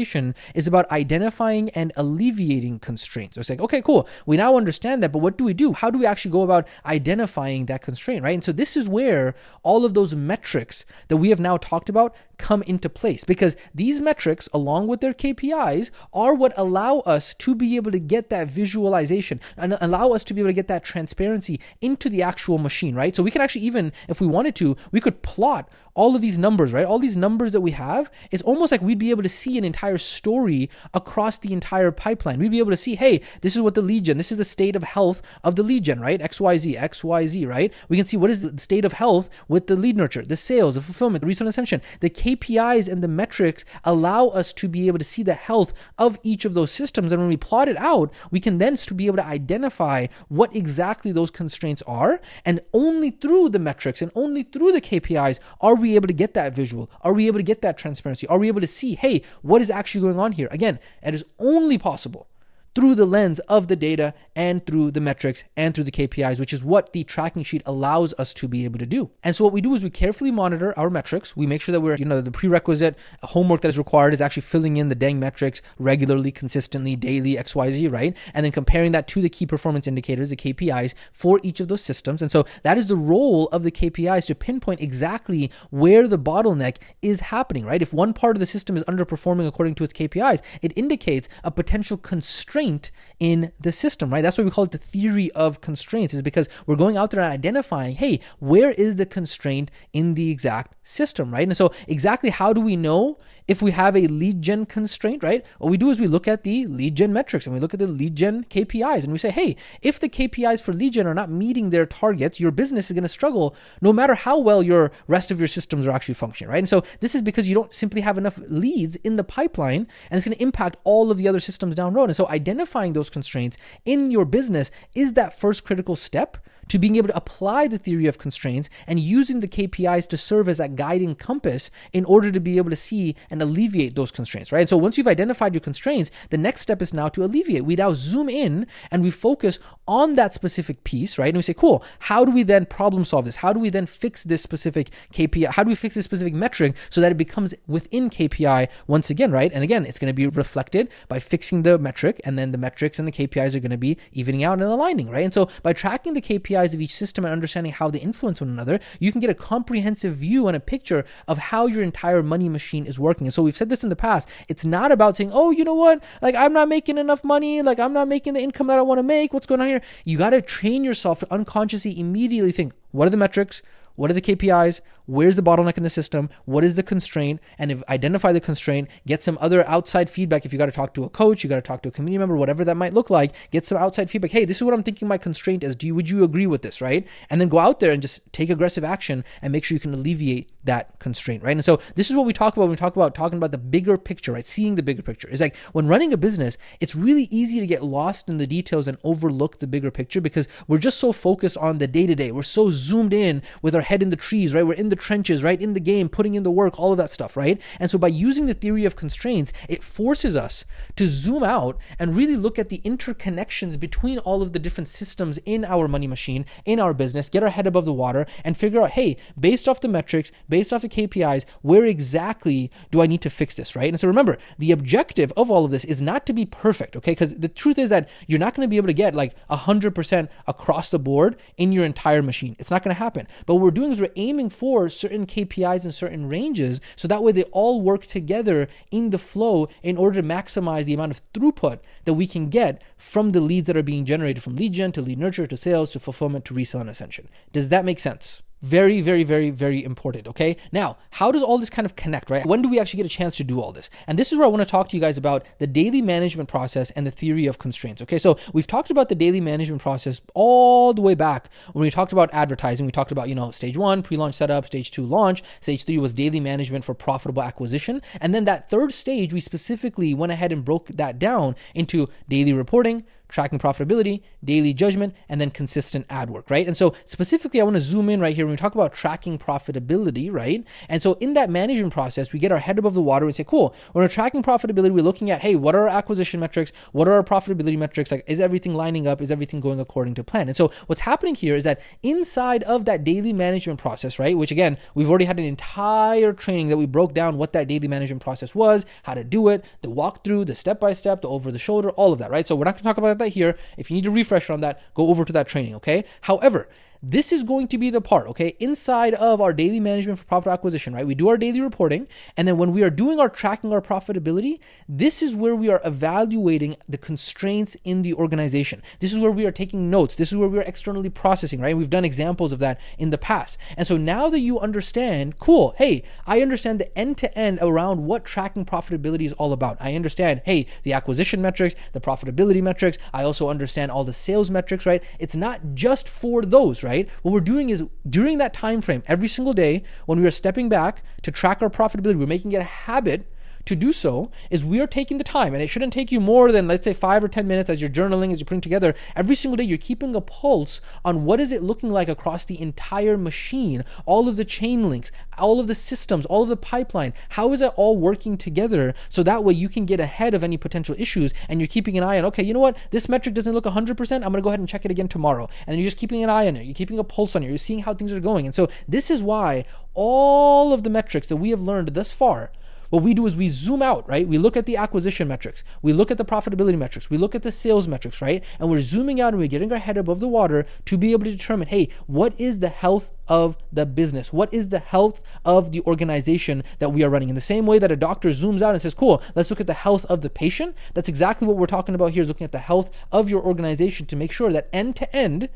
is about identifying and alleviating constraints. So it's like, okay, cool. We now understand that, but what do we do? How do we actually go about identifying that constraint, right? And so this is where all of those metrics that we have now talked about come into place, because these metrics, along with their KPIs, are what allow us to be able to get that visualization and allow us to be able to get that transparency into the actual machine, right? So we can actually, even if we wanted to, we could plot all of these numbers, right? All these numbers that we have, it's almost like we'd be able to see an entire story across the entire pipeline. We'd be able to see, hey, this is what the lead gen, this is the state of health of the lead gen, right? XYZ, right? We can see what is the state of health with the lead nurture, the sales, the fulfillment, the resale and ascension. The KPIs and the metrics allow us to be able to see the health of each of those systems. And when we plot it out, we can then be able to identify what exactly those constraints are. And only through the metrics and only through the KPIs are we able to get that visual. Are we able to get that transparency? Are we able to see, hey, what is actually going on here? Again, it is only possible through the lens of the data and through the metrics and through the KPIs, which is what the tracking sheet allows us to be able to do. And so what we do is we carefully monitor our metrics. We make sure that we're, the prerequisite homework that is required is actually filling in the dang metrics regularly, consistently, daily, XYZ, right? And then comparing that to the key performance indicators, the KPIs for each of those systems. And so that is the role of the KPIs to pinpoint exactly where the bottleneck is happening, right? If one part of the system is underperforming according to its KPIs, it indicates a potential constraint in the system, right? That's why we call it the theory of constraints, is because we're going out there and identifying, hey, where is the constraint in the exact system, right? And so exactly how do we know if we have a lead gen constraint, right? What we do is we look at the lead gen metrics and we look at the lead gen KPIs and we say, hey, if the KPIs for lead gen are not meeting their targets, your business is going to struggle no matter how well your rest of your systems are actually functioning, right? And so this is because you don't simply have enough leads in the pipeline, and it's going to impact all of the other systems down the road. And so identifying those constraints in your business is that first critical step to being able to apply the theory of constraints and using the KPIs to serve as that guiding compass in order to be able to see and alleviate those constraints, right? So once you've identified your constraints, the next step is now to alleviate. We now zoom in and we focus on that specific piece, right? And we say, cool, how do we then problem solve this? How do we then fix this specific KPI? How do we fix this specific metric so that it becomes within KPI once again, right? And again, it's going to be reflected by fixing the metric, and then the metrics and the KPIs are going to be evening out and aligning, right? And so by tracking the KPIs of each system and understanding how they influence one another, you can get a comprehensive view and a picture of how your entire money machine is working. And so we've said this in the past, it's not about saying, oh, you know what, like I'm not making enough money, like I'm not making the income that I want to make, what's going on here? You got to train yourself to unconsciously immediately think, what are the metrics? What are the KPIs? Where's the bottleneck in the system? What is the constraint? And if identify the constraint, get some other outside feedback. If you got to talk to a coach, you got to talk to a community member, whatever that might look like, get some outside feedback. Hey, this is what I'm thinking my constraint is. Would you agree with this, right? And then go out there and just take aggressive action and make sure you can alleviate that constraint, right? And so this is what we talk about when we talk about talking about the bigger picture, right? Seeing the bigger picture. It's like when running a business, it's really easy to get lost in the details and overlook the bigger picture because we're just so focused on the day-to-day. We're so zoomed in with our head in the trees, right? We're in the trenches, right? In the game, putting in the work, all of that stuff, right? And so by using the theory of constraints, it forces us to zoom out and really look at the interconnections between all of the different systems in our money machine, in our business, get our head above the water and figure out, hey, based off the metrics, based off the KPIs, where exactly do I need to fix this, right? And so remember, the objective of all of this is not to be perfect, okay? Because the truth is that you're not going to be able to get like 100% across the board in your entire machine. It's not going to happen. But what we're doing is we're aiming for certain KPIs and certain ranges, so that way they all work together in the flow in order to maximize the amount of throughput that we can get from the leads that are being generated, from lead gen to lead nurture to sales to fulfillment to resale and ascension. Does that make sense? Very, very, very, very important, okay? Now, how does all this kind of connect, right? When do we actually get a chance to do all this? And this is where I want to talk to you guys about the daily management process and the theory of constraints, okay? So we've talked about the daily management process all the way back when we talked about advertising. We talked about, stage 1, pre-launch setup, stage 2, launch. Stage 3 was daily management for profitable acquisition. And then that third stage, we specifically went ahead and broke that down into daily reporting, tracking profitability, daily judgment, and then consistent ad work, right? And so specifically, I want to zoom in right here when we talk about tracking profitability, right? And so in that management process, we get our head above the water and say, cool, when we're tracking profitability, we're looking at, hey, what are our acquisition metrics? What are our profitability metrics? Like, is everything lining up? Is everything going according to plan? And so what's happening here is that inside of that daily management process, right, which again, we've already had an entire training that we broke down what that daily management process was, how to do it, the walkthrough, the step-by-step, the over-the-shoulder, all of that, right? So we're not going to talk about that here. If you need a refresher on that, go over to that training, okay? However, this is going to be the part, okay, inside of our daily management for profit acquisition, right? We do our daily reporting, and then when we are doing our tracking our profitability, this is where we are evaluating the constraints in the organization. This is where we are taking notes. This is where we are externally processing, right? We've done examples of that in the past. And so now that you understand, cool, hey, I understand the end-to-end around what tracking profitability is all about. I understand, hey, the acquisition metrics, the profitability metrics. I also understand all the sales metrics, right? It's not just for those, right? What we're doing is during that time frame, every single day, when we are stepping back to track our profitability, we're making it a habit to do so is we are taking the time, and it shouldn't take you more than, let's say, 5 or 10 minutes as you're journaling, as you're putting together. Every single day, you're keeping a pulse on what is it looking like across the entire machine, all of the chain links, all of the systems, all of the pipeline. How is it all working together? So that way you can get ahead of any potential issues, and you're keeping an eye on, okay, you know what? This metric doesn't look 100%. I'm going to go ahead and check it again tomorrow. And then you're just keeping an eye on it. You're keeping a pulse on it. You're seeing how things are going. And so this is why all of the metrics that we have learned thus far, what we do is we zoom out, right? We look at the acquisition metrics. We look at the profitability metrics. We look at the sales metrics, right? And we're zooming out and we're getting our head above the water to be able to determine, hey, what is the health of the business? What is the health of the organization that we are running? In the same way that a doctor zooms out and says, cool, let's look at the health of the patient. That's exactly what we're talking about here, is looking at the health of your organization to make sure that end to end,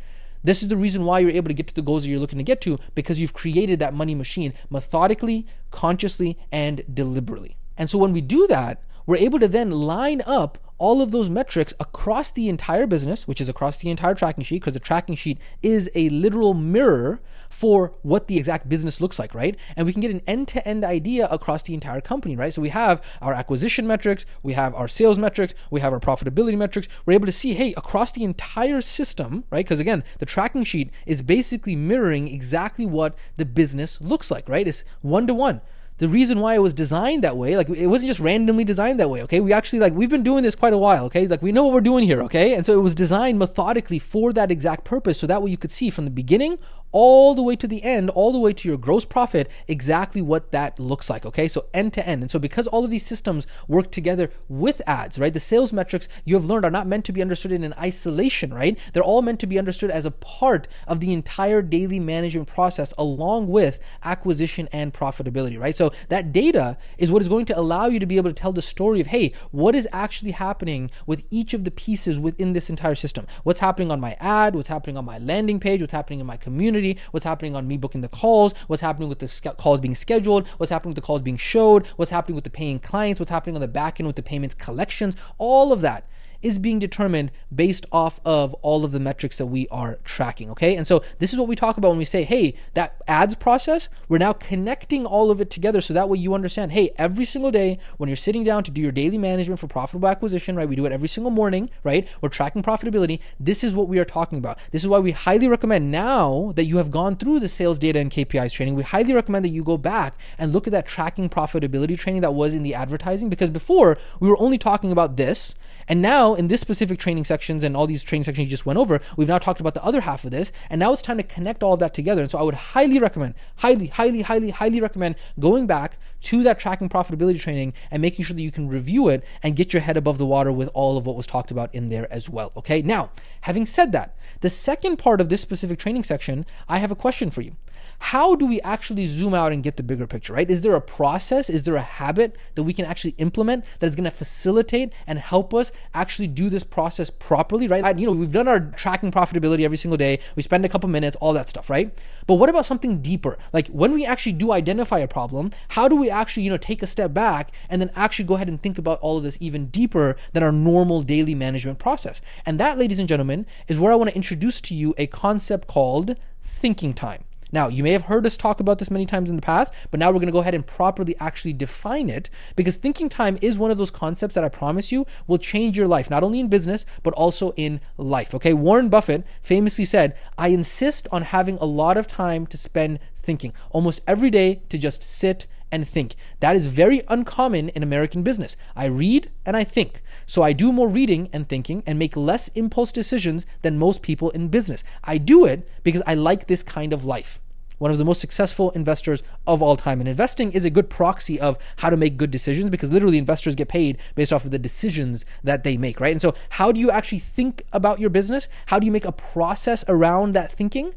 this is the reason why you're able to get to the goals that you're looking to get to, because you've created that money machine methodically, consciously, and deliberately. And so when we do that, we're able to then line up all of those metrics across the entire business, which is across the entire tracking sheet, because the tracking sheet is a literal mirror for what the exact business looks like, right? And we can get an end-to-end idea across the entire company, right? So we have our acquisition metrics, we have our sales metrics, we have our profitability metrics. We're able to see, hey, across the entire system, right? Because again, the tracking sheet is basically mirroring exactly what the business looks like, right? It's one-to-one. The reason why it was designed that way, like it wasn't just randomly designed that way, okay? We actually, we've been doing this quite a while, okay? We know what we're doing here, okay? And so it was designed methodically for that exact purpose, so that way you could see from the beginning all the way to the end, all the way to your gross profit, exactly what that looks like, okay? So end to end. And so because all of these systems work together with ads, right? The sales metrics you have learned are not meant to be understood in isolation, right? They're all meant to be understood as a part of the entire daily management process, along with acquisition and profitability, right? So that data is what is going to allow you to be able to tell the story of, hey, what is actually happening with each of the pieces within this entire system? What's happening on my ad? What's happening on my landing page? What's happening in my community? What's happening on me booking the calls? What's happening with the calls being scheduled? What's happening with the calls being showed? What's happening with the paying clients? What's happening on the back end with the payments collections? All of that is being determined based off of all of the metrics that we are tracking, okay? And so this is what we talk about when we say, hey, that ads process, we're now connecting all of it together, so that way you understand, hey, every single day when you're sitting down to do your daily management for profitable acquisition, right? We do it every single morning, right? We're tracking profitability. This is what we are talking about. This is why we highly recommend, now that you have gone through the sales data and KPIs training, we highly recommend that you go back and look at that tracking profitability training that was in the advertising, because before we were only talking about this, and now in this specific training sections and all these training sections you just went over, we've now talked about the other half of this, and now it's time to connect all of that together. And so I would highly recommend, highly recommend going back to that tracking profitability training and making sure that you can review it and get your head above the water with all of what was talked about in there as well, okay? Now, having said that, the second part of this specific training section, I have a question for you. How do we actually zoom out and get the bigger picture, right? Is there a process? Is there a habit that we can actually implement that is going to facilitate and help us actually do this process properly, right? We've done our tracking profitability every single day. We spend a couple minutes, all that stuff, right? But what about something deeper? Like when we actually do identify a problem, how do we actually, take a step back and then actually go ahead and think about all of this even deeper than our normal daily management process? And that, ladies and gentlemen, is where I want to introduce to you a concept called thinking time. Now, you may have heard us talk about this many times in the past, but now we're going to go ahead and properly actually define it, because thinking time is one of those concepts that I promise you will change your life, not only in business, but also in life, okay? Warren Buffett famously said, I insist on having a lot of time to spend thinking, almost every day, to just sit and think. That is very uncommon in American business. I read and I think. So I do more reading and thinking and make less impulse decisions than most people in business. I do it because I like this kind of life. One of the most successful investors of all time. And investing is a good proxy of how to make good decisions, because literally investors get paid based off of the decisions that they make, right? And so how do you actually think about your business? How do you make a process around that thinking?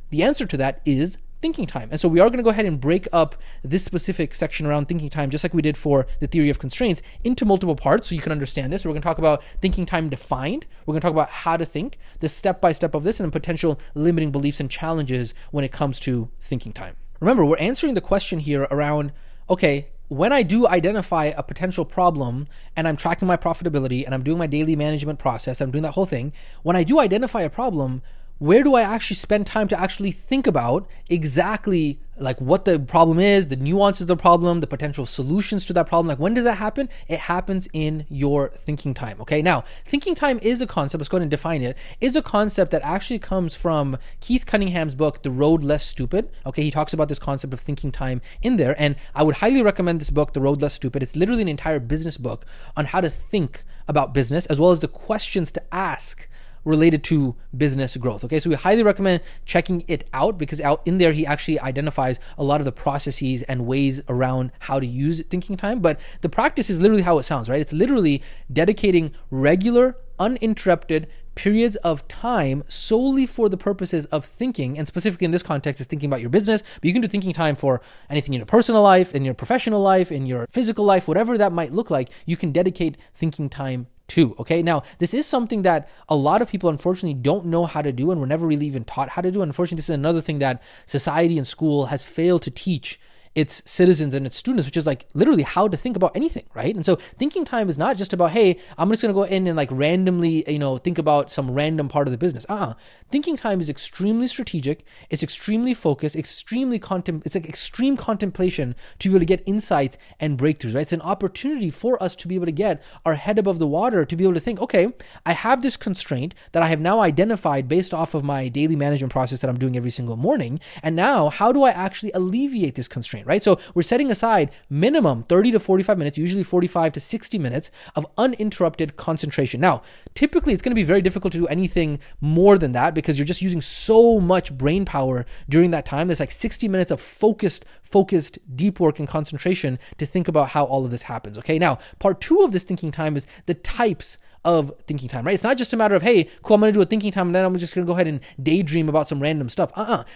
The answer to that is thinking time. And so we are going to go ahead and break up this specific section around thinking time, just like we did for the theory of constraints, into multiple parts so you can understand this. So we're going to talk about thinking time defined. We're going to talk about how to think, the step-by-step of this, and potential limiting beliefs and challenges when it comes to thinking time. Remember, we're answering the question here around, okay, when I do identify a potential problem and I'm tracking my profitability and I'm doing my daily management process, I'm doing that whole thing, when I do identify a problem, where do I actually spend time to actually think about exactly like what the problem is, the nuances of the problem, the potential solutions to that problem? Like, when does that happen? It happens in your thinking time. Okay. Now, thinking time is a concept. Let's go ahead and define it. Is a concept that actually comes from Keith Cunningham's book, The Road Less Stupid. Okay. He talks about this concept of thinking time in there. And I would highly recommend this book, The Road Less Stupid. It's literally an entire business book on how to think about business, as well as the questions to ask related to business growth. Okay, so we highly recommend checking it out, because out in there, he actually identifies a lot of the processes and ways around how to use thinking time. But the practice is literally how it sounds, right? It's literally dedicating regular, uninterrupted periods of time solely for the purposes of thinking, and specifically in this context is thinking about your business, but you can do thinking time for anything in your personal life, in your professional life, in your physical life, whatever that might look like, you can dedicate thinking time to. Okay, now this is something that a lot of people unfortunately don't know how to do, and were never really even taught how to do. And unfortunately, this is another thing that society and school has failed to teach its citizens and its students, which is like literally how to think about anything, right? And so thinking time is not just about, hey, I'm just going to go in and like randomly, think about some random part of the business. Thinking time is extremely strategic. It's extremely focused, it's like extreme contemplation to be able to get insights and breakthroughs, right? It's an opportunity for us to be able to get our head above the water, to be able to think, okay, I have this constraint that I have now identified based off of my daily management process that I'm doing every single morning. And now how do I actually alleviate this constraint? Right? So we're setting aside minimum 30 to 45 minutes, usually 45 to 60 minutes of uninterrupted concentration. Now, typically it's going to be very difficult to do anything more than that, because you're just using so much brain power during that time. There's like 60 minutes of focused deep work and concentration to think about how all of this happens. Okay. Now, part 2 of this thinking time is the types of thinking time, right? It's not just a matter of, hey, cool, I'm going to do a thinking time and then I'm just going to go ahead and daydream about some random stuff.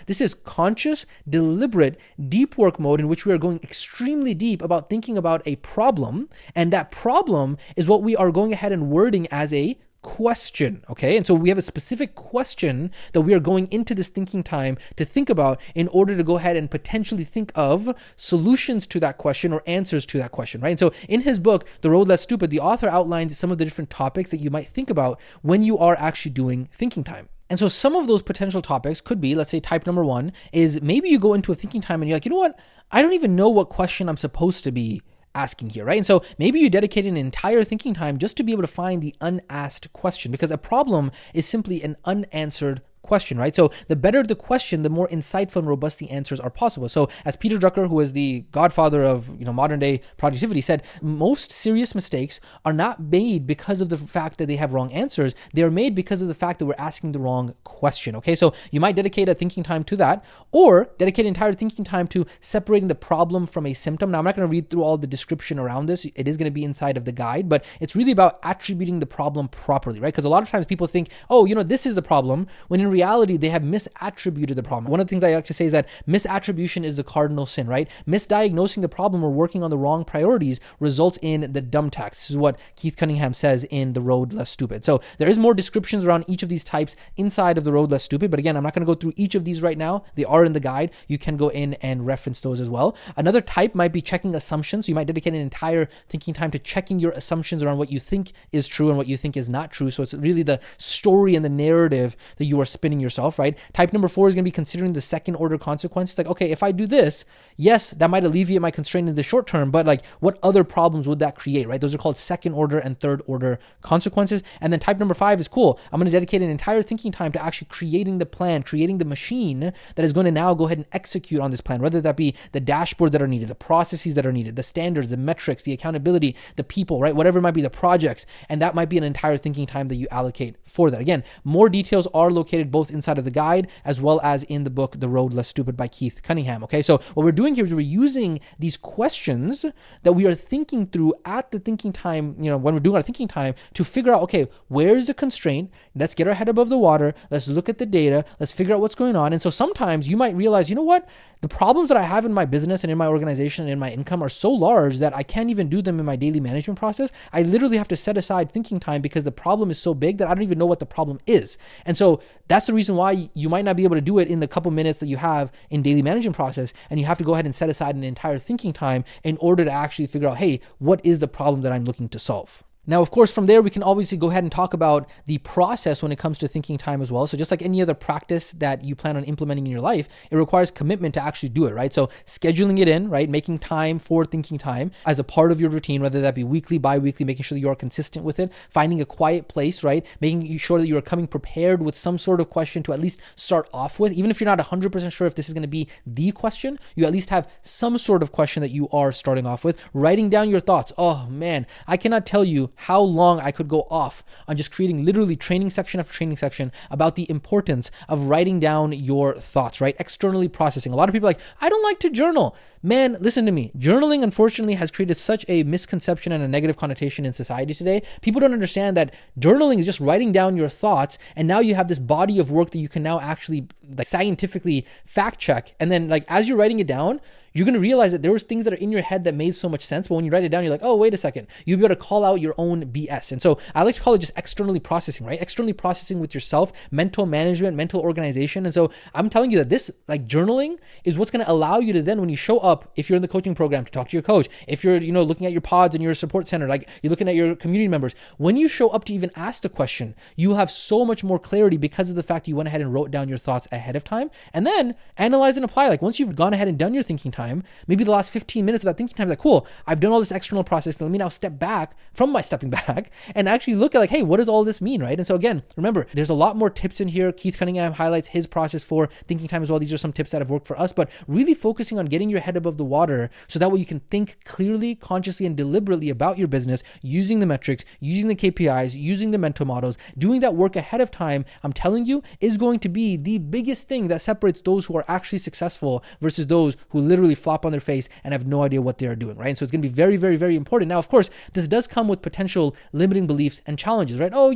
This is conscious, deliberate, deep work mode in which we are going extremely deep about thinking about a problem. And that problem is what we are going ahead and wording as a question. Okay. And so we have a specific question that we are going into this thinking time to think about in order to go ahead and potentially think of solutions to that question or answers to that question, right? And so in his book, The Road Less Stupid, the author outlines some of the different topics that you might think about when you are actually doing thinking time. And so some of those potential topics could be, let's say type number 1 is maybe you go into a thinking time and you're like, you know what? I don't even know what question I'm supposed to be asking here, right? And so maybe you dedicate an entire thinking time just to be able to find the unasked question, because a problem is simply an unanswered question, right? So the better the question, the more insightful and robust the answers are possible. So as Peter Drucker, who is the godfather of modern day productivity, said, most serious mistakes are not made because of the fact that they have wrong answers. They are made because of the fact that we're asking the wrong question. Okay, so you might dedicate a thinking time to that, or dedicate an entire thinking time to separating the problem from a symptom. Now, I'm not going to read through all the description around this. It is going to be inside of the guide, but it's really about attributing the problem properly, right? Because a lot of times people think, oh, this is the problem, when in reality, they have misattributed the problem. One of the things I like to say is that misattribution is the cardinal sin, right? Misdiagnosing the problem or working on the wrong priorities results in the dumb tax. This is what Keith Cunningham says in The Road Less Stupid. So there is more descriptions around each of these types inside of The Road Less Stupid. But again, I'm not going to go through each of these right now. They are in the guide. You can go in and reference those as well. Another type might be checking assumptions. So you might dedicate an entire thinking time to checking your assumptions around what you think is true and what you think is not true. So it's really the story and the narrative that you are spinning yourself, right? Type number 4 is going to be considering the second order consequences. Like, okay, if I do this, yes, that might alleviate my constraint in the short term, but like what other problems would that create, right? Those are called second order and third order consequences. And then type number 5 is cool. I'm going to dedicate an entire thinking time to actually creating the plan, creating the machine that is going to now go ahead and execute on this plan, whether that be the dashboard that are needed, the processes that are needed, the standards, the metrics, the accountability, the people, right? Whatever it might be, the projects. And that might be an entire thinking time that you allocate for that. Again, more details are located both inside of the guide as well as in the book, The Road Less Stupid by Keith Cunningham. Okay, so what we're doing here is we're using these questions that we are thinking through at the thinking time, when we're doing our thinking time, to figure out, okay, where's the constraint? Let's get our head above the water. Let's look at the data. Let's figure out what's going on. And so sometimes you might realize, the problems that I have in my business and in my organization and in my income are so large that I can't even do them in my daily management process. I literally have to set aside thinking time because the problem is so big that I don't even know what the problem is. And so that's the reason why you might not be able to do it in the couple minutes that you have in daily management process. And you have to go ahead and set aside an entire thinking time in order to actually figure out, hey, what is the problem that I'm looking to solve? Now, of course, from there, we can obviously go ahead and talk about the process when it comes to thinking time as well. So just like any other practice that you plan on implementing in your life, it requires commitment to actually do it, right? So scheduling it in, right? Making time for thinking time as a part of your routine, whether that be weekly, bi-weekly, making sure that you are consistent with it, finding a quiet place, right? Making sure that you are coming prepared with some sort of question to at least start off with. Even if you're not 100% sure if this is going to be the question, you at least have some sort of question that you are starting off with. Writing down your thoughts. Oh man, I cannot tell you how long I could go off on just creating literally training section after training section about the importance of writing down your thoughts, right? Externally processing. A lot of people are like, I don't like to journal. Man, listen to me. Journaling, unfortunately, has created such a misconception and a negative connotation in society today. People don't understand that journaling is just writing down your thoughts, and now you have this body of work that you can now actually scientifically fact check. And then as you're writing it down, you're going to realize that there was things that are in your head that made so much sense. But when you write it down, you're like, oh, wait a second. You'll be able to call out your own BS. And so I like to call it just externally processing, right? Externally processing with yourself, mental management, mental organization. And so I'm telling you that this journaling is what's going to allow you to then, when you show up, if you're in the coaching program, to talk to your coach, if you're, looking at your pods and your support center, you're looking at your community members, when you show up to even ask the question, you have so much more clarity because of the fact you went ahead and wrote down your thoughts ahead of time, and then analyze and apply. Once you've gone ahead and done your thinking time, maybe the last 15 minutes of that thinking time, cool, I've done all this external process. Let me now step back from my stepping back and actually look at hey, what does all this mean, right? And so again, remember, there's a lot more tips in here. Keith Cunningham highlights his process for thinking time as well. These are some tips that have worked for us, but really focusing on getting your head above the water so that way you can think clearly, consciously, and deliberately about your business, using the metrics, using the KPIs, using the mental models, doing that work ahead of time, I'm telling you, is going to be the biggest thing that separates those who are actually successful versus those who literally flop on their face and have no idea what they are doing, right? And so it's going to be very, very, very important. Now, of course, this does come with potential limiting beliefs and challenges, right? Oh,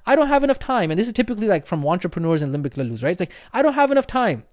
I don't have enough time. And this is typically from entrepreneurs and limbic lalus, right? It's I don't have enough time.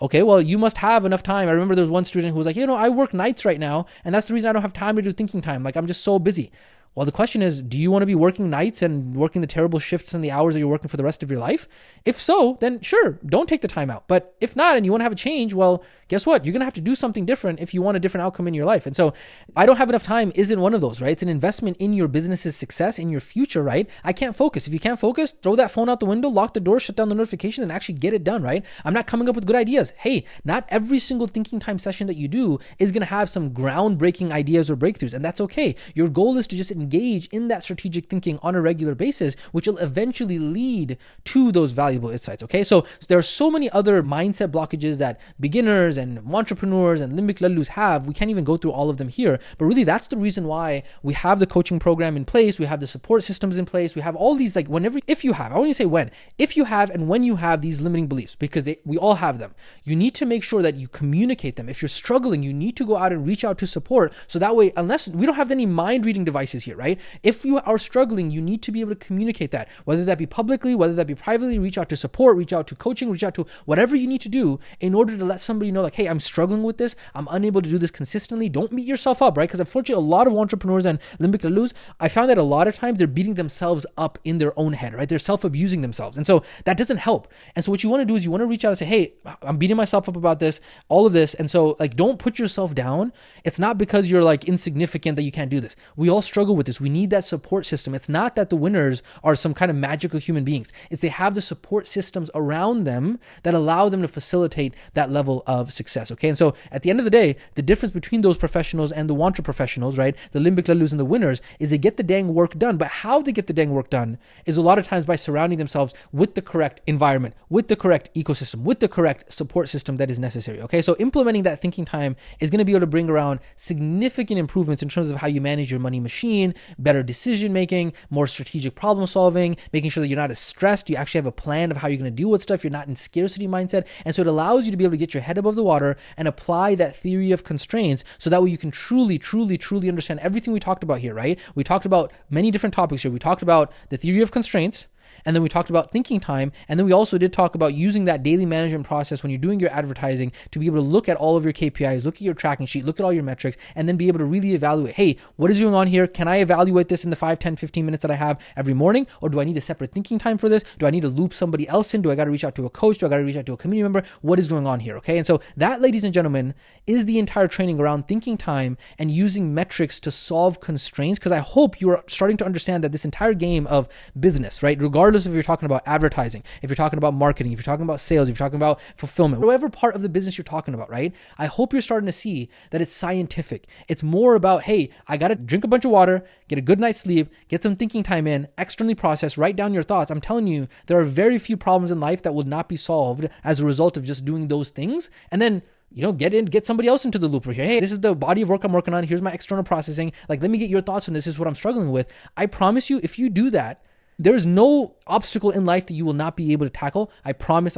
Okay, well, you must have enough time. I remember there was one student who was I work nights right now, and that's the reason I don't have time to do thinking time. I'm just so busy. Well, the question is, do you want to be working nights and working the terrible shifts and the hours that you're working for the rest of your life? If so, then sure, don't take the time out. But if not, and you want to have a change, well, guess what? You're going to have to do something different if you want a different outcome in your life. And so I don't have enough time isn't one of those, right? It's an investment in your business's success, in your future, right? I can't focus. If you can't focus, throw that phone out the window, lock the door, shut down the notifications, and actually get it done, right? I'm not coming up with good ideas. Hey, not every single thinking time session that you do is going to have some groundbreaking ideas or breakthroughs, and that's okay. Your goal is to just engage in that strategic thinking on a regular basis, which will eventually lead to those valuable insights, okay? So there are so many other mindset blockages that beginners and entrepreneurs and limbic lalus have. We can't even go through all of them here, but really that's the reason why we have the coaching program in place. We have the support systems in place. We have all these, if you have and when you have these limiting beliefs, because we all have them, you need to make sure that you communicate them. If you're struggling, you need to go out and reach out to support. So that way, unless we don't have any mind reading devices here, right? If you are struggling, you need to be able to communicate that, whether that be publicly, whether that be privately, reach out to support, reach out to coaching, reach out to whatever you need to do in order to let somebody know, hey, I'm struggling with this. I'm unable to do this consistently. Don't beat yourself up, right? Because unfortunately, a lot of entrepreneurs and limbic lalus, I found that a lot of times they're beating themselves up in their own head, right? They're self-abusing themselves. And so that doesn't help. And so what you want to do is you want to reach out and say, hey, I'm beating myself up about this, all of this. And so don't put yourself down. It's not because you're insignificant that you can't do this. We all struggle with this. We need that support system. It's not that the winners are some kind of magical human beings. It's they have the support systems around them that allow them to facilitate that level of success. Okay. And so at the end of the day, the difference between those professionals and the wantra professionals, right? The limbic lalus and the winners is they get the dang work done. But how they get the dang work done is a lot of times by surrounding themselves with the correct environment, with the correct ecosystem, with the correct support system that is necessary. Okay. So implementing that thinking time is going to be able to bring around significant improvements in terms of how you manage your money machine, better decision making, more strategic problem solving, making sure that you're not as stressed. You actually have a plan of how you're going to deal with stuff. You're not in scarcity mindset. And so it allows you to be able to get your head above the water and apply that theory of constraints so that way you can truly, truly, truly understand everything we talked about here, right? We talked about many different topics here. We talked about the theory of constraints, And then we talked about thinking time. And then we also did talk about using that daily management process when you're doing your advertising to be able to look at all of your KPIs, look at your tracking sheet, look at all your metrics, and then be able to really evaluate, hey, what is going on here? Can I evaluate this in the 5, 10, 15 minutes that I have every morning? Or do I need a separate thinking time for this? Do I need to loop somebody else in? Do I got to reach out to a coach? Do I got to reach out to a community member? What is going on here? Okay. And so that, ladies and gentlemen, is the entire training around thinking time and using metrics to solve constraints. Because I hope you are starting to understand that this entire game of business, right? Regardless if you're talking about advertising, if you're talking about marketing, if you're talking about sales, if you're talking about fulfillment, whatever part of the business you're talking about, right? I hope you're starting to see that it's scientific. It's more about, hey, I got to drink a bunch of water, get a good night's sleep, get some thinking time in, externally process, write down your thoughts. I'm telling you, there are very few problems in life that will not be solved as a result of just doing those things. And then get somebody else into the loop right here. Hey, this is the body of work I'm working on. Here's my external processing. Like, let me get your thoughts on this. This is what I'm struggling with. I promise you, if you do that, there's no obstacle in life that you will not be able to tackle. I promise.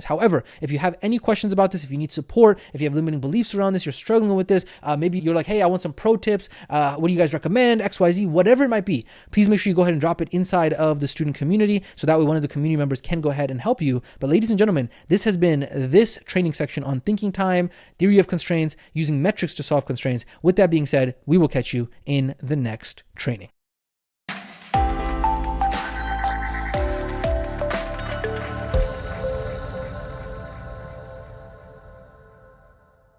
However, if you have any questions about this, if you need support, if you have limiting beliefs around this, you're struggling with this, maybe you're like, hey, I want some pro tips. What do you guys recommend? XYZ, whatever it might be. Please make sure you go ahead and drop it inside of the student community so that way one of the community members can go ahead and help you. But ladies and gentlemen, this has been this training section on thinking time, theory of constraints, using metrics to solve constraints. With that being said, we will catch you in the next training.